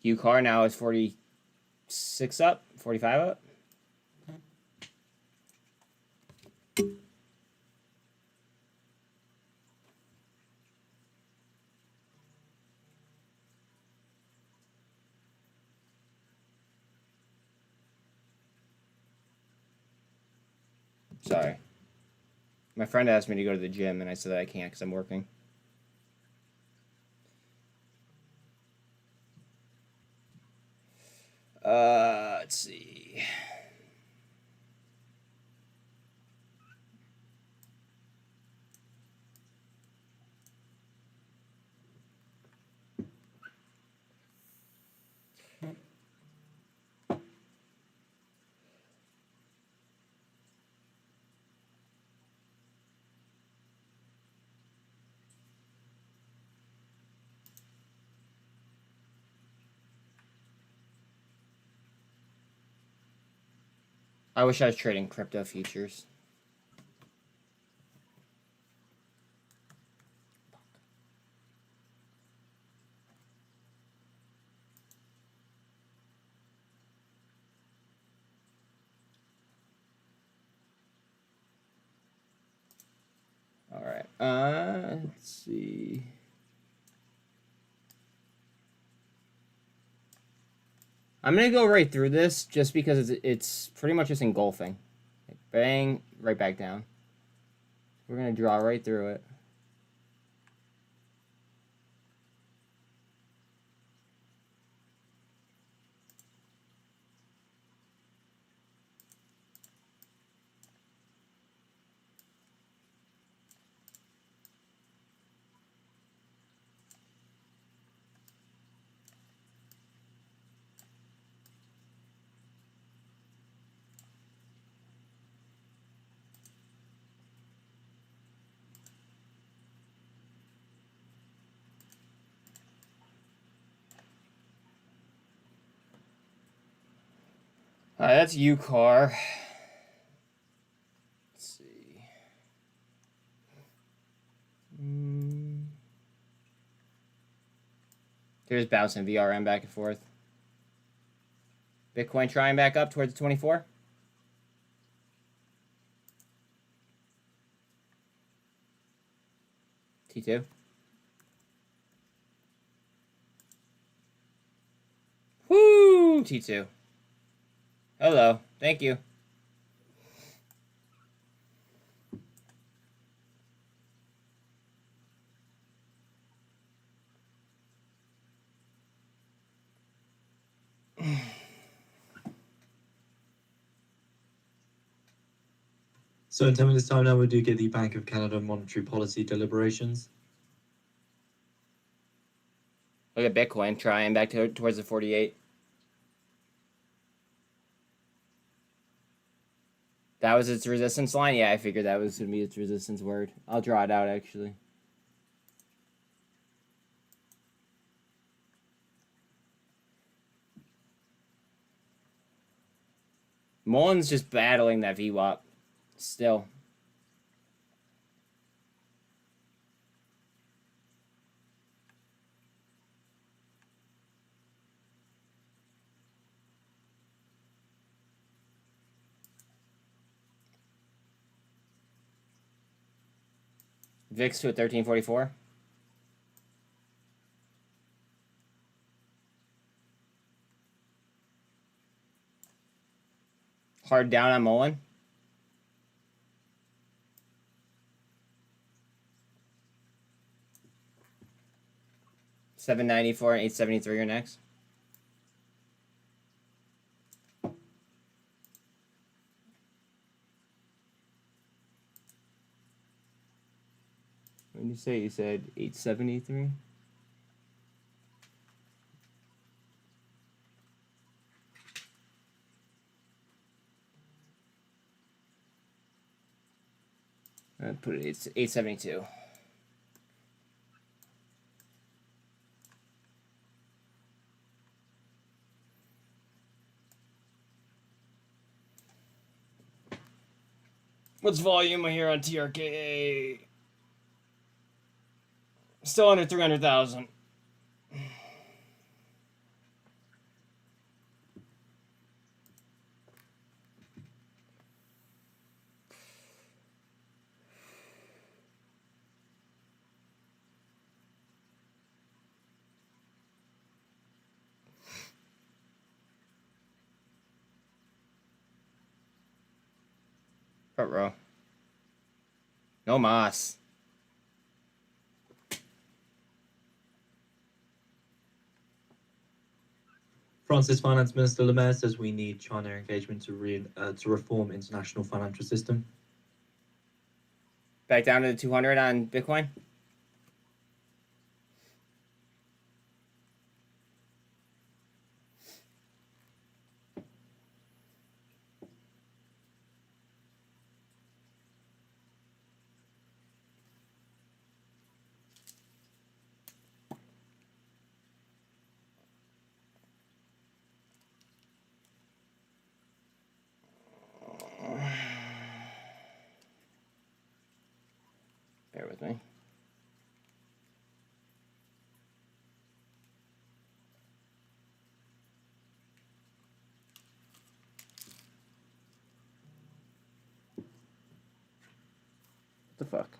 UCAR now is 46 up, 45 up. Sorry. My friend asked me to go to the gym, and I said that I can't because I'm working. Let's see. I wish I was trading crypto futures. All right. Let's see. I'm gonna go right through this just because it's pretty much just engulfing. Like bang, right back down. We're gonna draw right through it. All right, that's UCAR. Let's see. Here's bouncing VRM back and forth. Bitcoin trying back up towards the 24. T2. Woo! T2. Hello. Thank you. So in 10 minutes' time now, we do get the Bank of Canada monetary policy deliberations. Look at Bitcoin trying back towards the 48. That was its resistance line? Yeah, I figured that was going to be its resistance word. I'll draw it out, actually. Mullen's just battling that VWAP still. VIX to a 1344. Hard down on Mullen. $7.94 and $8.73 are next. What did you say? You said 873? I put it 872. What's volume here on TRKA? Still under 300,000. Front row. No mas. France's Finance Minister Le Maire says we need China engagement to reform international financial system. Back down to the 200 on Bitcoin. Bear with me. What the fuck?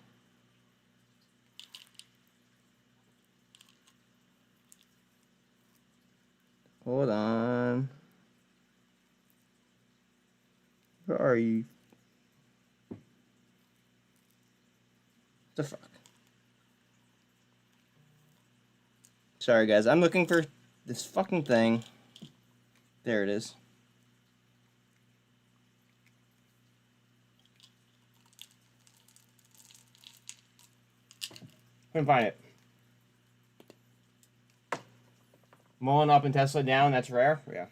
Hold on. Where are you? The fuck? Sorry, guys. I'm looking for this fucking thing. There it is. Couldn't find it. Mullen up and Tesla down. That's rare. Yeah.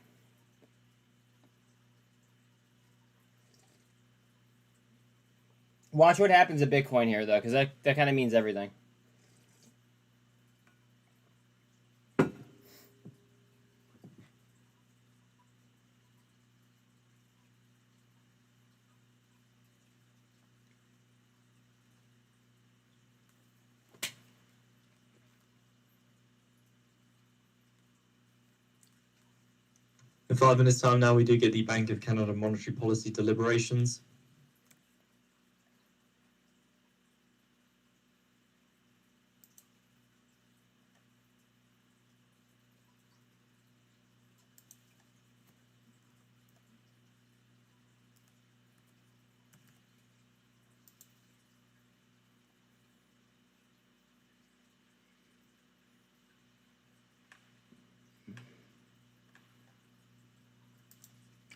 Watch what happens at Bitcoin here, though, because that kind of means everything. In 5 minutes' time now, we do get the Bank of Canada monetary policy deliberations.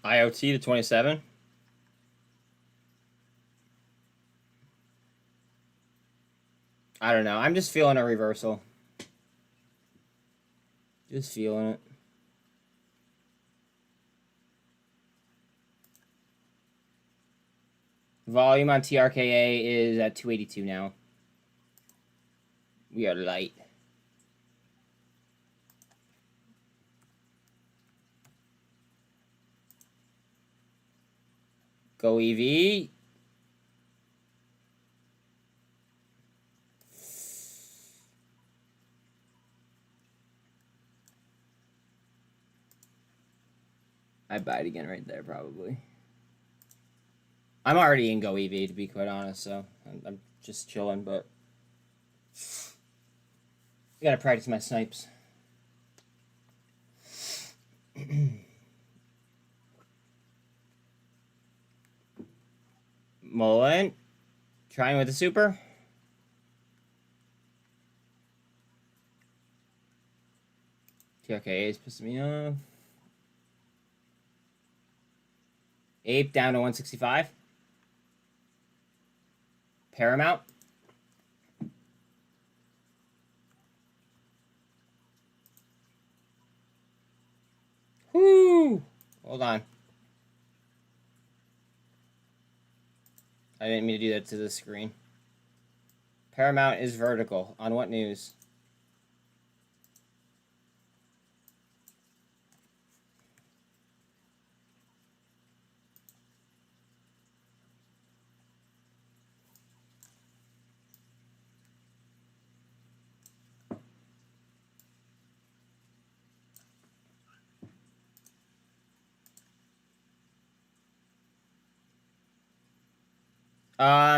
IoT to 27. I don't know. I'm just feeling a reversal. Just feeling it. Volume on TRKA is at 282 now. We are light. Go EV. I'd buy it again right there, probably. I'm already in Go EV, to be quite honest, so I'm just chilling, but I gotta practice my snipes. Mullen, trying with the super. TRK is pissing me off. Ape down to 165. Paramount. Whoo! Hold on. I didn't mean to do that to the screen. Paramount is vertical. On what news?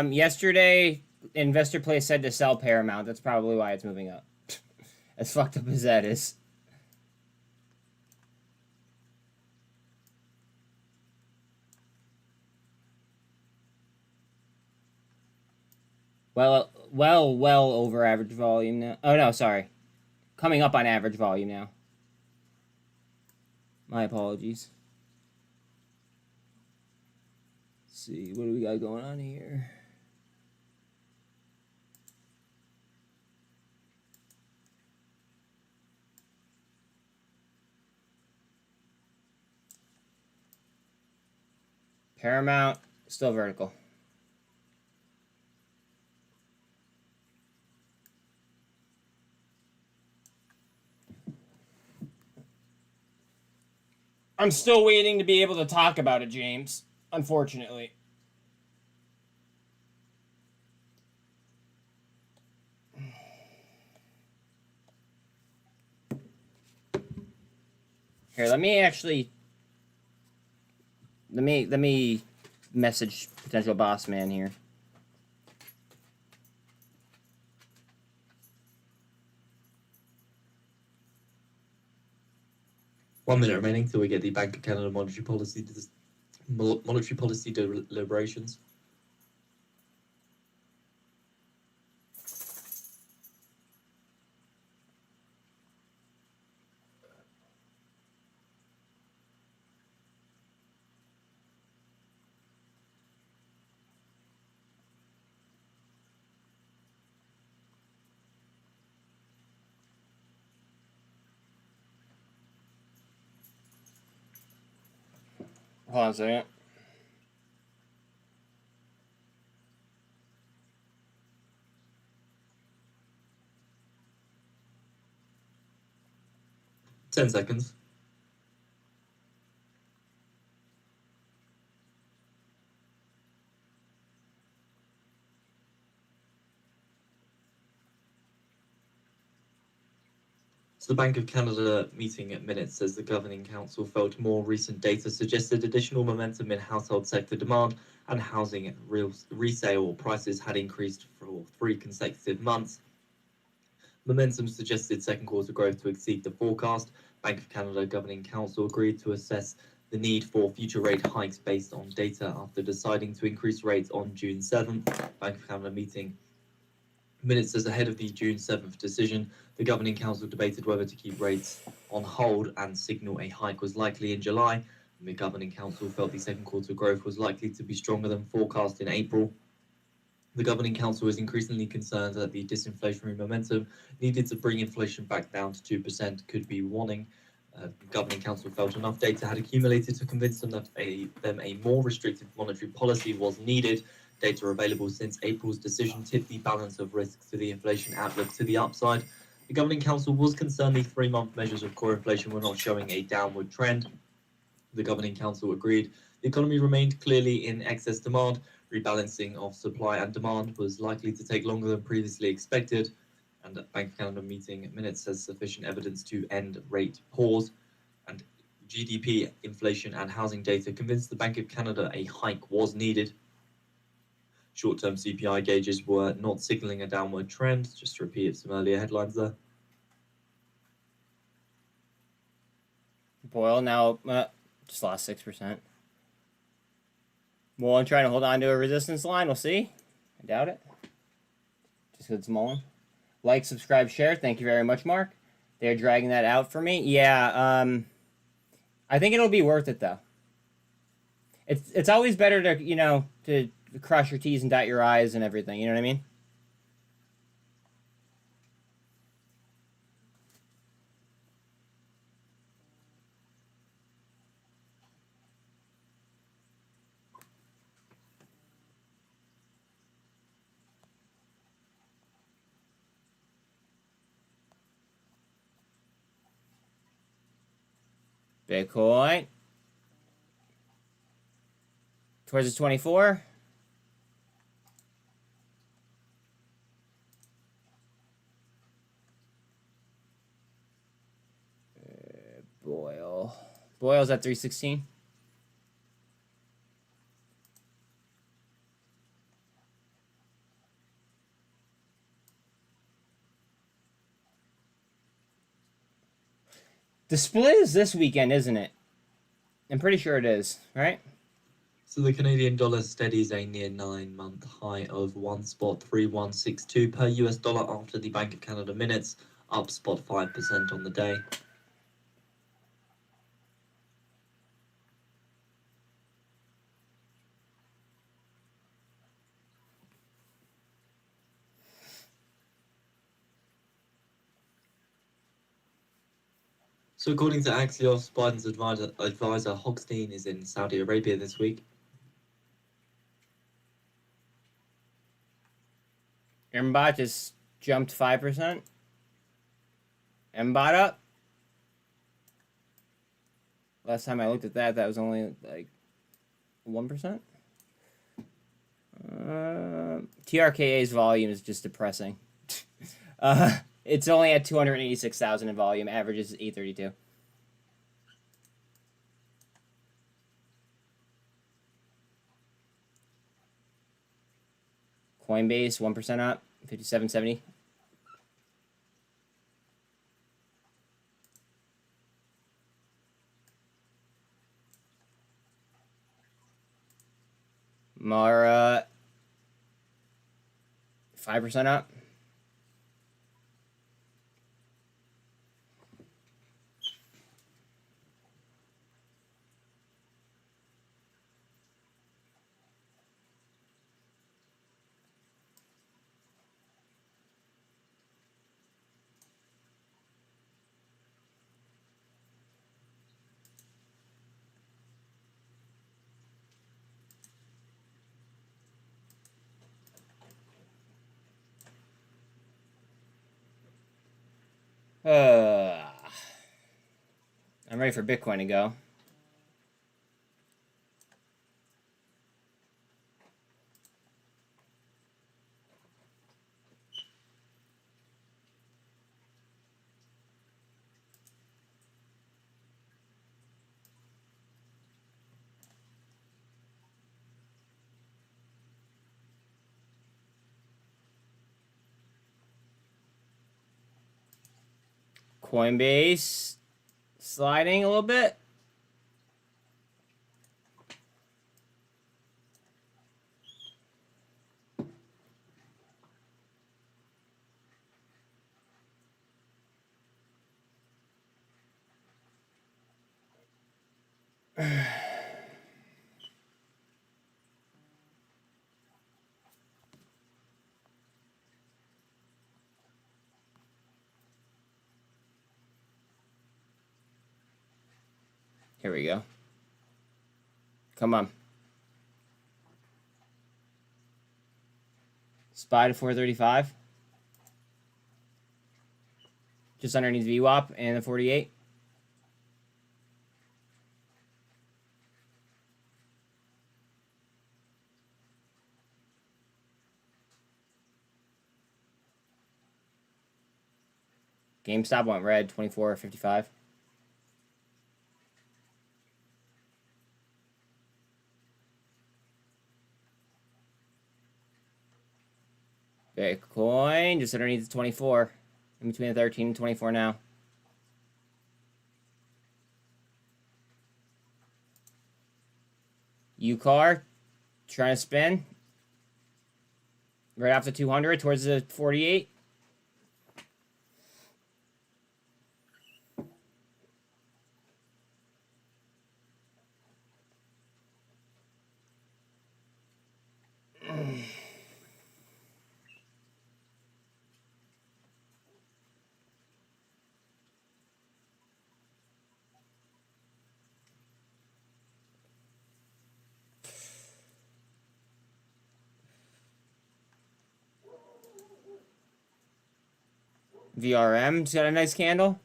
Yesterday, Investor Place said to sell Paramount. That's probably why it's moving up. As fucked up as that is. Well over average volume now. Oh, no, sorry. Coming up on average volume now. My apologies. Let's see, what do we got going on here? Paramount, still vertical. I'm still waiting to be able to talk about it, James. Unfortunately. Here, let me message potential boss man here. One minute remaining till we get the Bank of Canada monetary policy deliberations. Hold on a second. Ten seconds. So the Bank of Canada meeting minutes says the Governing Council felt more recent data suggested additional momentum in household sector demand and housing resale prices had increased for 3 consecutive months. Momentum suggested second quarter growth to exceed the forecast. Bank of Canada Governing Council agreed to assess the need for future rate hikes based on data after deciding to increase rates on June 7th. Bank of Canada meeting minutes says ahead of the June 7th decision, the Governing Council debated whether to keep rates on hold and signal a hike was likely in July. And the Governing Council felt the second quarter growth was likely to be stronger than forecast in April. The Governing Council is increasingly concerned that the disinflationary momentum needed to bring inflation back down to 2% could be warning. The Governing Council felt enough data had accumulated to convince them that a more restrictive monetary policy was needed. Data available since April's decision tipped the balance of risks to the inflation outlook to the upside. The Governing Council was concerned the 3-month measures of core inflation were not showing a downward trend. The Governing Council agreed The economy remained clearly in excess demand. Rebalancing of supply and demand was likely to take longer than previously expected, and the Bank of Canada meeting minutes says sufficient evidence to end rate pause. And GDP, inflation, and housing data convinced the Bank of Canada a hike was needed. Short-term CPI gauges were not signaling a downward trend, just to repeat some earlier headlines there. Boyle now just lost 6%. Mullen trying to hold on to a resistance line. We'll see. I doubt it. Just because it's Mullen. Like, subscribe, share. Thank you very much, Mark. They're dragging that out for me. Yeah, I think it'll be worth it, though. It's always better to, to cross your T's and dot your I's and everything. You know what I mean? Bitcoin. Towards the 24. Boyle. Boyle's at 316. The split is this weekend, isn't it? I'm pretty sure it is, right? So the Canadian dollar steadies a near 9-month high of 1.3162 per US dollar after the Bank of Canada minutes, up 5% on the day. So according to Axios, Biden's advisor Hochstein is in Saudi Arabia this week. MBOT just jumped 5%. MBOT up. Last time I looked at that was only like 1%. TRKA's volume is just depressing. It's only at 286,000 in volume. Average is 832. Coinbase 1% up, 5770. Mara 5% up. I'm ready for Bitcoin to go. Coinbase sliding a little bit. Here we go. Come on. SPY to 435. Just underneath VWAP and the 48. GameStop went red, 24.55. Bitcoin just underneath the 24. In between the 13 and 24 now. UCAR trying to spin. Right off the 200 towards the 48. VRM's got a nice candle.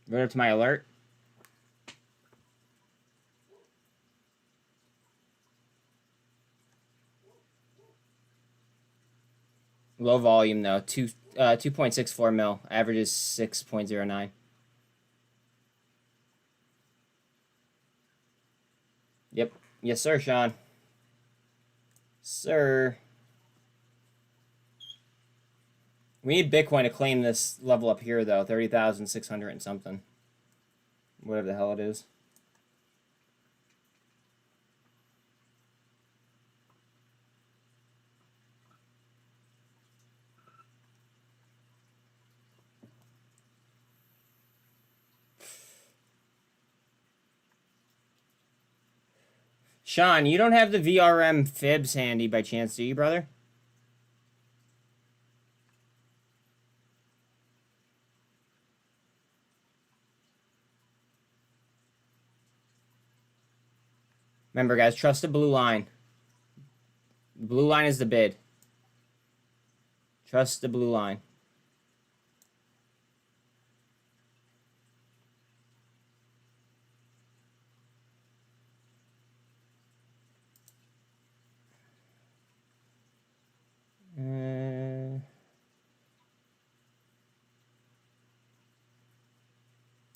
Right up to my alert. Low volume though, 2.64 mil. Average is 6.09. Yep. Yes, sir, Sean. Sir. We need Bitcoin to claim this level up here, though. 30,600 and something. Whatever the hell it is. Sean, you don't have the VRM fibs handy by chance, do you, brother? Remember, guys, trust the blue line. The blue line is the bid. Trust the blue line.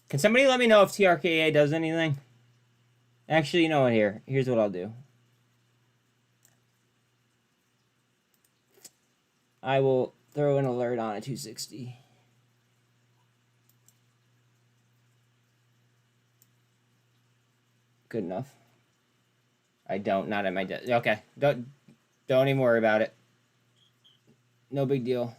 Can somebody let me know if TRKA does anything? Actually, you know what? Here's what I'll do. I will throw an alert on a 260. Good enough. I don't, not at my desk. Okay, don't even worry about it. No big deal.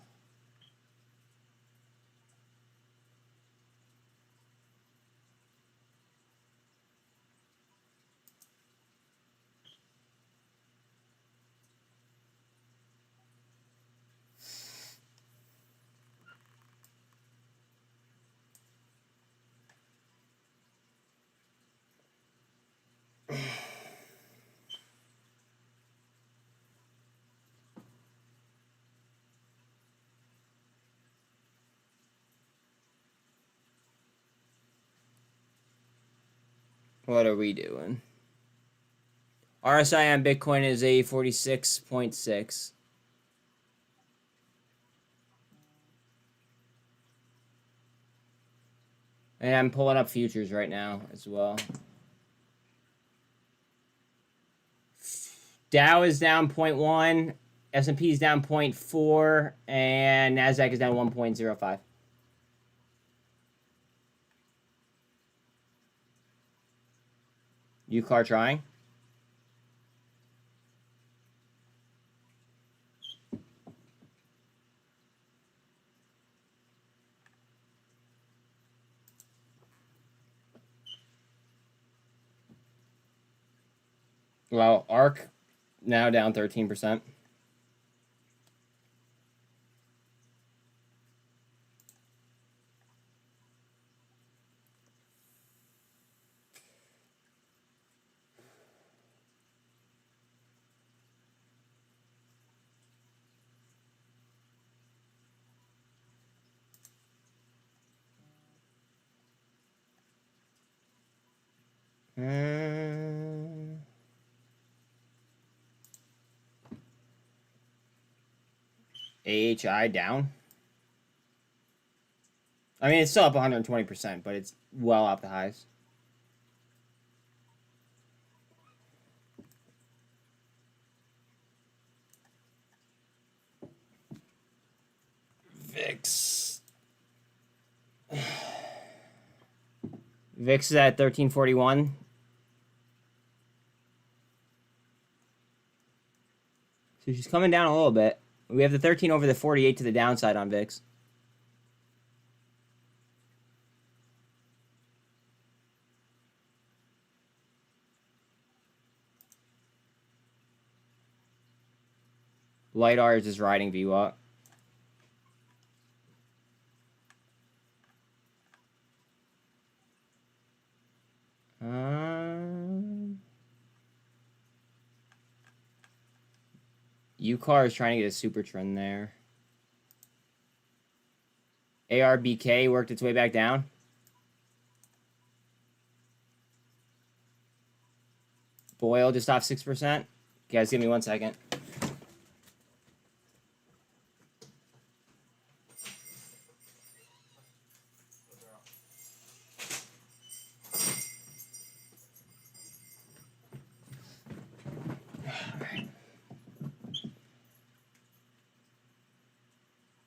What are we doing? RSI on Bitcoin is a 46.6. And I'm pulling up futures right now as well. Dow is down 0.1, S&P is down 0.4, and NASDAQ is down 1.05. UCAR trying. Well, ARC now down 13%. AHI down. I mean, it's still up 120%, but it's well off the highs. VIX. VIX is at 1341. So she's coming down a little bit. We have the 13 over the 48 to the downside on VIX. Light R's is riding VWAP. UCAR is trying to get a super trend there. ARBK worked its way back down. Boyle just off 6%. Guys, give me 1 second.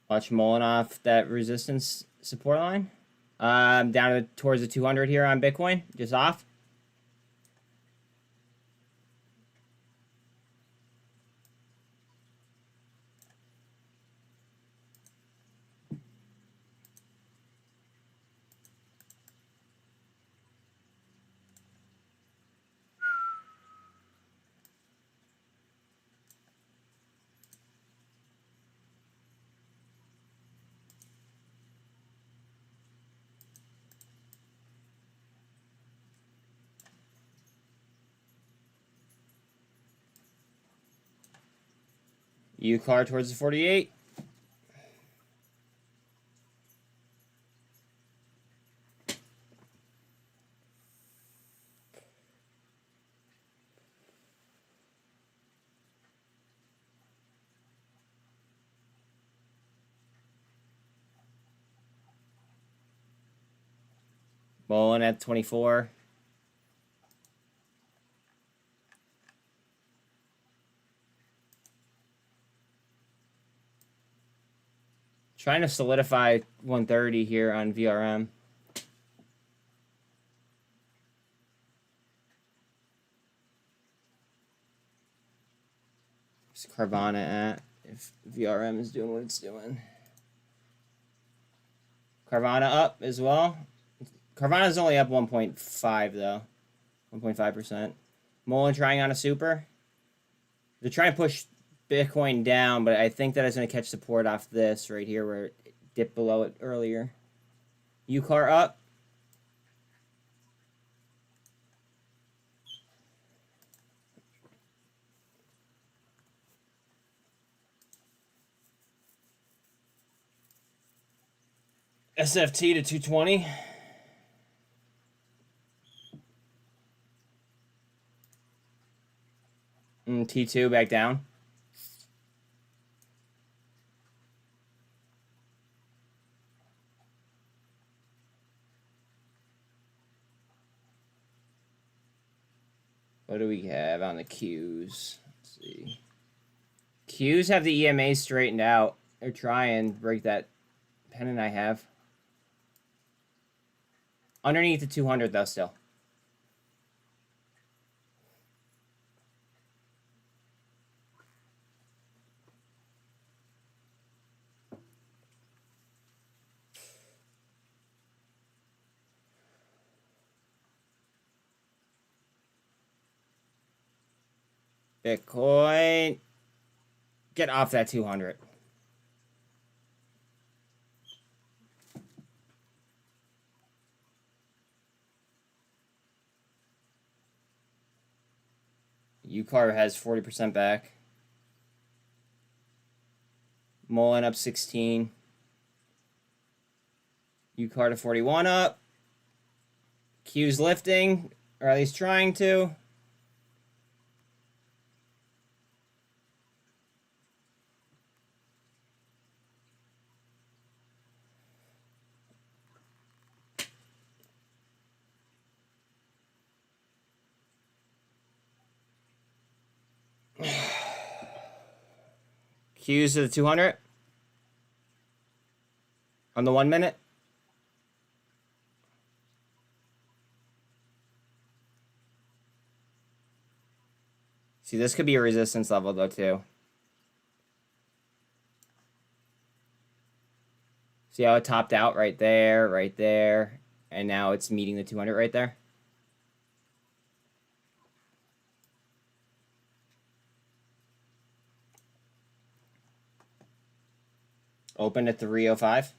Watch Mullen off that resistance support line. Down towards the 200 here on Bitcoin, just off. UCAR towards the 48. Mullen at 24. Trying to solidify 130 here on VRM. Where's Carvana at? If VRM is doing what it's doing. Carvana up as well. Carvana is only up 1.5 though. 1.5%. Mullen trying on a super. They're trying to push Bitcoin down, but I think that it's going to catch support off this right here where it dipped below it earlier. UCAR up. SFT to 220. T2 back down. What do we have on the Qs? Let's see. Qs have the EMA straightened out. They're trying to break that pennant I have. Underneath the 200 though still. Bitcoin, get off that 200. UCAR has 40% back. Mullen up 16. UCAR to 41 up. Q's lifting, or at least trying to. Q's to the 200 on the 1 minute. See, this could be a resistance level though too. See how it topped out right there, and now it's meeting the 200 right there. Open at 305.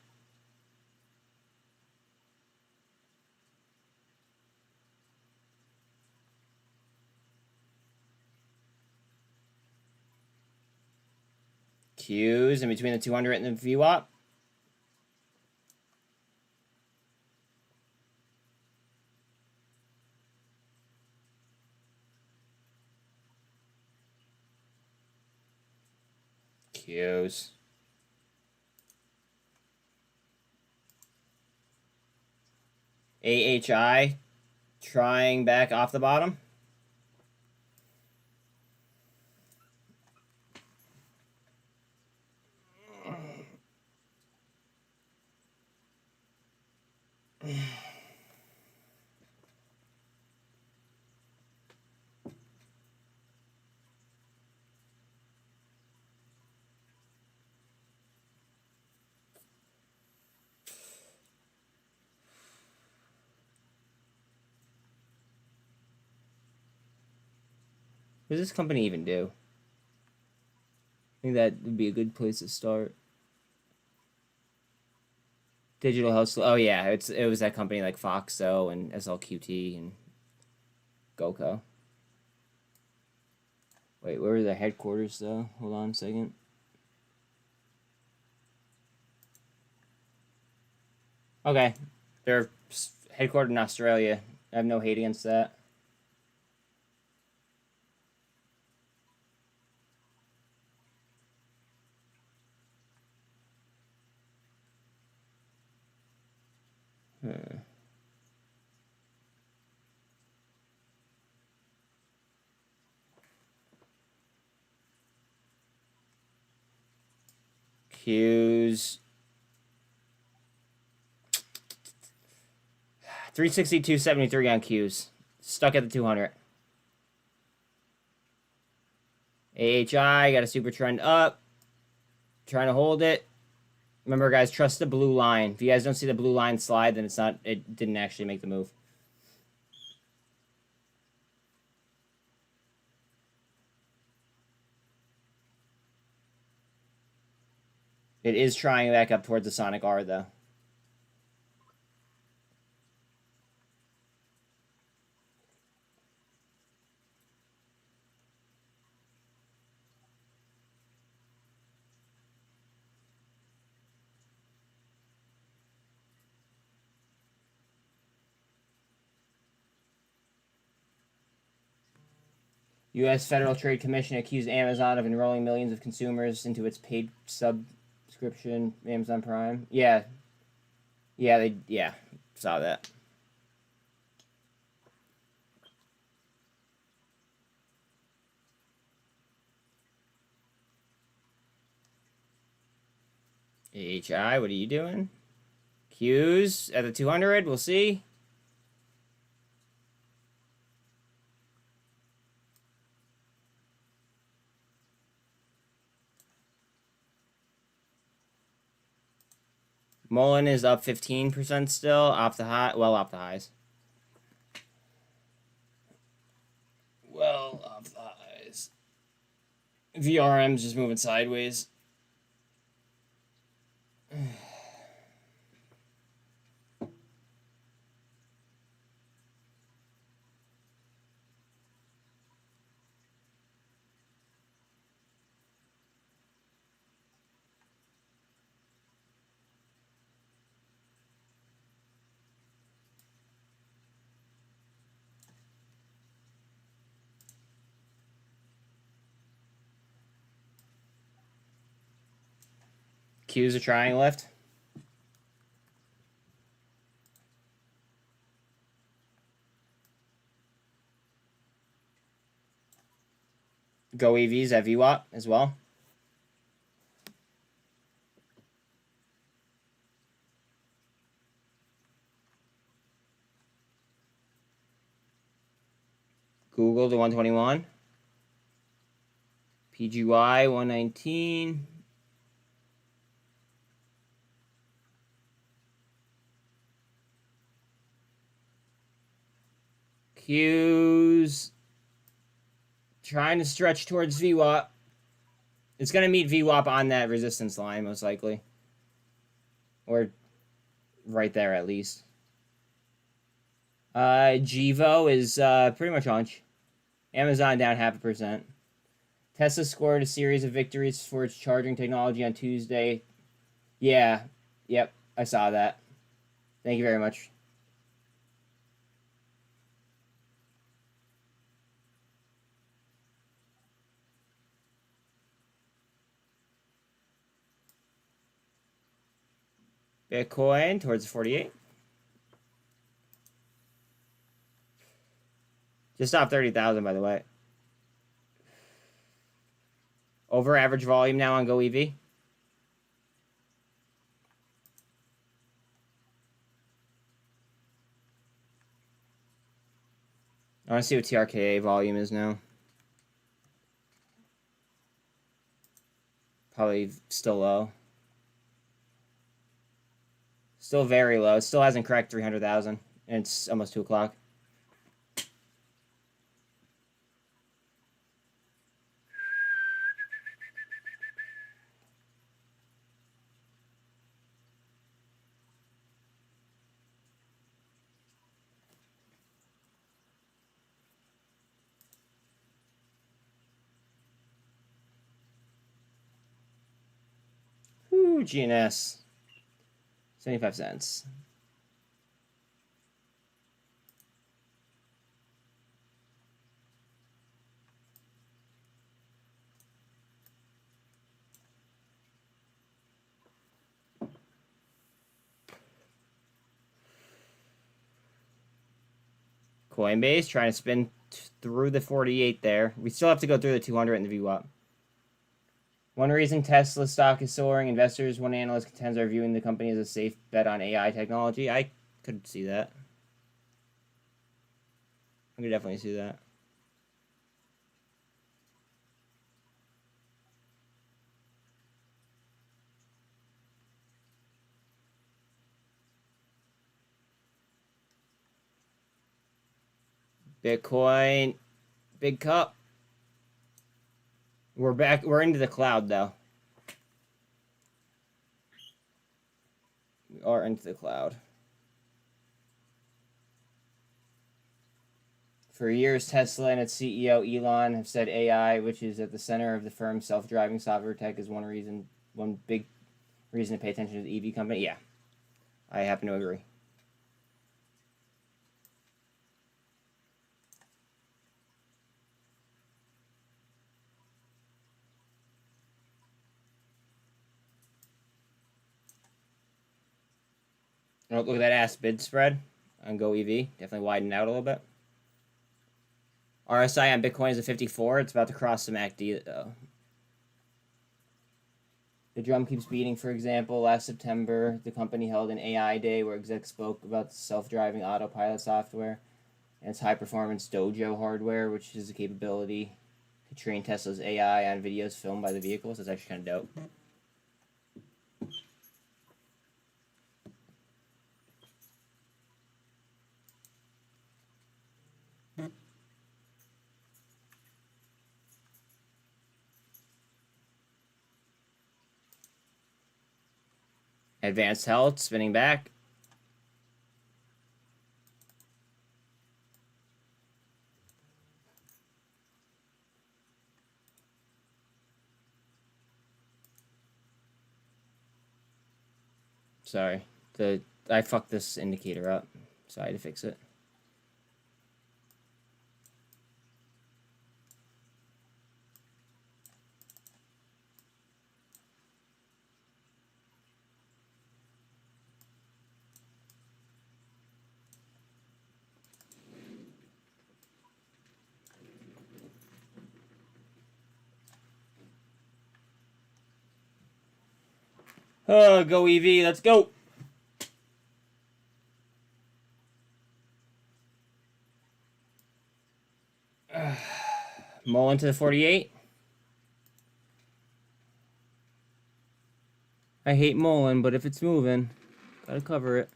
Q's in between the 200 and the VWAP. Q's. AHI trying back off the bottom. What does this company even do? I think that would be a good place to start. Digital Health. Oh yeah, it was that company like Foxo and SLQT and GoCo. Wait, where were the headquarters though? Hold on a second. Okay, they're headquartered in Australia. I have no hate against that. Q's 362.73 on Q's. Stuck at the 200. AHI got a super trend up. Trying to hold it. Remember, guys, trust the blue line. If you guys don't see the blue line slide, then it didn't actually make the move. It is trying back up towards the Sonic R, though. U.S. Federal Trade Commission accused Amazon of enrolling millions of consumers into its paid subscription, Amazon Prime. Yeah, saw that. AHI, what are you doing? Q's at the 200, we'll see. Mullen is up 15% still, off the high, well off the highs. Well off the highs. VRM's just moving sideways. Q's a trying lift. Go EVs at VWAP as well. Google to 121. PGY 119. Q's trying to stretch towards VWAP. It's going to meet VWAP on that resistance line, most likely. Or right there, at least. GVO is pretty much hunch. Amazon down 0.5%. Tesla scored a series of victories for its charging technology on Tuesday. Yeah. Yep. I saw that. Thank you very much. Bitcoin towards 48. Just off 30,000, by the way. Over average volume now on Go EV. I want to see what TRKA volume is now. Probably still low. Still very low. It still hasn't cracked 300,000. And it's almost 2 o'clock. Ooh, GNS. 75 cents. Coinbase trying to spin through the 48 there. We still have to go through the 200 in the VWAP. One reason Tesla stock is soaring, investors, one analyst contends, are viewing the company as a safe bet on AI technology. I could see that. I could definitely see that. Bitcoin, big cup. We're back. We're into the cloud, though. We are into the cloud. For years, Tesla and its CEO, Elon, have said AI, which is at the center of the firm's self-driving software tech, is one big reason to pay attention to the EV company. Yeah, I happen to agree. Oh, look at that ass bid spread on Go EV. Definitely widened out a little bit. RSI on Bitcoin is at 54. It's about to cross some MACD, though. The drum keeps beating. For example, last September, the company held an AI day where execs spoke about self-driving autopilot software and its high-performance Dojo hardware, which is the capability to train Tesla's AI on videos filmed by the vehicles. That's actually kind of dope. Advanced Health spinning back. Sorry, I fucked this indicator up, so I had to fix it. Oh, go EV. Let's go. Mullen to the 48. I hate Mullen, but if it's moving, gotta cover it.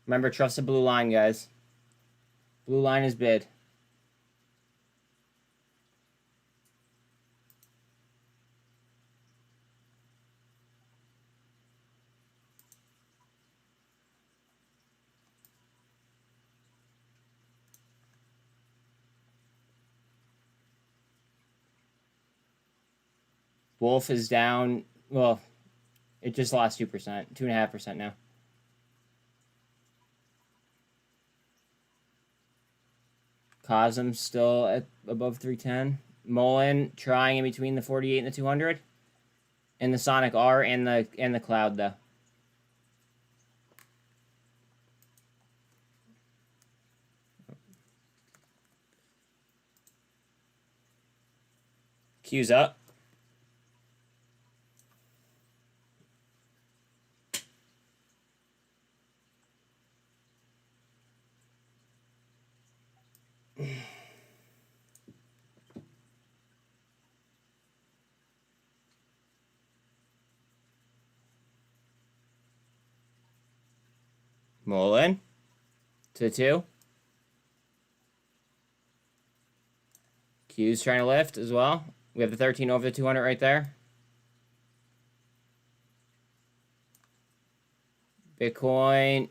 Remember, trust the blue line, guys. Blue line is bid. Wolf is down. Well, it just lost 2%, 2.5% now. Cosm's still at above 310. Mullen trying in between the 48 and the 200. And the Sonic R and the Cloud though. Q's up. Mullen to 2. Q's trying to lift as well. We have the 13 over the 200 right there. Bitcoin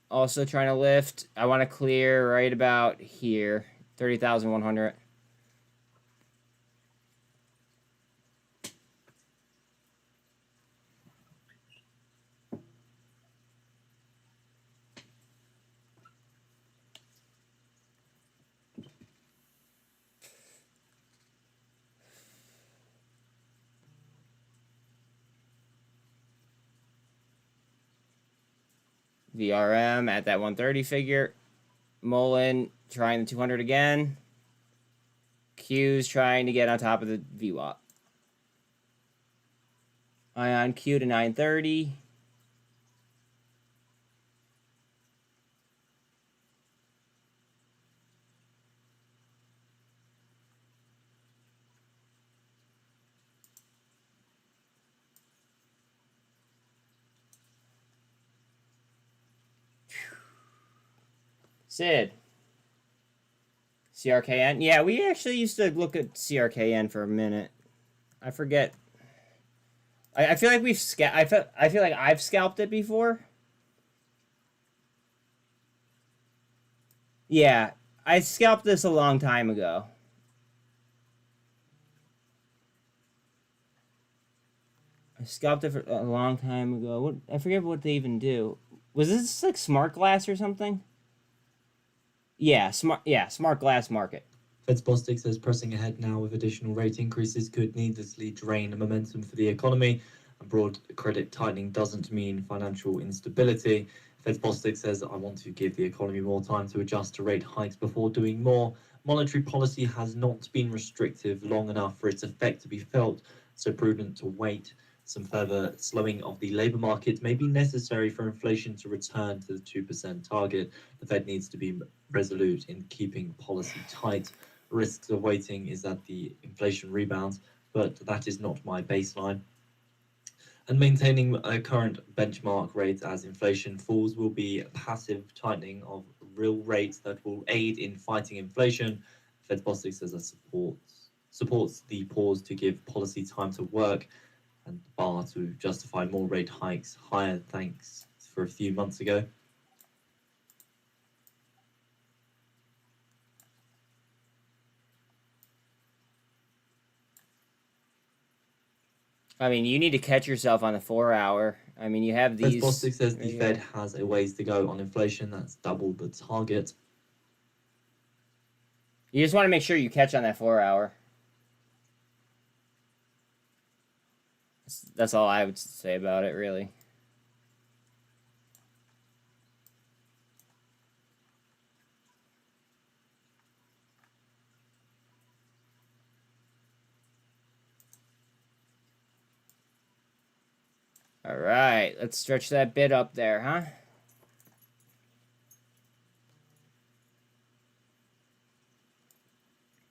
also trying to lift. I want to clear right about here. 30,100. VRM at that 130 figure. Mullen trying the 200 again. Q's trying to get on top of the VWAP. Ion Q to 930. Sid. CRKN. Yeah, we actually used to look at CRKN for a minute. I forget. I feel like we've I feel like I've scalped it before. Yeah, I scalped this a long time ago. I scalped it for a long time ago. What, I forget what they even do. Was this like smart glass or something? Yeah, smart glass market. Fed's Bostic says pressing ahead now with additional rate increases could needlessly drain the momentum for the economy. And broad credit tightening doesn't mean financial instability. Fed's Bostic says, I want to give the economy more time to adjust to rate hikes before doing more. Monetary policy has not been restrictive long enough for its effect to be felt, so prudent to wait. Some further slowing of the labour market may be necessary for inflation to return to the 2% target. The Fed needs to be resolute in keeping policy tight. Risks of waiting is that the inflation rebounds, but that is not my baseline. And maintaining a current benchmark rate as inflation falls will be passive tightening of real rates that will aid in fighting inflation. Fed Bostic says that supports the pause to give policy time to work and the bar to justify more rate hikes higher thanks for a few months ago. I mean, you need to catch yourself on the 4-hour. I mean, you have these. Bostic says the Fed has a ways to go on inflation. That's double the target. You just want to make sure you catch on that 4-hour. That's all I would say about it, really. All right, let's stretch that bid up there, huh?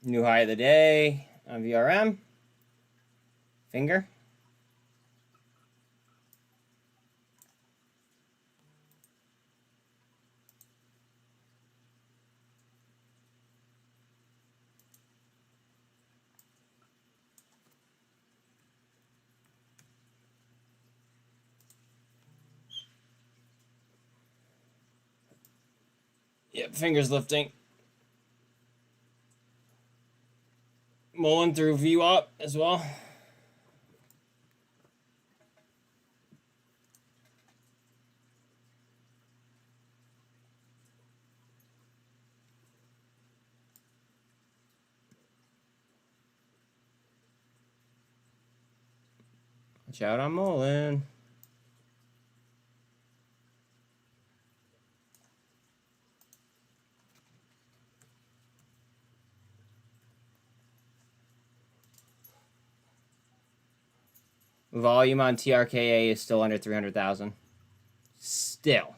New high of the day on VRM. Finger. Yep, fingers lifting. Mulling through VWAP as well. Watch out on Mullen. Volume on TRKA is still under 300,000. Still.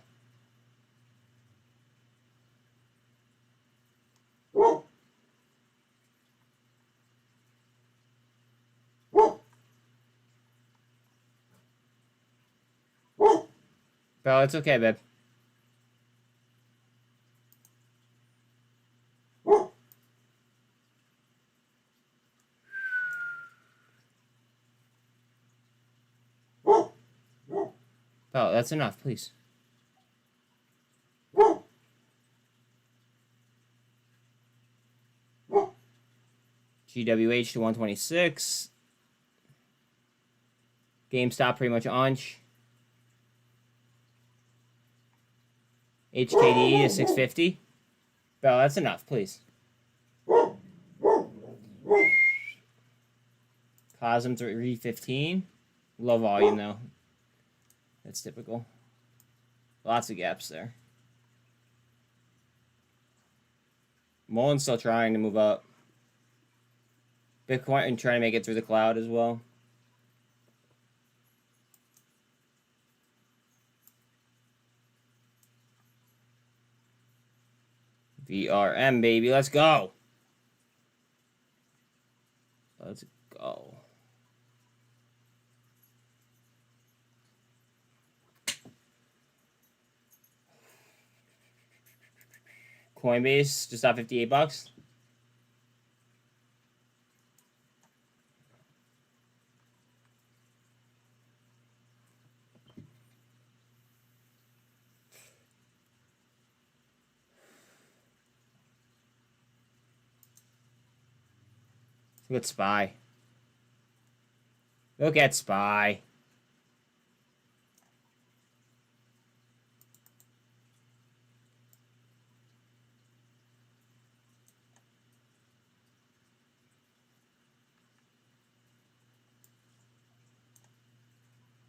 Bro, it's okay, babe. Oh, that's enough, please. GWH to 126. GameStop pretty much on. HKD to 650. Bro, that's enough, please. Cosm 315. Low volume, though. That's typical. Lots of gaps there. Mullen's still trying to move up. Bitcoin and trying to make it through the cloud as well. VRM, baby. Let's go. Let's go. Coinbase just off $58. Look at SPY. Look at SPY.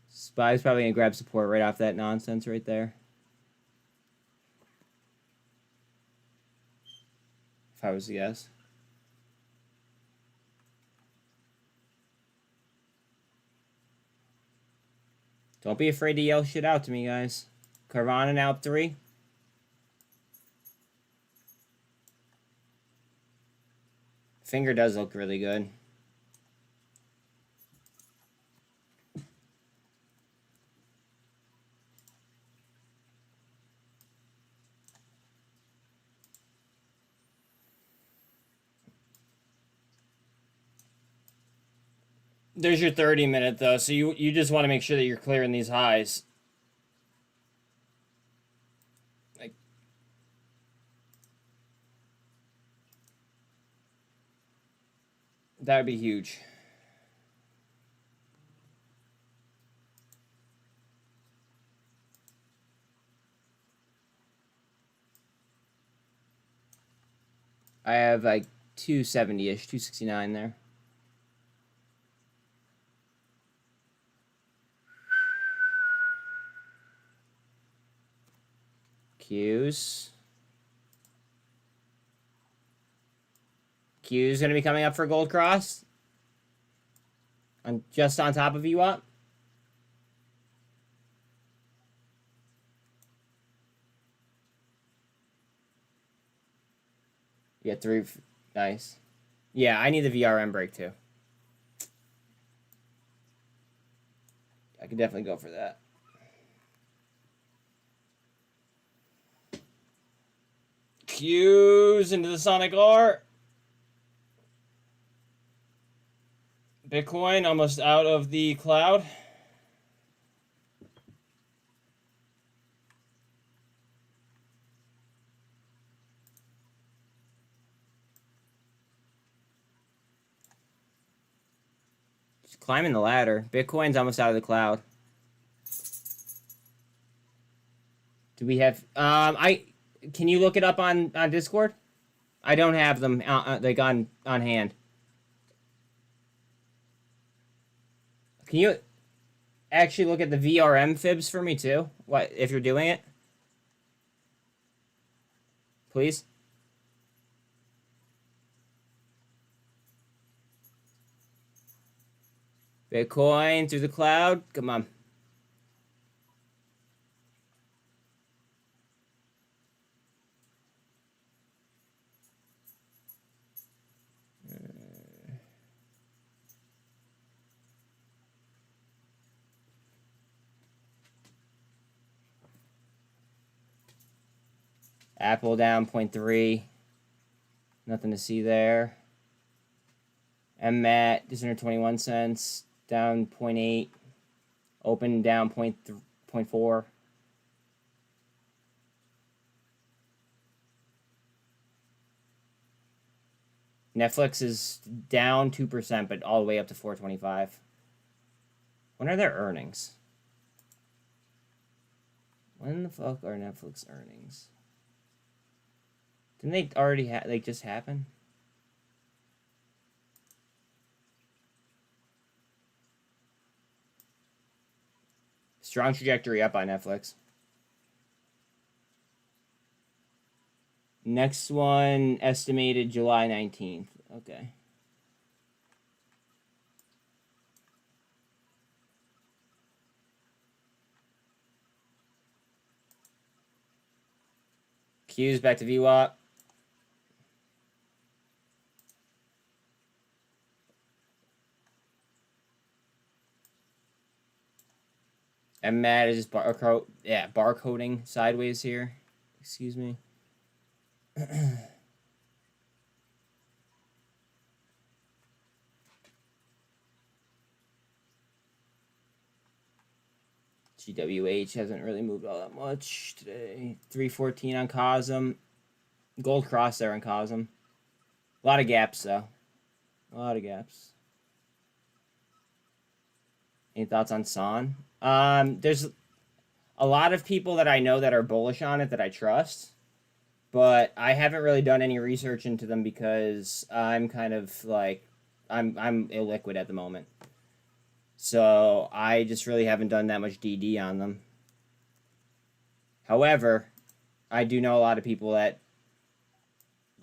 SPY's probably going to grab support right off that nonsense right there. If I was to guess. Don't be afraid to yell shit out to me, guys. Carvana now up 3. Finger does look really good. There's your 30-minute, though, so you just want to make sure that you're clearing these highs. Like, that would be huge. I have like 270-ish, 269 there. Q's going to be coming up for Gold Cross. Just on top of VWAP. You got 3. Nice. Yeah, I need the VRM break too. I could definitely go for that. Q's into the Sonic R. Bitcoin almost out of the cloud. Just climbing the ladder. Bitcoin's almost out of the cloud. Do we have can you look it up on Discord? I don't have them like on hand. Can you actually look at the VRM fibs for me too? What if you're doing it? Please. Bitcoin through the cloud. Come on. Apple down 0.3. Nothing to see there. MMAT just under 21 cents. Down 0.8. Open down 0.4. Netflix is down 2%, but all the way up to 425. When are their earnings? When the fuck are Netflix earnings? Didn't they already just happen? Strong trajectory up on Netflix. Next one estimated July 19th. Okay. Q's back to VWAP. And Matt is just barcoding sideways here. Excuse me. GWH hasn't really moved all that much today. 314 on Cosm. Gold cross there on Cosm. A lot of gaps though. A lot of gaps. Any thoughts on Son? There's a lot of people that I know that are bullish on it that I trust, but I haven't really done any research into them because I'm kind of like I'm illiquid at the moment. So I just really haven't done that much DD on them. However, I do know a lot of people that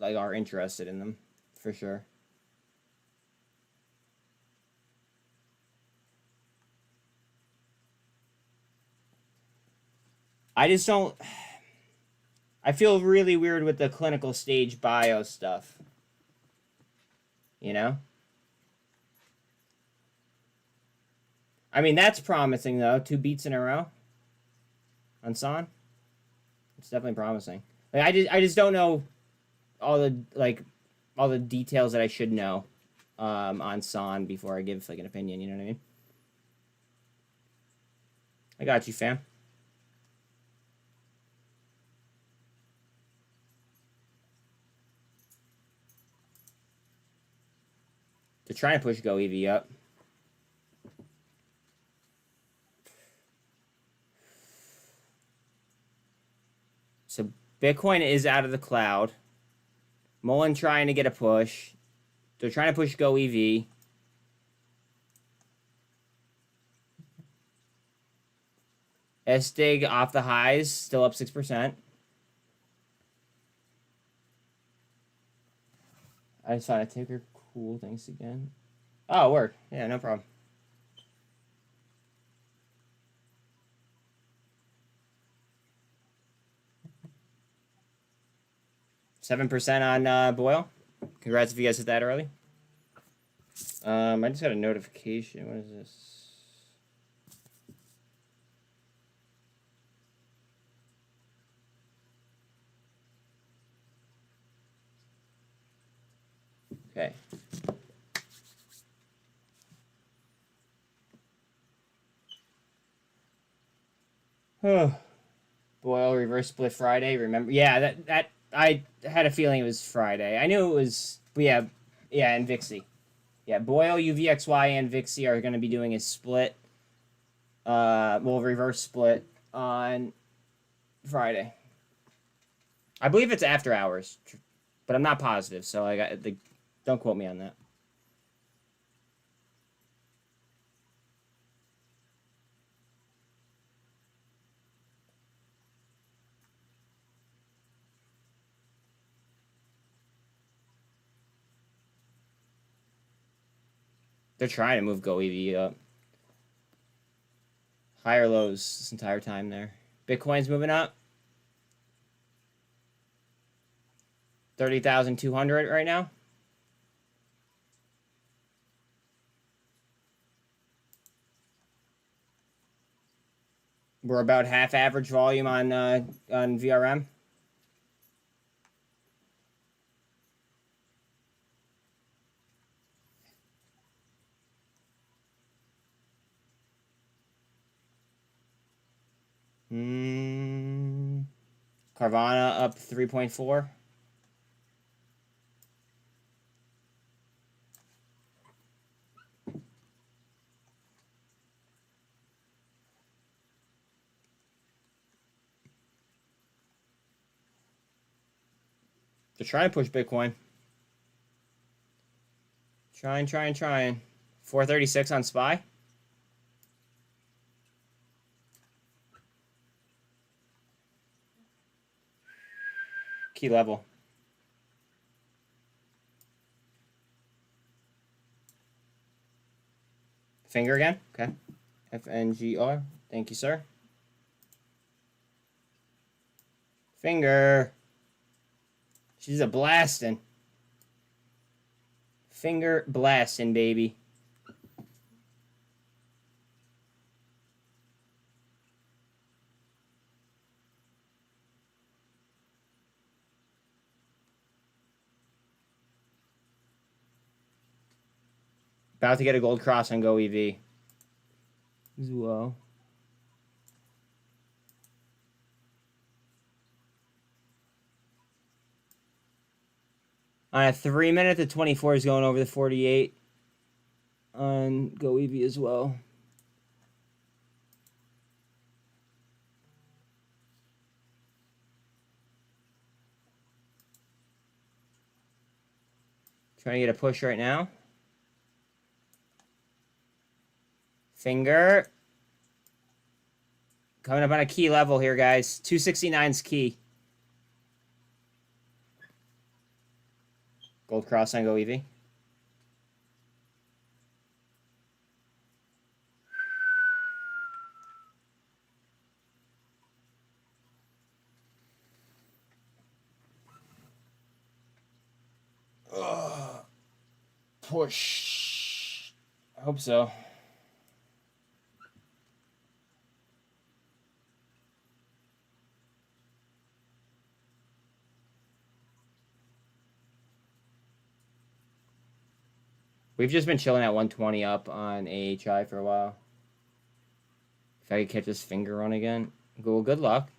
like are interested in them for sure. I just don't... I feel really weird with the clinical stage bio stuff. You know? I mean, that's promising, though. 2 beats in a row on Son. It's definitely promising. Like, I just don't know all the details that I should know on Son before I give, like, an opinion. You know what I mean? I got you, fam. They're trying to push Go EV up. So Bitcoin is out of the cloud. Mullen trying to get a push. They're trying to push Go EV. SDIG off the highs, still up 6%. I just found a ticker. Cool, thanks again. Oh, word. Yeah, no problem. 7% on Boyle. Congrats if you guys hit that early. I just got a notification. What is this? Okay. Boyle reverse split Friday. Remember? Yeah, that I had a feeling it was Friday. I knew it was. Yeah, and Vixie. Yeah, Boyle, UVXY, and Vixie are going to be doing a split. Reverse split on Friday. I believe it's after hours, but I'm not positive, so don't quote me on that. They're trying to move GoEV up. Higher lows this entire time there. Bitcoin's moving up. 30,200 right now. We're about half average volume on VRM. Carvana up 3.4. They're trying to push Bitcoin. Trying. 436 on SPY. Key level. Finger again? Okay. FNGR. Thank you, sir. Finger. She's a blasting. Finger blasting, baby. About to get a gold cross on GoEV as well. On a 3-minute, the 24 is going over the 48 on GoEV as well. Trying to get a push right now. Finger. Coming up on a key level here, guys. 269's key. Gold cross on GoEV. Push. I hope so. We've just been chilling at 120 up on AHI for a while. If I could catch this finger run again, well, good luck.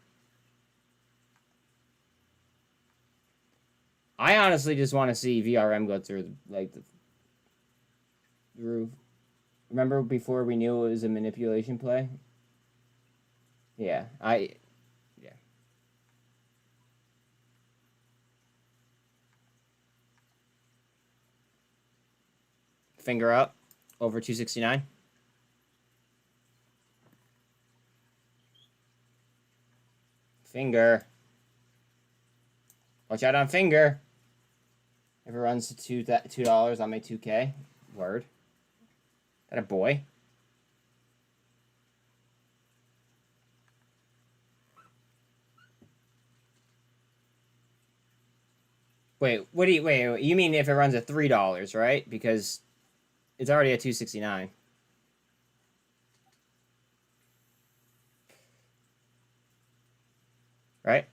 I honestly just want to see VRM go through the roof. Remember before we knew it was a manipulation play? Yeah, Finger up over 269. Finger. Watch out on finger. If it runs to $2, I'll make 2K. Word. That a boy? Wait, wait, you mean if it runs at $3, right? Because it's already at 269. Right?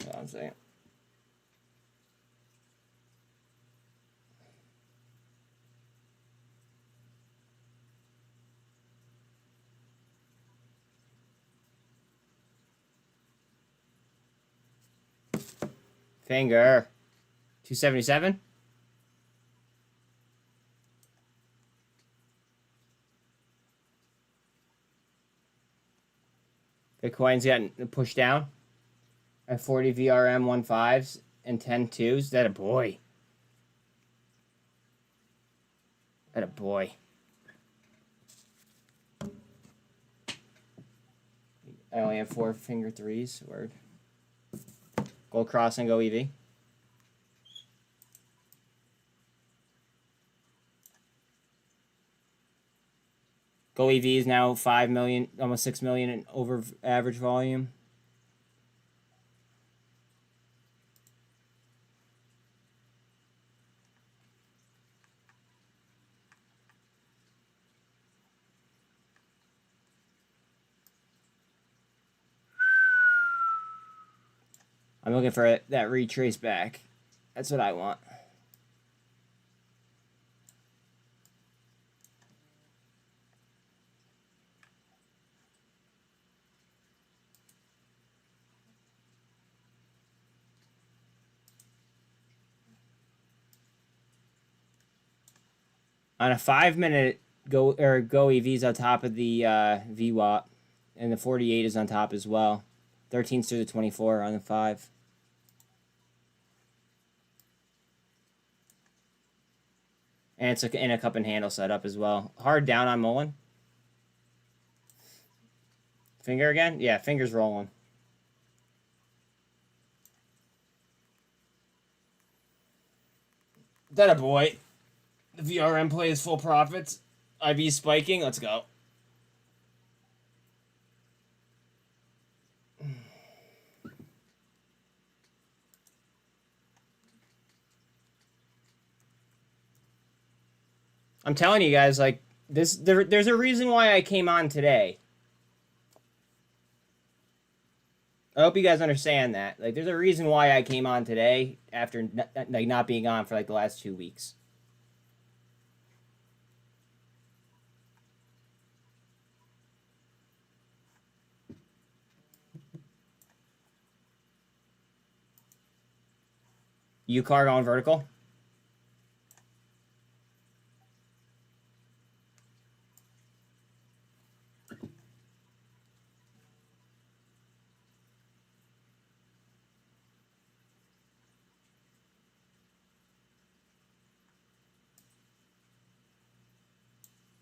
Hold on a second. Finger. 277? Bitcoin's gotten pushed down at 40 VRM 1.5s and 10 2s. That a boy. That a boy. I only have 4 finger 3s. Word. Gold cross and go EV. Go EV is now 5 million, almost 6 million in over average volume. I'm looking for that retrace back. That's what I want. On a 5-minute go EVs on top of the VWAP, and the 48 is on top as well. 13s to the 24 on the 5. And it's in a cup and handle setup as well. Hard down on Mullen. Finger again? Yeah, finger's rolling. That a boy. The VRM play is full profits. IV spiking. Let's go. I'm telling you guys, like, there's a reason why I came on today. I hope you guys understand that. Like, there's a reason why I came on today after not being on for like the last 2 weeks. UCAR going vertical.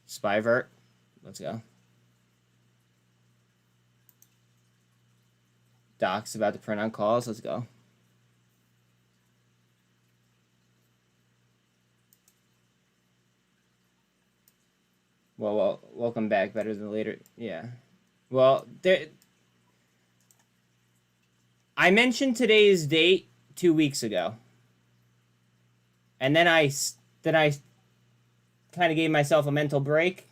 Spivert. Let's go. Doc's about to print on calls. Let's go. Well, welcome back. Better than later. Yeah. Well, I mentioned today's date 2 weeks ago. And then I kind of gave myself a mental break.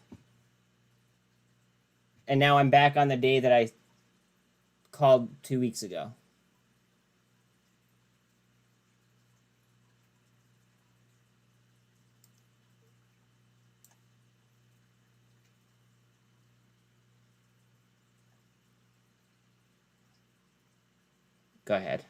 And now I'm back on the day that I called 2 weeks ago. Go ahead.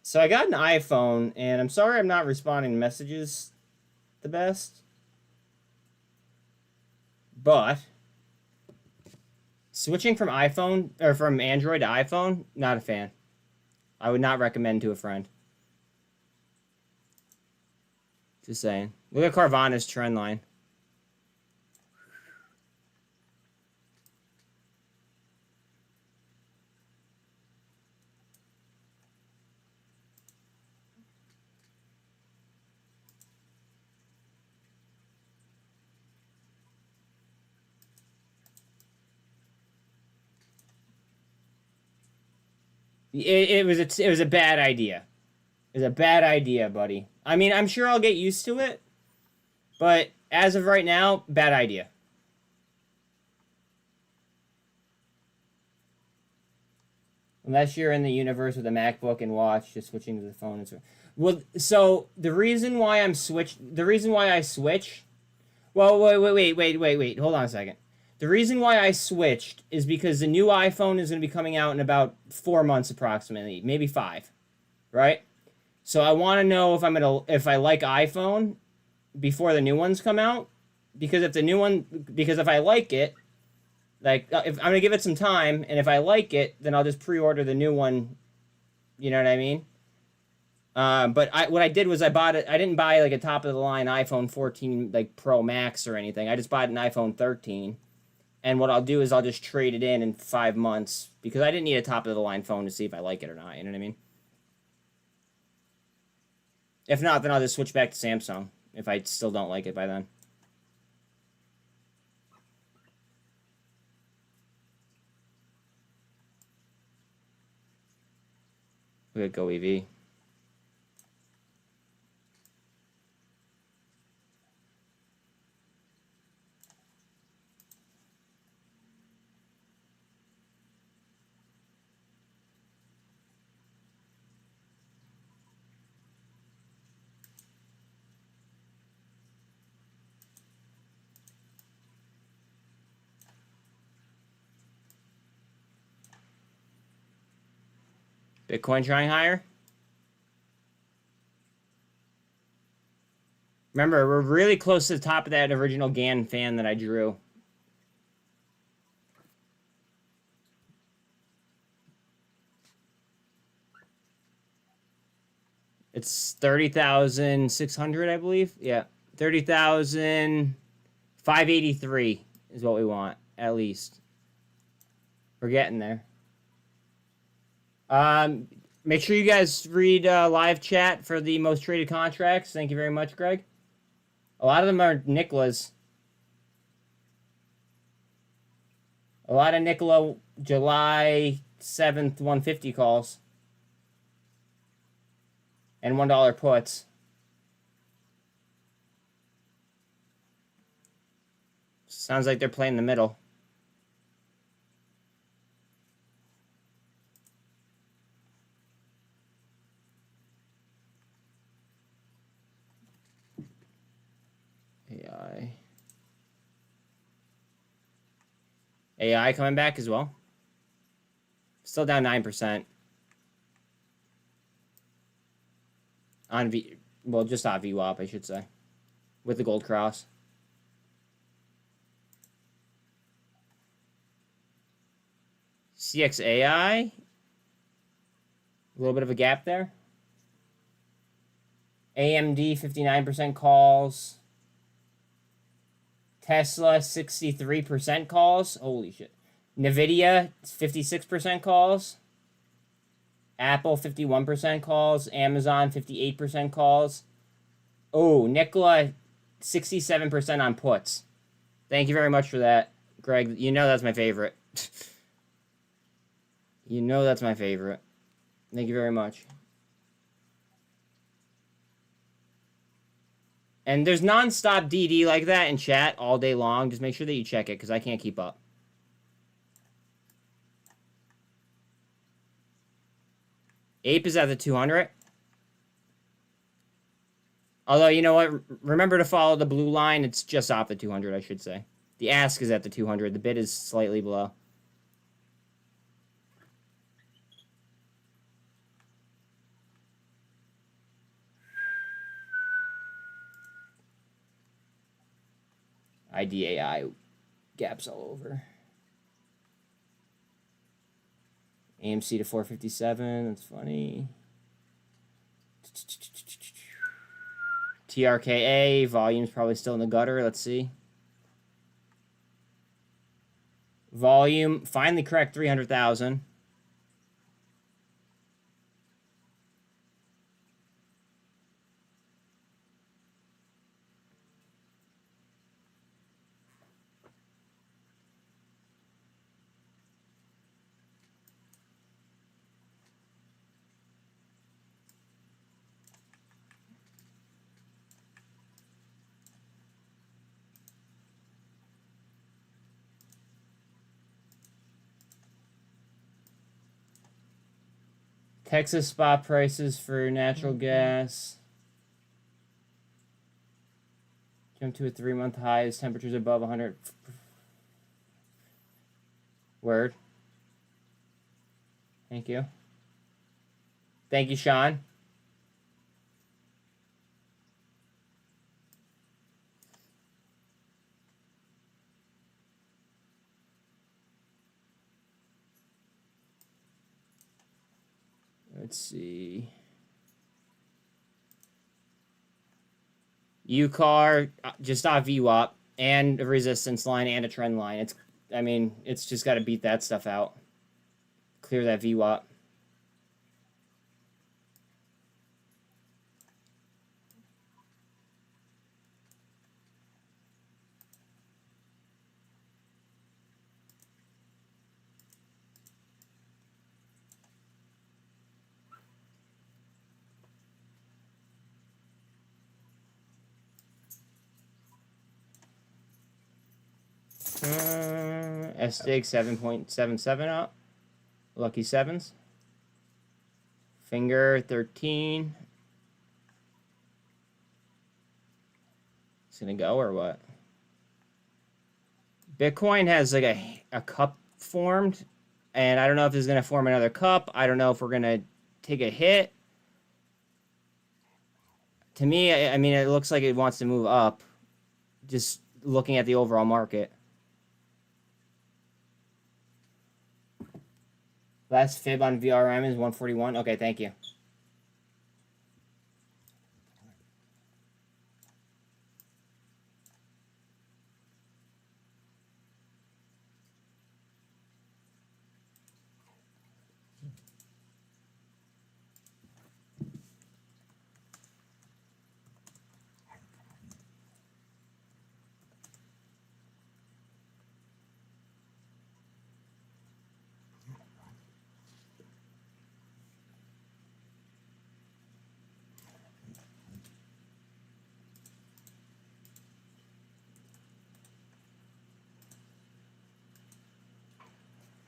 So I got an iPhone, and I'm sorry I'm not responding to messages the best. But Switching from iPhone or from Android to iPhone, not a fan. I would not recommend to a friend. Just saying. Look at Carvana's trend line. It was a bad idea. It was a bad idea, buddy. I mean, I'm sure I'll get used to it, but as of right now, bad idea. Unless you're in the universe with a MacBook and watch, just switching to the phone and so. Well, so the reason why I switch. Well, wait. Hold on a second. The reason why I switched is because the new iPhone is going to be coming out in about 4 months approximately, maybe 5, right? So I want to know if I like iPhone before the new ones come out, because if I like it, like if I'm going to give it some time, and if I like it, then I'll just pre-order the new one. You know what I mean? But what I did was I didn't buy like a top of the line iPhone 14 like Pro Max or anything. I just bought an iPhone 13. And what I'll do is I'll just trade it in 5 months, because I didn't need a top-of-the-line phone to see if I like it or not, you know what I mean? If not, then I'll just switch back to Samsung, if I still don't like it by then. Look at Go EV. Bitcoin trying higher? Remember, we're really close to the top of that original Gann fan that I drew. It's 30,600, I believe. Yeah, 30,583 is what we want, at least. We're getting there. Make sure you guys read live chat for the most traded contracts. Thank you very much, Greg. A lot of them are Nikola's. A lot of Nikola July 7th 150 calls. And $1 puts. Sounds like they're playing the middle. AI coming back as well. Still down 9%. On just on VWAP, I should say. With the gold cross. CXAI. A little bit of a gap there. AMD, 59% calls. Tesla, 63% calls. Holy shit. NVIDIA, 56% calls. Apple, 51% calls. Amazon, 58% calls. Oh, Nikola, 67% on puts. Thank you very much for that, Greg. You know that's my favorite. You know that's my favorite. Thank you very much. And there's nonstop DD like that in chat all day long. Just make sure that you check it, because I can't keep up. Ape is at the 200. Although, you know what? Remember to follow the blue line. It's just off the 200, I should say. The ask is at the 200. The bid is slightly below. IDAI gaps all over. AMC to 457. That's funny. TRKA, volume's probably still in the gutter. Let's see. Volume finally cracked 300,000. Texas spot prices for natural gas jumped to a 3-month high as temperatures above 100. Word. Thank you. Thank you, Sean. Let's see. UCAR just off VWAP and a resistance line and a trend line. It's just got to beat that stuff out. Clear that VWAP. SDIG 7.77 up. Lucky sevens. Finger 13. It's gonna go or what? Bitcoin has like a cup formed, and I don't know if it's gonna form another cup. I don't know if we're gonna take a hit. To me, I mean, it looks like it wants to move up. Just looking at the overall market. Last fib on VRM is 141. Okay, thank you.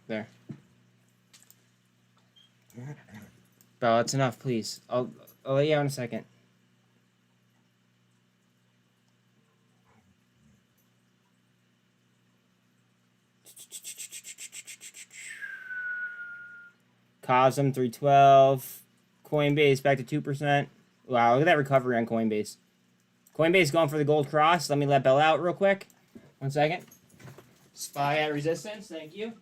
There. Bro, that's enough, please. I'll let you out in a second. Cosm 312. Coinbase back to 2%. Wow, look at that recovery on Coinbase. Coinbase going for the gold cross. Let me let Bell out real quick. 1 second. Spy at resistance. Thank you.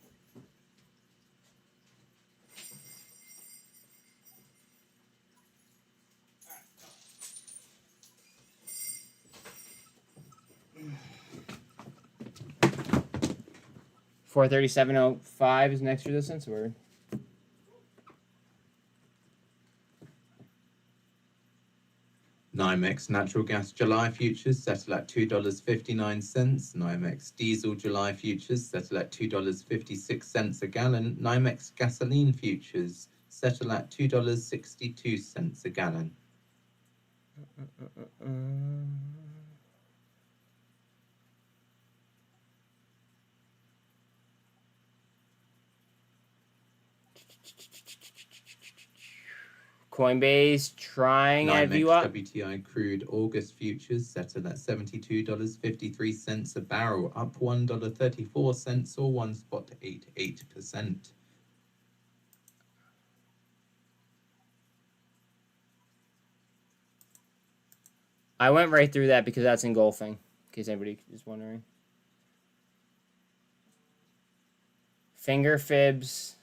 $437.05 is next resistance, or NYMEX natural gas July futures settle at $2.59. NYMEX diesel July futures settle at $2.56 a gallon. NYMEX gasoline futures settle at $2.62 a gallon. Coinbase trying at VWAP. WTI crude August futures settled at $72.53 a barrel, up $1.34 or 1.88%. I went right through that because that's engulfing, in case anybody is wondering. Finger fibs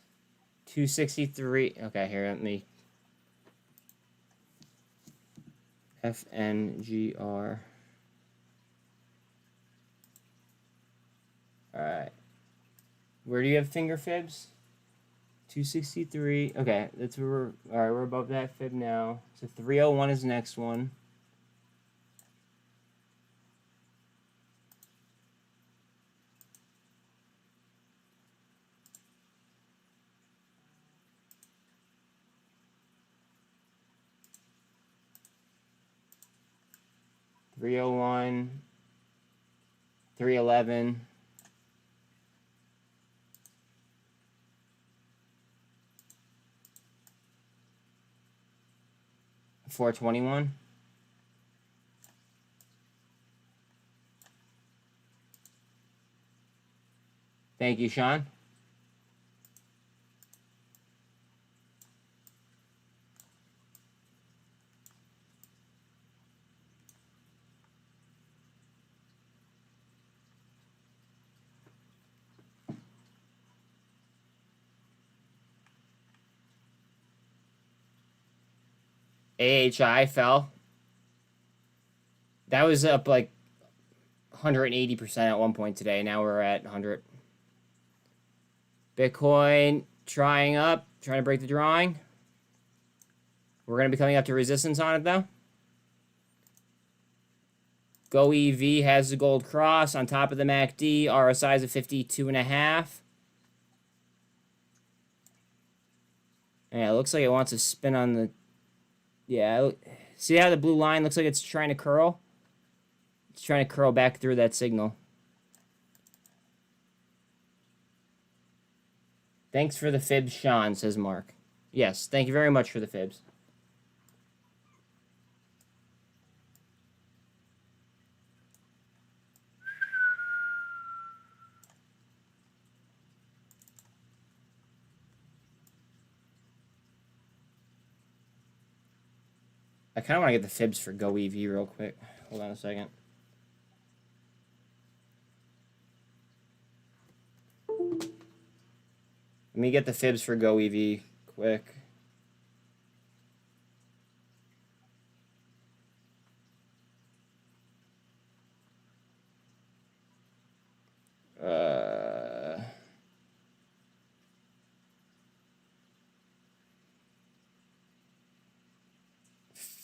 263. Okay, here, let me. FNGR. Alright. Where do you have finger fibs? 263. Okay, that's where we're. Alright, we're above that fib now. So 301 is the next one. $301, $311, $421. Thank you, Sean. AHI fell. That was up like 180% at one point today. Now we're at 100. Bitcoin trying to break the drawing. We're going to be coming up to resistance on it though. GoEV has the gold cross on top of the MACD. RSI is at 52.5. Yeah, it looks like it wants to spin on the... Yeah, see how the blue line looks like it's trying to curl? It's trying to curl back through that signal. Thanks for the fibs, Sean, says Mark. Yes, thank you very much for the fibs. I kind of want to get the fibs for GoEV real quick. Hold on a second. Let me get the fibs for GoEV quick.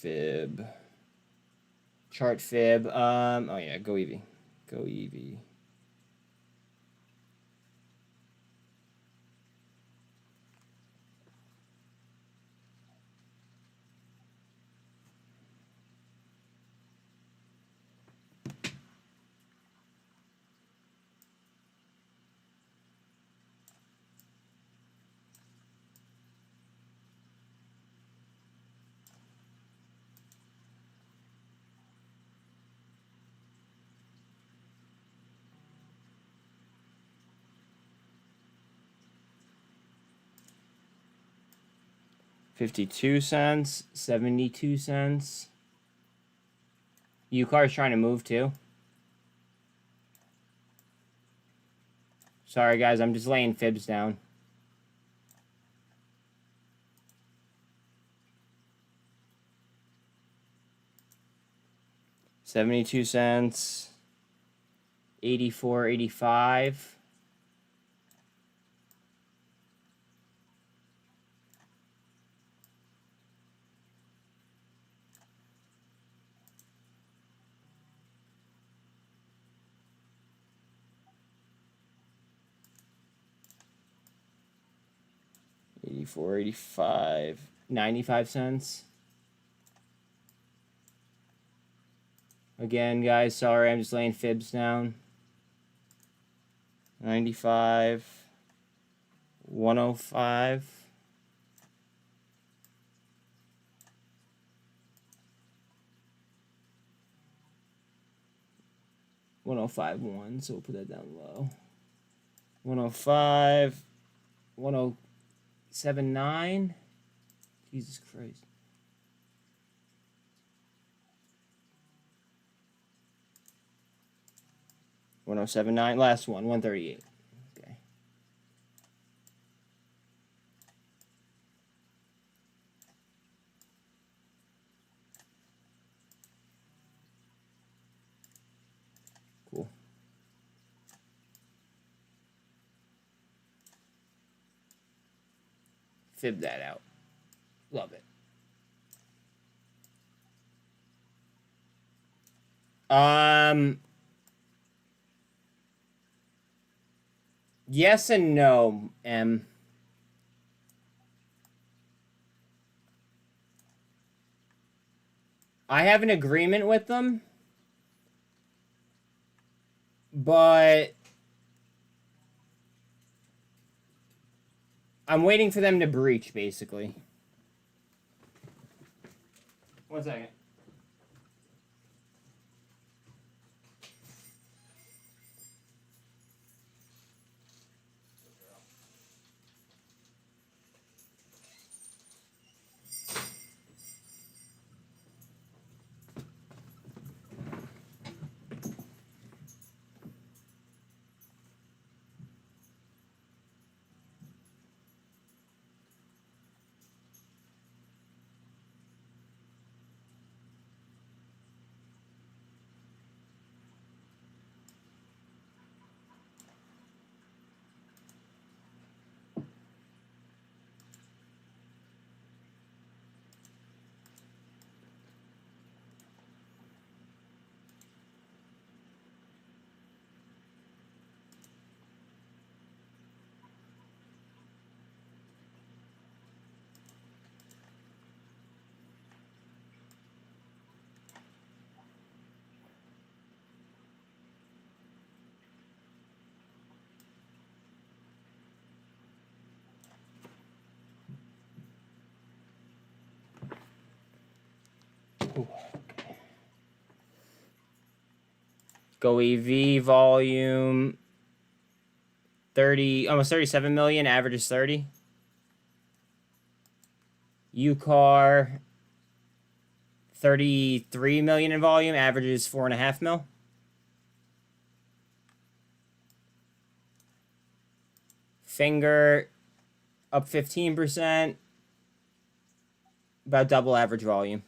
Fib. Chart fib. Oh yeah, GoEV. GoEV. $0.52, 72 cents. UCAR's trying to move too. Sorry guys, I'm just laying fibs down. $0.72, 84.85. $84.85, 95 cents. Again, guys, sorry, I'm just laying fibs down. 95, 105. $105.1, so we'll put that down low. 105, 107.9. Jesus Christ. $107.9. Last one, 138. Okay. fib that out. Love it. Yes and no, M. I have an agreement with them, but I'm waiting for them to breach, basically. 1 second. Go EV volume 30, almost 37 million, average is 30. UCAR 33 million in volume, average is 4.5 mil. Finger up 15%, about double average volume.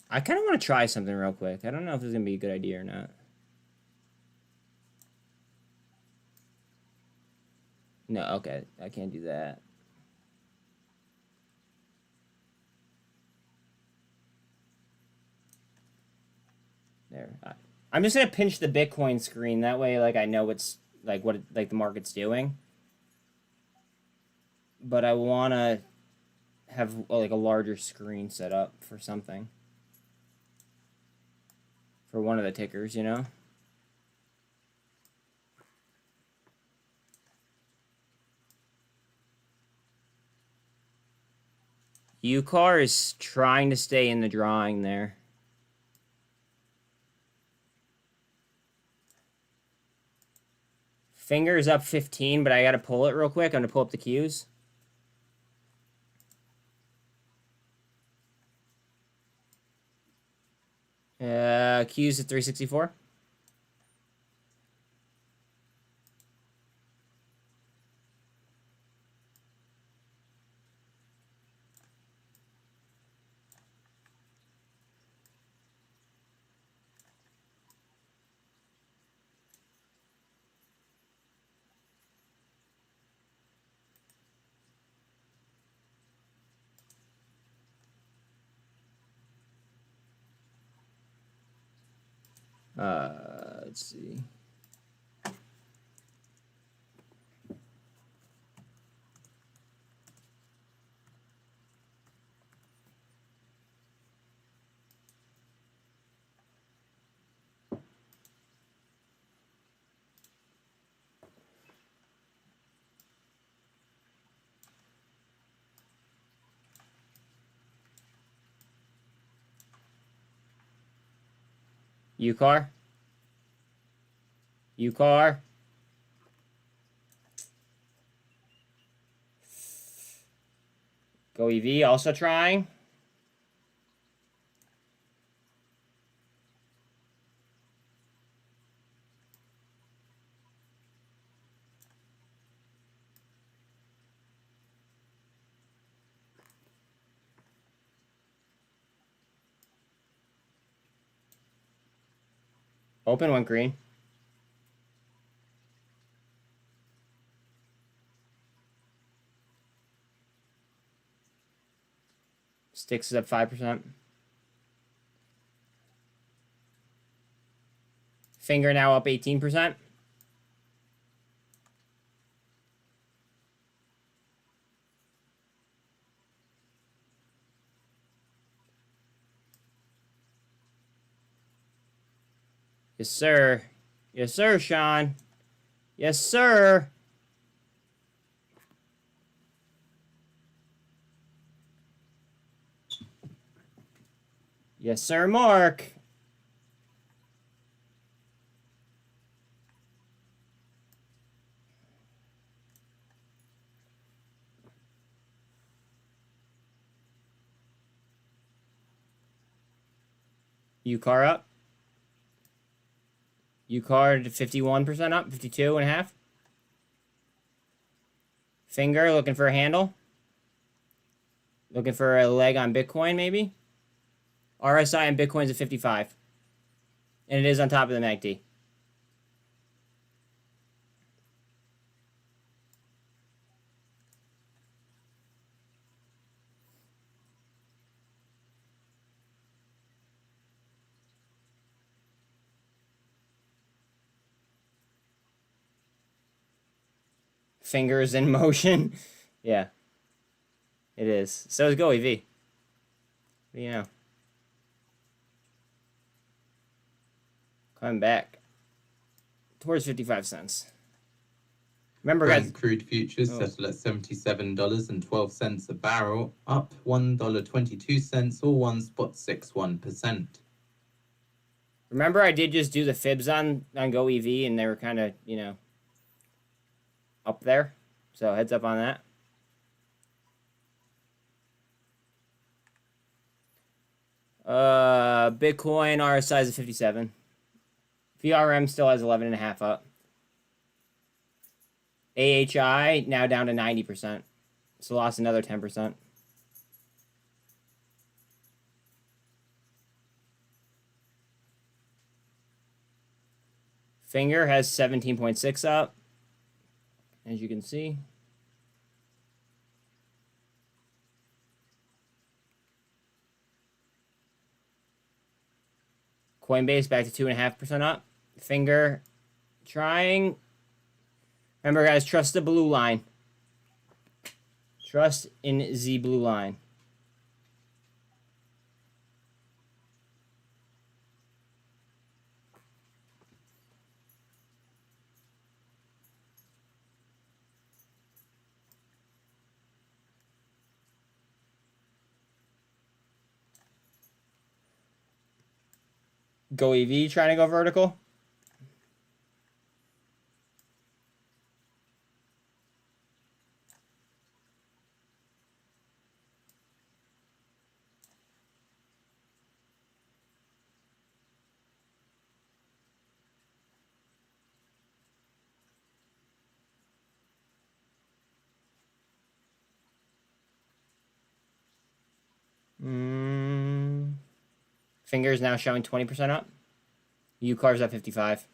I kind of want to try something real quick. I don't know if this is going to be a good idea or not. No, okay. I can't do that. There. I'm just going to pinch the Bitcoin screen. That way, like, I know what's, like, what, like, the market's doing. But I want to have, like, a larger screen set up for something. For one of the tickers, you know? UCAR is trying to stay in the drawing there. Finger is up 15, but I got to pull it real quick. I'm going to pull up the Qs. Qs at 364. Let's see. UCAR. UCAR. Go EV, also trying. Open went green. Sticks is up 5%. Finger now up 18%. Yes, sir. Yes, sir, Sean. Yes, sir. Yes, sir, Mark. UCAR up. UCAR to 51% up, 52.5. Finger looking for a handle. Looking for a leg on Bitcoin, maybe. RSI on Bitcoin's at 55. And it is on top of the MACD. Fingers in motion. Yeah. It is. So is GoEV. What do you know? Coming back towards 55 cents. Remember, Brent guys. crude futures settle at $77.12 a barrel, up $1.22 or 1.61%. Remember, I did just do the fibs on GoEV, and they were kind of, up there. So heads up on that. Bitcoin RSI is at 57. VRM still has 11.5 up. AHI now down to 90%. So lost another 10%. Finger has 17.6 up, as you can see. Coinbase back to 2.5% up. Finger trying. Remember, guys, trust the blue line. Trust in the blue line. GoEV trying to go vertical. Fingers now showing 20% up. UCAR's at 55.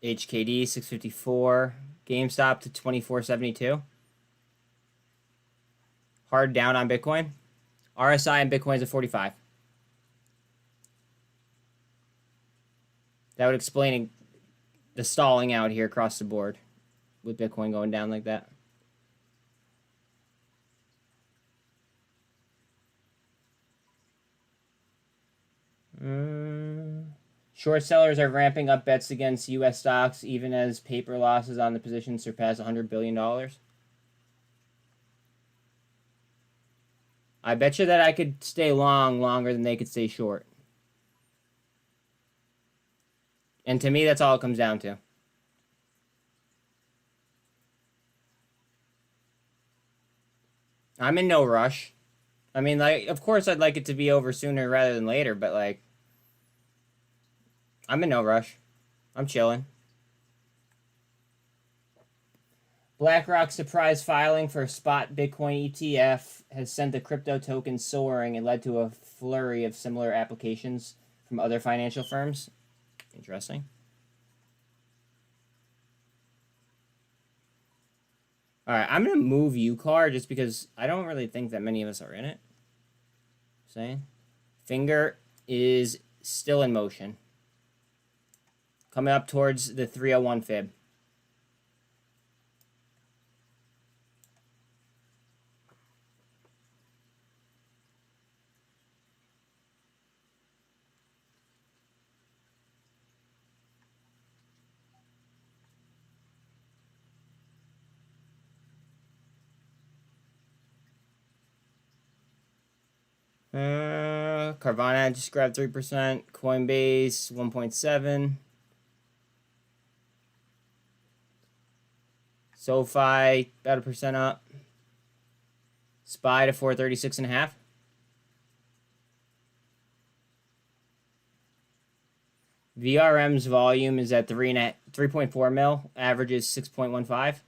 HKD 654. GameStop to 24.72. Hard down on Bitcoin. RSI and Bitcoin's at 45. That would explain the stalling out here across the board with Bitcoin going down like that. Short sellers are ramping up bets against U.S. stocks even as paper losses on the position surpass $100 billion. I bet you that I could stay long longer than they could stay short. And to me, that's all it comes down to. I'm in no rush. I mean, like, of course I'd like it to be over sooner rather than later, but, like, I'm in no rush. I'm chilling. BlackRock's surprise filing for spot Bitcoin ETF has sent the crypto token soaring and led to a flurry of similar applications from other financial firms. Interesting. All right, I'm going to move UCAR just because I don't really think that many of us are in it. Saying. Finger is still in motion. Coming up towards the 301 fib. Carvana just grabbed 3%. Coinbase 1.7. SoFi about 1% up. SPY to 436.5. VRM's volume is at 3.4 mil. Average is 6.15.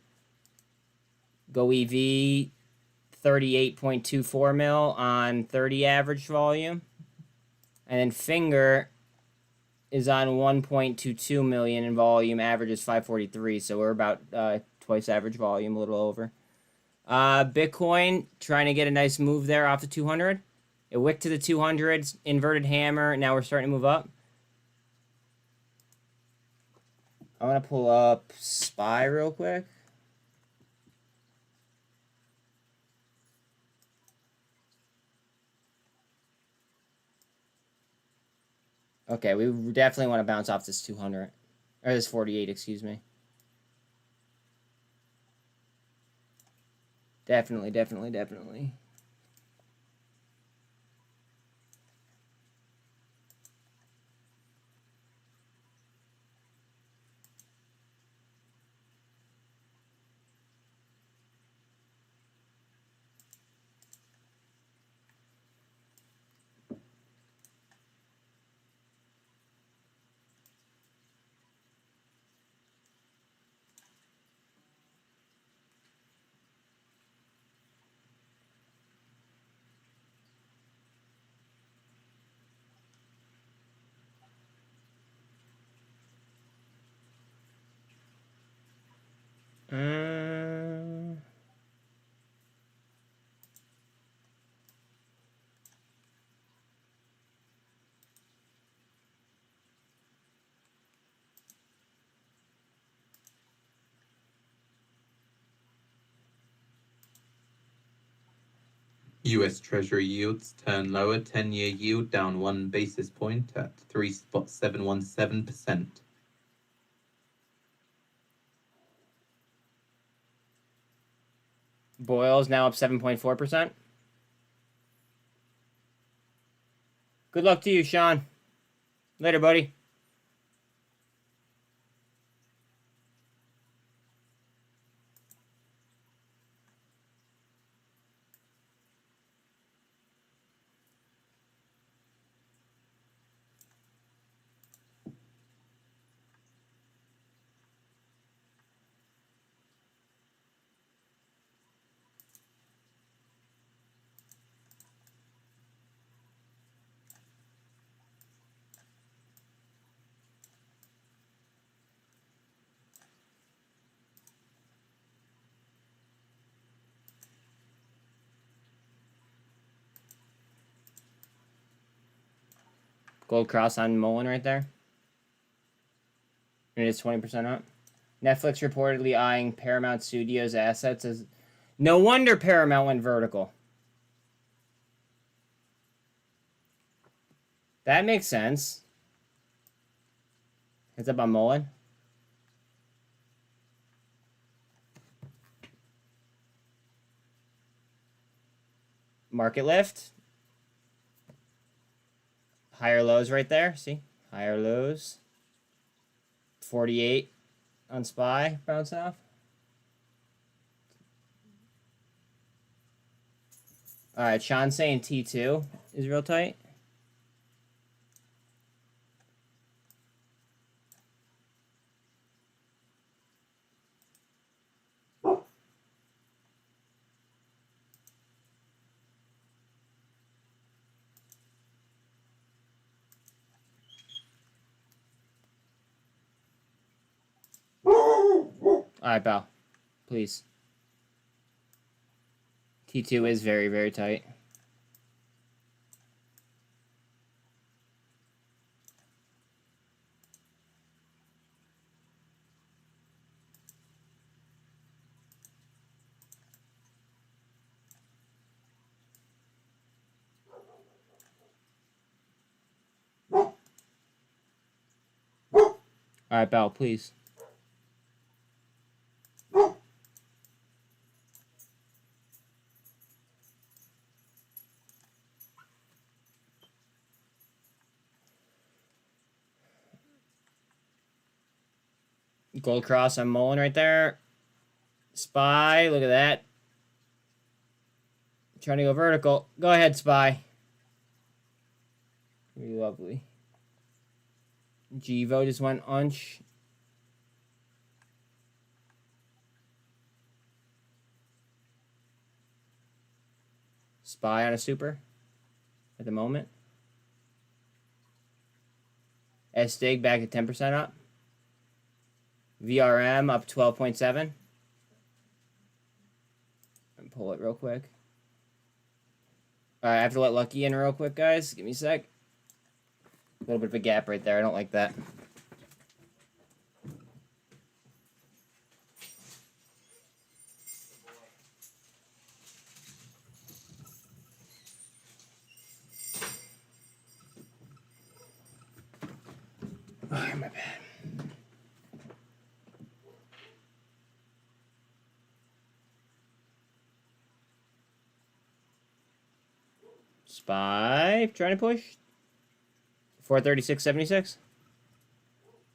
GoEV 38.24 mil on 30 average volume. And then Finger is on 1.22 million in volume. Average is 543. So we're about twice average volume, a little over. Bitcoin trying to get a nice move there off the 200. It wicked to the 200s, inverted hammer. Now we're starting to move up. I'm going to pull up SPY real quick. Okay, we definitely want to bounce off this 200. Or this 48, excuse me. Definitely, definitely, definitely. US Treasury yields turn lower, 10-year yield down 1 basis point at 3.717%. Boyle's now up 7.4%. Good luck to you, Sean. Later, buddy. Gold cross on Mullen right there. It is 20% up. Netflix reportedly eyeing Paramount Studios assets as... No wonder Paramount went vertical. That makes sense. Heads up on Mullen. Market lift. Higher lows right there. See? Higher lows. 48 on SPY. Bouncing off. Alright, Sean's saying T2 is real tight. All right, pal. Please. T2 is very, very tight. All right, pal, please. Gold cross on Mullen right there. Spy, look at that. Trying to go vertical. Go ahead, Spy. Pretty lovely. Givo just went unch. Spy on a super at the moment. S-Dig back at 10% up. VRM up 12.7. And pull it real quick. Alright, I have to let Lucky in real quick, guys. Give me a sec. A little bit of a gap right there. I don't like that. Oh, my bad. Spy trying to push. 436.76.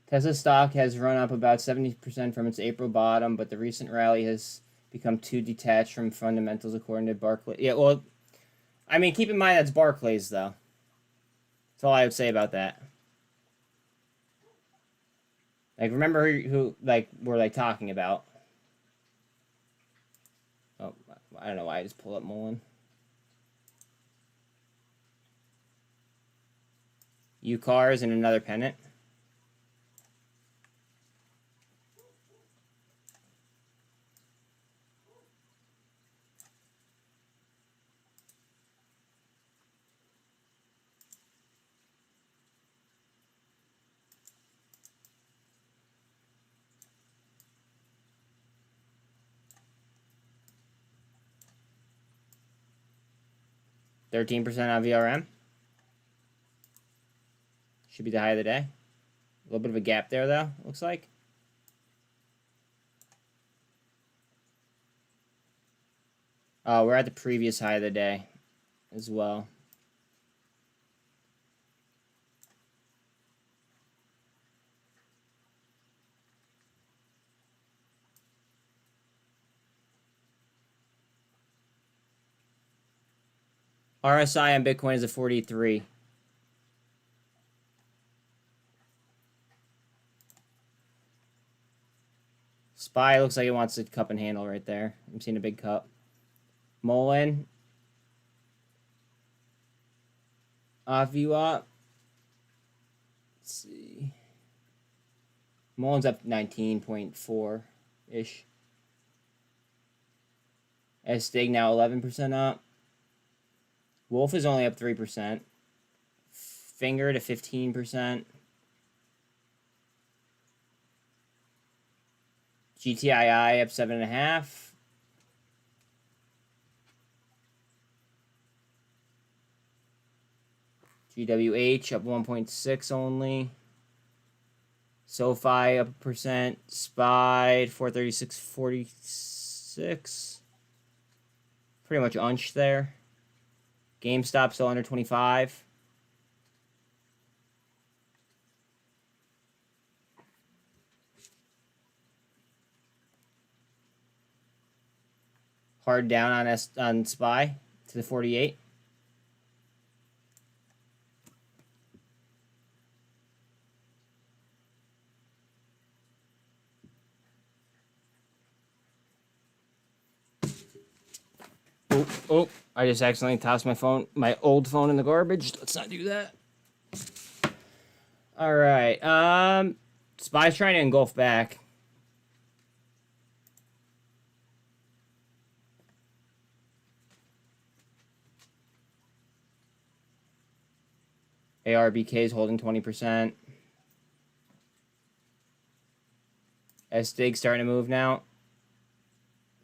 Tesla stock has run up about 70% from its April bottom, but the recent rally has become too detached from fundamentals, according to Barclays. Yeah, well, I mean, keep in mind that's Barclays, though. That's all I would say about that. Like, remember who like, we're, like, talking about. Oh, I don't know why I just pulled up Mullen. UCars and another pennant. $13% on VRM. Should be the high of the day. A little bit of a gap there, though, looks like. Oh, we're at the previous high of the day as well. RSI on Bitcoin is at 43. Spy looks like it wants a cup and handle right there. I'm seeing a big cup. Mullen. Off view up. Let's see. Mullen's up 19.4-ish. S-Dig now 11% up. Wolf is only up 3%. Finger to 15%. GTII up 7.5. GWH up 1.6 only. SoFi up 1%. SPY 436.46. Pretty much unched there. GameStop still under 25. Hard down on SPY to the 48. Oh, I just accidentally tossed my old phone in the garbage. Let's not do that. All right. SPY's trying to engulf back. ARBK is holding 20%. SDIG starting to move now.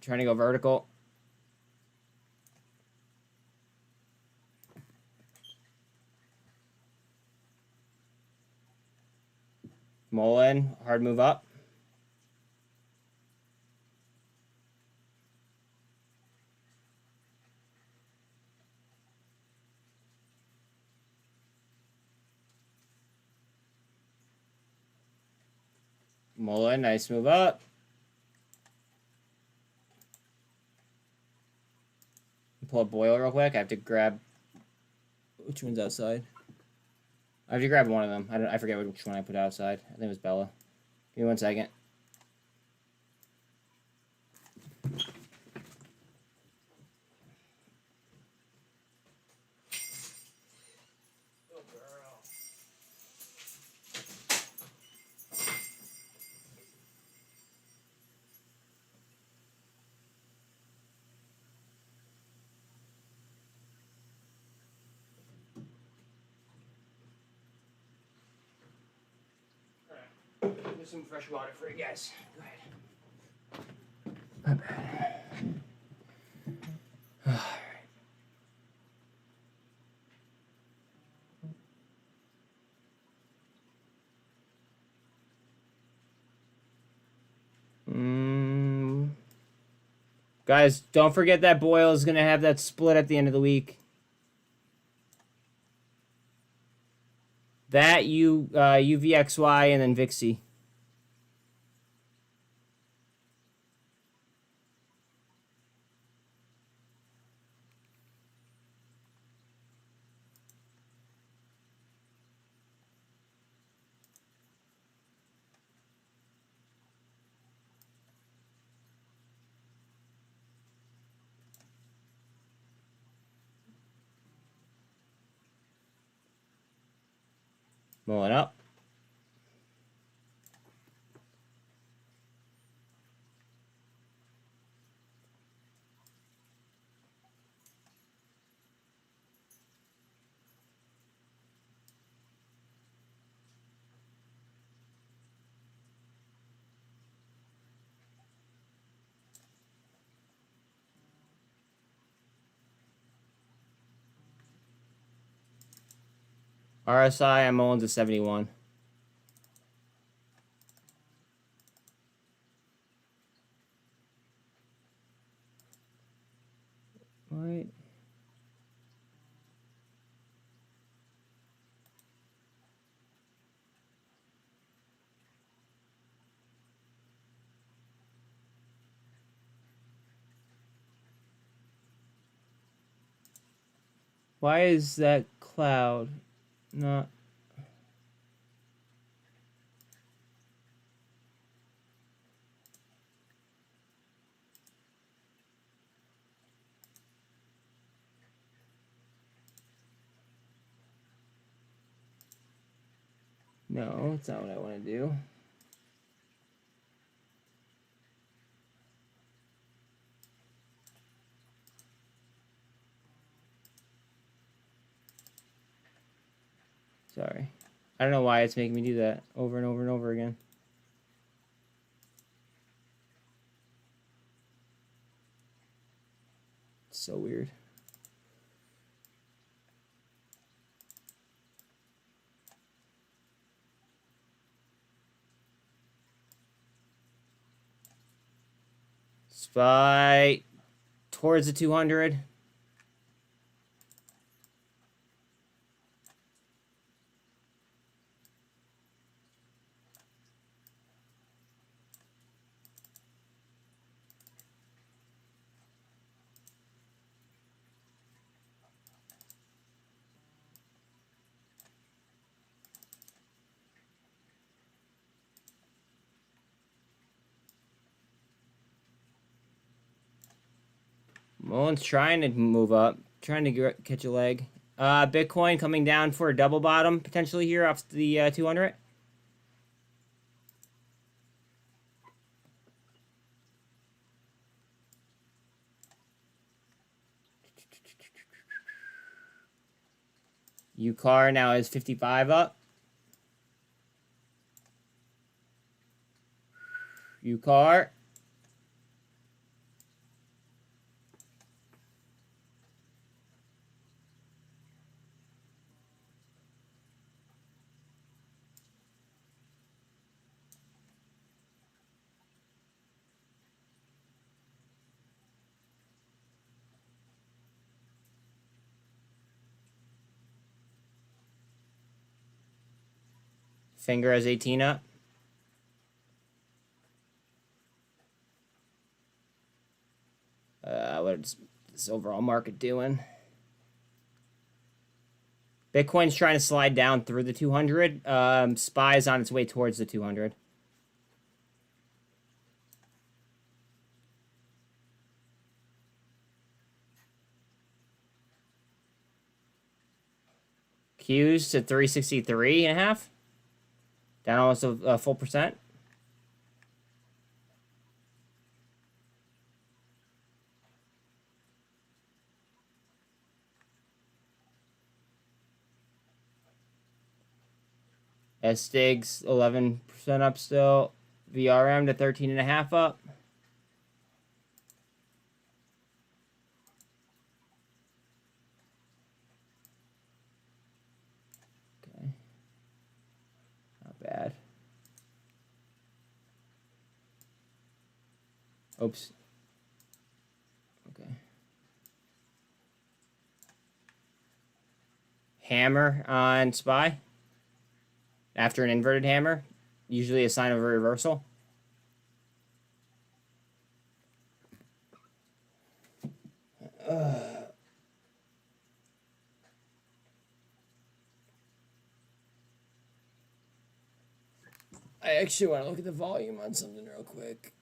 Trying to go vertical. Mullen, hard move up. Mullen, nice move up. Pull up Boyle real quick. I have to grab, which one's outside? I have to grab one of them. I forget which one I put outside. I think it was Bella. Give me 1 second. There's some fresh water for you guys. Go ahead. My bad. All right. Guys, don't forget that Boyle is going to have that split at the end of the week. That, UVXY, and then VIXY. Mulling up. RSI, I'm mulling to 71. Right. Why is that cloud not... No, that's not what I want to do. Sorry. I don't know why it's making me do that over and over and over again. It's so weird. SPY towards the 200. Mullen's trying to move up, trying to catch a leg. Bitcoin coming down for a double bottom potentially here off the 200. UCAR now is 55 up. UCAR. Finger has 18 up. What's this overall market doing? Bitcoin's trying to slide down through the 200. SPY is on its way towards the 200. Q's to 363.5. Down almost a full percent. STIG's 11% up still. VRM to 13.5 up. Okay. Not bad. Oops. Okay. Hammer on SPY. After an inverted hammer, usually a sign of a reversal. I actually want to look at the volume on something real quick.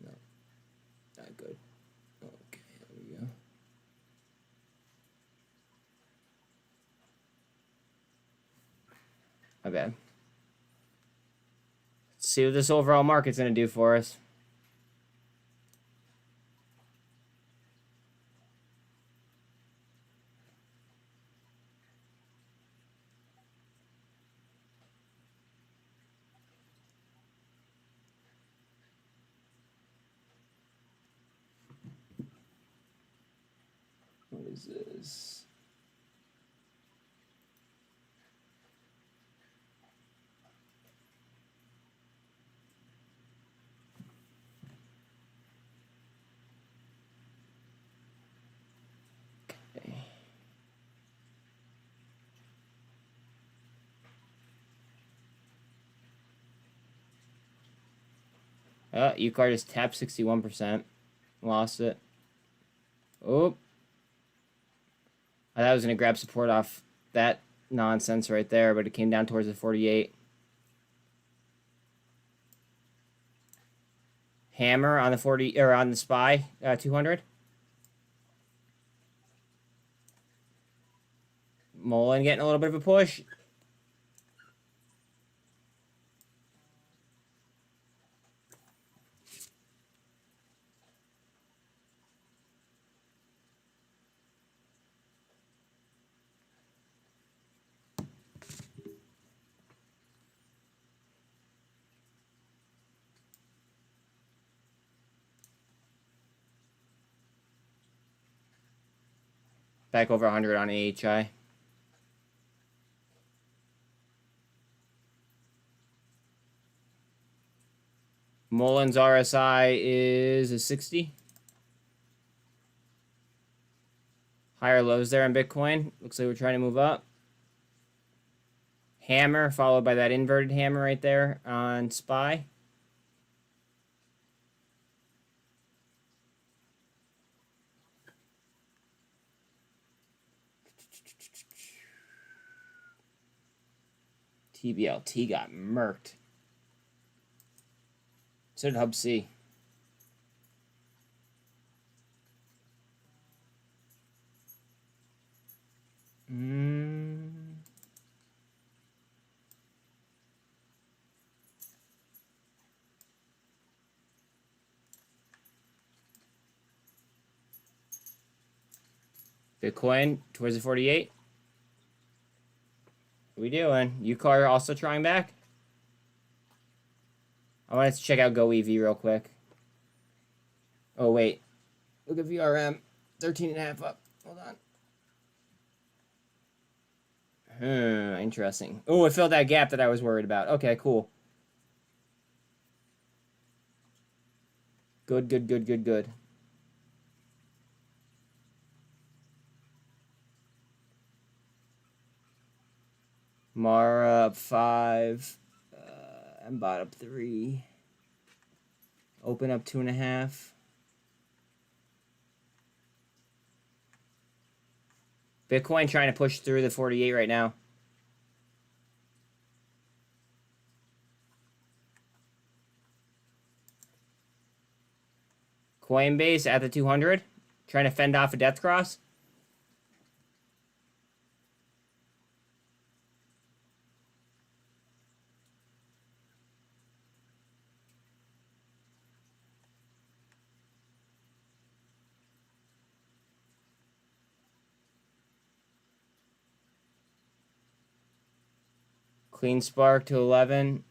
No, not good. Okay, there we go. My bad. Let's see what this overall market's going to do for us. What is this? Okay. UCAR just tapped 61%. Lost it. Oh. I thought I was going to grab support off that nonsense right there, but it came down towards the 48. Hammer on the 40 or on the SPY 200. Mullen getting a little bit of a push. Back over 100 on AHI. Mullen's RSI is a 60. Higher lows there in Bitcoin. Looks like we're trying to move up. Hammer followed by that inverted hammer right there on SPY. TBLT got murked. So did Hub C. Bitcoin towards the 48. What are we doing? UCAR also trying back? I wanted to check out GoEV real quick. Oh, wait. Look at VRM. 13.5 up. Hold on. Interesting. Oh, it filled that gap that I was worried about. Okay, cool. Good, good, good, good, good. Mara up 5. Mbot up 3. Open up 2.5. Bitcoin trying to push through the 48 right now. Coinbase at the 200. Trying to fend off a death cross. Clean spark to 11.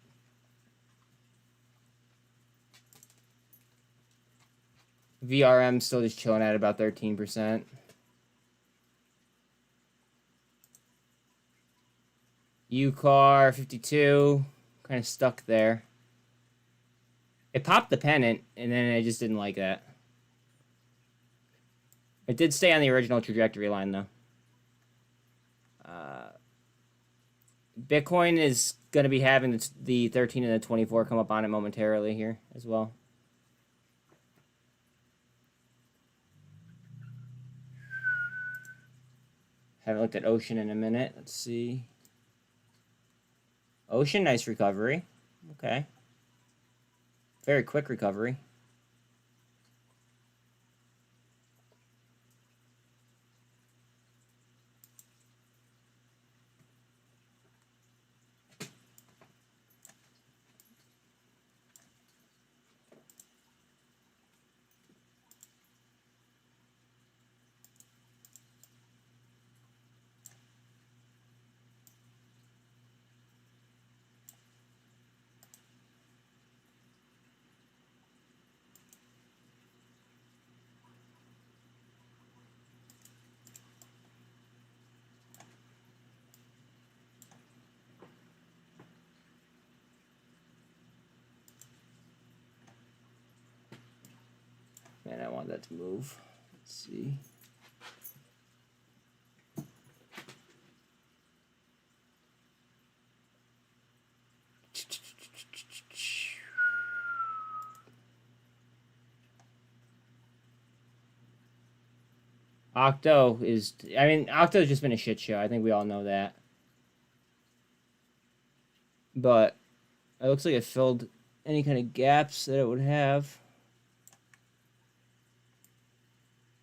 VRM still just chilling at about 13%. UCAR 52, kind of stuck there. It popped the pennant, and then I just didn't like that. It did stay on the original trajectory line, though. Bitcoin is going to be having the 13 and the 24 come up on it momentarily here as well. Haven't looked at Ocean in a minute. Let's see. Ocean, nice recovery. Okay. Very quick recovery. Man, I want that to move. Let's see. Octo's just been a shit show. I think we all know that. But it looks like it filled any kind of gaps that it would have.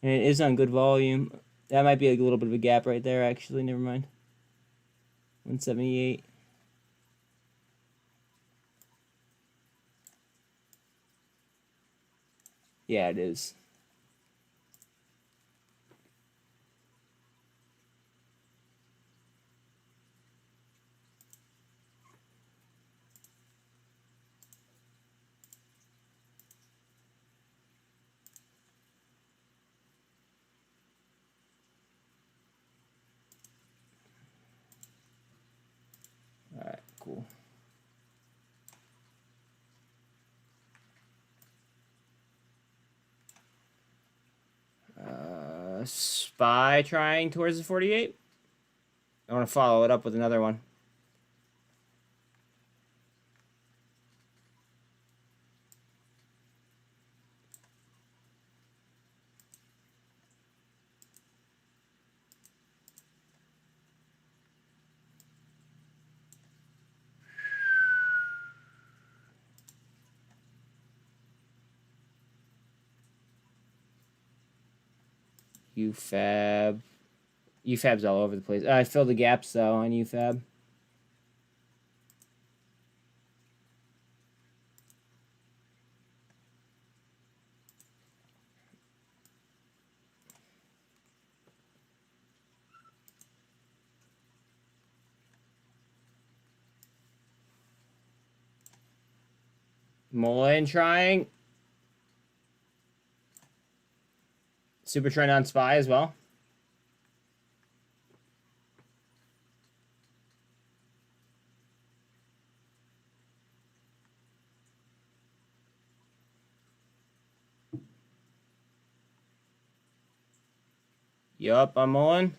And it is on good volume. That might be like a little bit of a gap right there, actually. Never mind. 178. Yeah, it is. Alright, cool. Spy trying towards the 48. I want to follow it up with another one. UFAB. UFAB's all over the place. I filled the gaps, though, on UFAB. Mullen trying. Super trend on SPY as well. Yup, I'm on.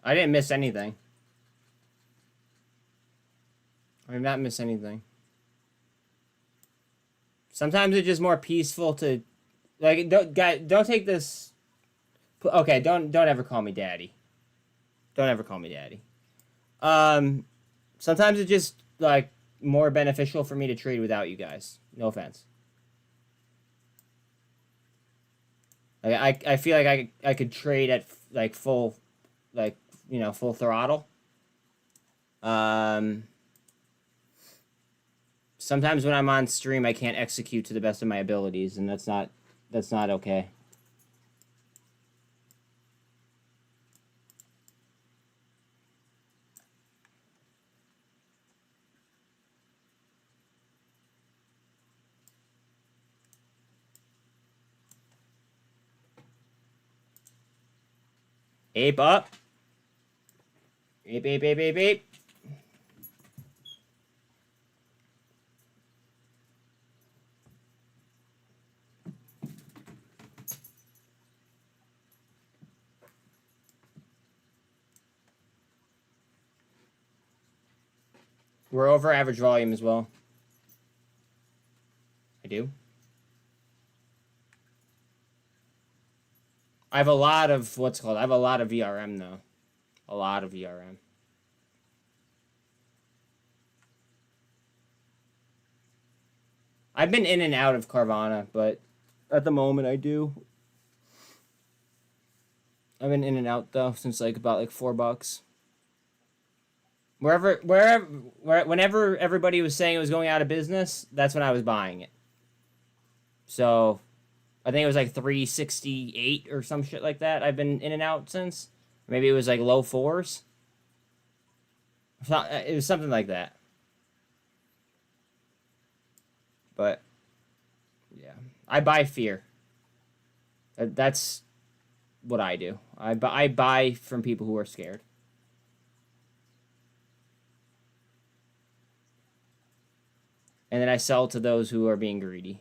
I didn't miss anything. I did not miss anything. Sometimes it's just more peaceful to, like, don't take this. Okay, don't ever call me daddy. Don't ever call me daddy. Sometimes it's just like more beneficial for me to trade without you guys. No offense. Like I feel like I could trade at like full, like, you know, full throttle. Sometimes when I'm on stream, I can't execute to the best of my abilities, and that's not okay. Ape up. Ape, ape, ape, ape, ape. We're over average volume as well. I do. I have a lot of, what's called, I have a lot of VRM though. A lot of VRM. I've been in and out of Carvana, but at the moment I do. I've been in and out though since like about like $4. Whenever everybody was saying it was going out of business, that's when I was buying it. So, I think it was like 368 or some shit like that. I've been in and out since. Maybe it was like low fours. It was something like that. But, yeah. I buy fear. That's what I do. I buy from people who are scared. And then I sell to those who are being greedy.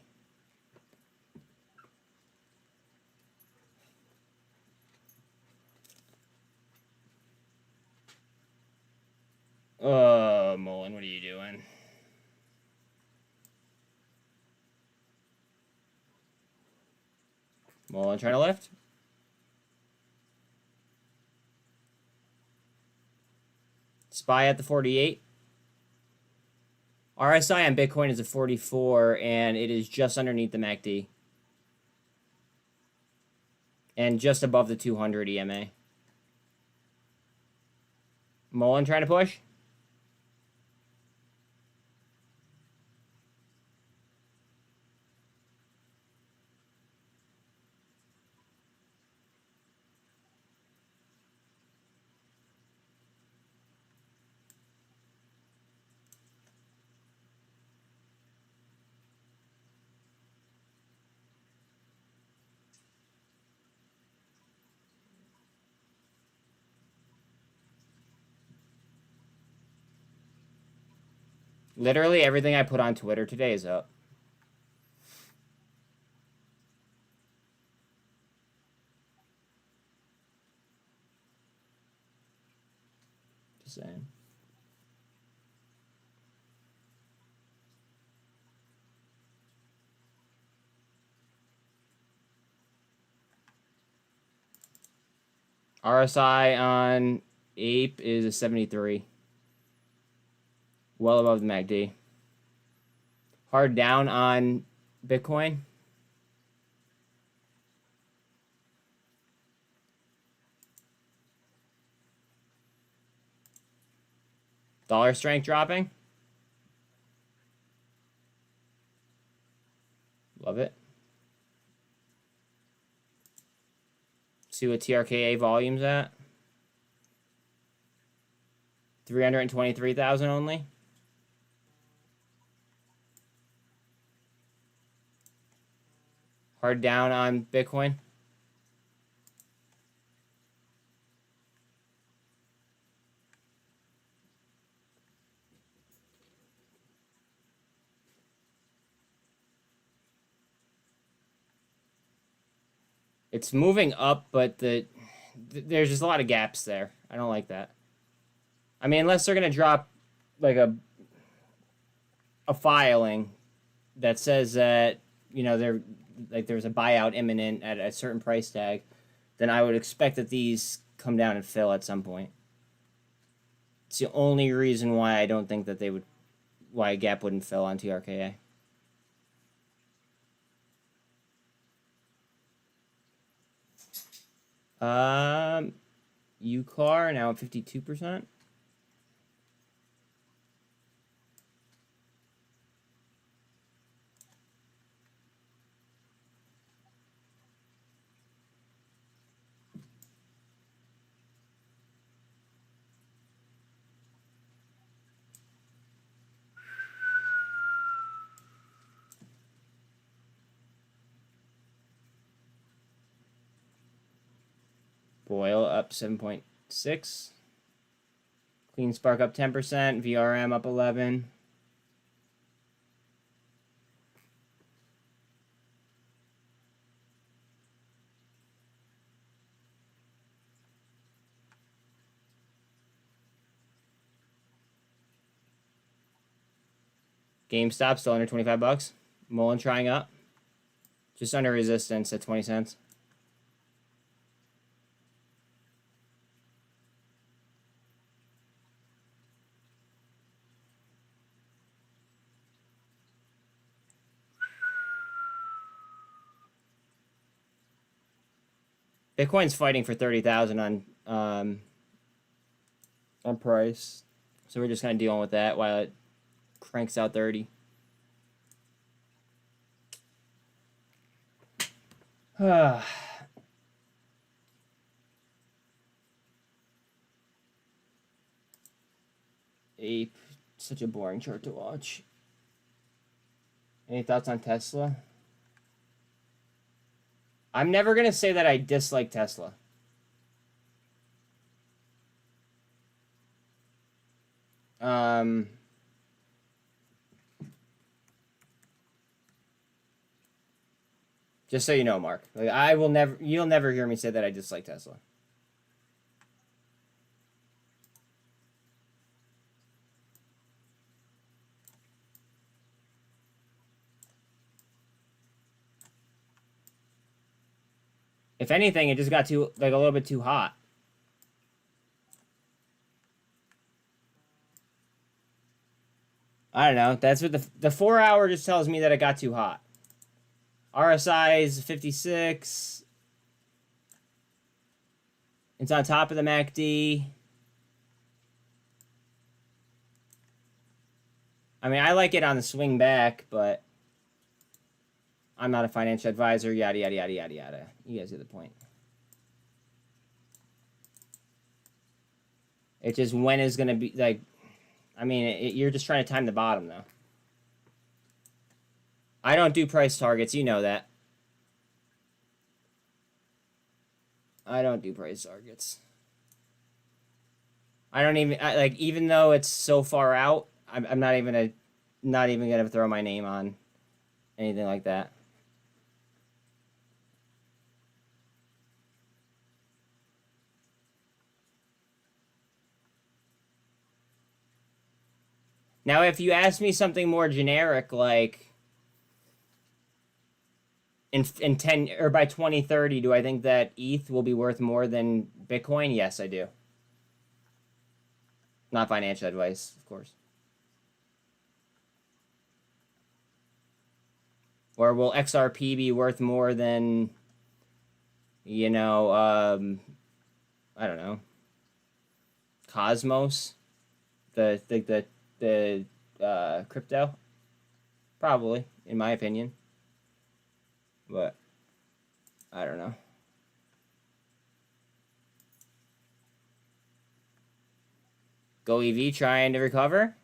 Mullen, what are you doing? Mullen trying to lift? SPY at the 48. RSI on Bitcoin is a 44, and it is just underneath the MACD. And just above the 200 EMA. Mullen trying to push? Literally everything I put on Twitter today is up. Just saying. RSI on Ape is a 73. Well above the MACD. Hard down on Bitcoin. Dollar strength dropping. Love it. see what TRKA volume's at. 323,000 only. Hard down on Bitcoin. It's moving up, but there's just a lot of gaps there. I don't like that. I mean, unless they're gonna drop like a filing that says that, you know, there's a buyout imminent at a certain price tag, then I would expect that these come down and fill at some point. It's the only reason why I don't think that why a gap wouldn't fill on TRKA. UCAR now at 52%. Boil up 7.6. Clean Spark up 10%. VRM up 11. GameStop still under 25 bucks. Mullen trying up. Just under resistance at 20 cents. Bitcoin's fighting for 30,000 on price, so we're just kind of dealing with that while it cranks out 30. Ape, such a boring chart to watch. Any thoughts on Tesla? I'm never going to say that I dislike Tesla. Just so you know, Mark. Like, you'll never hear me say that I dislike Tesla. If anything, it just got a little bit too hot. I don't know. That's what the 4 hour just tells me that it got too hot. RSI is 56. It's on top of the MACD. I mean, I like it on the swing back, but I'm not a financial advisor, yada, yada, yada, yada, yada. You guys get the point. It just, when is going to be, like, I mean, you're just trying to time the bottom, though. I don't do price targets, you know that. I don't do price targets. I don't even, even though it's so far out, I'm not even going to throw my name on anything like that. Now, if you ask me something more generic, like in 10 or by 2030, do I think that ETH will be worth more than Bitcoin? Yes, I do. Not financial advice, of course. Or will XRP be worth more than, you know, I don't know, Cosmos, the crypto? Probably, in my opinion. But I don't know. Go EV trying to recover.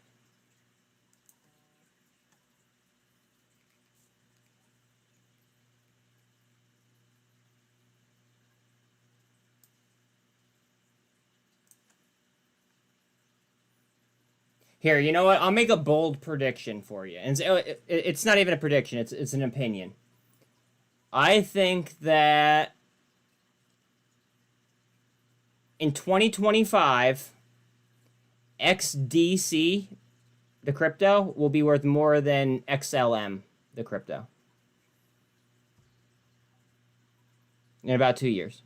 Here, you know what? I'll make a bold prediction for you. And it's not even a prediction, it's an opinion. I think that in 2025, XDC, the crypto, will be worth more than XLM, the crypto. In about 2 years.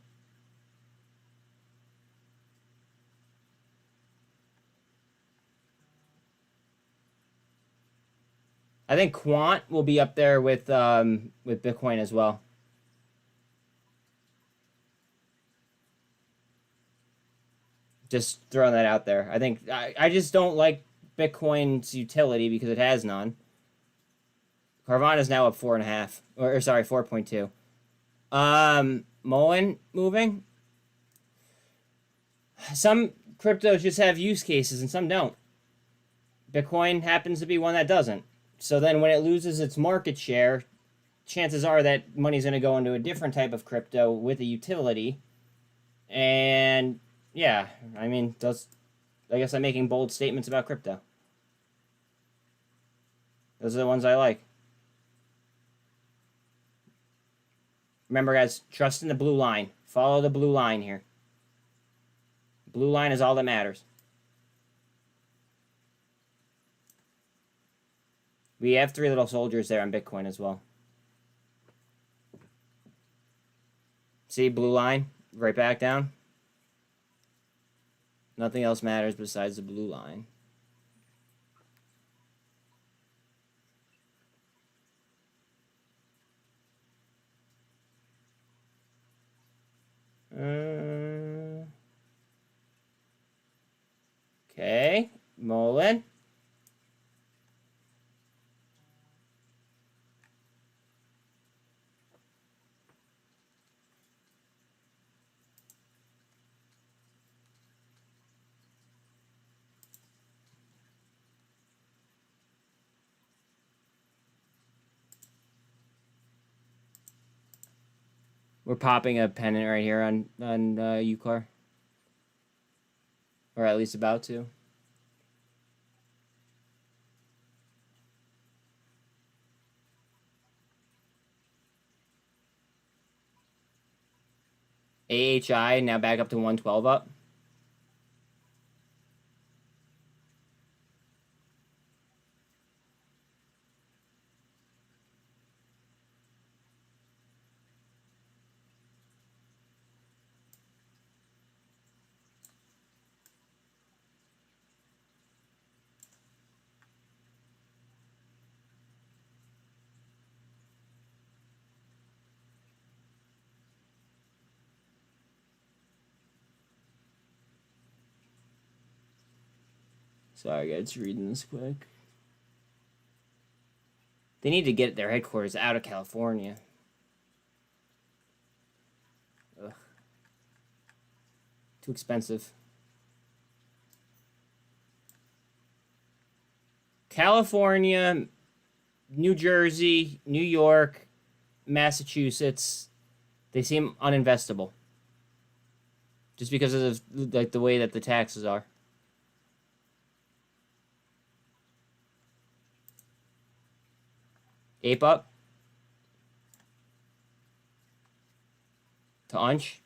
I think Quant will be up there with Bitcoin as well. Just throwing that out there. I think I just don't like Bitcoin's utility because it has none. Carvana is now up 4.5, or sorry, 4.2. Mullen moving. Some cryptos just have use cases and some don't. Bitcoin happens to be one that doesn't. So then when it loses its market share, chances are that money's going to go into a different type of crypto with a utility. And yeah, I mean, I guess I'm making bold statements about crypto. Those are the ones I like. Remember, guys, trust in the blue line. Follow the blue line here. Blue line is all that matters. We have 3 little soldiers there on Bitcoin as well. See, blue line, right back down. Nothing else matters besides the blue line. Okay, Mullen. We're popping a pennant right here on Euclar. Or at least about to. AHI now back up to 112 up. Sorry, guys, reading this quick. They need to get their headquarters out of California. Ugh. Too expensive. California, New Jersey, New York, Massachusetts, they seem uninvestable. Just because of like the way that the taxes are. Ape up. To unch.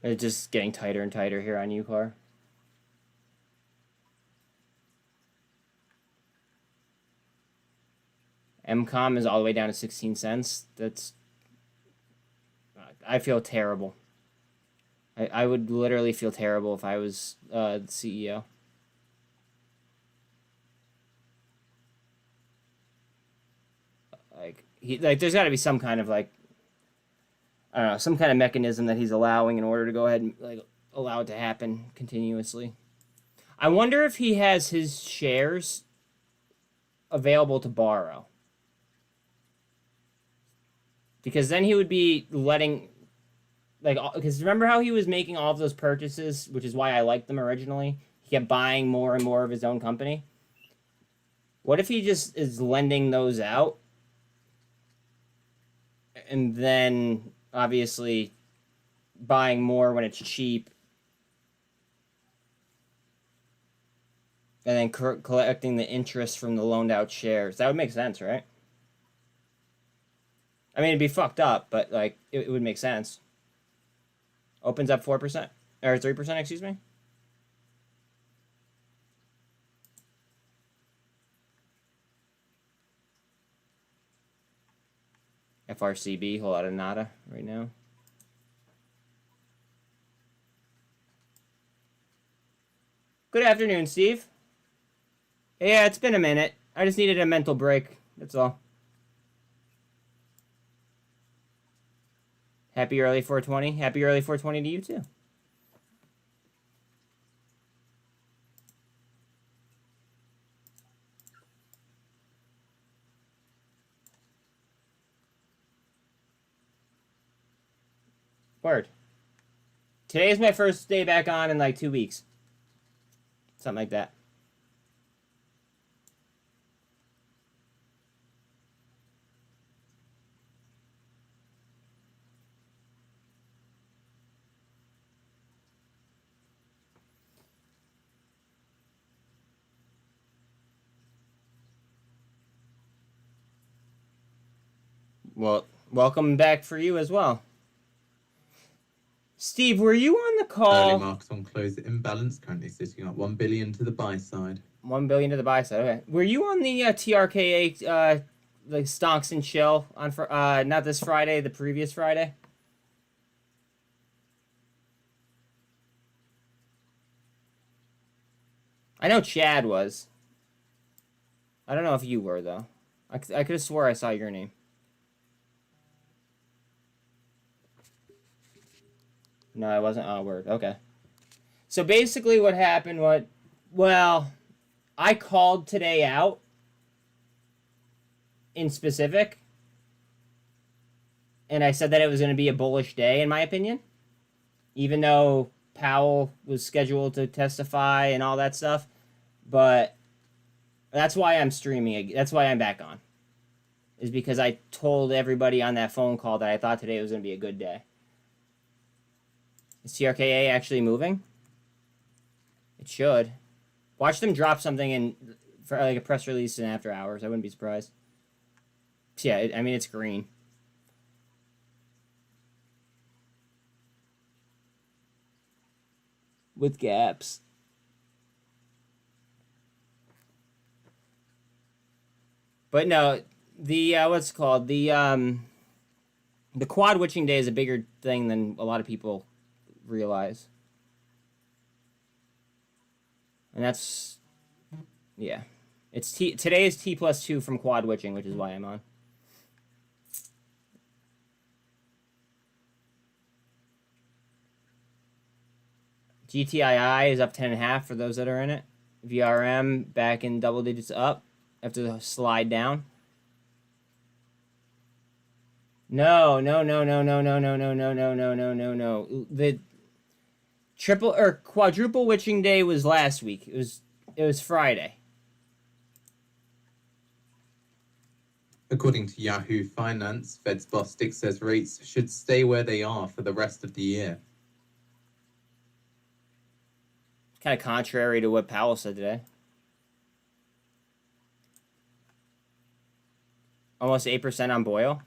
It's just getting tighter and tighter here on UCAR. MCOM is all the way down to 16 cents. That's... I feel terrible. I would literally feel terrible if I was the CEO. There's got to be some kind of I don't know, some kind of mechanism that he's allowing in order to go ahead and allow it to happen continuously. I wonder if he has his shares available to borrow. Because then he would be letting, because remember how he was making all of those purchases, which is why I liked them originally? He kept buying more and more of his own company. What if he just is lending those out? And then, obviously, buying more when it's cheap. And then collecting the interest from the loaned out shares. That would make sense, right? I mean, it'd be fucked up, but, it would make sense. Opens up 4%. Or 3%, excuse me. FRCB, whole lot of nada right now. Good afternoon, Steve. Yeah, it's been a minute. I just needed a mental break. That's all. Happy early 420. Happy early 420 to you, too. Word. Today is my first day back on in 2 weeks. Something like that. Well, welcome back for you as well. Steve, were you on the call? Early market on close imbalance, currently sitting at 1 billion to the buy side. 1 billion to the buy side. Okay. Were you on the TRKA stonks and chill on not this Friday, the previous Friday? I know Chad was. I don't know if you were though. I could have swore I saw your name. No, I wasn't. Oh, word. Okay. So basically what happened, well, I called today out in specific, and I said that it was going to be a bullish day, in my opinion, even though Powell was scheduled to testify and all that stuff. But that's why I'm streaming. That's why I'm back on, is because I told everybody on that phone call that I thought today was going to be a good day. Is TRKA actually moving? It should. Watch them drop something for a press release in after hours. I wouldn't be surprised. Yeah, I mean, it's green. With gaps. But no, the what's it called? The quad witching day is a bigger thing than a lot of people realize. And that's, yeah. Today is T+2 from quad witching, which is why I'm on. GTII is up 10.5 for those that are in it. VRM back in double digits up after the slide down. No. The triple or quadruple witching day was last week. It was Friday. According to Yahoo Finance, Fed's Bostic says rates should stay where they are for the rest of the year. Kind of contrary to what Powell said today. Almost 8% on Boyle.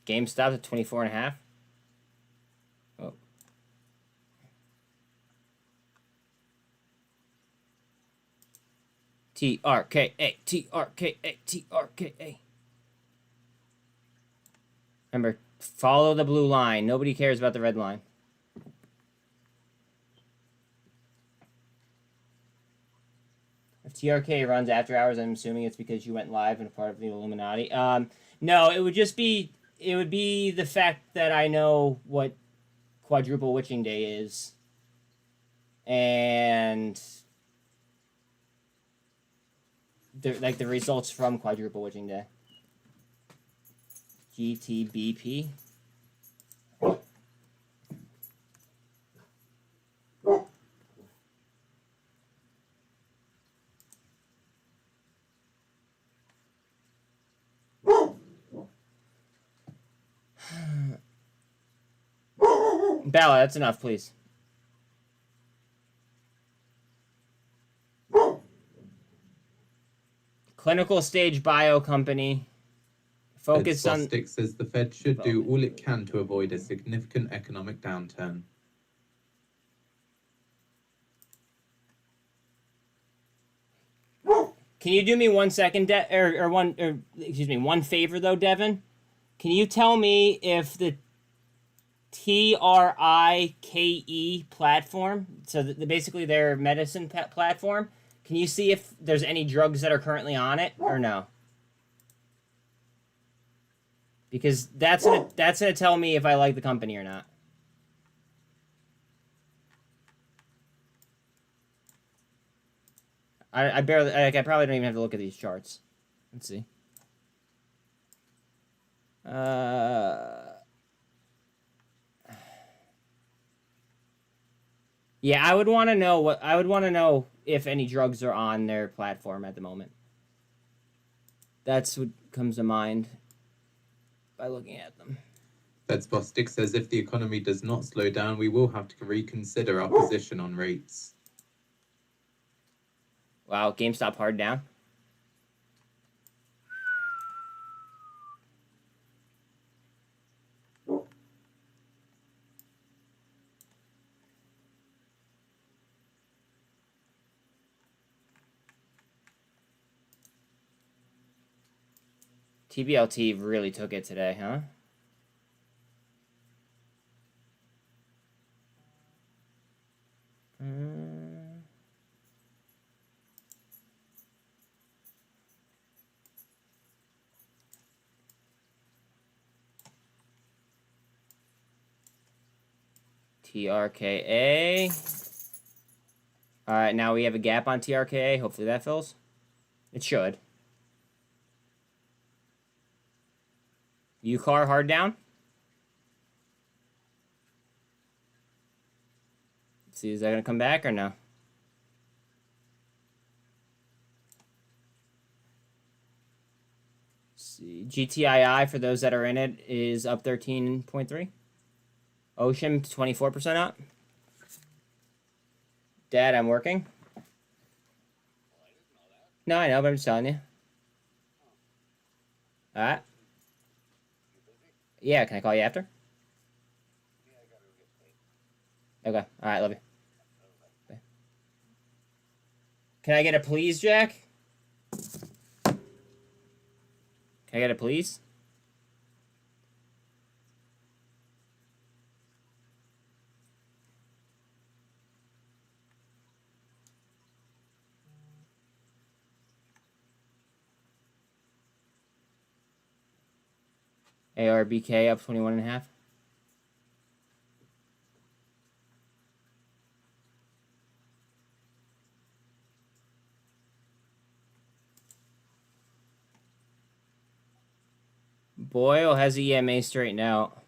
GameStop at 24.5. Oh. TRKA, TRKA, TRKA. Remember, follow the blue line. Nobody cares about the red line. If TRK runs after hours, I'm assuming it's because you went live and a part of the Illuminati. No, it would just be, it would be the fact that I know what Quadruple Witching Day is. And like the results from Quadruple Witching Day. GTBP. Bella, that's enough, please. Clinical stage bio company. Focus on. Bostic says the Fed should do all it can to avoid a significant economic downturn. Can you do me 1 second, one favor though, Devin? Can you tell me if the TRIKE platform, so basically their medicine platform, can you see if there's any drugs that are currently on it or no? Because that's gonna tell me if I like the company or not. I barely, I probably don't even have to look at these charts. Let's see. Yeah, I would want to know if any drugs are on their platform at the moment. That's what comes to mind by looking at them. Fed's Bostic says if the economy does not slow down, we will have to reconsider our position on rates. Wow, GameStop hard down. TBLT really took it today, huh? TRKA. All right, now we have a gap on TRKA. Hopefully that fills. It should. UCAR hard down. Let's see, is that going to come back or no? Let's see, GTII for those that are in it is up 13.3. Ocean 24% up. Dad, I'm working. No, I know, but I'm just telling you. All right. Yeah, can I call you after? Okay. All right, love you. Bye. Can I get a please, Jack? Can I get a please? ARBK up 21.5. Boyle has the EMA straightened out.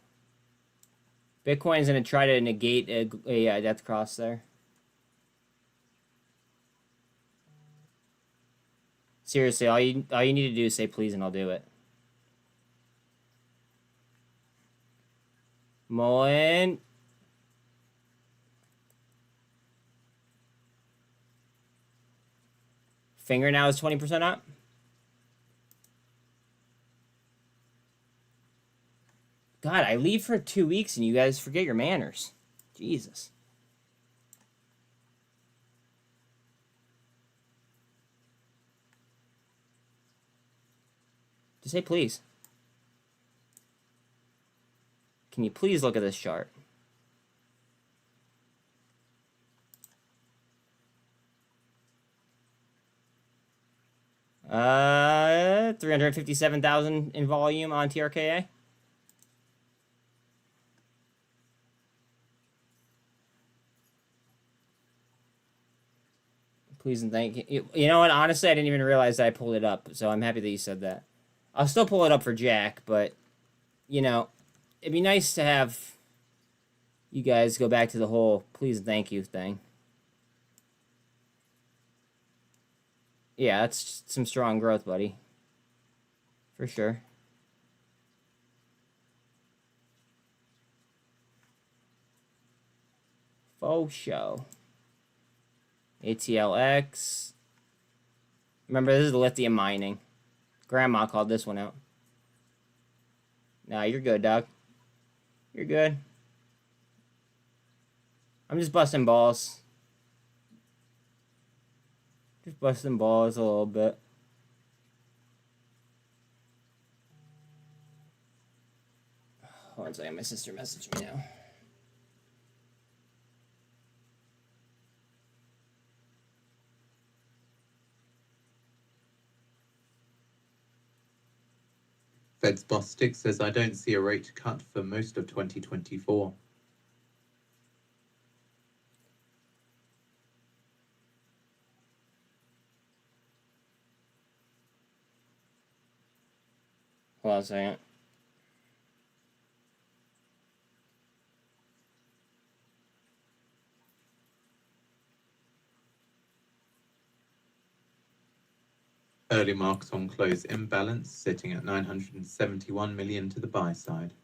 Bitcoin's going to try to negate a death cross there. Seriously, all you need to do is say please and I'll do it. Mullen. Finger now is 20% up. God, I leave for 2 weeks and you guys forget your manners. Jesus. Just say please. Can you please look at this chart? Uh, 357,000 in volume on TRKA. Please and thank you. You know what? Honestly, I didn't even realize that I pulled it up, so I'm happy that you said that. I'll still pull it up for Jack, but, you know, it'd be nice to have you guys go back to the whole please and thank you thing. Yeah, that's some strong growth, buddy. For sure. Faux show. ATLX. Remember, this is lithium mining. Grandma called this one out. Nah, you're good, dog. You're good. I'm just busting balls. Just busting balls a little bit. Hold on a second, my sister messaged me now. Fed's Bostic says, I don't see a rate cut for most of 2024. Hold on a second. Early marks on close imbalance, sitting at 971 million to the buy side.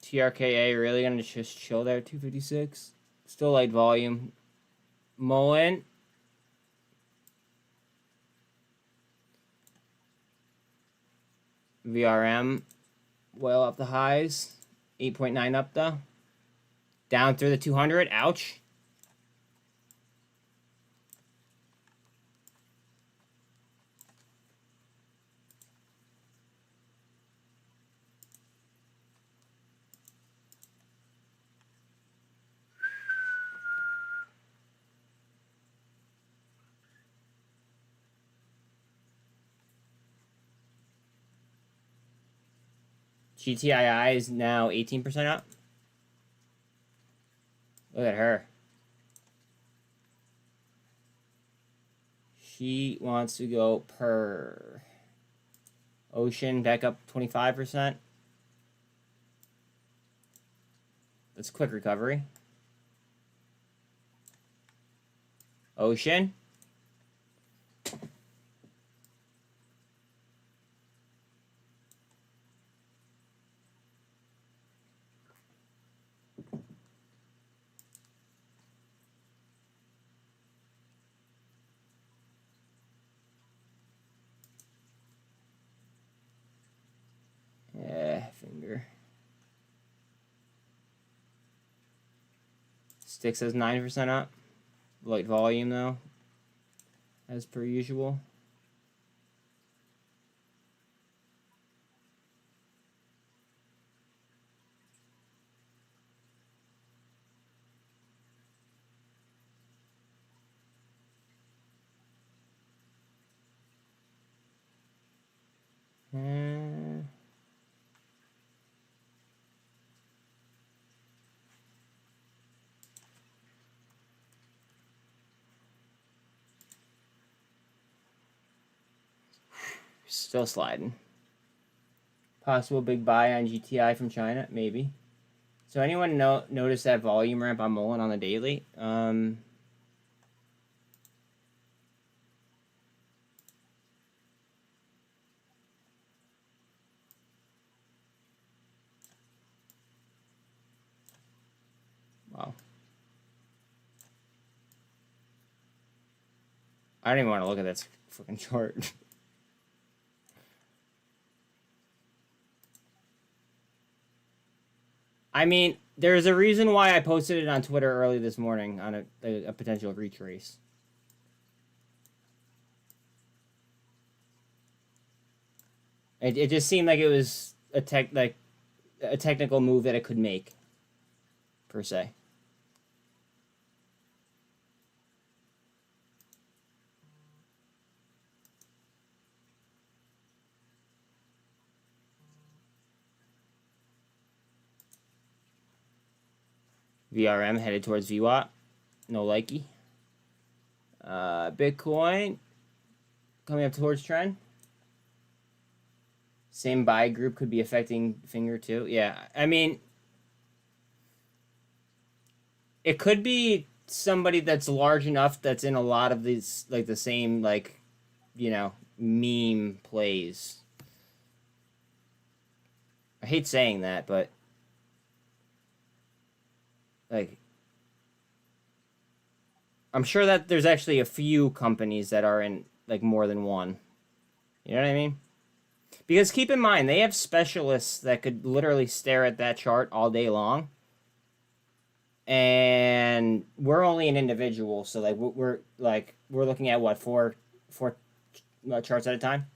TRKA really gonna just chill there at 256. Still light volume. Mullen. VRM. Well up the highs. 8.9 up though. Down through the 200. Ouch. GTII is now 18% up. Look at her. She wants to go per. Ocean back up 25%. That's quick recovery. Ocean. Yeah, finger. Stick says 9% up. Light volume though, as per usual. Still sliding. Possible big buy on GTI from China, maybe. So anyone notice that volume ramp on Mullen on the daily? I don't even want to look at that fucking chart. I mean, there's a reason why I posted it on Twitter early this morning on a potential retrace. It just seemed like it was a technical move that it could make, per se. VRM headed towards VWAP. No likey. Bitcoin coming up towards trend. Same buy group could be affecting finger too. Yeah, I mean, it could be somebody that's large enough that's in a lot of these, like the same, like, you know, meme plays. I hate saying that, but like, I'm sure that there's actually a few companies that are in like more than one. You know what I mean? Because keep in mind, they have specialists that could literally stare at that chart all day long. And we're only an individual, so like we're looking at what, four charts at a time.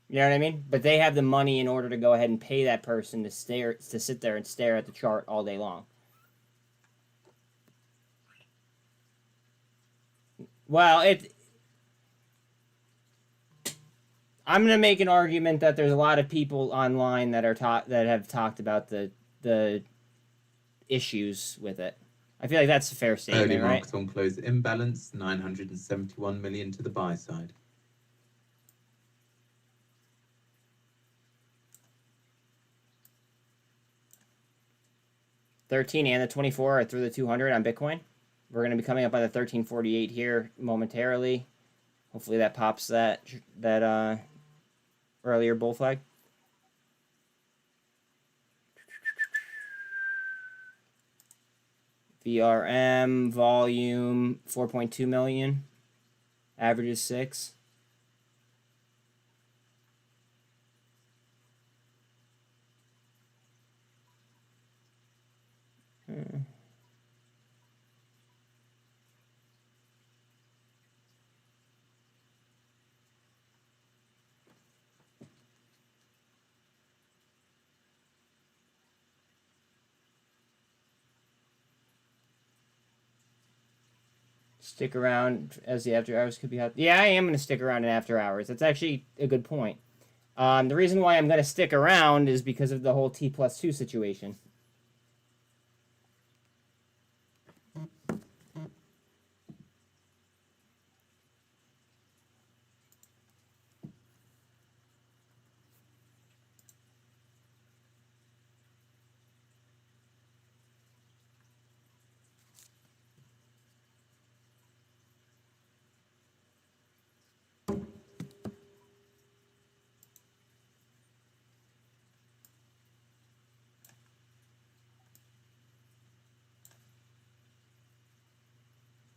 You know what I mean? But they have the money in order to go ahead and pay that person to sit there and stare at the chart all day long. Well, I'm gonna make an argument that there's a lot of people online that have talked about the issues with it. I feel like that's a fair statement, Early right? market on close imbalance, 971 million to the buy side. $13 and the 24 are through the 200 on Bitcoin. We're going to be coming up on the 1348 here momentarily. Hopefully that pops that earlier bull flag. VRM volume 4.2 million. Average is 6. Stick around as the after hours could be hot. Yeah, I am going to stick around in after hours. That's actually a good point. The reason why I'm going to stick around is because of the whole T+2 situation.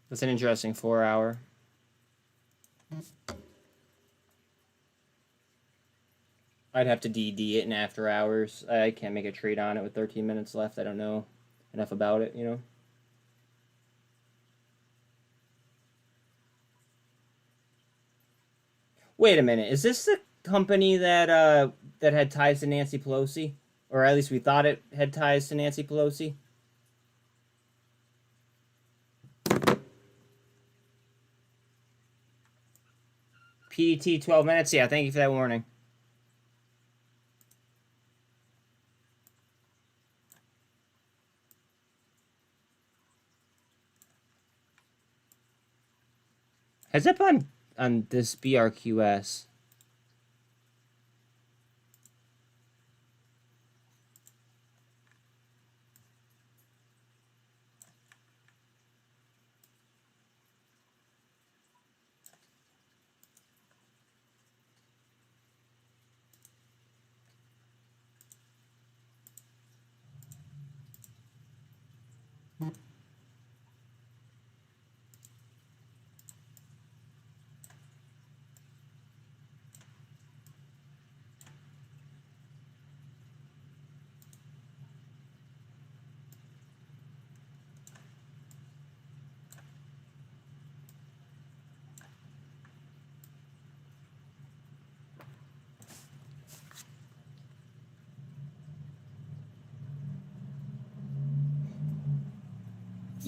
That's an interesting 4-hour. I'd have to DD it in after hours. I can't make a trade on it with 13 minutes left. I don't know enough about it, you know. Wait a minute. Is this the company that that had ties to Nancy Pelosi? Or at least we thought it had ties to Nancy Pelosi? PDT 12 minutes. Yeah, thank you for that warning. Heads up on this BRQS.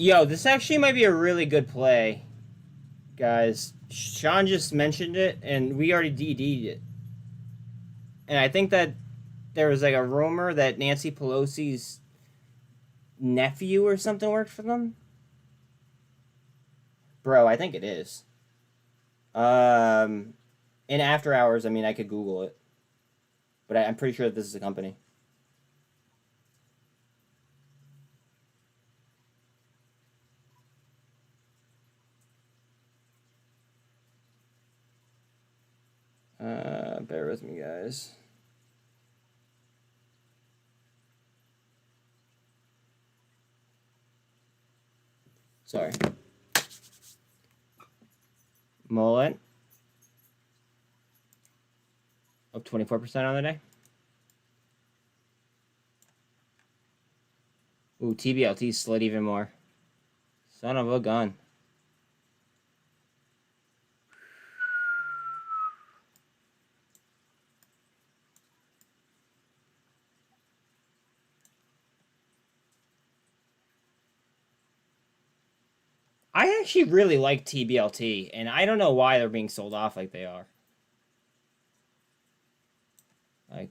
Yo, this actually might be a really good play, guys. Sean just mentioned it, and we already DD'd it. And I think that there was like a rumor that Nancy Pelosi's nephew or something worked for them. Bro, I think it is. In after hours, I mean, I could Google it. But I'm pretty sure that this is a company. Bear with me, guys. Sorry. Mullet. Up 24% on the day. Ooh, TBLT slid even more. Son of a gun. I actually really like TBLT, and I don't know why they're being sold off like they are. Like,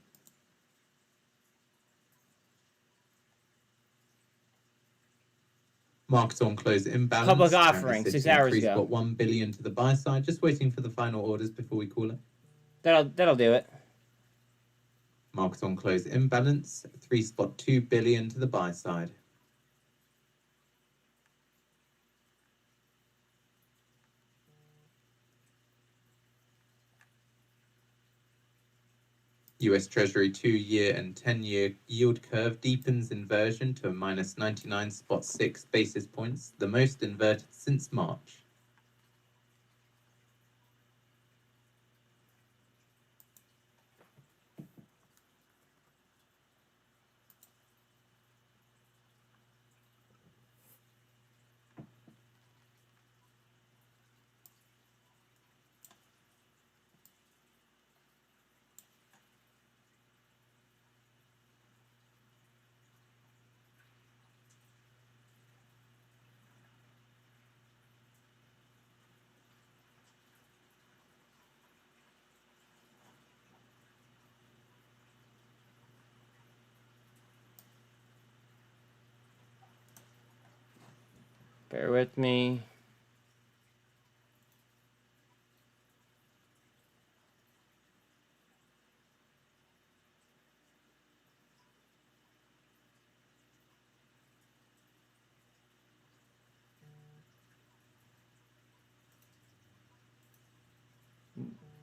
Market on close imbalance. Public Currently offering, sits 6 hours increased, ago. got 1 billion to the buy side. Just waiting for the final orders before we call it. that'll do it. Market on close imbalance. 3.2 billion to the buy side. US Treasury 2-year and 10-year yield curve deepens inversion to a minus 99.6 basis points, the most inverted since March. Bear with me.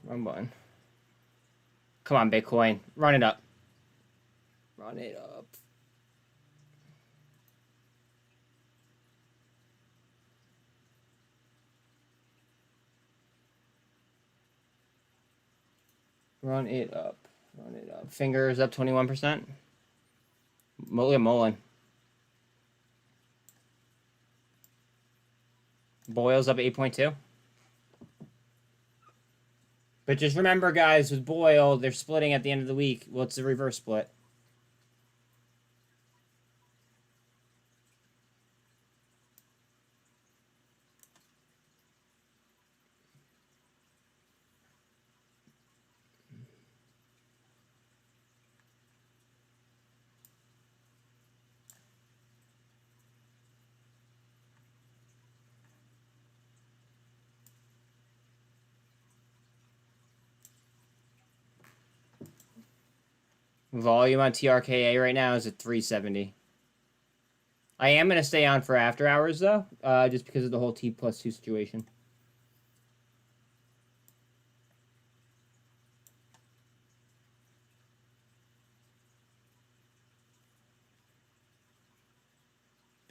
Wrong button. Come on, Bitcoin. Run it up. Run it up. Run it up. Run it up. Fingers up 21%. Mullen. Boyle's up 8.2. But just remember, guys, with Boyle, they're splitting at the end of the week. Well, it's a reverse split. Volume on TRKA right now is at 370. I am going to stay on for after hours, though, just because of the whole T+2 situation.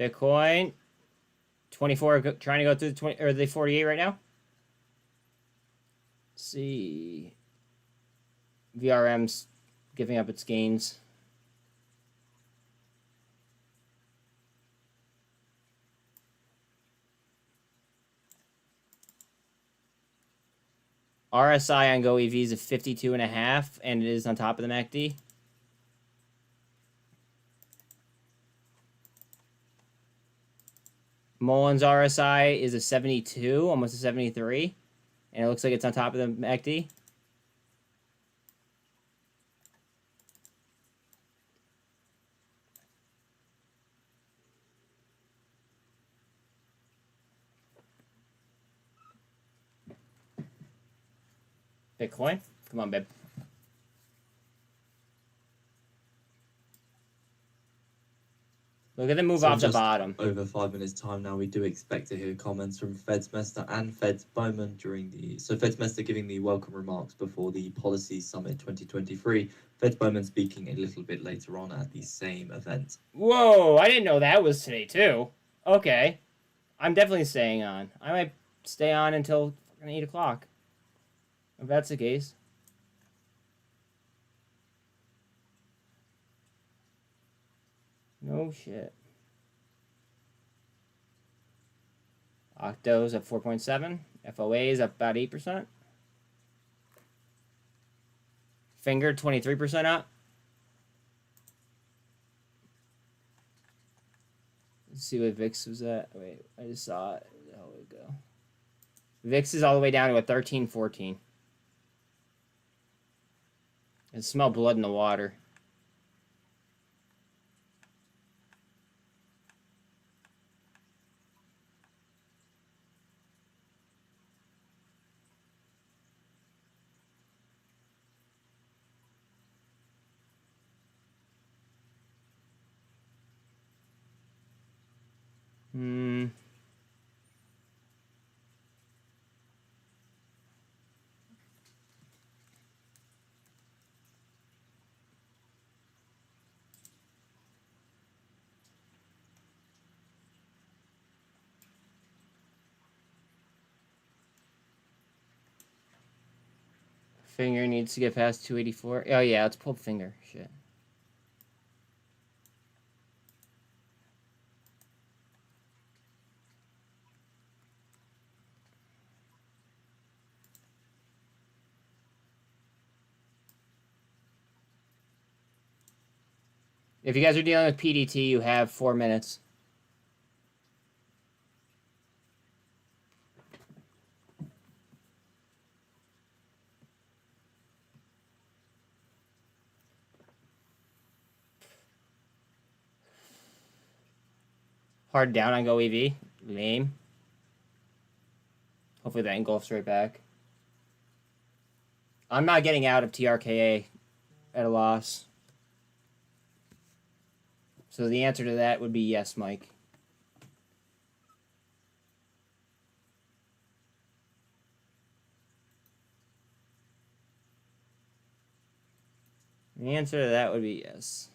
Bitcoin, 24, trying to go through the 20, or the 48 right now. Let's see. VRM's giving up its gains. RSI on GoEV is at 52.5, and it is on top of the MACD. Mullins RSI is a 72, almost a 73. And it looks like it's on top of the MACD. Bitcoin? Come on, babe. Look at them move So off the just bottom. Over 5 minutes time now, we do expect to hear comments from Feds-Mester and Feds-Bowman so Feds-Mester giving the welcome remarks before the Policy Summit 2023, Feds-Bowman speaking a little bit later on at the same event. Whoa, I didn't know that was today too. Okay. I'm definitely staying on. I might stay on until fucking 8 o'clock. If that's the case. No shit. Octo's up 4.7. FOA is up about 8%. Finger 23% up. Let's see what VIX was at. Wait, I just saw it. Where the hell did it go? VIX is all the way down to a 13-14. I smell blood in the water. Finger needs to get past 284. Oh yeah, let's pull finger. Shit. If you guys are dealing with PDT, you have 4 minutes. Hard down on Go EV. Lame. Hopefully that engulfs right back. I'm not getting out of TRKA at a loss. So the answer to that would be yes, Mike. The answer to that would be yes.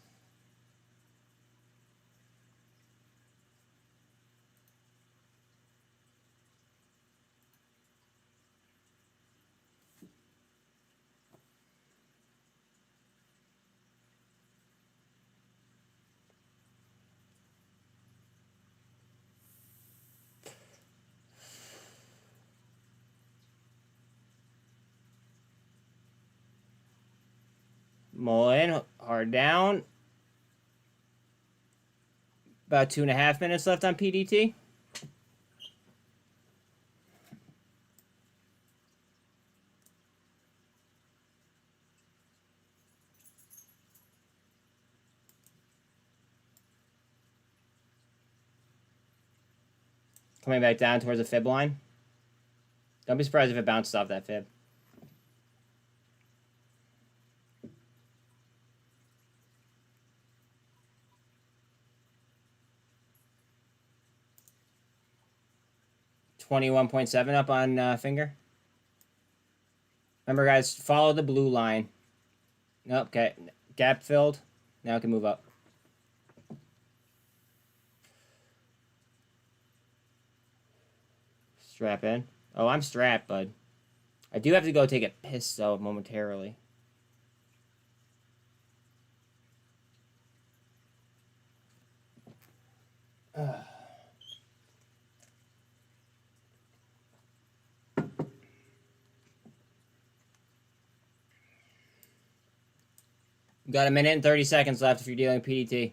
Mullen, hard down. About 2.5 minutes left on PDT. Coming back down towards the fib line. Don't be surprised if it bounces off that fib. $21.7 up on finger. Remember, guys, follow the blue line. Nope, okay. Gap filled. Now it can move up. Strap in. Oh, I'm strapped, bud. I do have to go take a piss, though, momentarily. Got a minute and 30 seconds left if you're dealing with PDT.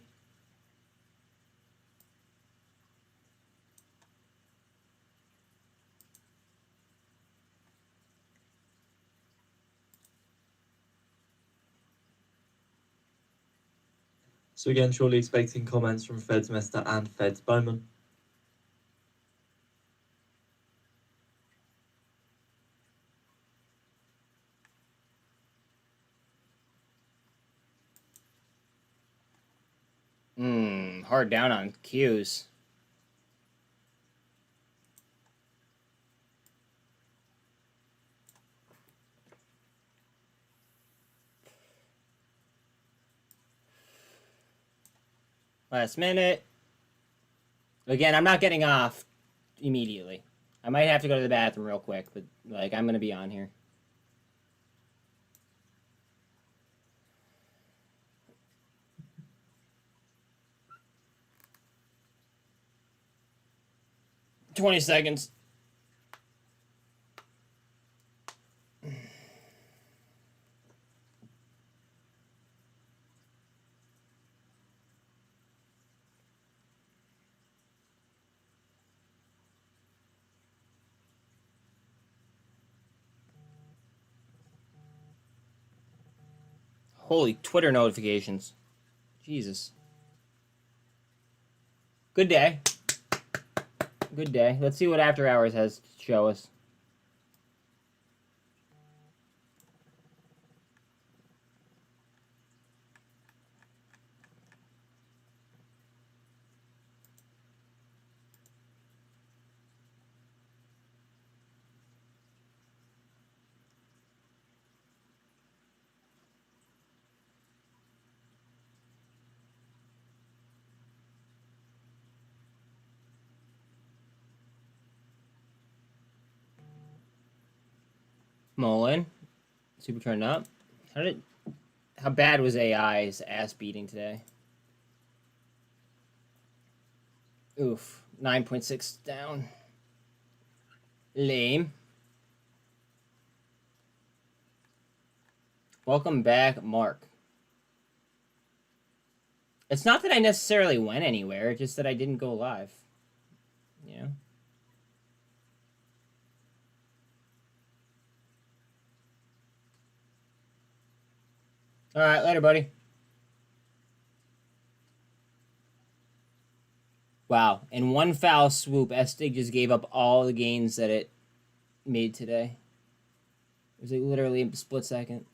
So again, surely expecting comments from Feds Mester and Feds Bowman. Hard down on Qs. Last minute. Again, I'm not getting off immediately. I might have to go to the bathroom real quick, but like I'm gonna be on here. $20 seconds. Holy Twitter notifications. Jesus. Good day. Good day. Let's see what After Hours has to show us. Mullen. Super turned up. How bad was AI's ass beating today? Oof. 9.6 down. Lame. Welcome back, Mark. It's not that I necessarily went anywhere, it's just that I didn't go live. You know? Alright, later, buddy. Wow. In one foul swoop, Estig just gave up all the gains that it made today. It was like literally a split second.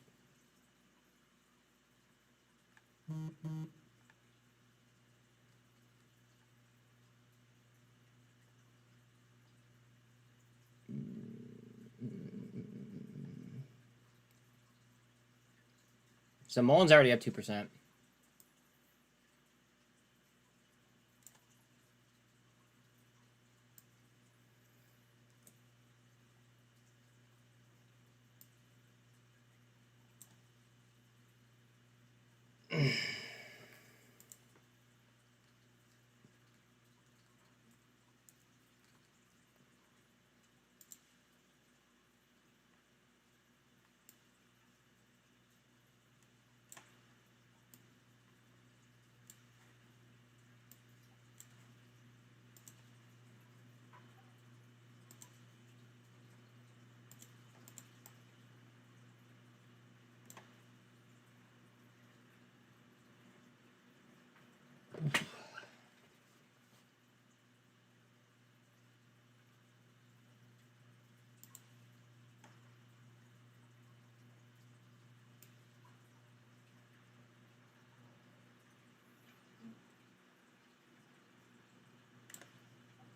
So Mullen's already up 2%.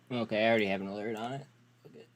Okay, I already have an alert on it. Okay.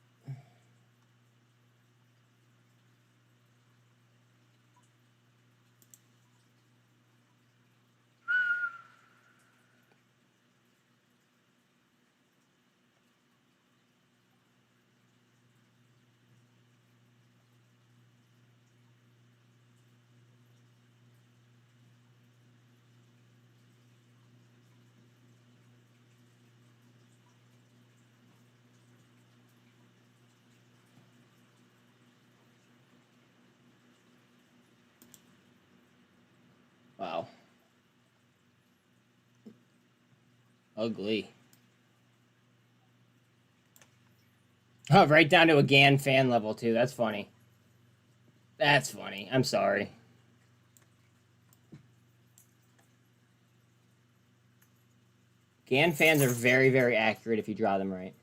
Wow. Ugly. Oh, right down to a GAN fan level, too. That's funny. That's funny. I'm sorry. GAN fans are very, very accurate if you draw them right.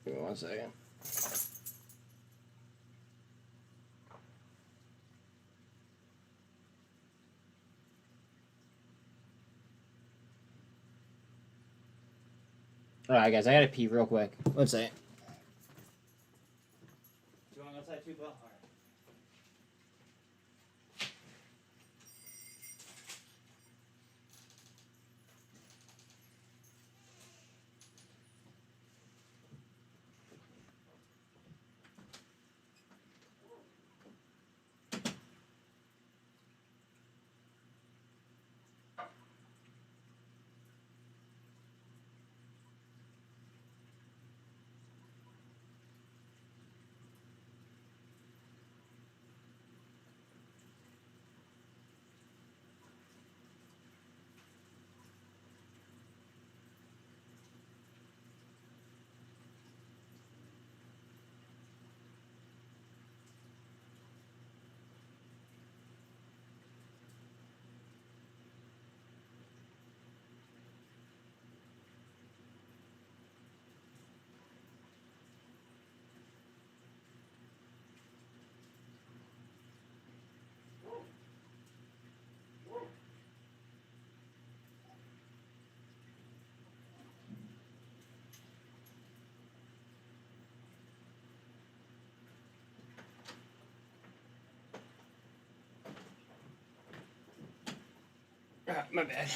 Give me 1 second. Alright, guys, I gotta pee real quick. 1 second. Do you want to go outside too, Bill? Alright. My bad.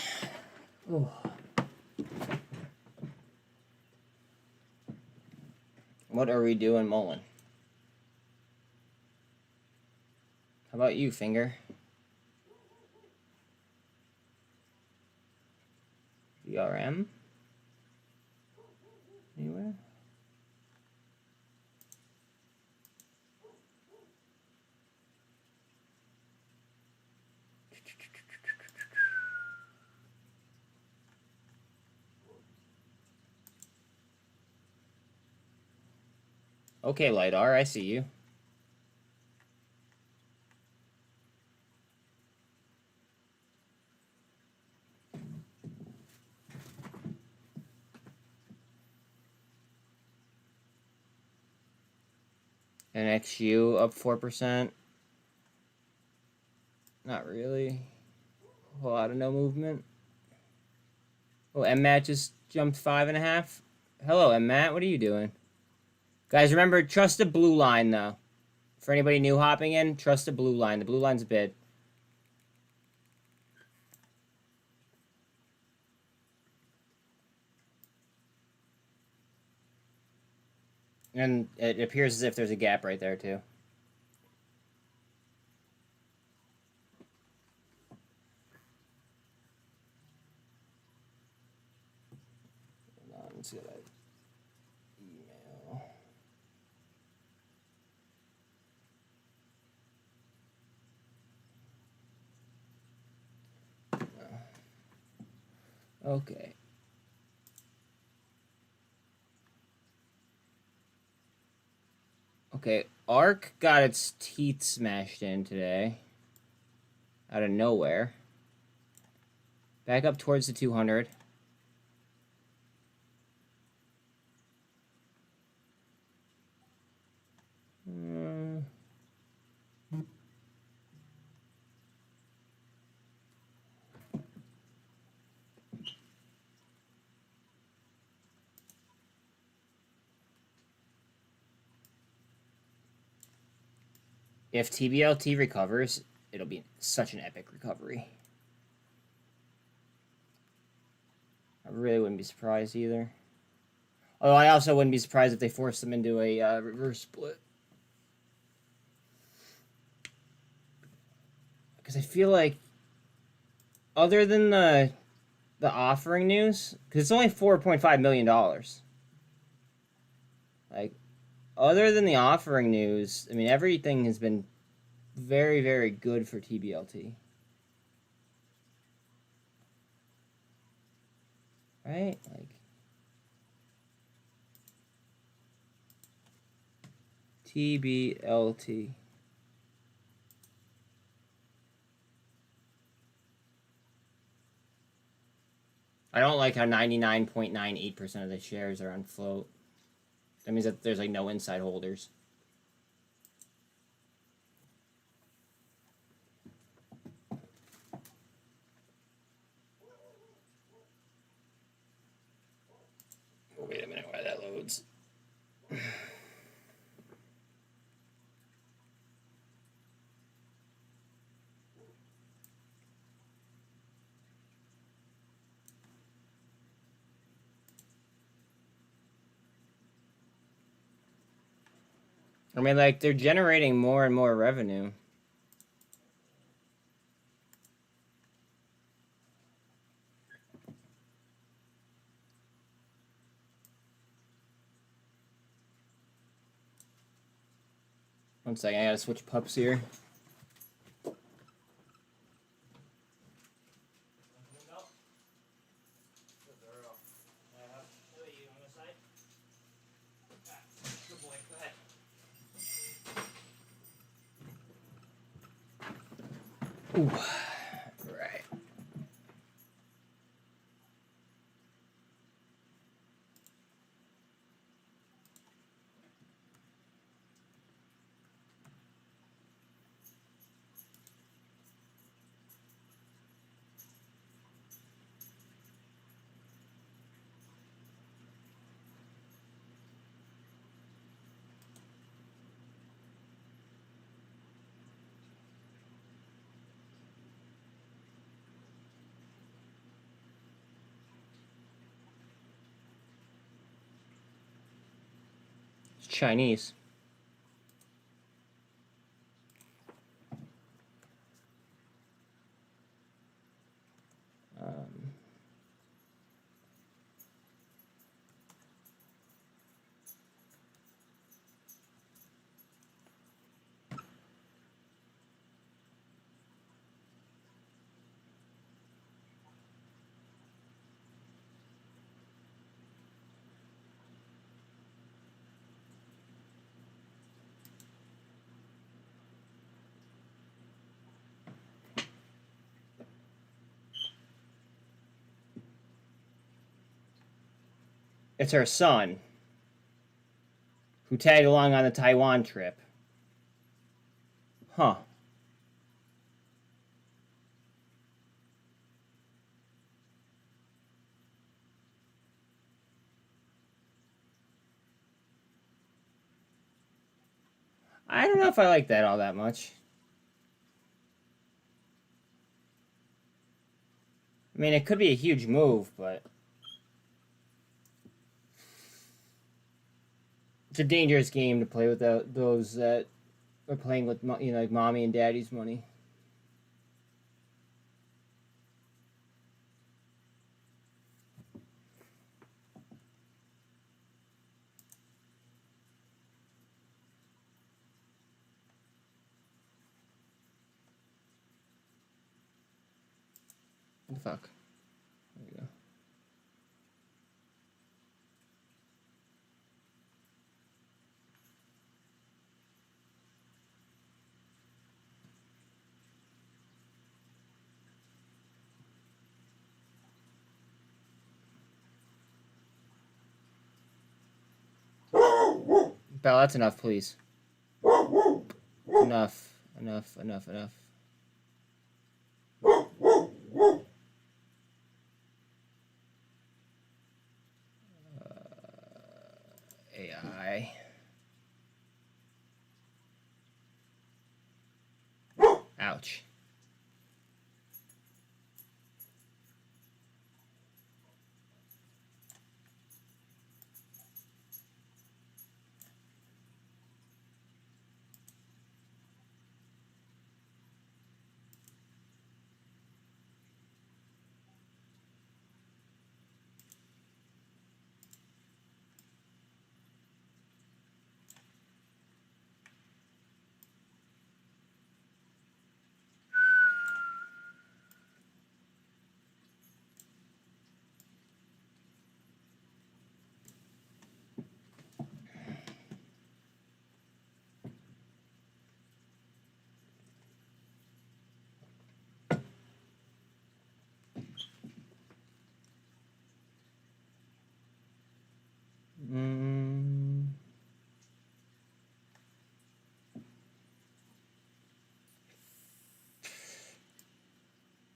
Oh. What are we doing, Mullen? How about you, Finger? VRM? Anywhere? Okay, LiDAR, I see you. NXU up 4%. Not really. A whole lot of no movement. Oh, MMAT just jumped 5.5. Hello, MMAT. What are you doing? Guys, remember, trust the blue line, though. For anybody new hopping in, trust the blue line. The blue line's a bid. And it appears as if there's a gap right there, too. Hold on, let's see that email. Okay. Okay, ARC got its teeth smashed in today. Out of nowhere. Back up towards the 200. If TBLT recovers, it'll be such an epic recovery. I really wouldn't be surprised either. Although I also wouldn't be surprised if they forced them into a reverse split. because I feel like other than the offering news, because it's only $4.5 million. Like, other than the offering news, I mean, everything has been very, very good for TBLT. Right? Like, TBLT. I don't like how 99.98% of the shares are on float. That means that there's like no inside holders. Oh, wait a minute, why that loads. I mean, like, they're generating more and more revenue. One second, I gotta switch pups here. Ooh, right. It's Chinese. It's her son, who tagged along on the Taiwan trip. Huh. I don't know if I like that all that much. I mean, it could be a huge move, but it's a dangerous game to play with those that are playing with, like mommy and daddy's money. What the fuck? There you go. Bell, that's enough, please. Enough. Enough, enough, enough. AI. Ouch.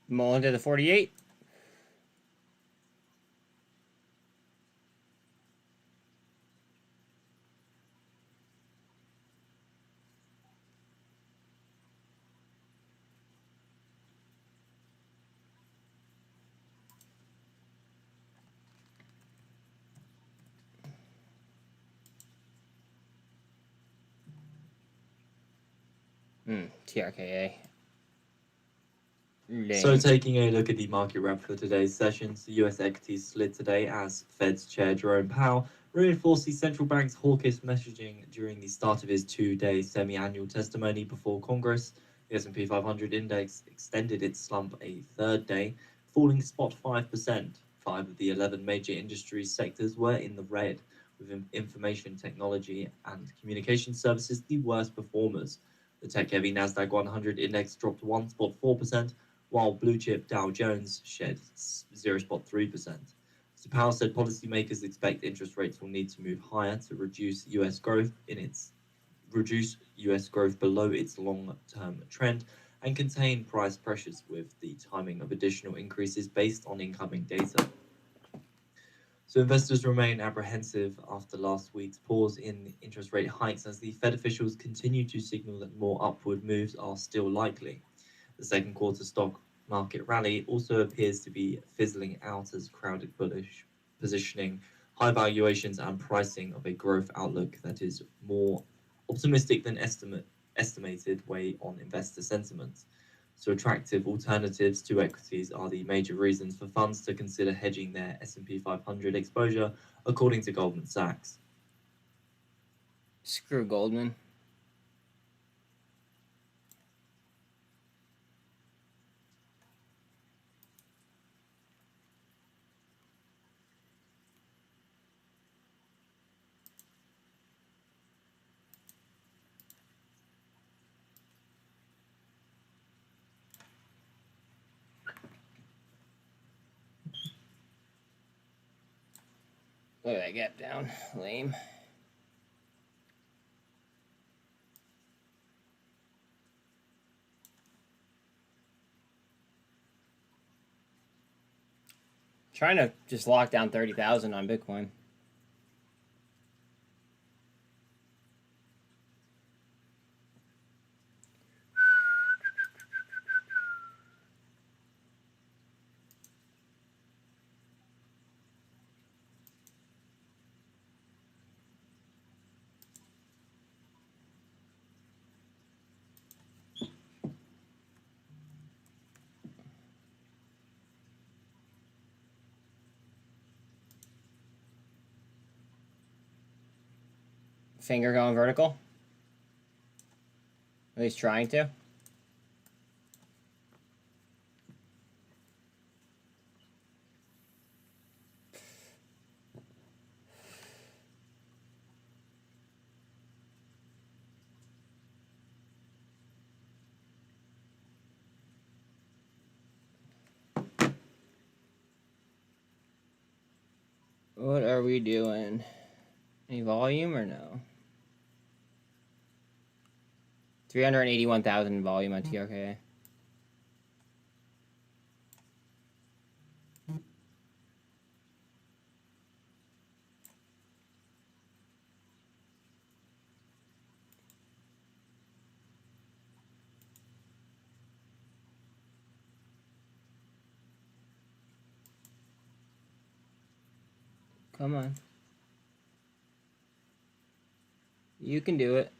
Mullen to the 48. TRKA. So Lame. taking a look at the market wrap for today's sessions, the US equities slid today as Fed's Chair Jerome Powell reinforced the central bank's hawkish messaging during the start of his two-day semi-annual testimony before Congress. The S&P 500 index extended its slump a third day, falling spot 5%. 5 of the 11 major industry sectors were in the red, with information technology and communication services the worst performers. The tech-heavy Nasdaq 100 index dropped 1.4%, while blue chip Dow Jones shed 0.3%. Mr. Powell said policymakers expect interest rates will need to move higher to reduce U.S. growth below its long-term trend and contain price pressures, with the timing of additional increases based on incoming data. So investors remain apprehensive after last week's pause in interest rate hikes as the Fed officials continue to signal that more upward moves are still likely. The second quarter stock market rally also appears to be fizzling out as crowded bullish positioning, high valuations and pricing of a growth outlook that is more optimistic than estimated weigh on investor sentiment. So attractive alternatives to equities are the major reasons for funds to consider hedging their S&P 500 exposure, according to Goldman Sachs. Screw Goldman. Look at that gap down. Lame. Trying to just lock down 30,000 on Bitcoin. Finger going vertical. At least trying to. What are we doing? Any volume or no? 381,000 volume on TRKA. Come on. You can do it.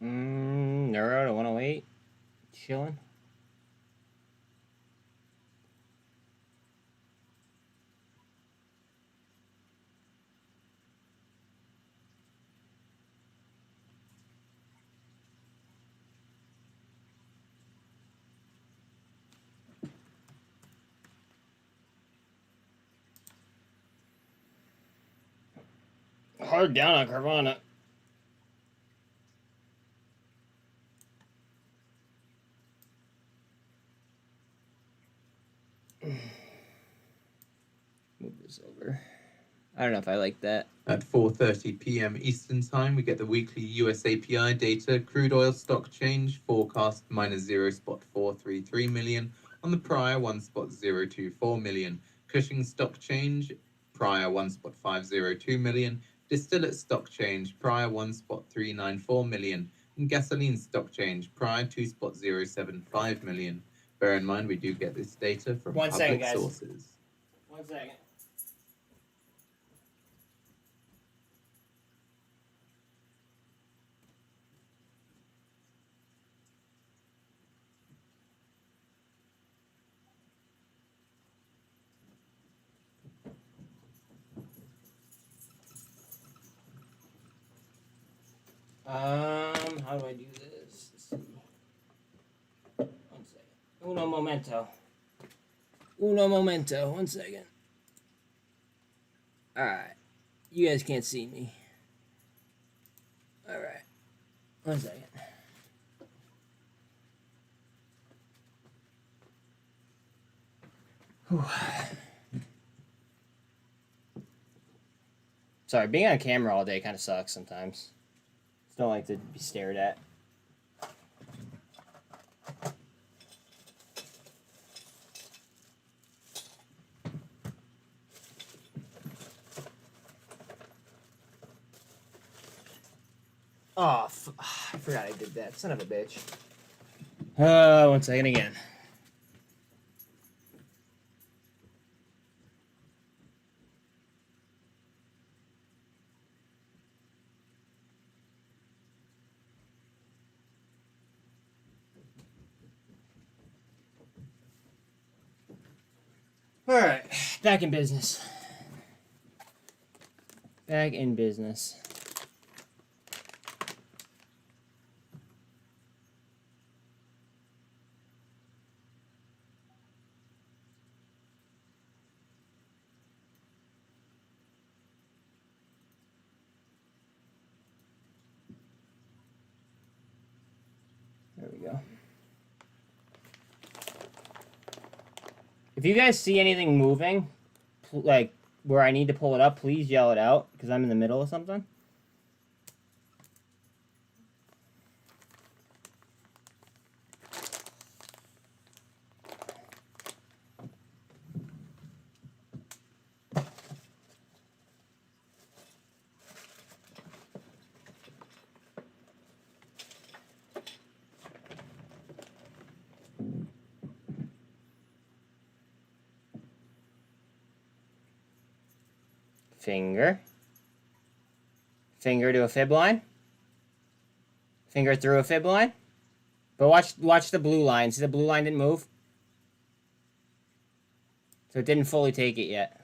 Neuro to 108. Chilling. hard down on Carvana. Move this over. I don't know if I like that. At 4:30 p.m. Eastern Time, we get the weekly US API data. Crude oil stock change forecast minus 0.433 million on the prior 1.024 million. Cushing stock change prior 1.502 million. Distillate stock change prior 1.394 million. And gasoline stock change prior 2.075 million. Bear in mind, we do get this data from One public second, guys. sources. 1 second. How do I do this? Let's see. 1 second. Uno momento. Uno momento. 1 second. Alright. You guys can't see me. Alright. 1 second. Whew. Sorry, being on camera all day kind of sucks sometimes. Just don't like to be stared at. Oh, I forgot I did that. Son of a bitch. 1 second again. Alright, back in business. Back in business. There we go. If you guys see anything moving, like where I need to pull it up, please yell it out, because I'm in the middle of something. Finger. Finger to a fib line. Finger through a fib line. But watch the blue line. See the blue line didn't move? So it didn't fully take it yet.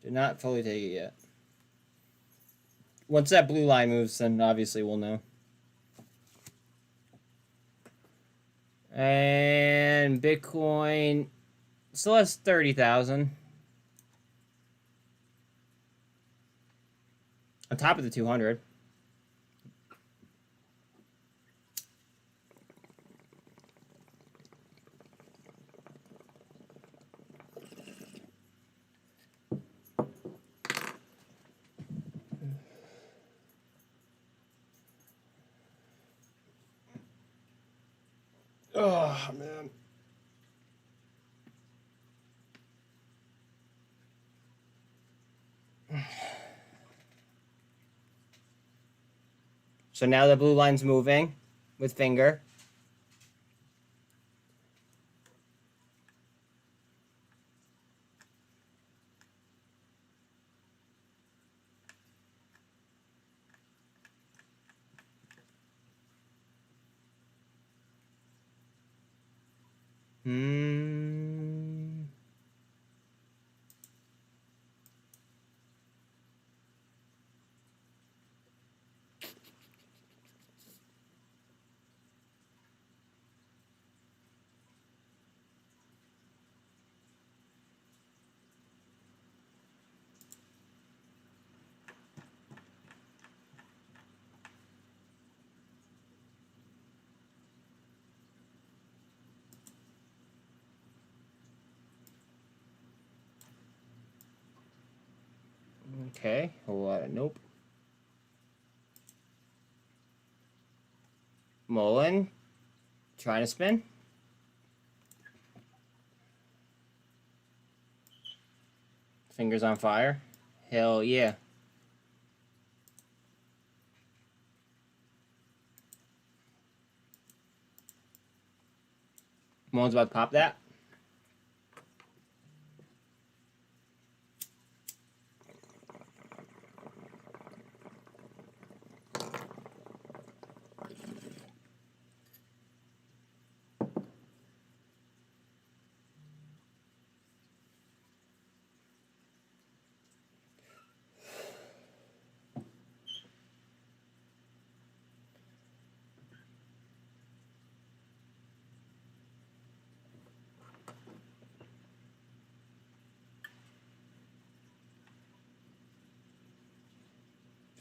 Did not fully take it yet. Once that blue line moves, then obviously we'll know. And Bitcoin still has 30,000. On top of the 200. Oh, man. So now the blue line's moving with finger. Okay, whole lot of nope. Mullen, trying to spin. Fingers on fire. Hell yeah. Mullen's about to pop that.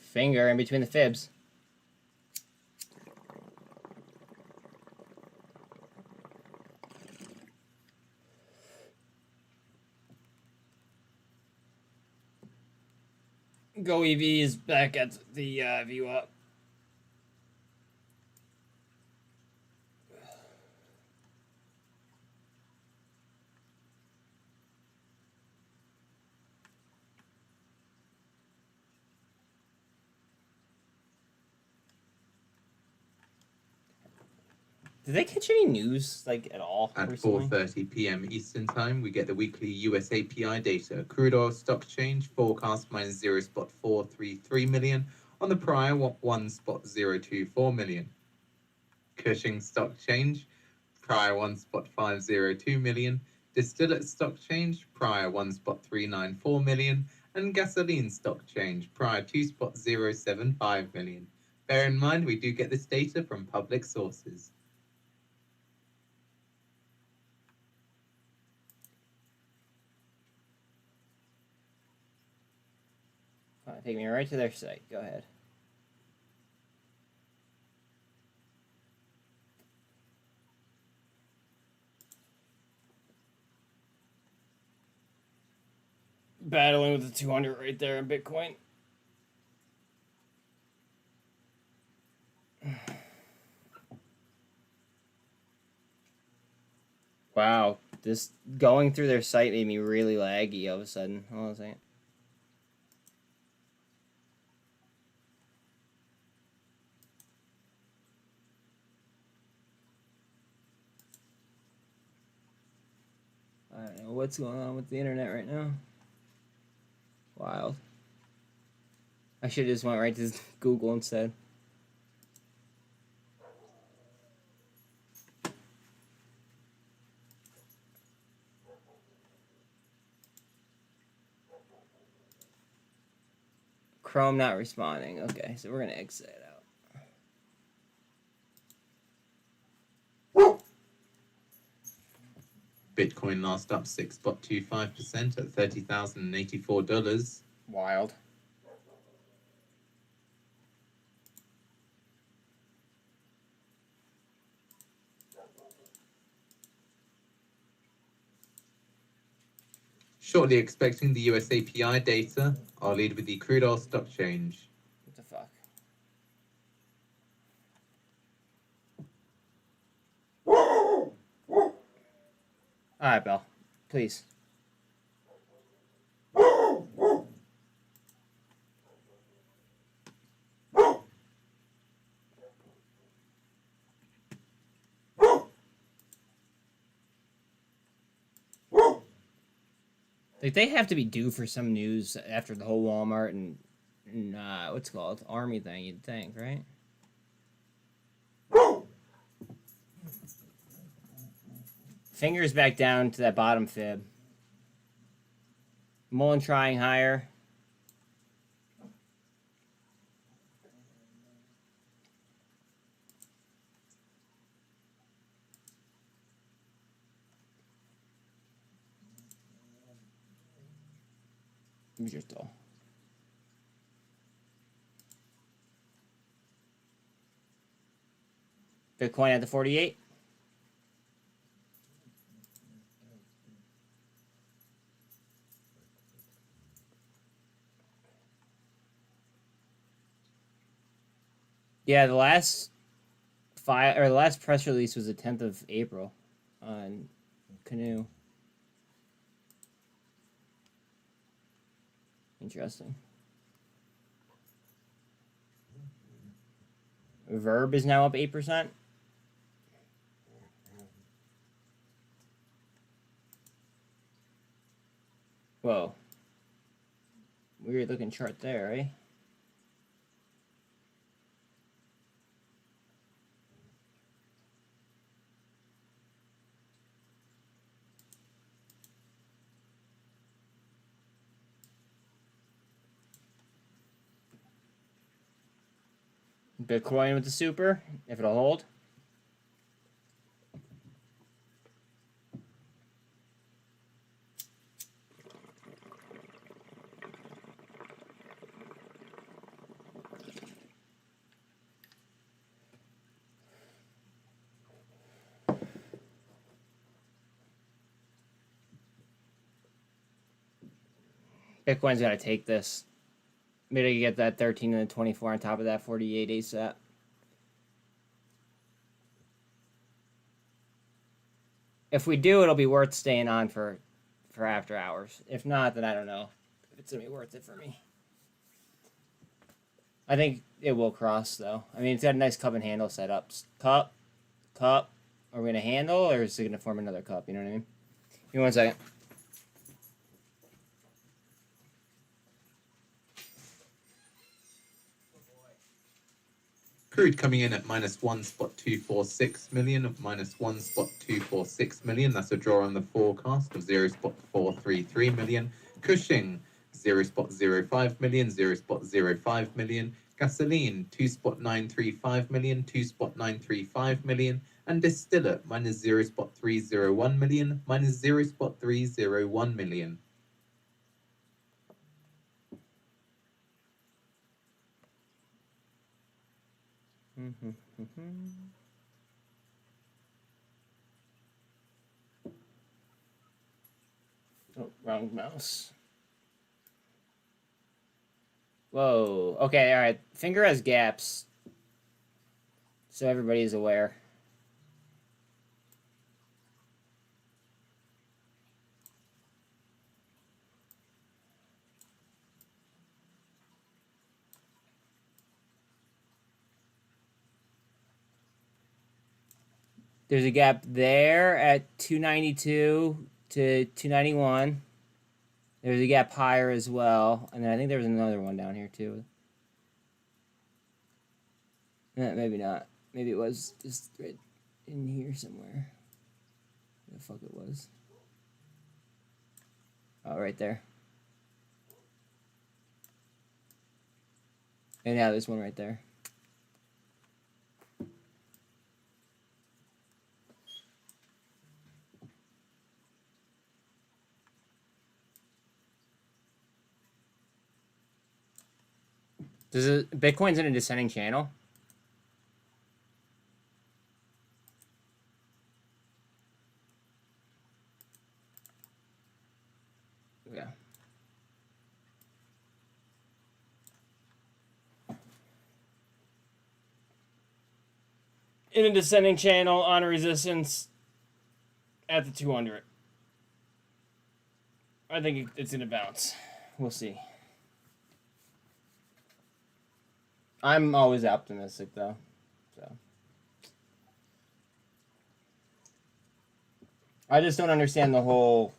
Finger in between the fibs. Go EV is back at the view up. Did they catch any news, like, at all At recently? 4:30 p.m. Eastern Time, we get the weekly US API data. Crude oil stock change forecast minus 0.433 million on the prior 1.024 million. Cushing stock change prior 1.502 million. Distillate stock change prior 1.394 million. And gasoline stock change prior 2.075 million. Bear in mind, we do get this data from public sources. Take me right to their site. Go ahead. Battling with the 200 right there in Bitcoin. Wow, this going through their site made me really laggy all of a sudden. Hold on a second. I don't know what's going on with the internet right now. Wild. I should have just went right to Google instead. Chrome not responding. Okay, so we're gonna exit it out. Bitcoin last up 6.25% at $30,084. Wild. Shortly expecting the US API data. I'll lead with the crude oil stock change. What the fuck? Alright, Bill. Please. Like, they have to be due for some news after the whole Walmart and what's it called? Army thing, you'd think, right? Fingers back down to that bottom fib. Mullen trying higher. Use your stall. Bitcoin at the 48. Yeah, the last the last press release was the 10th of April on Canoe. Interesting. Verb is now up 8%. Whoa. Weird looking chart there, right? Bitcoin with the super, if it'll hold. Bitcoin's got to take this. Maybe I can get that 13 and the 24 on top of that 48 ASAP. If we do, it'll be worth staying on for after hours. If not, then I don't know if it's going to be worth it for me. I think it will cross, though. I mean, it's got a nice cup and handle setup. Cup. Are we going to handle, or is it going to form another cup? You know what I mean? Give me 1 second. Crude coming in at -1.246 million, -1.246 million. That's a draw on the forecast of 0.433 million. Cushing 0.05 million, 0.05 million. Gasoline 2.935 million, 2.935 million. And distillate -0.301 million, -0.301 million. Oh, wrong mouse. Whoa. Okay, all right. Finger has gaps. So everybody is aware. There's a gap there at 292 to 291. There's a gap higher as well. And then I think there was another one down here too. Maybe not. Maybe it was just right in here somewhere. Where the fuck it was. Oh, right there. And now there's one right there. Bitcoin's in a descending channel? Yeah. In a descending channel on a resistance at the 200. I think it's going to bounce. We'll see. I'm always optimistic, though. So I just don't understand the whole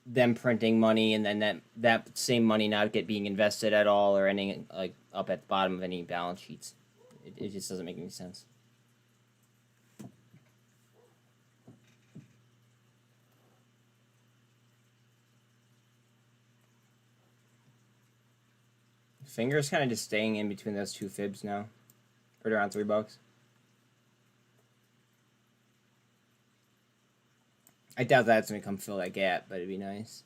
them printing money and then that same money not being invested at all or ending like up at the bottom of any balance sheets. It just doesn't make any sense. Finger's kind of just staying in between those two fibs now. Right around $3. I doubt that's going to come fill that gap, but it'd be nice.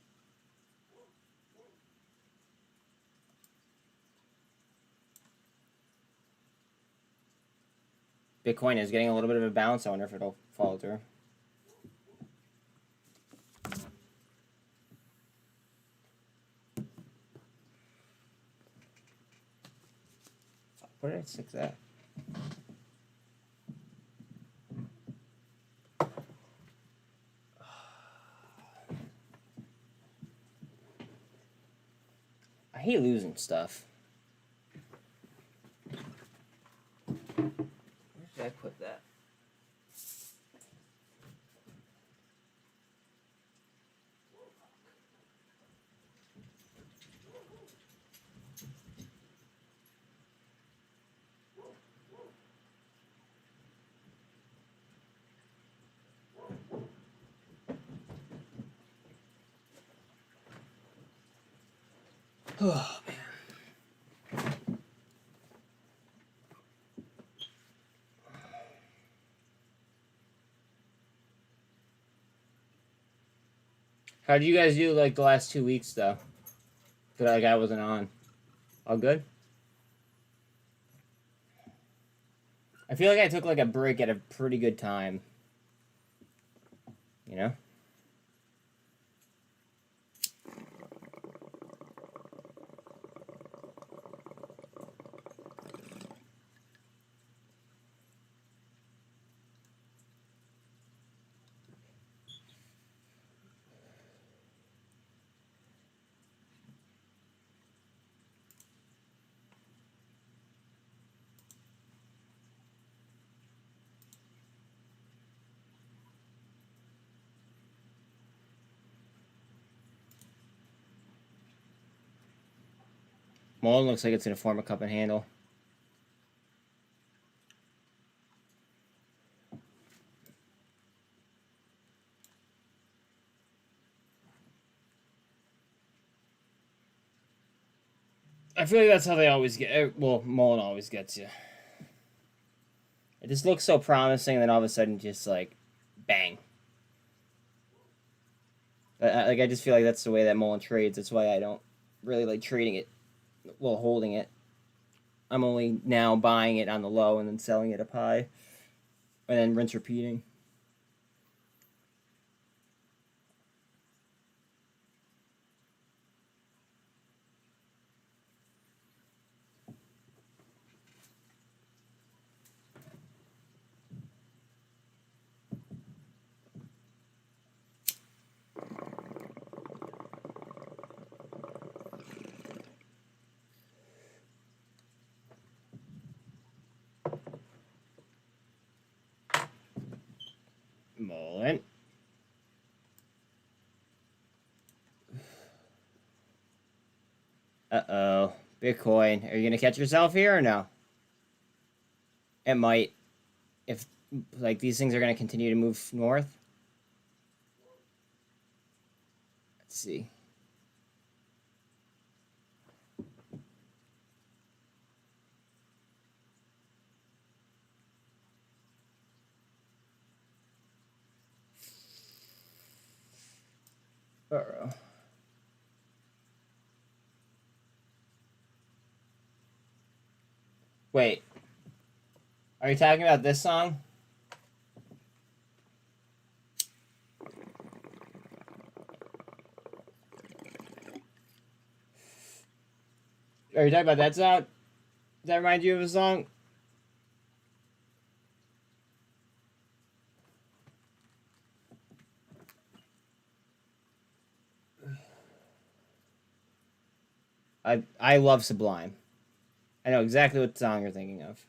Bitcoin is getting a little bit of a bounce. I wonder if it'll follow through. Where did I stick that? important stuff. Where did I put that? Oh, man. How did you guys do like the last 2 weeks though? Cause like I wasn't on. All good? I feel like I took like a break at a pretty good time. You know? Mullen looks like it's gonna form a cup and handle. I feel like that's how they always get. Well, Mullen always gets you. It just looks so promising, and then all of a sudden, just like, bang. Like I just feel like that's the way that Mullen trades. That's why I don't really like trading it while holding it. I'm only now buying it on the low and then selling it up high, and then rinse repeating. Mullen. Uh-oh. Bitcoin. Are you going to catch yourself here or no? It might. If, like, these things are going to continue to move north. Let's see. Uh-oh. Wait. Are you talking about this song? Are you talking about that song? Does that remind you of a song? I love Sublime. I know exactly what song you're thinking of.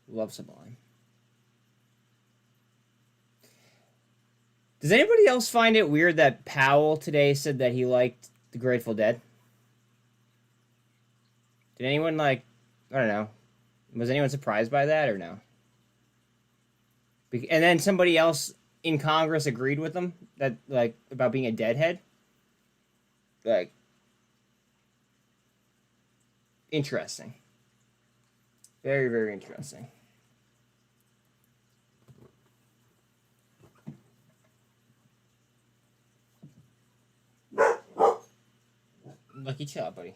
Love Sublime. Does anybody else find it weird that Powell today said that he liked the Grateful Dead? Did anyone like, I don't know, was anyone surprised by that or no? And then somebody else in Congress agreed with him that, like, about being a deadhead? Like, interesting. Very, very interesting. Lucky chill, buddy.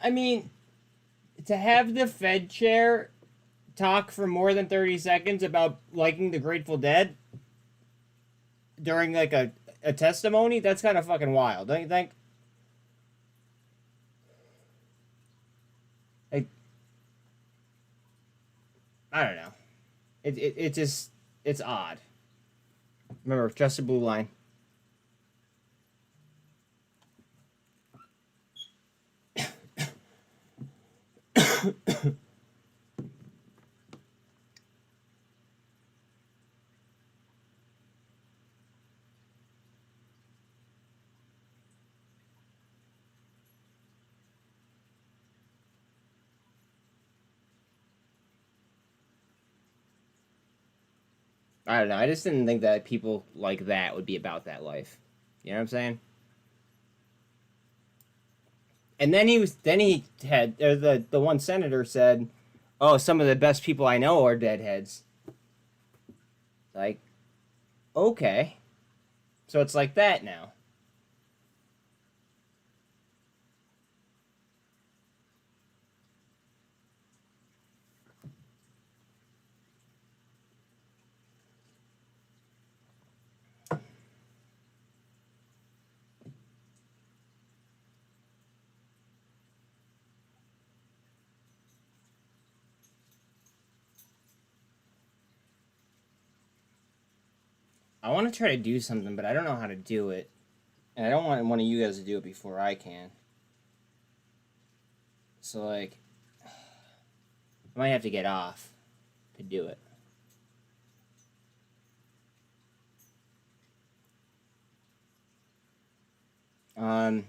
I mean, to have the Fed chair talk for more than 30 seconds about liking the Grateful Dead during like a a testimony, that's kind of fucking wild, don't you think? Like, I don't know. It just, it's odd. Remember, just a blue line. I don't know. I just didn't think that people like that would be about that life. You know what I'm saying? And then he had the one senator said, "Oh, some of the best people I know are deadheads." Like, okay, so it's like that now. I want to try to do something, but I don't know how to do it. And I don't want one of you guys to do it before I can. So, like, I might have to get off to do it. I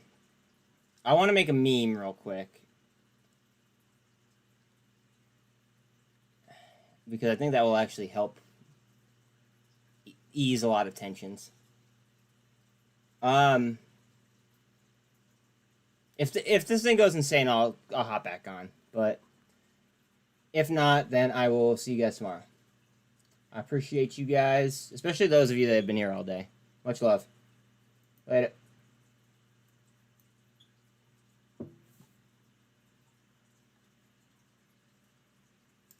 want to make a meme real quick. Because I think that will actually help ease a lot of tensions. If this thing goes insane, I'll hop back on. But if not, then I will see you guys tomorrow. I appreciate you guys, especially those of you that have been here all day. Much love. Later.